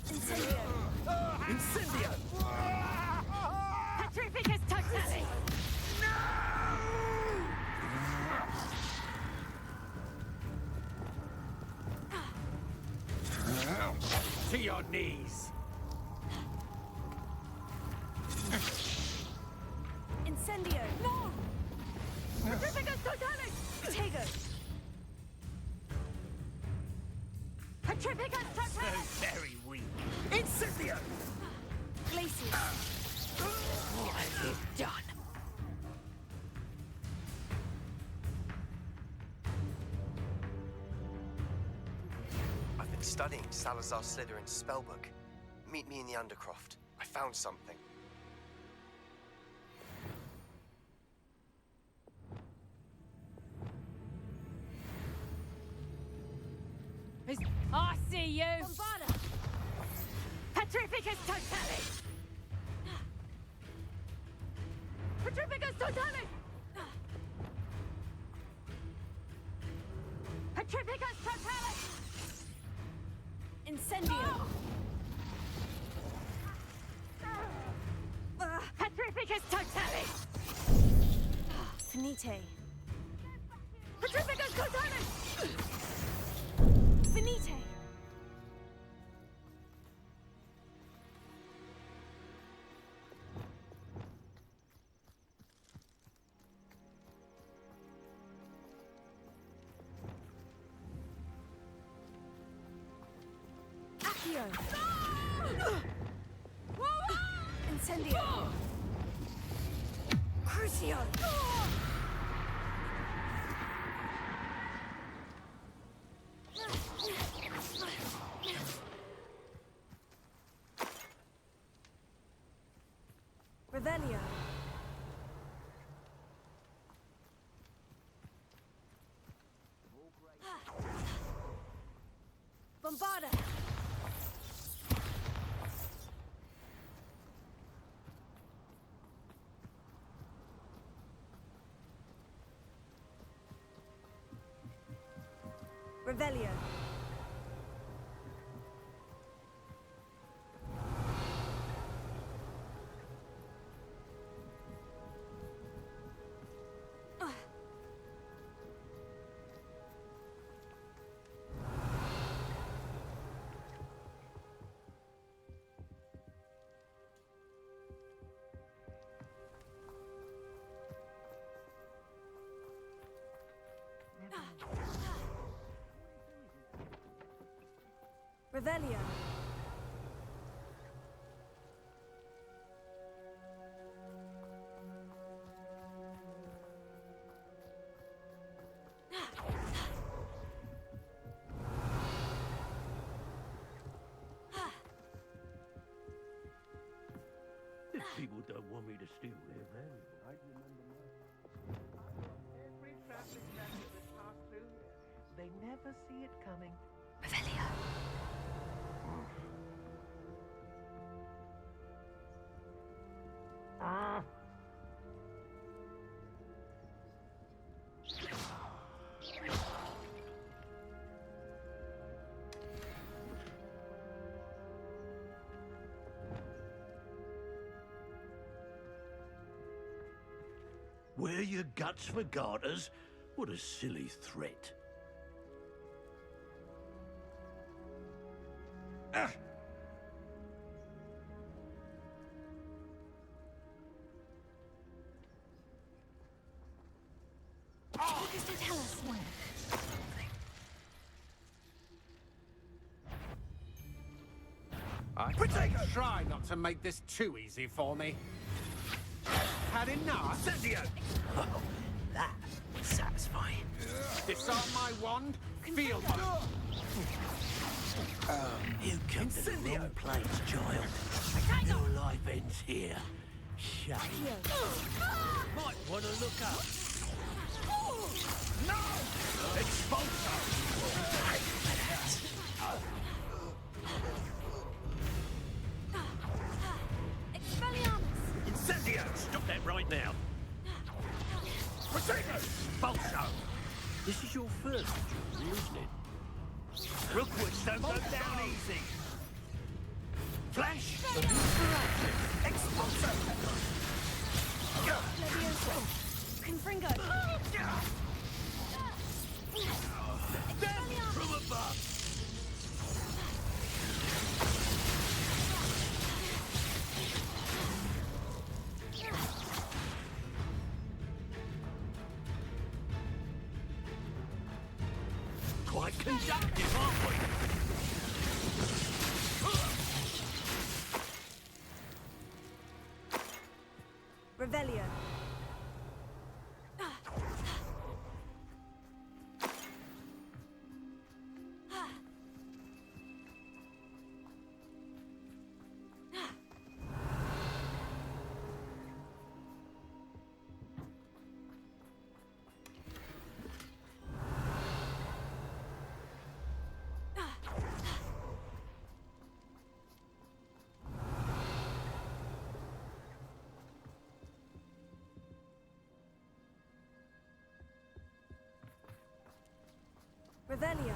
Incendio. Incendio! Petrificus Totalis! To your knees. Incendio. No. Petrificus Totalis! Protego. Petrificus Totalis! Very weak. Incendio! Glacius. What have you done? I've been studying Salazar Slytherin's spellbook. Meet me in the Undercroft. I found something. I see you! Bombarda. Petrificus Totalis! Petrificus Totalis! Petrificus Totalis! Incendio. Petrificus Totalis! Finite. Petrificus Totalis! Finite. Accio. Incendio. Crucio. Revelio. Bombarda. Revelio. Revelio. If people don't want me to steal their value, I'd remember my... they never see it coming. Revelio. Wear your guts for garters? What a silly threat. Ah! Lucas, don't tell us. Try not to make this too easy for me. Had enough? Incendio! Uh-oh, that was satisfying. Disarm my wand. Feel my... You come to the wrong place, child. Your life ends here. Shame. Might want to look up. No! Expulso! Expelliarmus! Incendio! Stop that right now. Protego! Expulso! This is your first injury, isn't it? Rookwoods don't go down easy. Flash! Expulso! Leviosa! Confringo! Then from above! Quite conductive, aren't we? Revelio. Revelio.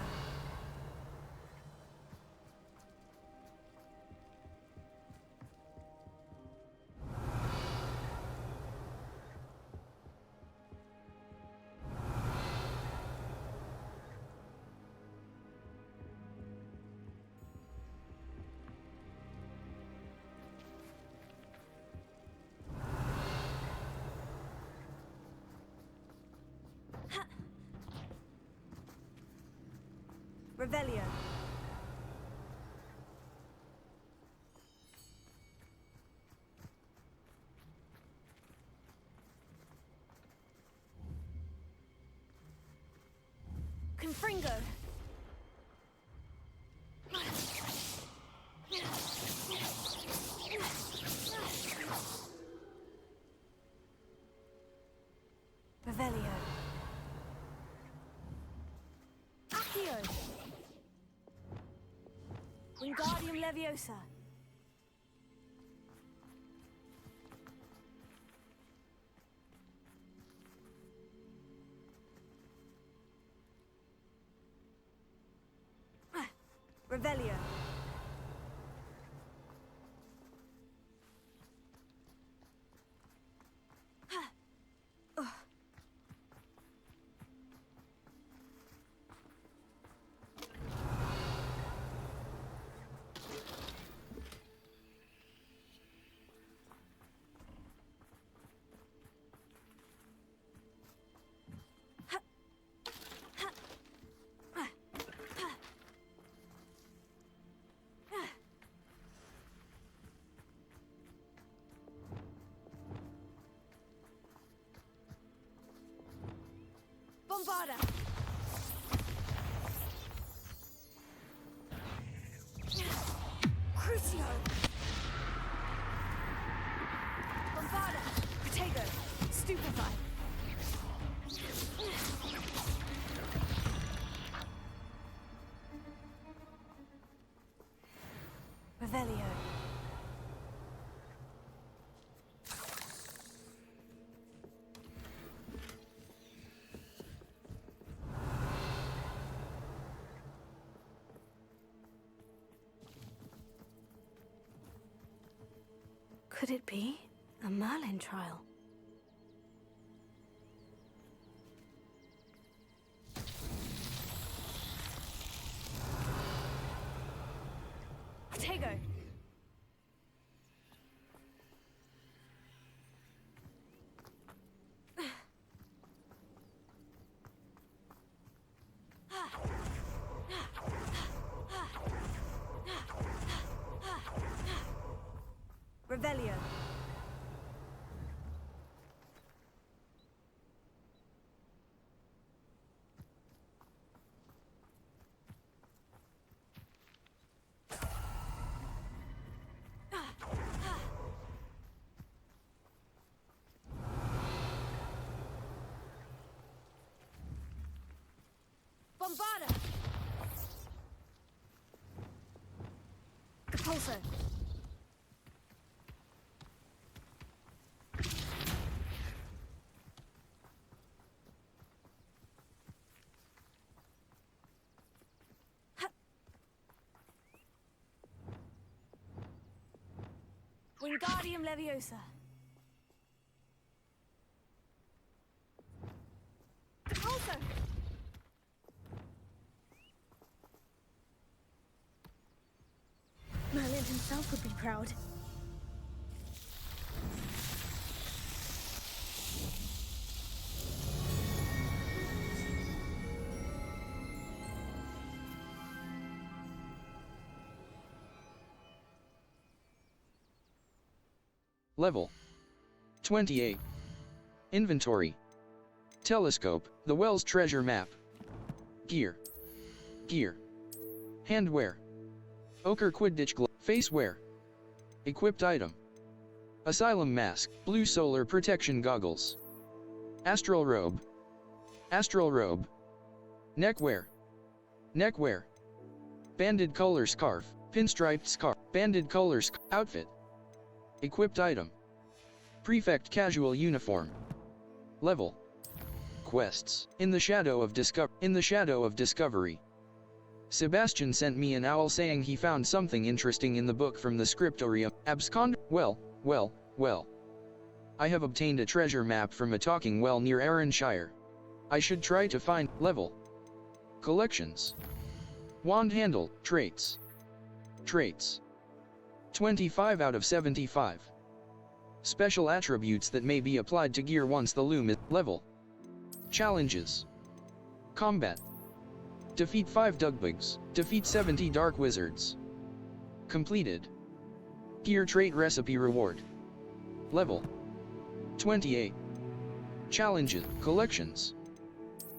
Revelio. Confringo. Revelio. Accio. Wingardium Leviosa. Revelio. Bombarda. Crucio. Bombarda. Protego. Stupefy. Could it be a Merlin trial? Tego! Revelio. Bombarda! Capulso! Wingardium Leviosa. Capulso! Merlin himself would be proud. Level 28. Inventory. Telescope, the Wells treasure map. Gear. Gear. Handwear. Ochre Quidditch glove. Facewear. Equipped item. Asylum mask, blue solar protection goggles. Astral robe. Astral robe. Neckwear. Neckwear. Banded color scarf, pinstriped scarf, banded color outfit. Equipped item. Prefect casual uniform. Level. Quests. In the shadow of discovery. Sebastian sent me an owl saying he found something interesting in the book from the scriptorium. Abscond. Well. I have obtained a treasure map from a talking well near Arranshire. I should try to find. Level. Collections. Wand handle. Traits. Traits. 25 out of 75. Special attributes that may be applied to gear once the loom is. Level. Challenges. Combat. Defeat 5 Dugbugs. Defeat 70 Dark Wizards. Completed. Gear trait recipe reward. Level 28. Challenges. Collections.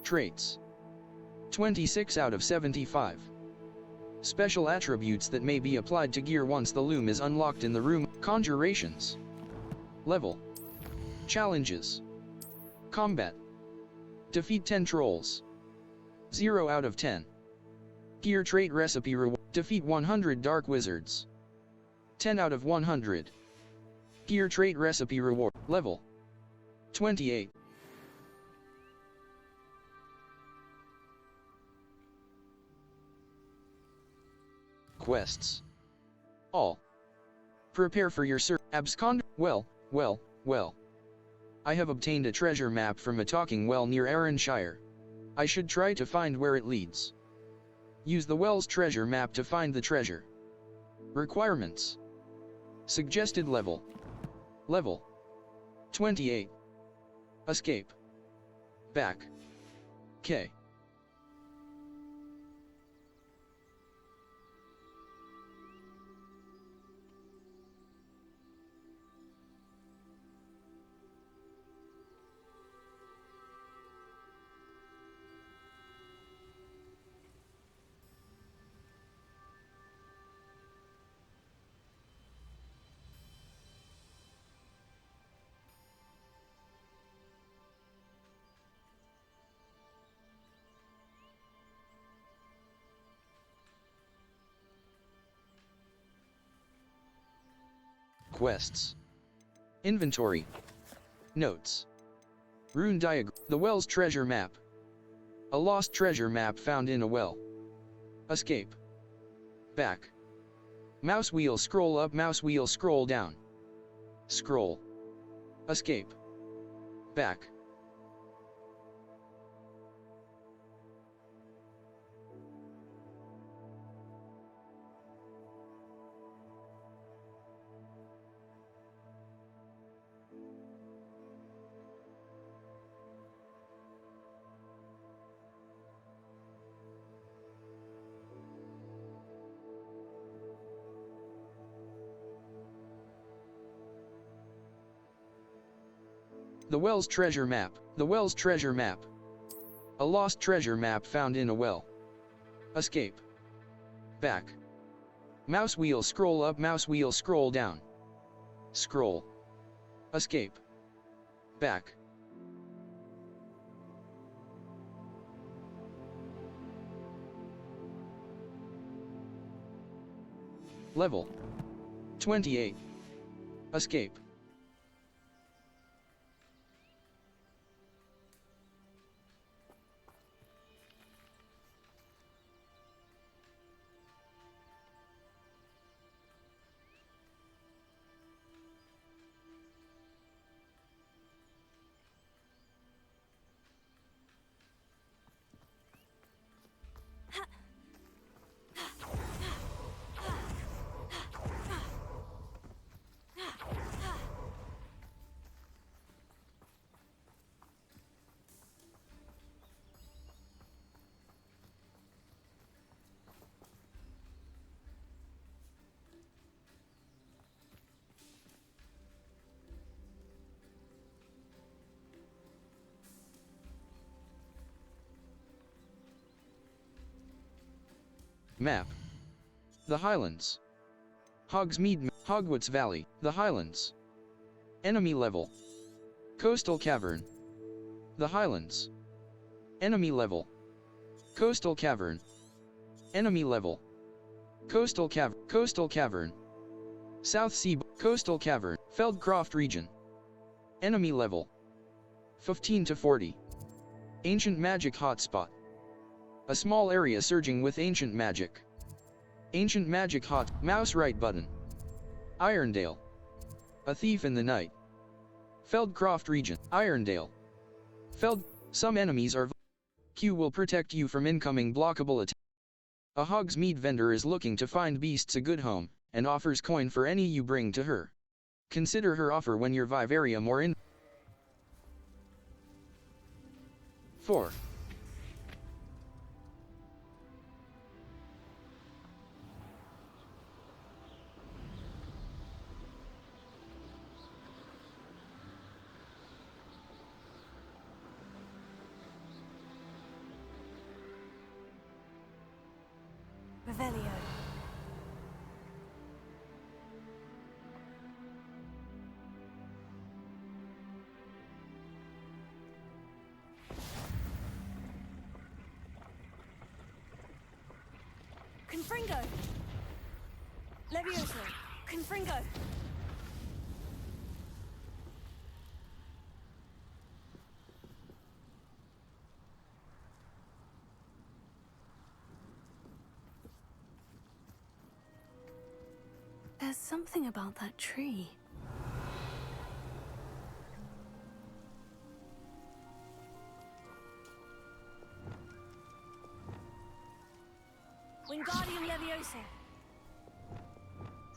Traits. 26 out of 75. Special attributes that may be applied to gear once the loom is unlocked in the room. Conjurations. Level. Challenges. Combat. Defeat 10 trolls. 0 out of 10. Gear trait recipe reward. Defeat 100 dark wizards. 10 out of 100. Gear trait recipe reward. Level 28. Quests. All. Prepare for your abscond. Well. I have obtained a treasure map from a talking well near Arranshire. I should try to find where it leads. Use the Wells treasure map to find the treasure. Requirements. Suggested level. Level 28. Escape. Back. K. Quests. Inventory. Notes. Rune diagram. The Wells treasure map. A lost treasure map found in a well. Escape. Back. Mouse wheel scroll up, mouse wheel scroll down. Scroll. Escape. Back. The Well's treasure map. The Well's treasure map. A lost treasure map found in a well. Escape. Back. Mouse wheel scroll up, mouse wheel scroll down. Scroll. Escape. Back. Level 28. Escape. Map. The Highlands. Hogsmeade, Hogwarts Valley, the Highlands. Enemy level. Coastal Cavern. The Highlands. Enemy level. Coastal Cavern. Enemy level. Coastal Cavern. South Sea, Coastal Cavern, Feldcroft region. Enemy level. 15 to 40. Ancient Magic Hotspot. A small area surging with ancient magic. Ancient Magic Hot, mouse right button. Irondale. A thief in the night. Feldcroft region, Irondale. Some enemies are Q will protect you from incoming blockable attack. A Hogsmeade vendor is looking to find beasts a good home, and offers coin for any you bring to her. Consider her offer when your vivarium or in 4. Revelio. Confringo. Levioso. Confringo. There's something about that tree. Wingardium Leviosa.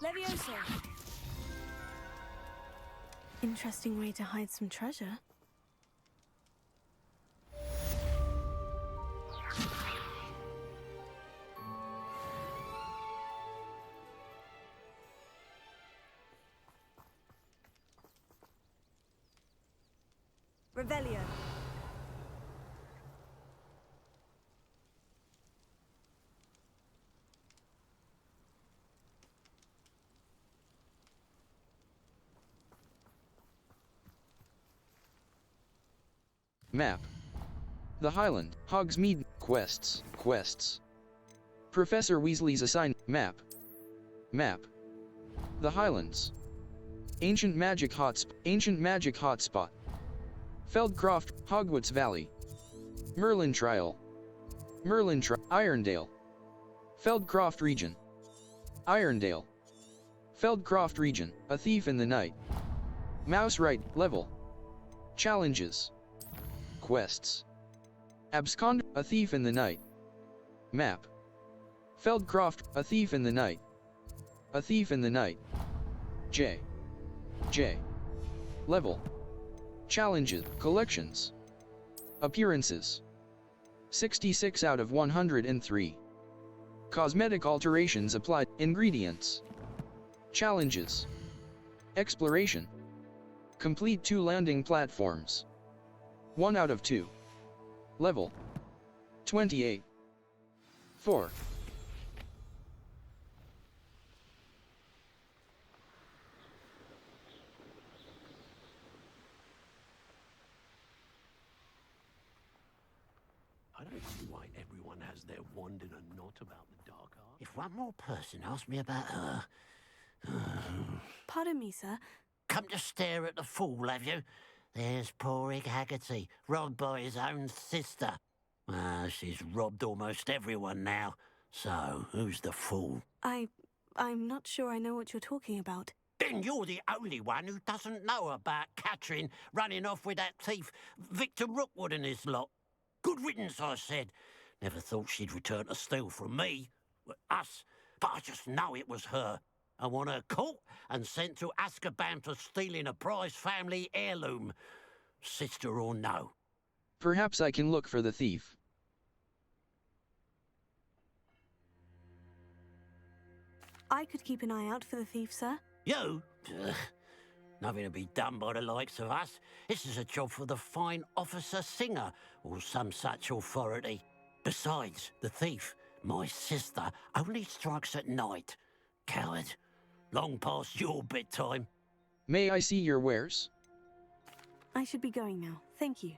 Leviosa. Interesting way to hide some treasure. Revelio. Map. The Highland, Hogsmeade, quests. Professor Weasley's assigned, map. The Highlands. Ancient Magic Hotspot. Feldcroft, Hogwarts Valley. Merlin Trial. Irondale. Feldcroft region. Irondale. Feldcroft region, a thief in the night. Mouse right, level. Challenges. Quests. Abscond, a thief in the night. Map. Feldcroft, a thief in the night. A thief in the night. J. Level. Challenges, collections. Appearances. 66 out of 103. Cosmetic alterations applied, ingredients. Challenges. Exploration. Complete 2 landing platforms. 1 out of 2. Level. 28. 4. I don't see why everyone has their wand in a knot about the dark art. If one more person asked me about her... Pardon me, sir. Come to stare at the fool, have you? There's poor Ig Haggerty, robbed by his own sister. She's robbed almost everyone now. So, who's the fool? I'm not sure I know what you're talking about. Then you're the only one who doesn't know about Catherine running off with that thief, Victor Rookwood and his lot. Good riddance, I said. Never thought she'd return to steal from me, us, but I just know it was her. I want her caught and sent to Azkaban for stealing a prize family heirloom, sister or no. Perhaps I can look for the thief. I could keep an eye out for the thief, sir. You? Ugh. Nothing to be done by the likes of us. This is a job for the fine officer Singer, or some such authority. Besides, the thief, my sister, only strikes at night. Coward. Long past your bedtime. May I see your wares? I should be going now. Thank you.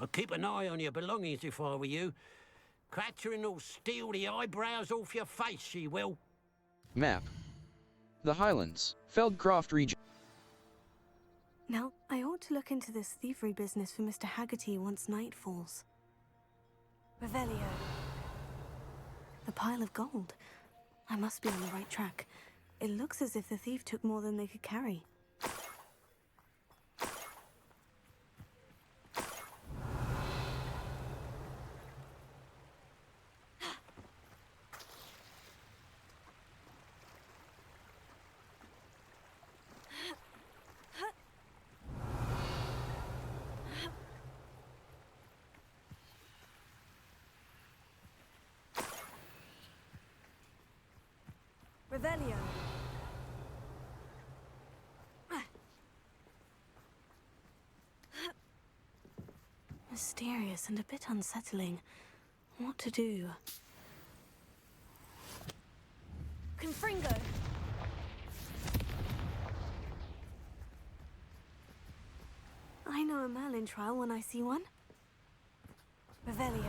I'd keep an eye on your belongings if I were you. Catherine will steal the eyebrows off your face, she will. Map. The Highlands, Feldcroft region. Now, I ought to look into this thievery business for Mr. Haggerty once night falls. Revelio. The pile of gold. I must be on the right track. It looks as if the thief took more than they could carry. Revelio. Mysterious and a bit unsettling. What to do? Confringo. I know a Merlin trial when I see one. Revelio.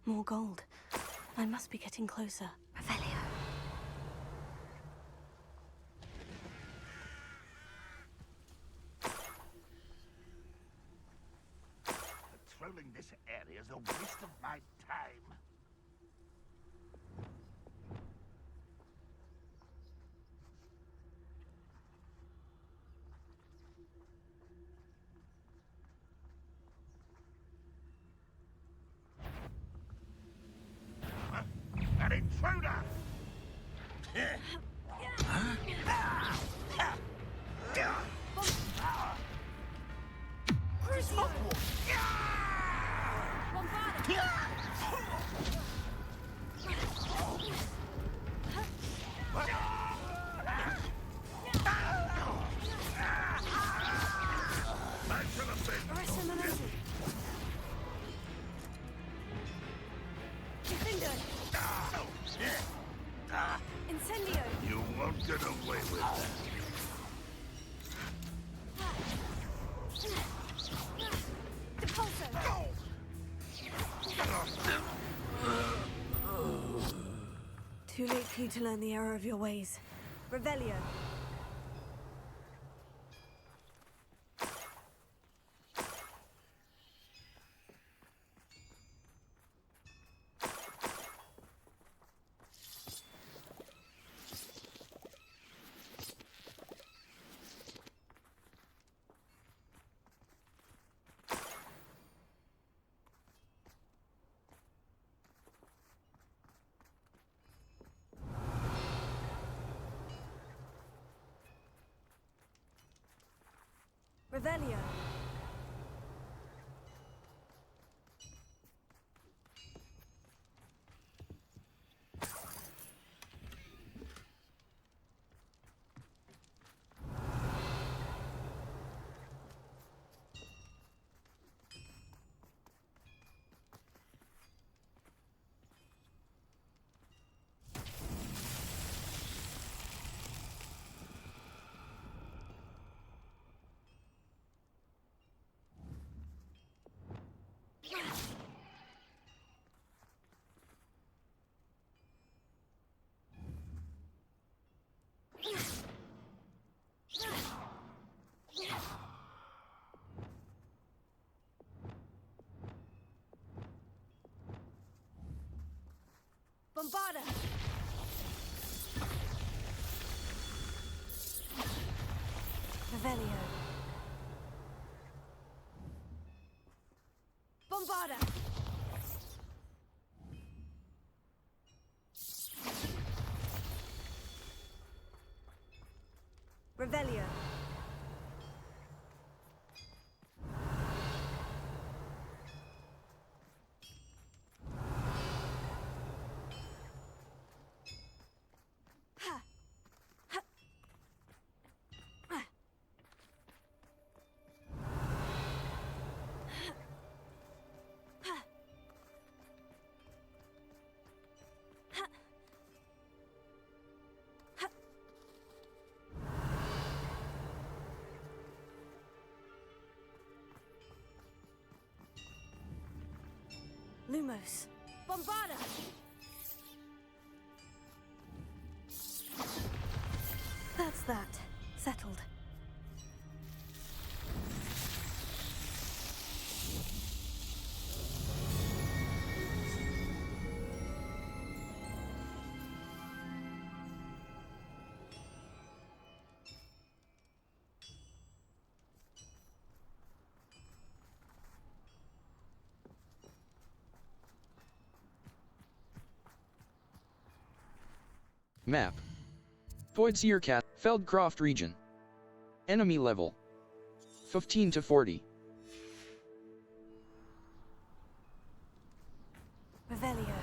More gold. I must be getting closer. Revelio. Patrolling this area is a waste of my time. An intruder! Chris Hogwarts! for you to learn the error of your ways. Revelio. Revelio. Bombarda! Revelio. Bombarda! Revelio. Lumos. Bombarda! That's that. Settled. Map. Voidsierkat, Feldcroft region. Enemy level 15 to 40. Revelio.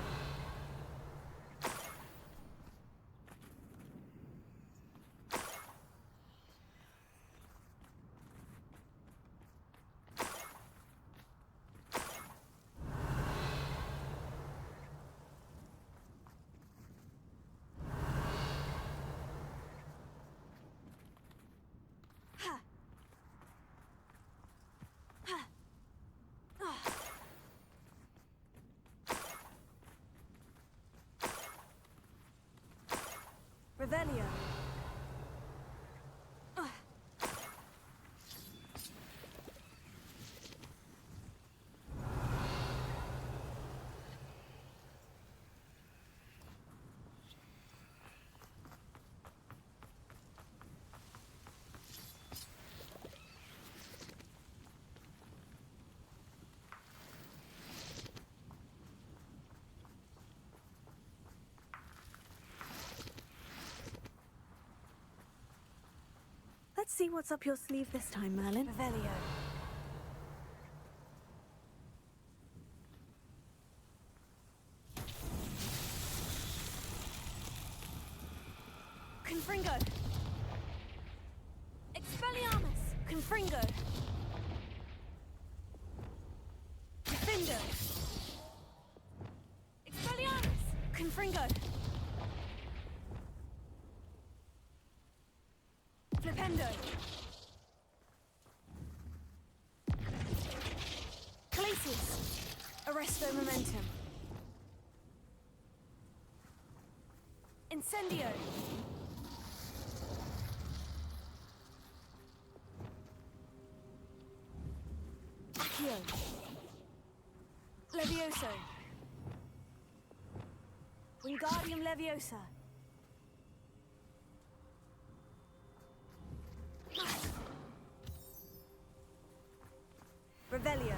Revelio. Let's see what's up your sleeve this time, Merlin. Revelio. Confringo. Expelliarmus. Confringo. Defendo. Expelliarmus. Confringo. Flipendo. Glacius. Arresto momentum. Incendio! Accio! Levioso! Wingardium Leviosa! Revelio!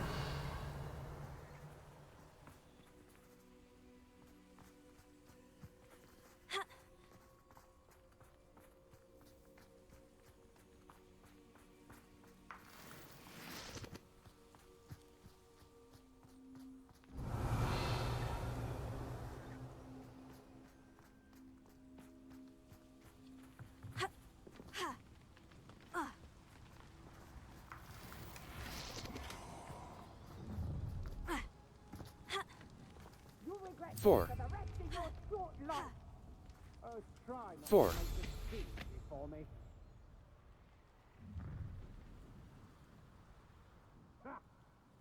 Four. Four. For me. Ha!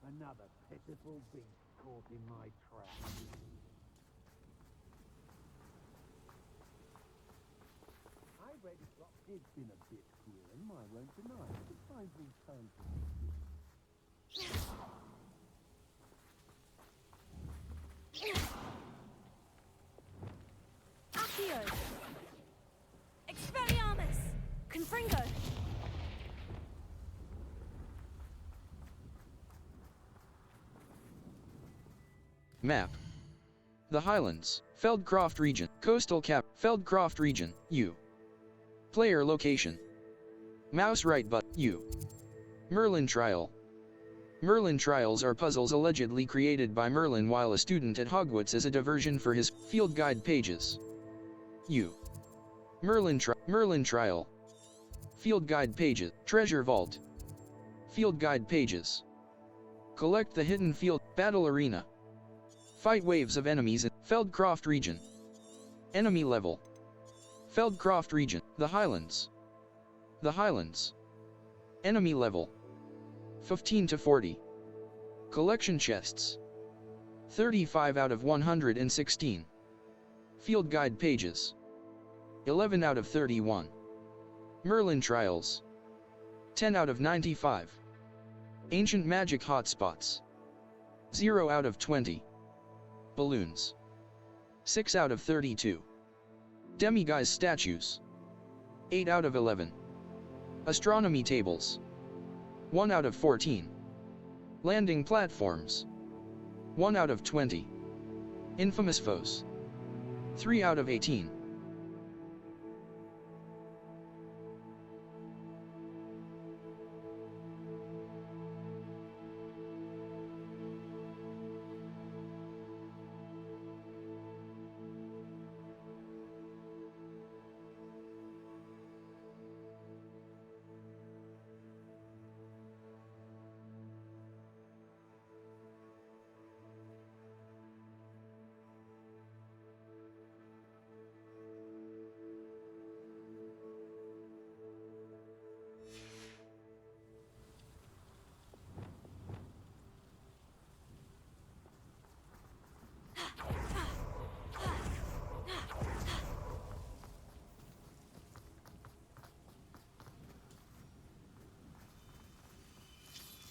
Another pitiful beast caught in my trap. I read it's been a bit grim, I won't deny it. Sometimes we turn to Accio! Expelliarmus! Confringo! Map. The Highlands, Feldcroft Region, Coastal Cap, Feldcroft Region, U. Player location. Mouse right button, U. Merlin Trial. Merlin Trials are puzzles allegedly created by Merlin while a student at Hogwarts as a diversion for his field guide pages. U. Merlin Trial. Field guide pages, Treasure Vault. Field guide pages. Collect the hidden field, Battle Arena. Fight waves of enemies in Feldcroft Region. Enemy level. Feldcroft Region, The Highlands. The Highlands. Enemy level. 15 to 40. Collection chests. 35 out of 116. Field guide pages. 11 out of 31. Merlin Trials. 10 out of 95. Ancient Magic Hotspots. 0 out of 20. Balloons. 6 out of 32. Demiguise statues. 8 out of 11. Astronomy tables. 1 out of 14. Landing platforms. 1 out of 20. Infamous foes. 3 out of 18.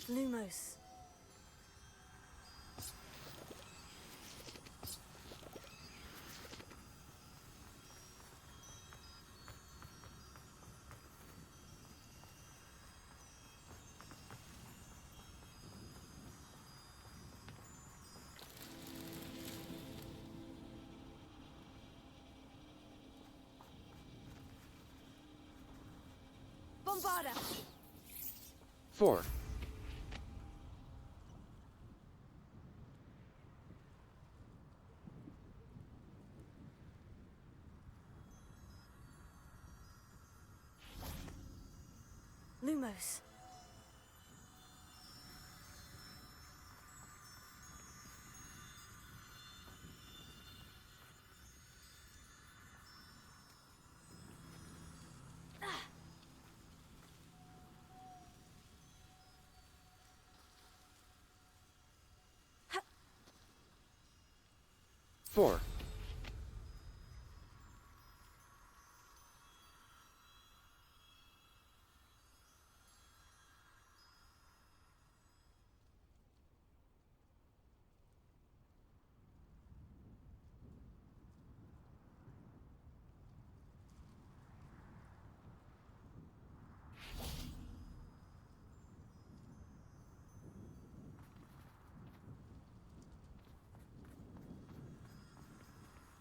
Lumos. Bombarda. 4. Lumos.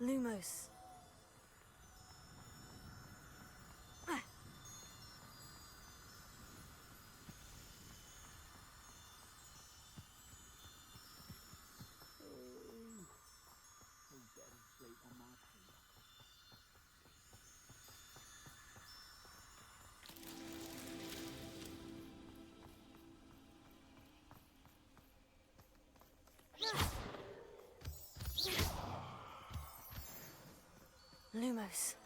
Lumos. Lumos.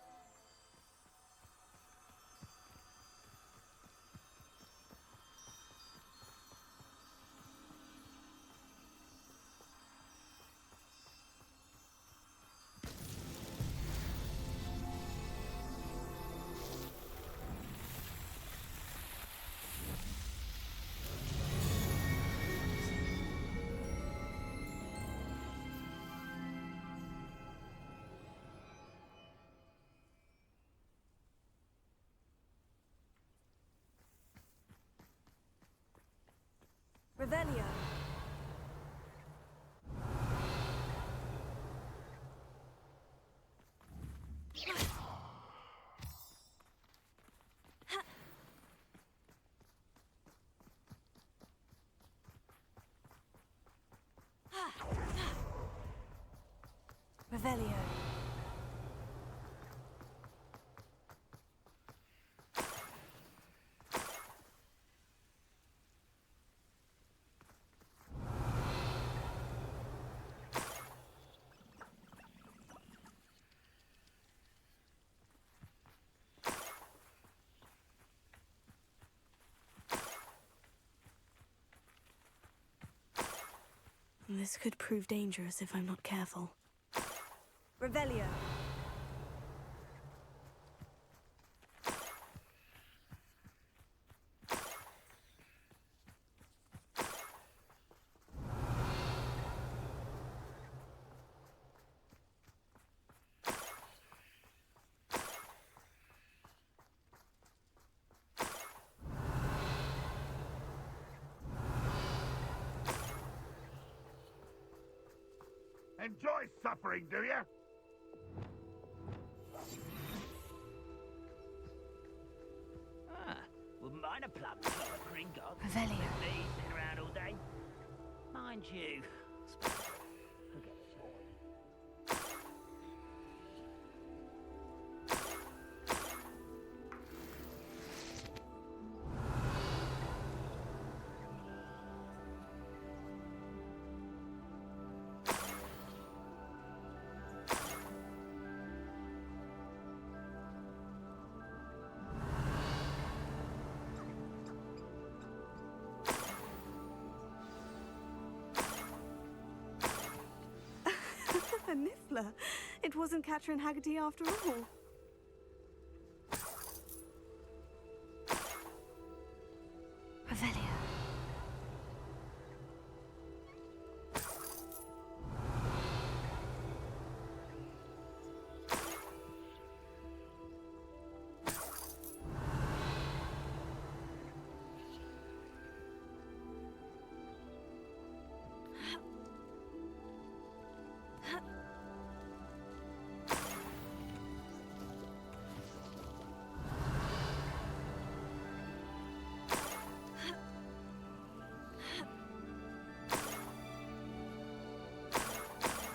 Revelio. Revelio. This could prove dangerous if I'm not careful. Revelio. Enjoy suffering, do you? Wouldn't mind a plum shot at Gringotts. Revelio. Me sitting around all day. Mind you, forget it. A Niffler. It wasn't Catherine Haggerty after all. Revelio.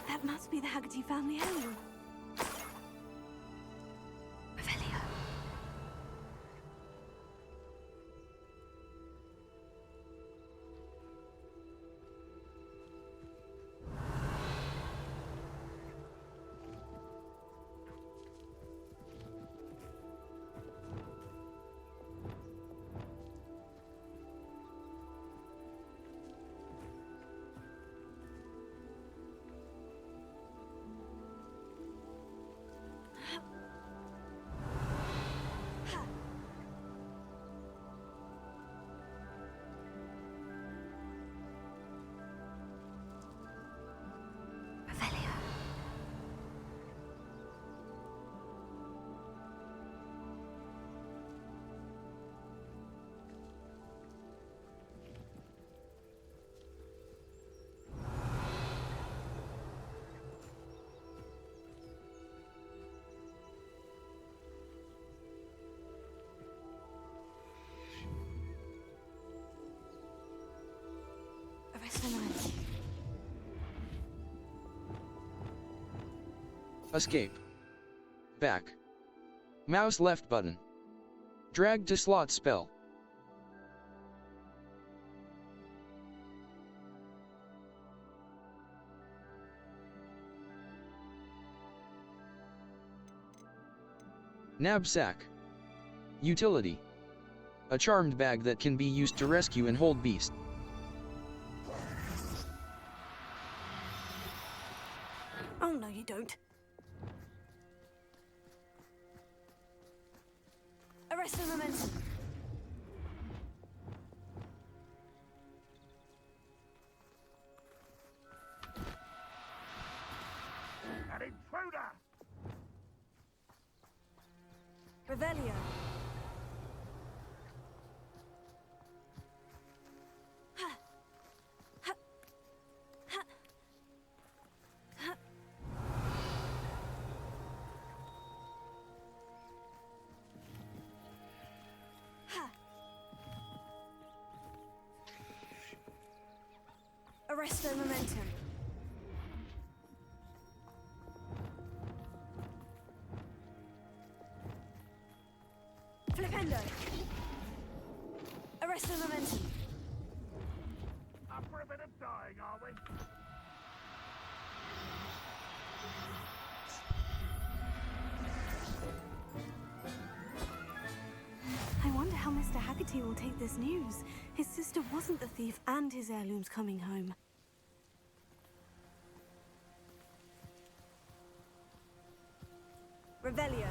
That must be the Haggerty family home. Revelio. Escape. Back. Mouse left button. Drag to slot spell. Knapsack. Utility. A charmed bag that can be used to rescue and hold beasts. Oh, no, you don't. Arrest the momentum. An intruder! Revelio. Arresto momentum. Flipendo. Arresto momentum. Up for a bit of dying, are we? I wonder how Mr. Haggerty will take this news. His sister wasn't the thief and his heirloom's coming home. Revelio.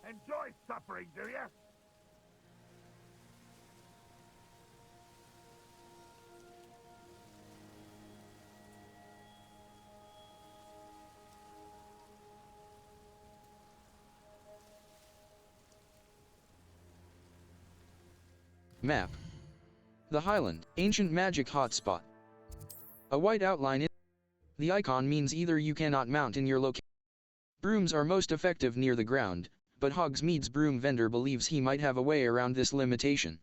Enjoy suffering, do you? Map. The Highland, ancient magic hotspot. A white outline in the icon means either you cannot mount in your location. Brooms are most effective near the ground, but Hogsmeade's broom vendor believes he might have a way around this limitation.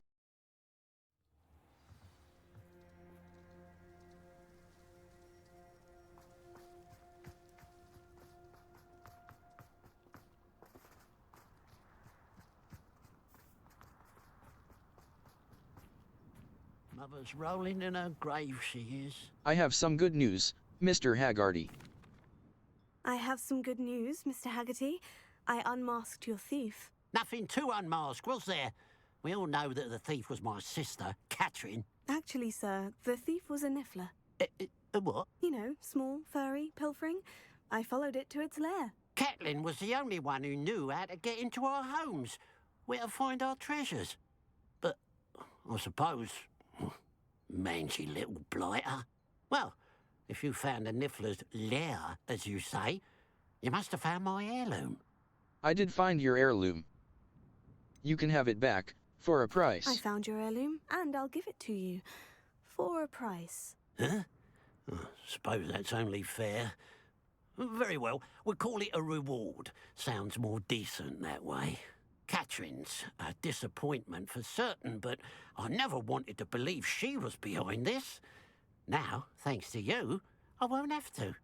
Mother's rolling in her grave, she is. I have some good news, Mr. Haggerty. I have some good news, Mr. Haggerty. I unmasked your thief. Nothing to unmask, was there? We all know that the thief was my sister, Catherine. Actually, sir, the thief was a niffler. A what? You know, small, furry, pilfering. I followed it to its lair. Catelyn was the only one who knew how to get into our homes, where to find our treasures. But, I suppose, mangy little blighter. Well, if you found the niffler's lair, as you say, you must have found my heirloom. I did find your heirloom. You can have it back, for a price. I found your heirloom, and I'll give it to you. For a price. Huh? I suppose that's only fair. Very well, we'll call it a reward. Sounds more decent that way. Catherine's a disappointment for certain, but I never wanted to believe she was behind this. Now, thanks to you, I won't have to.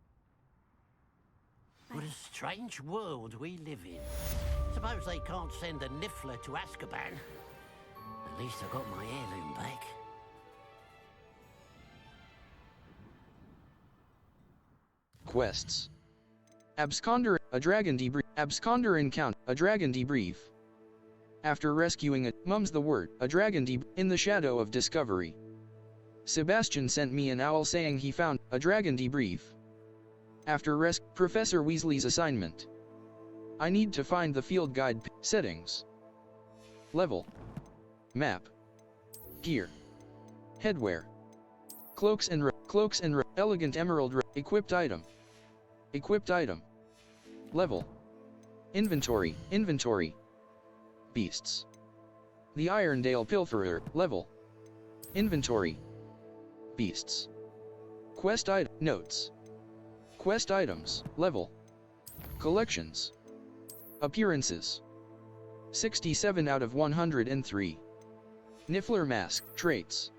What a strange world we live in. Suppose they can't send a niffler to Azkaban. At least I got my heirloom back. Quests. Absconder, a dragon debrief. Absconder encounter, a dragon debrief. After rescuing a, mum's the word, a dragon debrief, in the shadow of discovery. Sebastian sent me an owl saying he found, a dragon debrief. After Professor Weasley's assignment. I need to find the field guide settings. Level. Map. Gear. Headwear. Cloaks and elegant emerald equipped item. Equipped item. Level. Inventory. Beasts. The Irondale Pilferer. Level. Inventory. Beasts. Quest item. Notes. Quest items. Level. Collections. Appearances. 67 out of 103. Niffler Mask. Traits.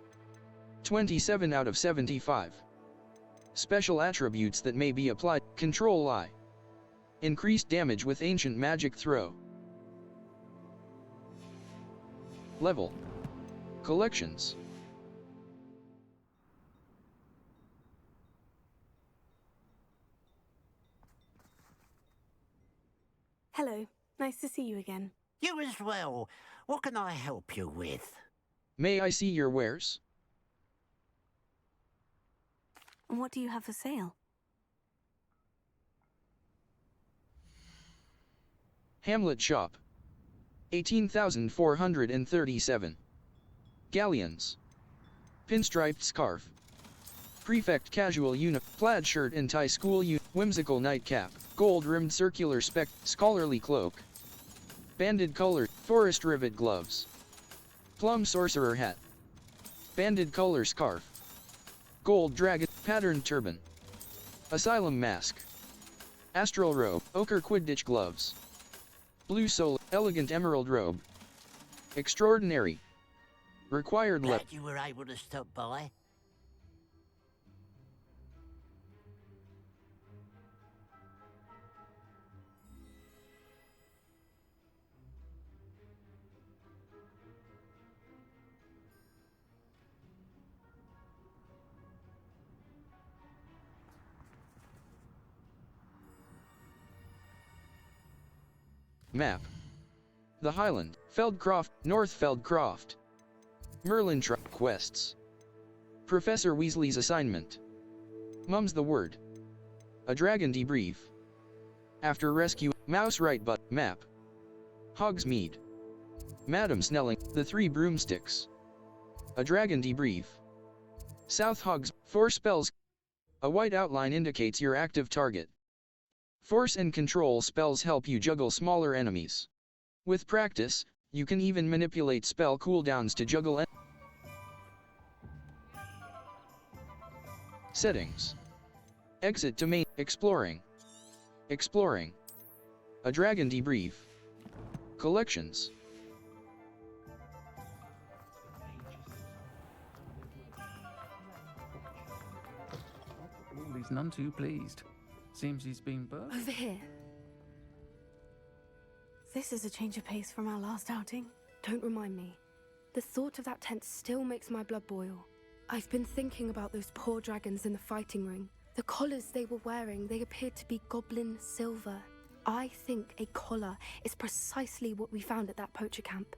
27 out of 75. Special attributes that may be applied. Control Eye. Increased damage with Ancient Magic Throw. Level. Collections. Hello. Nice to see you again. You as well. What can I help you with? May I see your wares? And what do you have for sale? Hamlet Shop. 18,437. Galleons. Pinstriped scarf. Prefect casual plaid shirt and tie school whimsical nightcap, gold-rimmed circular scholarly cloak. Banded color, forest rivet gloves. Plum sorcerer hat. Banded color scarf. Gold dragon, patterned turban. Asylum mask. Astral robe, ochre quidditch gloves. Blue soul, elegant emerald robe. Extraordinary. Required Glad you were able to stop by. Map. The Highland, Feldcroft, North Feldcroft. Merlin quests. Professor Weasley's assignment. Mum's the word. A dragon debrief. After rescue, mouse right butt, map. Hogsmeade. Madam Snelling, the three broomsticks. A dragon debrief. South Hogs, 4 spells. A white outline indicates your active target. Force and control spells help you juggle smaller enemies. With practice, you can even manipulate spell cooldowns to juggle Settings. Exit to main. Exploring. Exploring. A dragon debrief. Collections. He's none too pleased. Seems he's been burnt. Over here. This is a change of pace from our last outing. Don't remind me. The thought of that tent still makes my blood boil. I've been thinking about those poor dragons in the fighting ring. The collars they were wearing, they appeared to be goblin silver. I think a collar is precisely what we found at that poacher camp.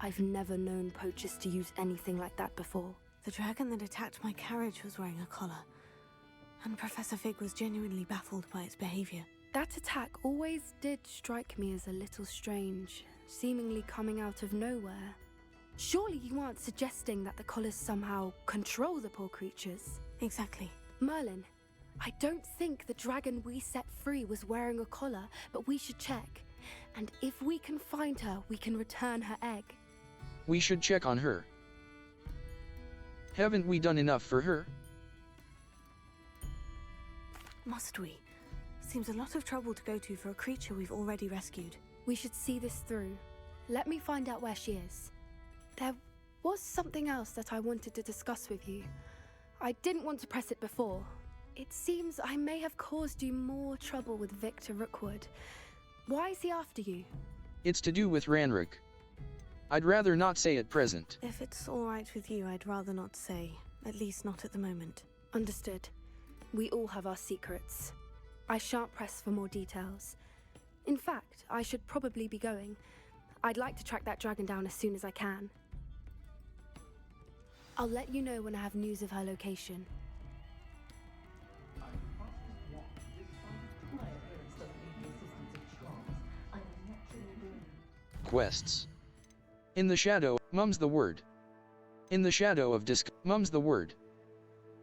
I've never known poachers to use anything like that before. The dragon that attacked my carriage was wearing a collar. And Professor Fig was genuinely baffled by its behavior. That attack always did strike me as a little strange, seemingly coming out of nowhere. Surely you aren't suggesting that the collars somehow control the poor creatures? Exactly. Merlin, I don't think the dragon we set free was wearing a collar, but we should check. And if we can find her, we can return her egg. We should check on her. Haven't we done enough for her? Must we? Seems a lot of trouble to go to for a creature we've already rescued. We should see this through. Let me find out where she is. There was something else that I wanted to discuss with you. I didn't want to press it before. It seems I may have caused you more trouble with Victor Rookwood. Why is he after you? It's to do with Ranrock. I'd rather not say at present. If it's all right with you, I'd rather not say. At least not at the moment. Understood. We all have our secrets. I shan't press for more details. In fact, I should probably be going. I'd like to track that dragon down as soon as I can. I'll let you know when I have news of her location. Quests. In the shadow, mum's the word. In the shadow of mum's the word.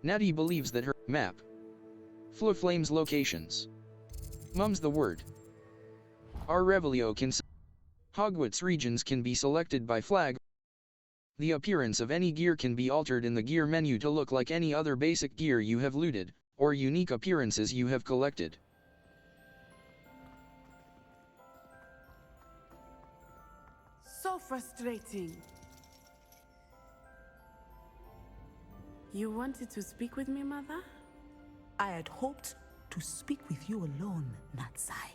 Natty believes that her map. Flames locations. Mum's the word. Our Revelio can. Hogwarts regions can be selected by flag. The appearance of any gear can be altered in the gear menu to look like any other basic gear you have looted, or unique appearances you have collected. So frustrating. You wanted to speak with me, Mother? I had hoped to speak with you alone, Natsai.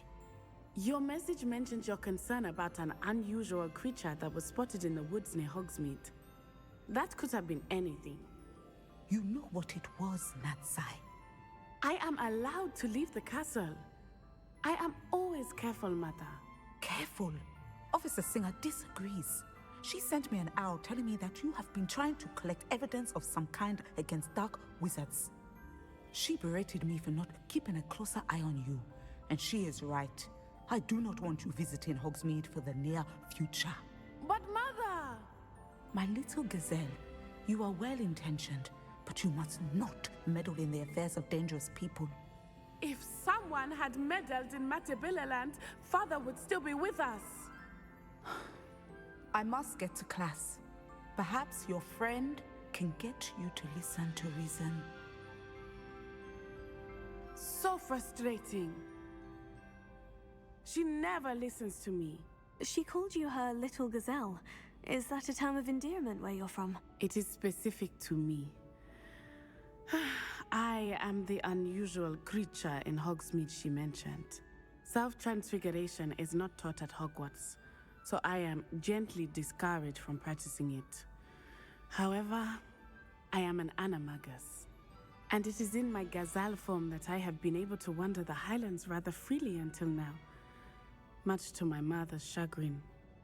Your message mentioned your concern about an unusual creature that was spotted in the woods near Hogsmeade. That could have been anything. You know what it was, Natsai. I am allowed to leave the castle. I am always careful, Mother. Careful? Officer Singer disagrees. She sent me an arrow telling me that you have been trying to collect evidence of some kind against dark wizards. She berated me for not keeping a closer eye on you, and she is right. I do not want you visiting Hogsmeade for the near future. But Mother! My little gazelle, you are well-intentioned, but you must not meddle in the affairs of dangerous people. If someone had meddled in Matabeleland, Father would still be with us. I must get to class. Perhaps your friend can get you to listen to reason. So frustrating. She never listens to me. She called you her little gazelle. Is that a term of endearment where you're from? It is specific to me. I am the unusual creature in Hogsmeade she mentioned. Self-transfiguration is not taught at Hogwarts, so I am gently discouraged from practicing it. However, I am an animagus, and it is in my gazelle form that I have been able to wander the Highlands rather freely until now, much to my mother's chagrin.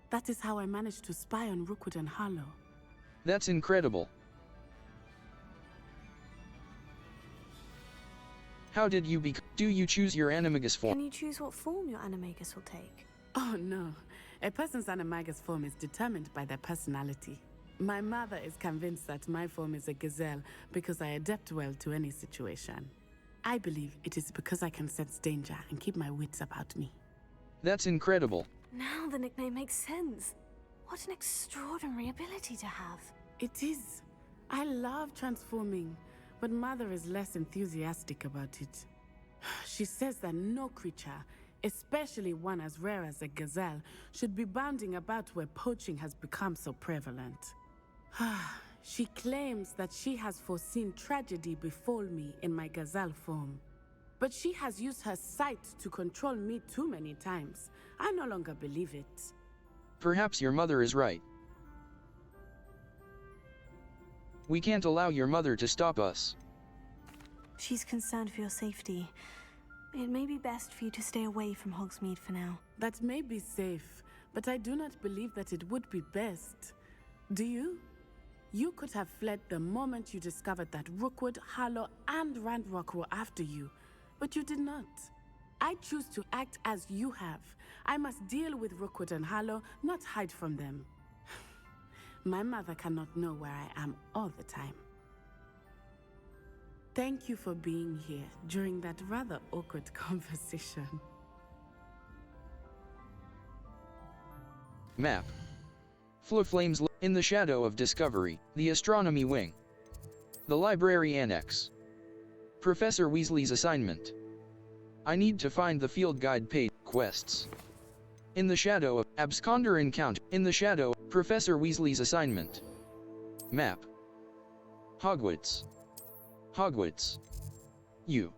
That is how I managed to spy on Rookwood and Harlow. That's incredible. How did you do you choose your animagus form? Can you choose what form your animagus will take? Oh no, a person's animagus form is determined by their personality. My mother is convinced that my form is a gazelle because I adapt well to any situation. I believe it is because I can sense danger and keep my wits about me. That's incredible. Now the nickname makes sense. What an extraordinary ability to have. It is. I love transforming, but Mother is less enthusiastic about it. She says that no creature, especially one as rare as a gazelle, should be bounding about where poaching has become so prevalent. She claims that she has foreseen tragedy befall me in my gazelle form. But she has used her sight to control me too many times. I no longer believe it. Perhaps your mother is right. We can't allow your mother to stop us. She's concerned for your safety. It may be best for you to stay away from Hogsmeade for now. That may be safe, but I do not believe that it would be best. Do you? You could have fled the moment you discovered that Rookwood, Harlow, and Randrock were after you, but you did not. I choose to act as you have. I must deal with Rookwood and Harlow, not hide from them. My mother cannot know where I am all the time. Thank you for being here during that rather awkward conversation. Map. Flames in the shadow of Discovery, the Astronomy Wing. The Library Annex. Professor Weasley's assignment. I need to find the field guide page, quests. In the shadow of Absconder Encounter. In the shadow, Professor Weasley's assignment. Map. Hogwarts. Hogwarts. U.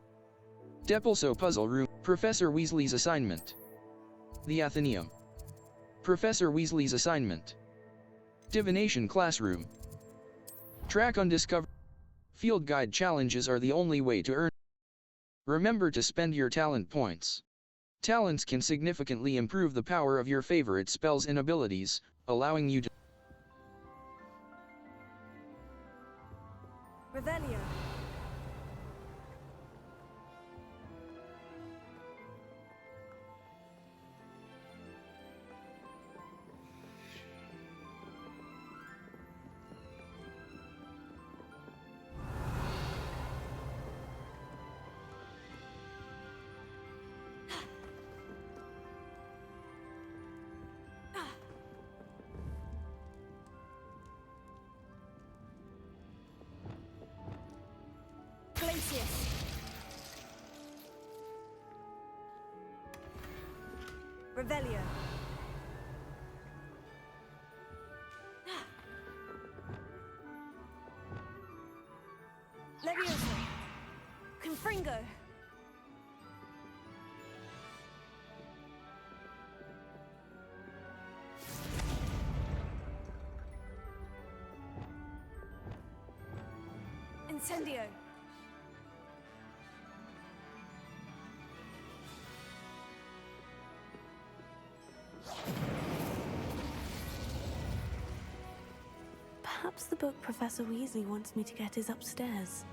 Depulso Puzzle Room. Professor Weasley's assignment. The Athenaeum. Professor Weasley's assignment. Divination Classroom. Track Undiscovered. Field guide challenges are the only way to earn. Remember to spend your talent points. Talents can significantly improve the power of your favorite spells and abilities, allowing you to Revelio. Lucius. Revelio. Leviosa. Confringo. Incendio. Perhaps the book Professor Weasley wants me to get is upstairs.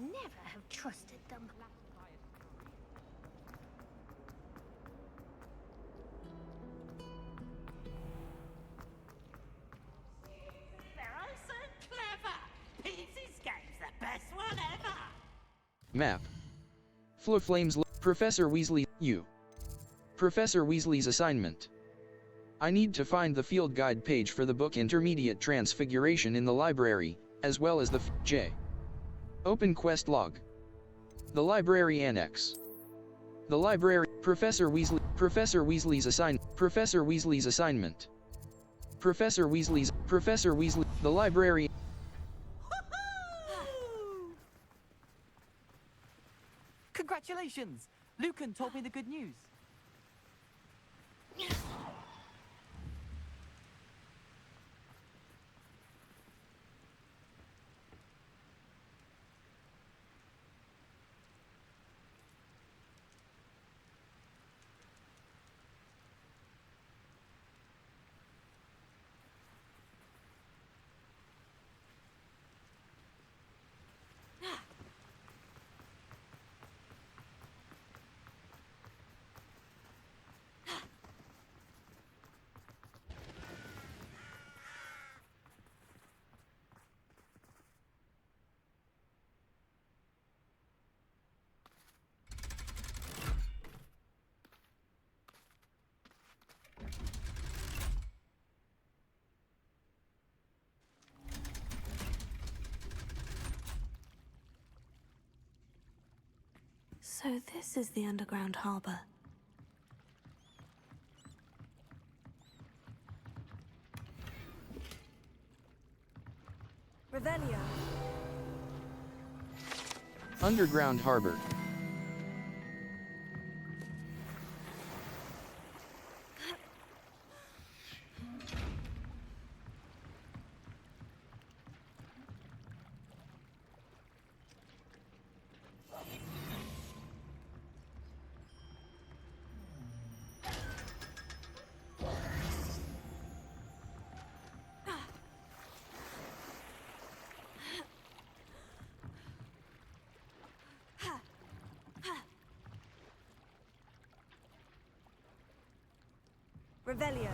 Never have trusted them. They're oh so clever. Peasy's game's the best one ever. Map. Flames. Professor Weasley, you. Professor Weasley's assignment. I need to find the field guide page for the book Intermediate Transfiguration in the library, as well as the J. Open quest log. The library annex. The library. Professor Weasley's assignment. Professor Weasley's assignment. Professor Weasley. The library. Congratulations! Lucan told me the good news. So this is the underground harbor. Revelio. Underground harbor. Revelio.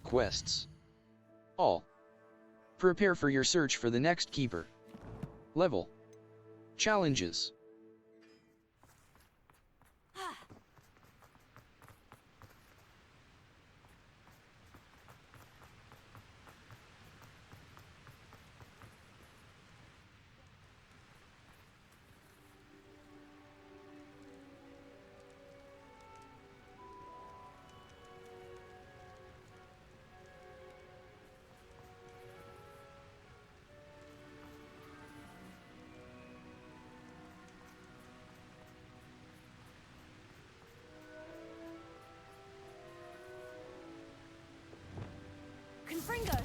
Quests. All. Prepare for your search for the next keeper. Level. Challenges. Confringo!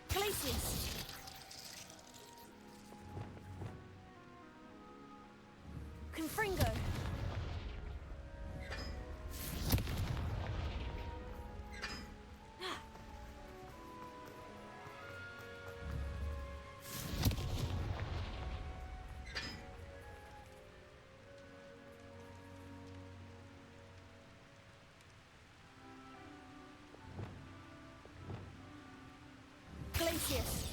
Glacius! Confringo! Glacius!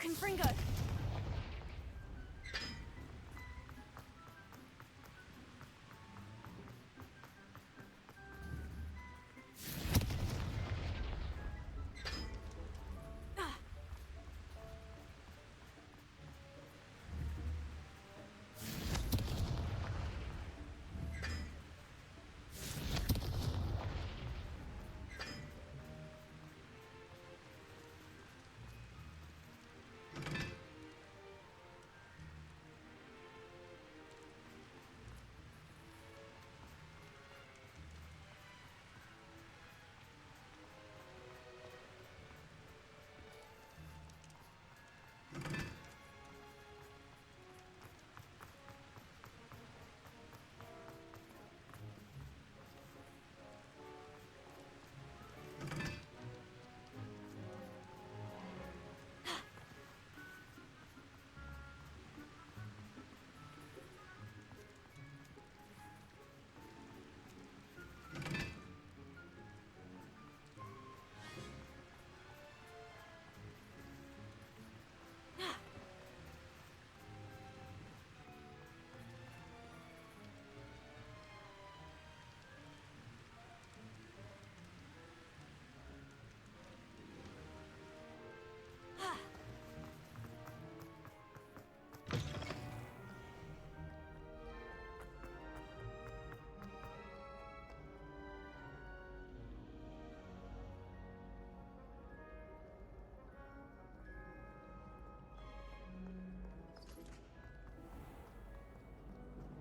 Confringo!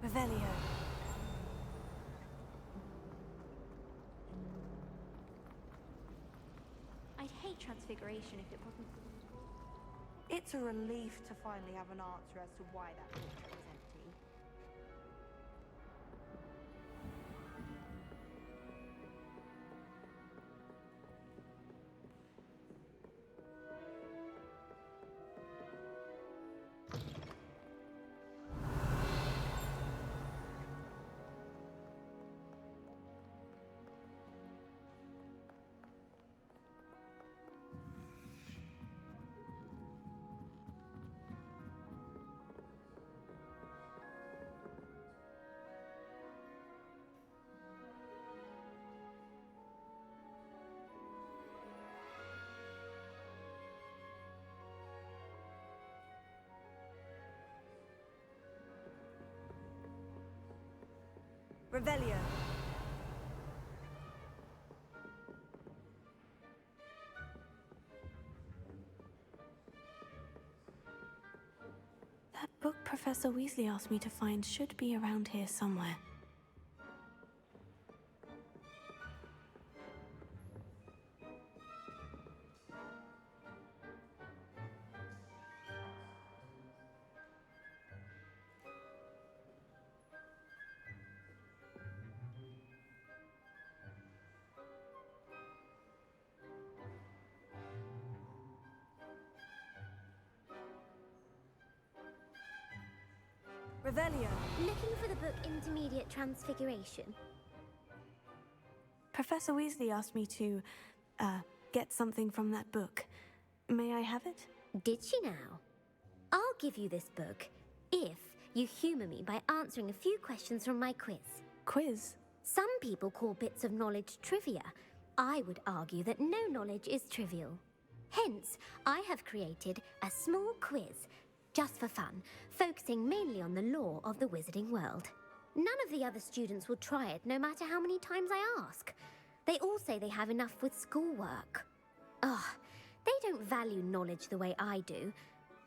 Revelio. I'd hate transfiguration if it wasn't. It's a relief to finally have an answer as to why that portrait was empty. Revelio. Professor Weasley asked me to find should be around here somewhere. Revelio. Looking for the book Intermediate Transfiguration. Professor Weasley asked me to, get something from that book. May I have it? Did she now? I'll give you this book if you humour me by answering a few questions from my quiz. Quiz? Some people call bits of knowledge trivia. I would argue that no knowledge is trivial. Hence, I have created a small quiz, just for fun, focusing mainly on the lore of the wizarding world. None of the other students will try it, no matter how many times I ask. They all say they have enough with schoolwork. Ugh, they don't value knowledge the way I do.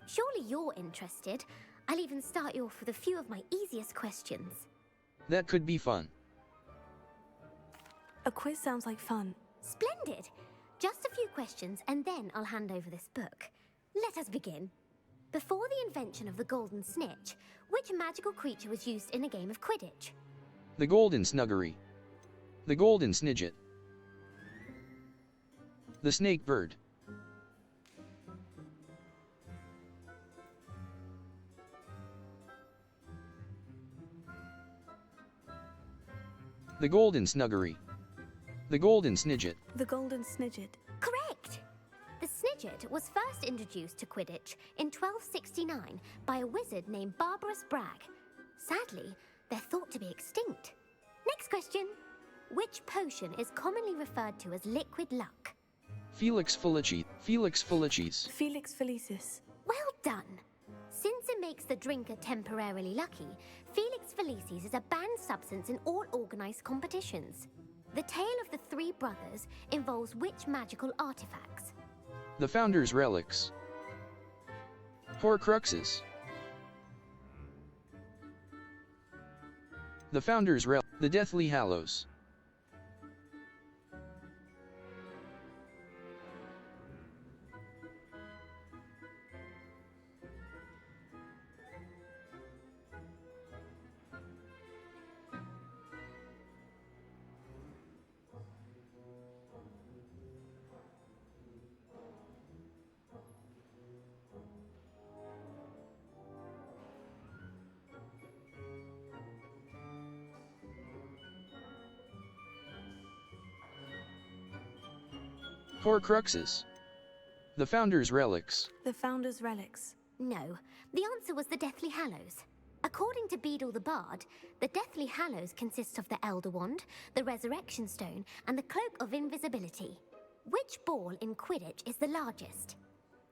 Surely you're interested. I'll even start you off with a few of my easiest questions. That could be fun. A quiz sounds like fun. Splendid! Just a few questions, and then I'll hand over this book. Let us begin. Before the invention of the golden snitch, which magical creature was used in a game of Quidditch? The golden snuggery. The golden snidget. The snake bird. The golden snuggery. The golden snidget. The golden snidget. Correct! The snidget was first introduced to Quidditch in 1269 by a wizard named Barbarous Bragg. Sadly, they're thought to be extinct. Next question. Which potion is commonly referred to as liquid luck? Felix Felicis. Felix Felicis. Felix Felicis. Well done! Since it makes the drinker temporarily lucky, Felix Felicis is a banned substance in all organized competitions. The tale of the three brothers involves which magical artifacts? The Founder's Relics. Horcruxes. The Founder's Relic. The Deathly Hallows. Horcruxes. The Founder's Relics. The Founder's Relics. No, the answer was the Deathly Hallows. According to Beedle the Bard, the Deathly Hallows consists of the Elder Wand, the Resurrection Stone, and the Cloak of Invisibility. Which ball in Quidditch is the largest?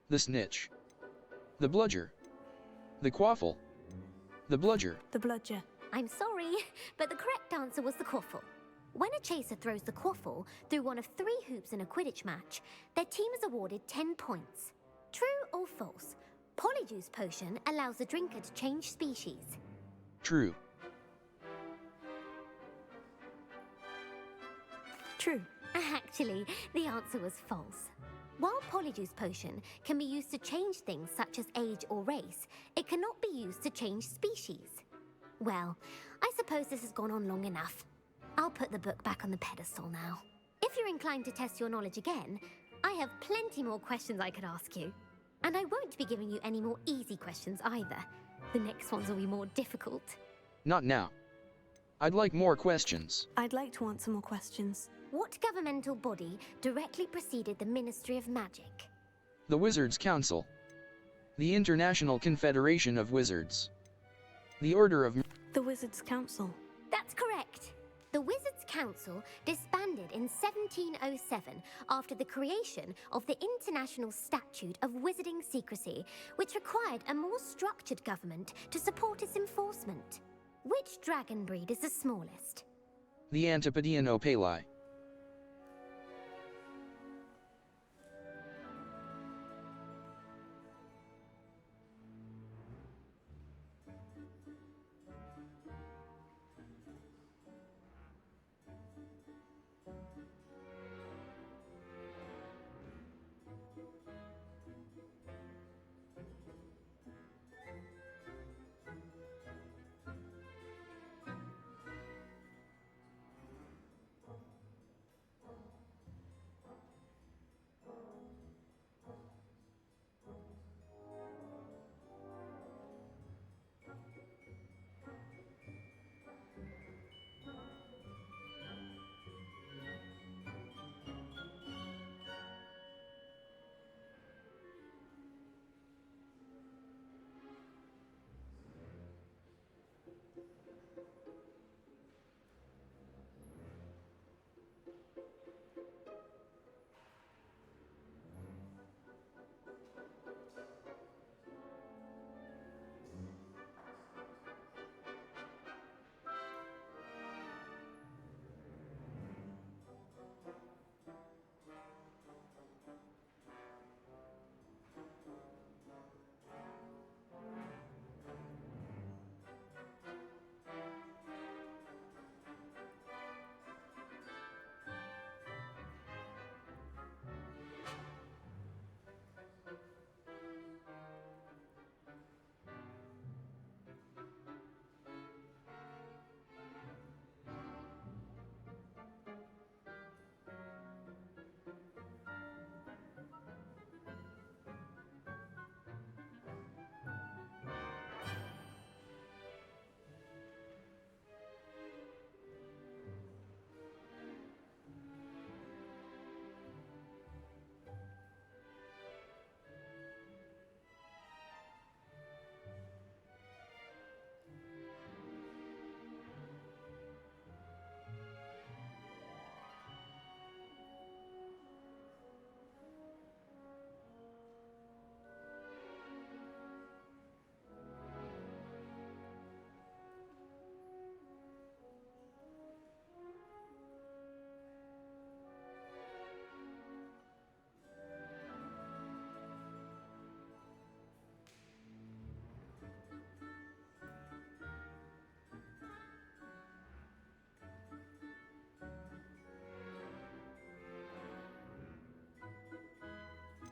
The Snitch. The Bludger. The Quaffle. The Bludger. The Bludger. I'm sorry, but the correct answer was the Quaffle. When a chaser throws the quaffle through one of 3 hoops in a Quidditch match, their team is awarded 10 points. True or false? Polyjuice potion allows the drinker to change species. True. True. Actually, the answer was false. While Polyjuice potion can be used to change things such as age or race, it cannot be used to change species. Well, I suppose this has gone on long enough. I'll put the book back on the pedestal now. If you're inclined to test your knowledge again, I have plenty more questions I could ask you. And I won't be giving you any more easy questions either. The next ones will be more difficult. Not now. I'd like more questions. I'd like to answer more questions. What governmental body directly preceded the Ministry of Magic? The Wizards' Council. The International Confederation of Wizards. The Order of... The Wizards' Council. That's correct. The Wizards' Council disbanded in 1707 after the creation of the International Statute of Wizarding Secrecy, which required a more structured government to support its enforcement. Which dragon breed is the smallest? The Antipodean Opali.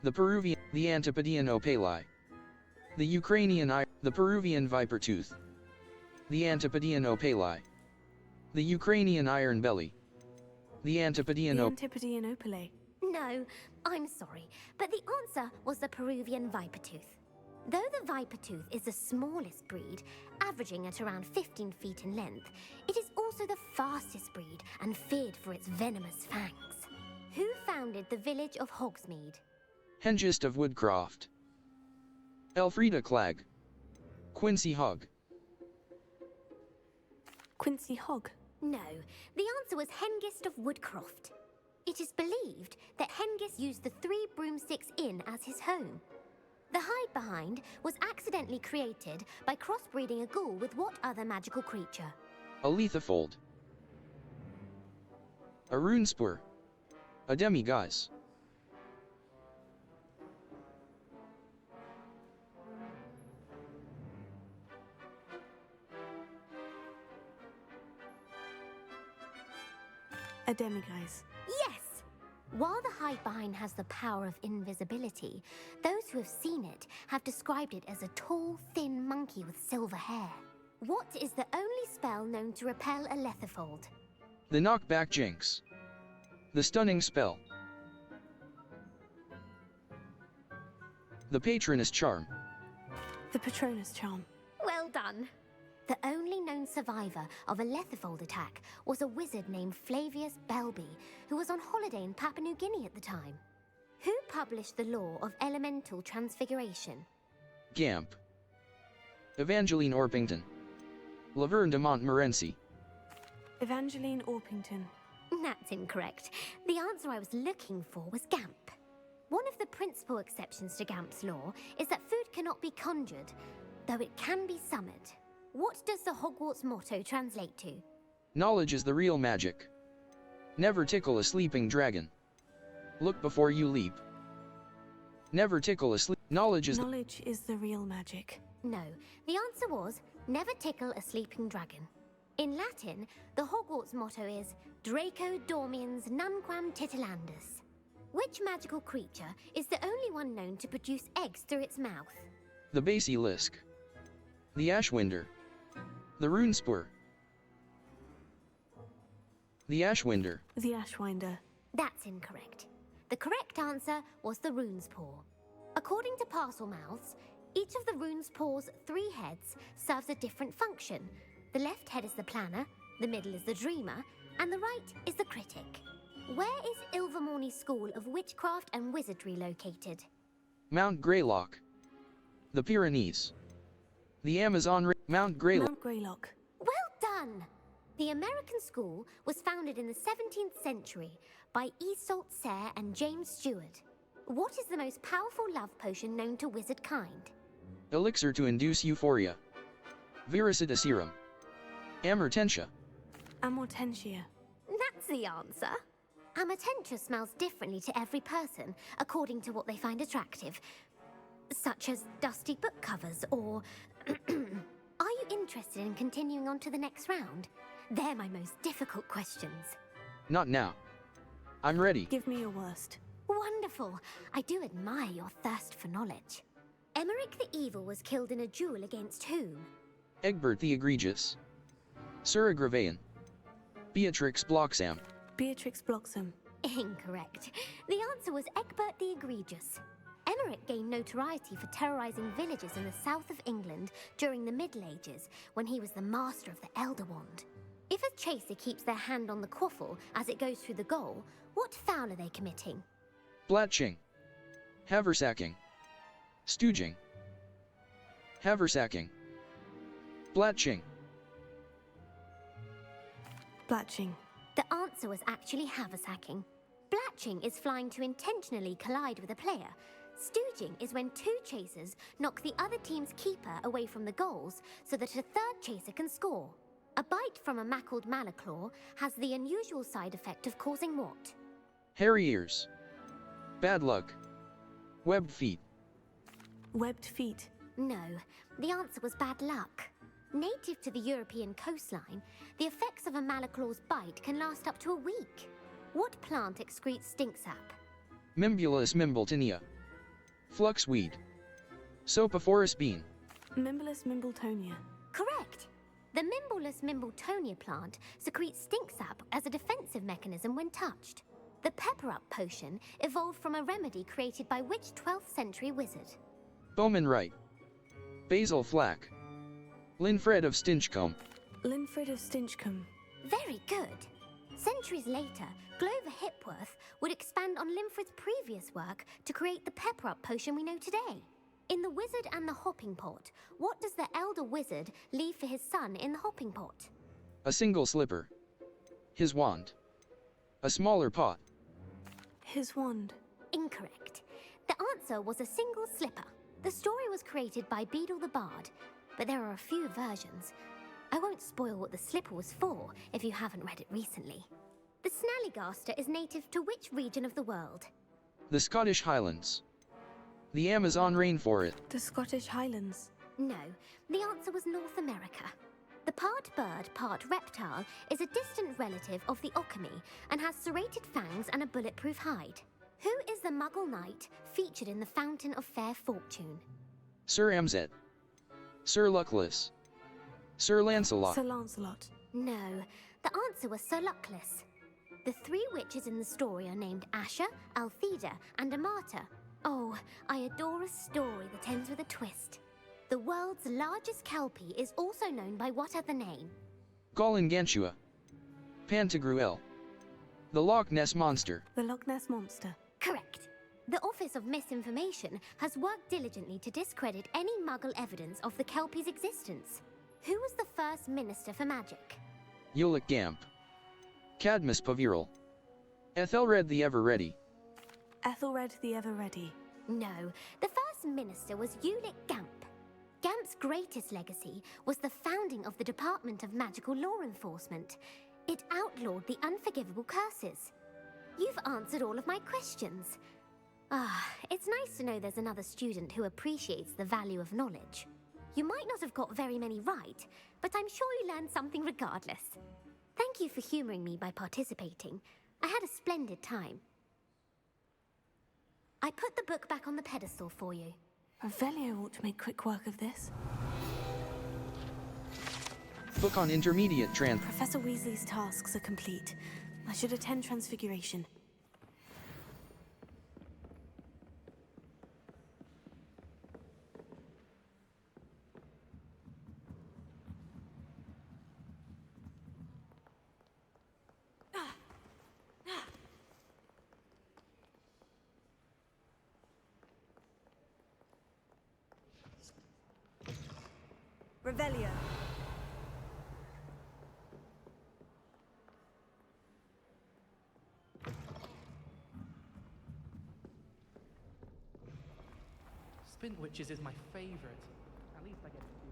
The Peruvian, the Antipodean opali. The Ukrainian the Peruvian viper tooth. The Antipodean opali. The Ukrainian iron belly. The Antipodean Antipodean opale. No, I'm sorry, but the answer was the Peruvian viper tooth. Though the viper tooth is the smallest breed, averaging at around 15 feet in length, it is also the fastest breed and feared for its venomous fangs. Who founded the village of Hogsmeade? Hengist of Woodcroft. Elfrida Clegg. Quincy Hogg. Quincy Hogg? No, the answer was Hengist of Woodcroft. It is believed that Hengist used the 3 Broomsticks Inn as his home. The hide-behind was accidentally created by crossbreeding a ghoul with what other magical creature? A Lethifold. A Runespur. A Demiguise. A demiguise. Yes! While the hide-behind has the power of invisibility, those who have seen it have described it as a tall, thin monkey with silver hair. What is the only spell known to repel a Lethifold? The Knockback Jinx. The Stunning Spell. The Patronus Charm. The Patronus Charm. Well done! The only known survivor of a Lethifold attack was a wizard named Flavius Belby, who was on holiday in Papua New Guinea at the time. Who published the law of elemental transfiguration? Gamp. Evangeline Orpington. Laverne de Montmorency. Evangeline Orpington. That's incorrect. The answer I was looking for was Gamp. One of the principal exceptions to Gamp's law is that food cannot be conjured, though it can be summoned. What does the Hogwarts motto translate to? Knowledge is the real magic. Never tickle a sleeping dragon. Look before you leap. Never tickle a Knowledge is the real magic. No, the answer was never tickle a sleeping dragon. In Latin, the Hogwarts motto is Draco Dormiens Nunquam Titilandus. Which magical creature is the only one known to produce eggs through its mouth? The Basilisk. The Ashwinder. The Runespur. The Ashwinder. The Ashwinder. That's incorrect. The correct answer was the Runespaw. According to Parselmouths, each of the Runespaw's 3 heads serves a different function. The left head is the planner, the middle is the dreamer, and the right is the critic. Where is Ilvermorny's School of Witchcraft and Wizardry located? Mount Greylock. The Pyrenees. The Amazon Mount Greylock. Mount Greylock. Well done! The American school was founded in the 17th century by Iseult Sayre and James Stewart. What is the most powerful love potion known to wizard kind? Elixir to induce euphoria. Veracita serum. Amortentia. Amortentia. That's the answer. Amortentia smells differently to every person, according to what they find attractive, such as dusty book covers or... Are you interested in continuing on to the next round? They're my most difficult questions. Not now. I'm ready. Give me your worst. Wonderful. I do admire your thirst for knowledge. Emmerich the Evil was killed in a duel against whom? Egbert the Egregious. Sir Agravain. Beatrix Bloxam. Beatrix Bloxam. Incorrect. The answer was Egbert the Egregious. Emmerich gained notoriety for terrorizing villages in the south of England during the Middle Ages, when he was the master of the Elder Wand. If a chaser keeps their hand on the quaffle as it goes through the goal, what foul are they committing? Blatching. Haversacking. Stooging. Haversacking. Blatching. Blatching. The answer was actually haversacking. Blatching is flying to intentionally collide with a player. Stooging is when 2 chasers knock the other team's keeper away from the goals so that a 3rd chaser can score. A bite from a mackled malaclaw has the unusual side effect of causing what? Hairy ears. Bad luck. Webbed feet. Webbed feet. No, the answer was bad luck. Native to the European coastline, the effects of a malaclaw's bite can last up to a week. What plant excretes stink sap? Mimbulus mimbletinia. Fluxweed. Sopophorus bean. Mimblus mimbletonia. Correct. The Mimblus mimbletonia plant secretes stink sap as a defensive mechanism when touched. The pepper-up potion evolved from a remedy created by which 12th century wizard? Bowman right. Basil flack. Linfred of Stinchcombe. Linfred of Stinchcombe. Very good. Centuries later, Glover Hipworth would expand on Linfred's previous work to create the pepper-up potion we know today. In The Wizard and the Hopping Pot, what does the elder wizard leave for his son in the hopping pot? A single slipper. His wand. A smaller pot. His wand. Incorrect. The answer was a single slipper. The story was created by Beadle the Bard, but there are a few versions. I won't spoil what the slipper was for if you haven't read it recently. The Snallygaster is native to which region of the world? The Scottish Highlands. The Amazon rainforest. The Scottish Highlands. No, the answer was North America. The part bird, part reptile is a distant relative of the Occamy and has serrated fangs and a bulletproof hide. Who is the Muggle knight featured in the Fountain of Fair Fortune? Sir Amzet. Sir Luckless. Sir Lancelot. Sir Lancelot. No, the answer was Sir Luckless. The three witches in the story are named Asher, Altheda, and Amata. Oh, I adore a story that ends with a twist. The world's largest kelpie is also known by what other name? Gollangantua. Pantagruel. The Loch Ness Monster. The Loch Ness Monster. Correct. The Office of Misinformation has worked diligently to discredit any Muggle evidence of the kelpie's existence. Who was the first Minister for Magic? Ulick Gamp. Cadmus Paviral. Ethelred the Ever-Ready. Ethelred the Ever-Ready. No, the first minister was Ulick Gamp. Gamp's greatest legacy was the founding of the Department of Magical Law Enforcement. It outlawed the unforgivable curses. You've answered all of my questions. It's nice to know there's another student who appreciates the value of knowledge. You might not have got very many right, but I'm sure you learned something regardless. Thank you for humoring me by participating. I had a splendid time. I put the book back on the pedestal for you. Revelio ought to make quick work of this. Book on intermediate Professor Weasley's tasks are complete. I should attend Transfiguration. Revelio. Spin Witches is my favorite. At least I get to do.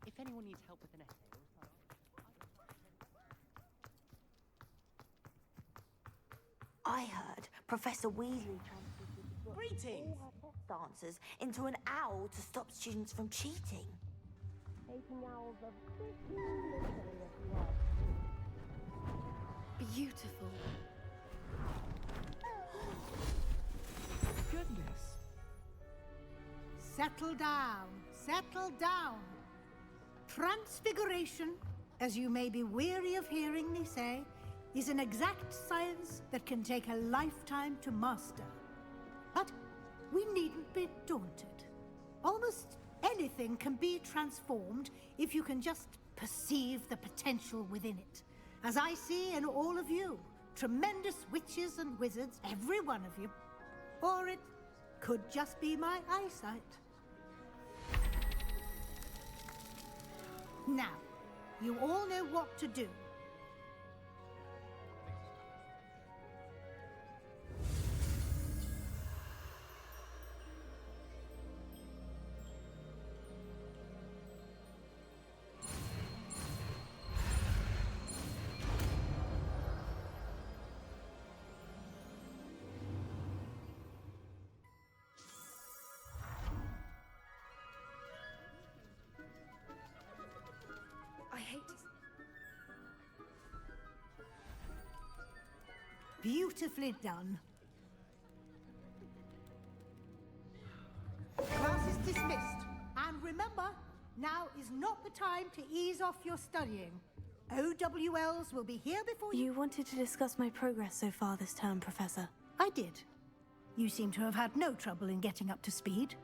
If anyone needs help with an essay, I heard Professor Weasley Greetings! Dancers into an owl to stop students from cheating. Taking owls of Beautiful. Goodness. Settle down. Settle down. Transfiguration, as you may be weary of hearing me say, is an exact science that can take a lifetime to master. But we needn't be daunted. Almost anything can be transformed if you can just perceive the potential within it. As I see in all of you, tremendous witches and wizards, every one of you. Or it could just be my eyesight. Now, you all know what to do. Beautifully done. Class is dismissed. And remember, now is not the time to ease off your studying. OWLs will be here before you... You wanted to discuss my progress so far this term, Professor. I did. You seem to have had no trouble in getting up to speed.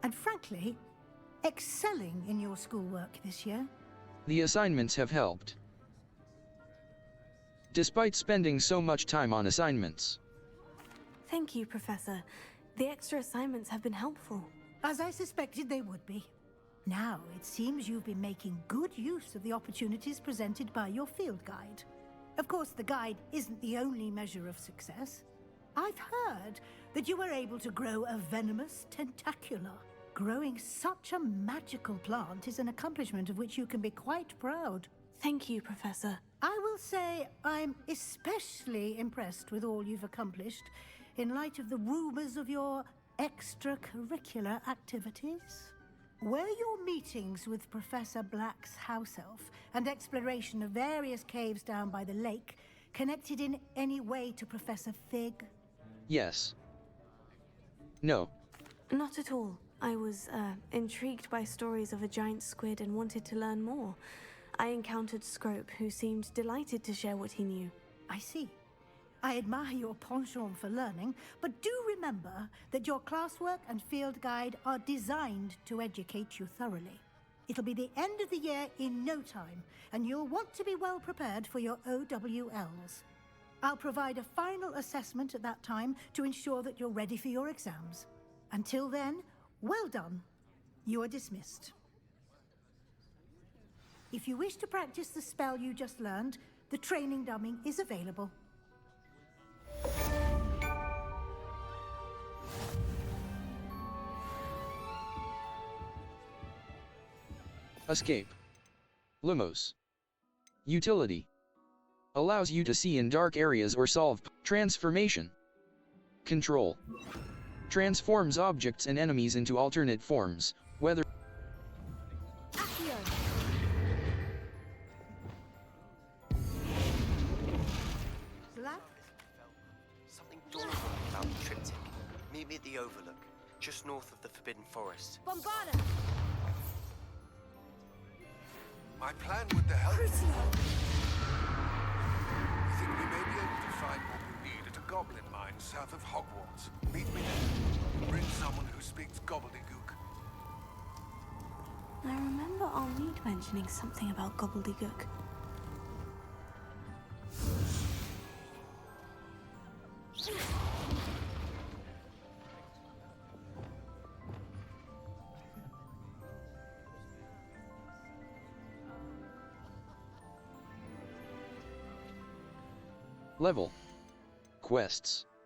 And frankly, excelling in your schoolwork this year. The assignments have helped. Despite spending so much time on assignments. Thank you, Professor. The extra assignments have been helpful. As I suspected they would be. Now, it seems you've been making good use of the opportunities presented by your field guide. Of course, the guide isn't the only measure of success. I've heard that you were able to grow a venomous tentacula. Growing such a magical plant is an accomplishment of which you can be quite proud. Thank you, Professor. I will say I'm especially impressed with all you've accomplished in light of the rumors of your extracurricular activities. Were your meetings with Professor Black's house elf and exploration of various caves down by the lake connected in any way to Professor Fig? Yes. No. Not at all. I was intrigued by stories of a giant squid and wanted to learn more. I encountered Scrope, who seemed delighted to share what he knew. I see. I admire your penchant for learning, but do remember that your classwork and field guide are designed to educate you thoroughly. It'll be the end of the year in no time, and you'll want to be well prepared for your OWLs. I'll provide a final assessment at that time to ensure that you're ready for your exams. Until then, well done. You are dismissed. If you wish to practice the spell you just learned, the training dummy is available. Escape. Lumos. Utility. Allows you to see in dark areas or solve. Transformation. Control. Transforms objects and enemies into alternate forms, whether Something dawned on me about the triptych. Meet me at the Overlook, just north of the Forbidden Forest. Bombarda! My plan with the help... We think we may be able to find what we need at a goblin mine south of Hogwarts. Meet me there. Bring someone who speaks gobbledygook. I remember Armide mentioning something about gobbledygook. Level. Quests.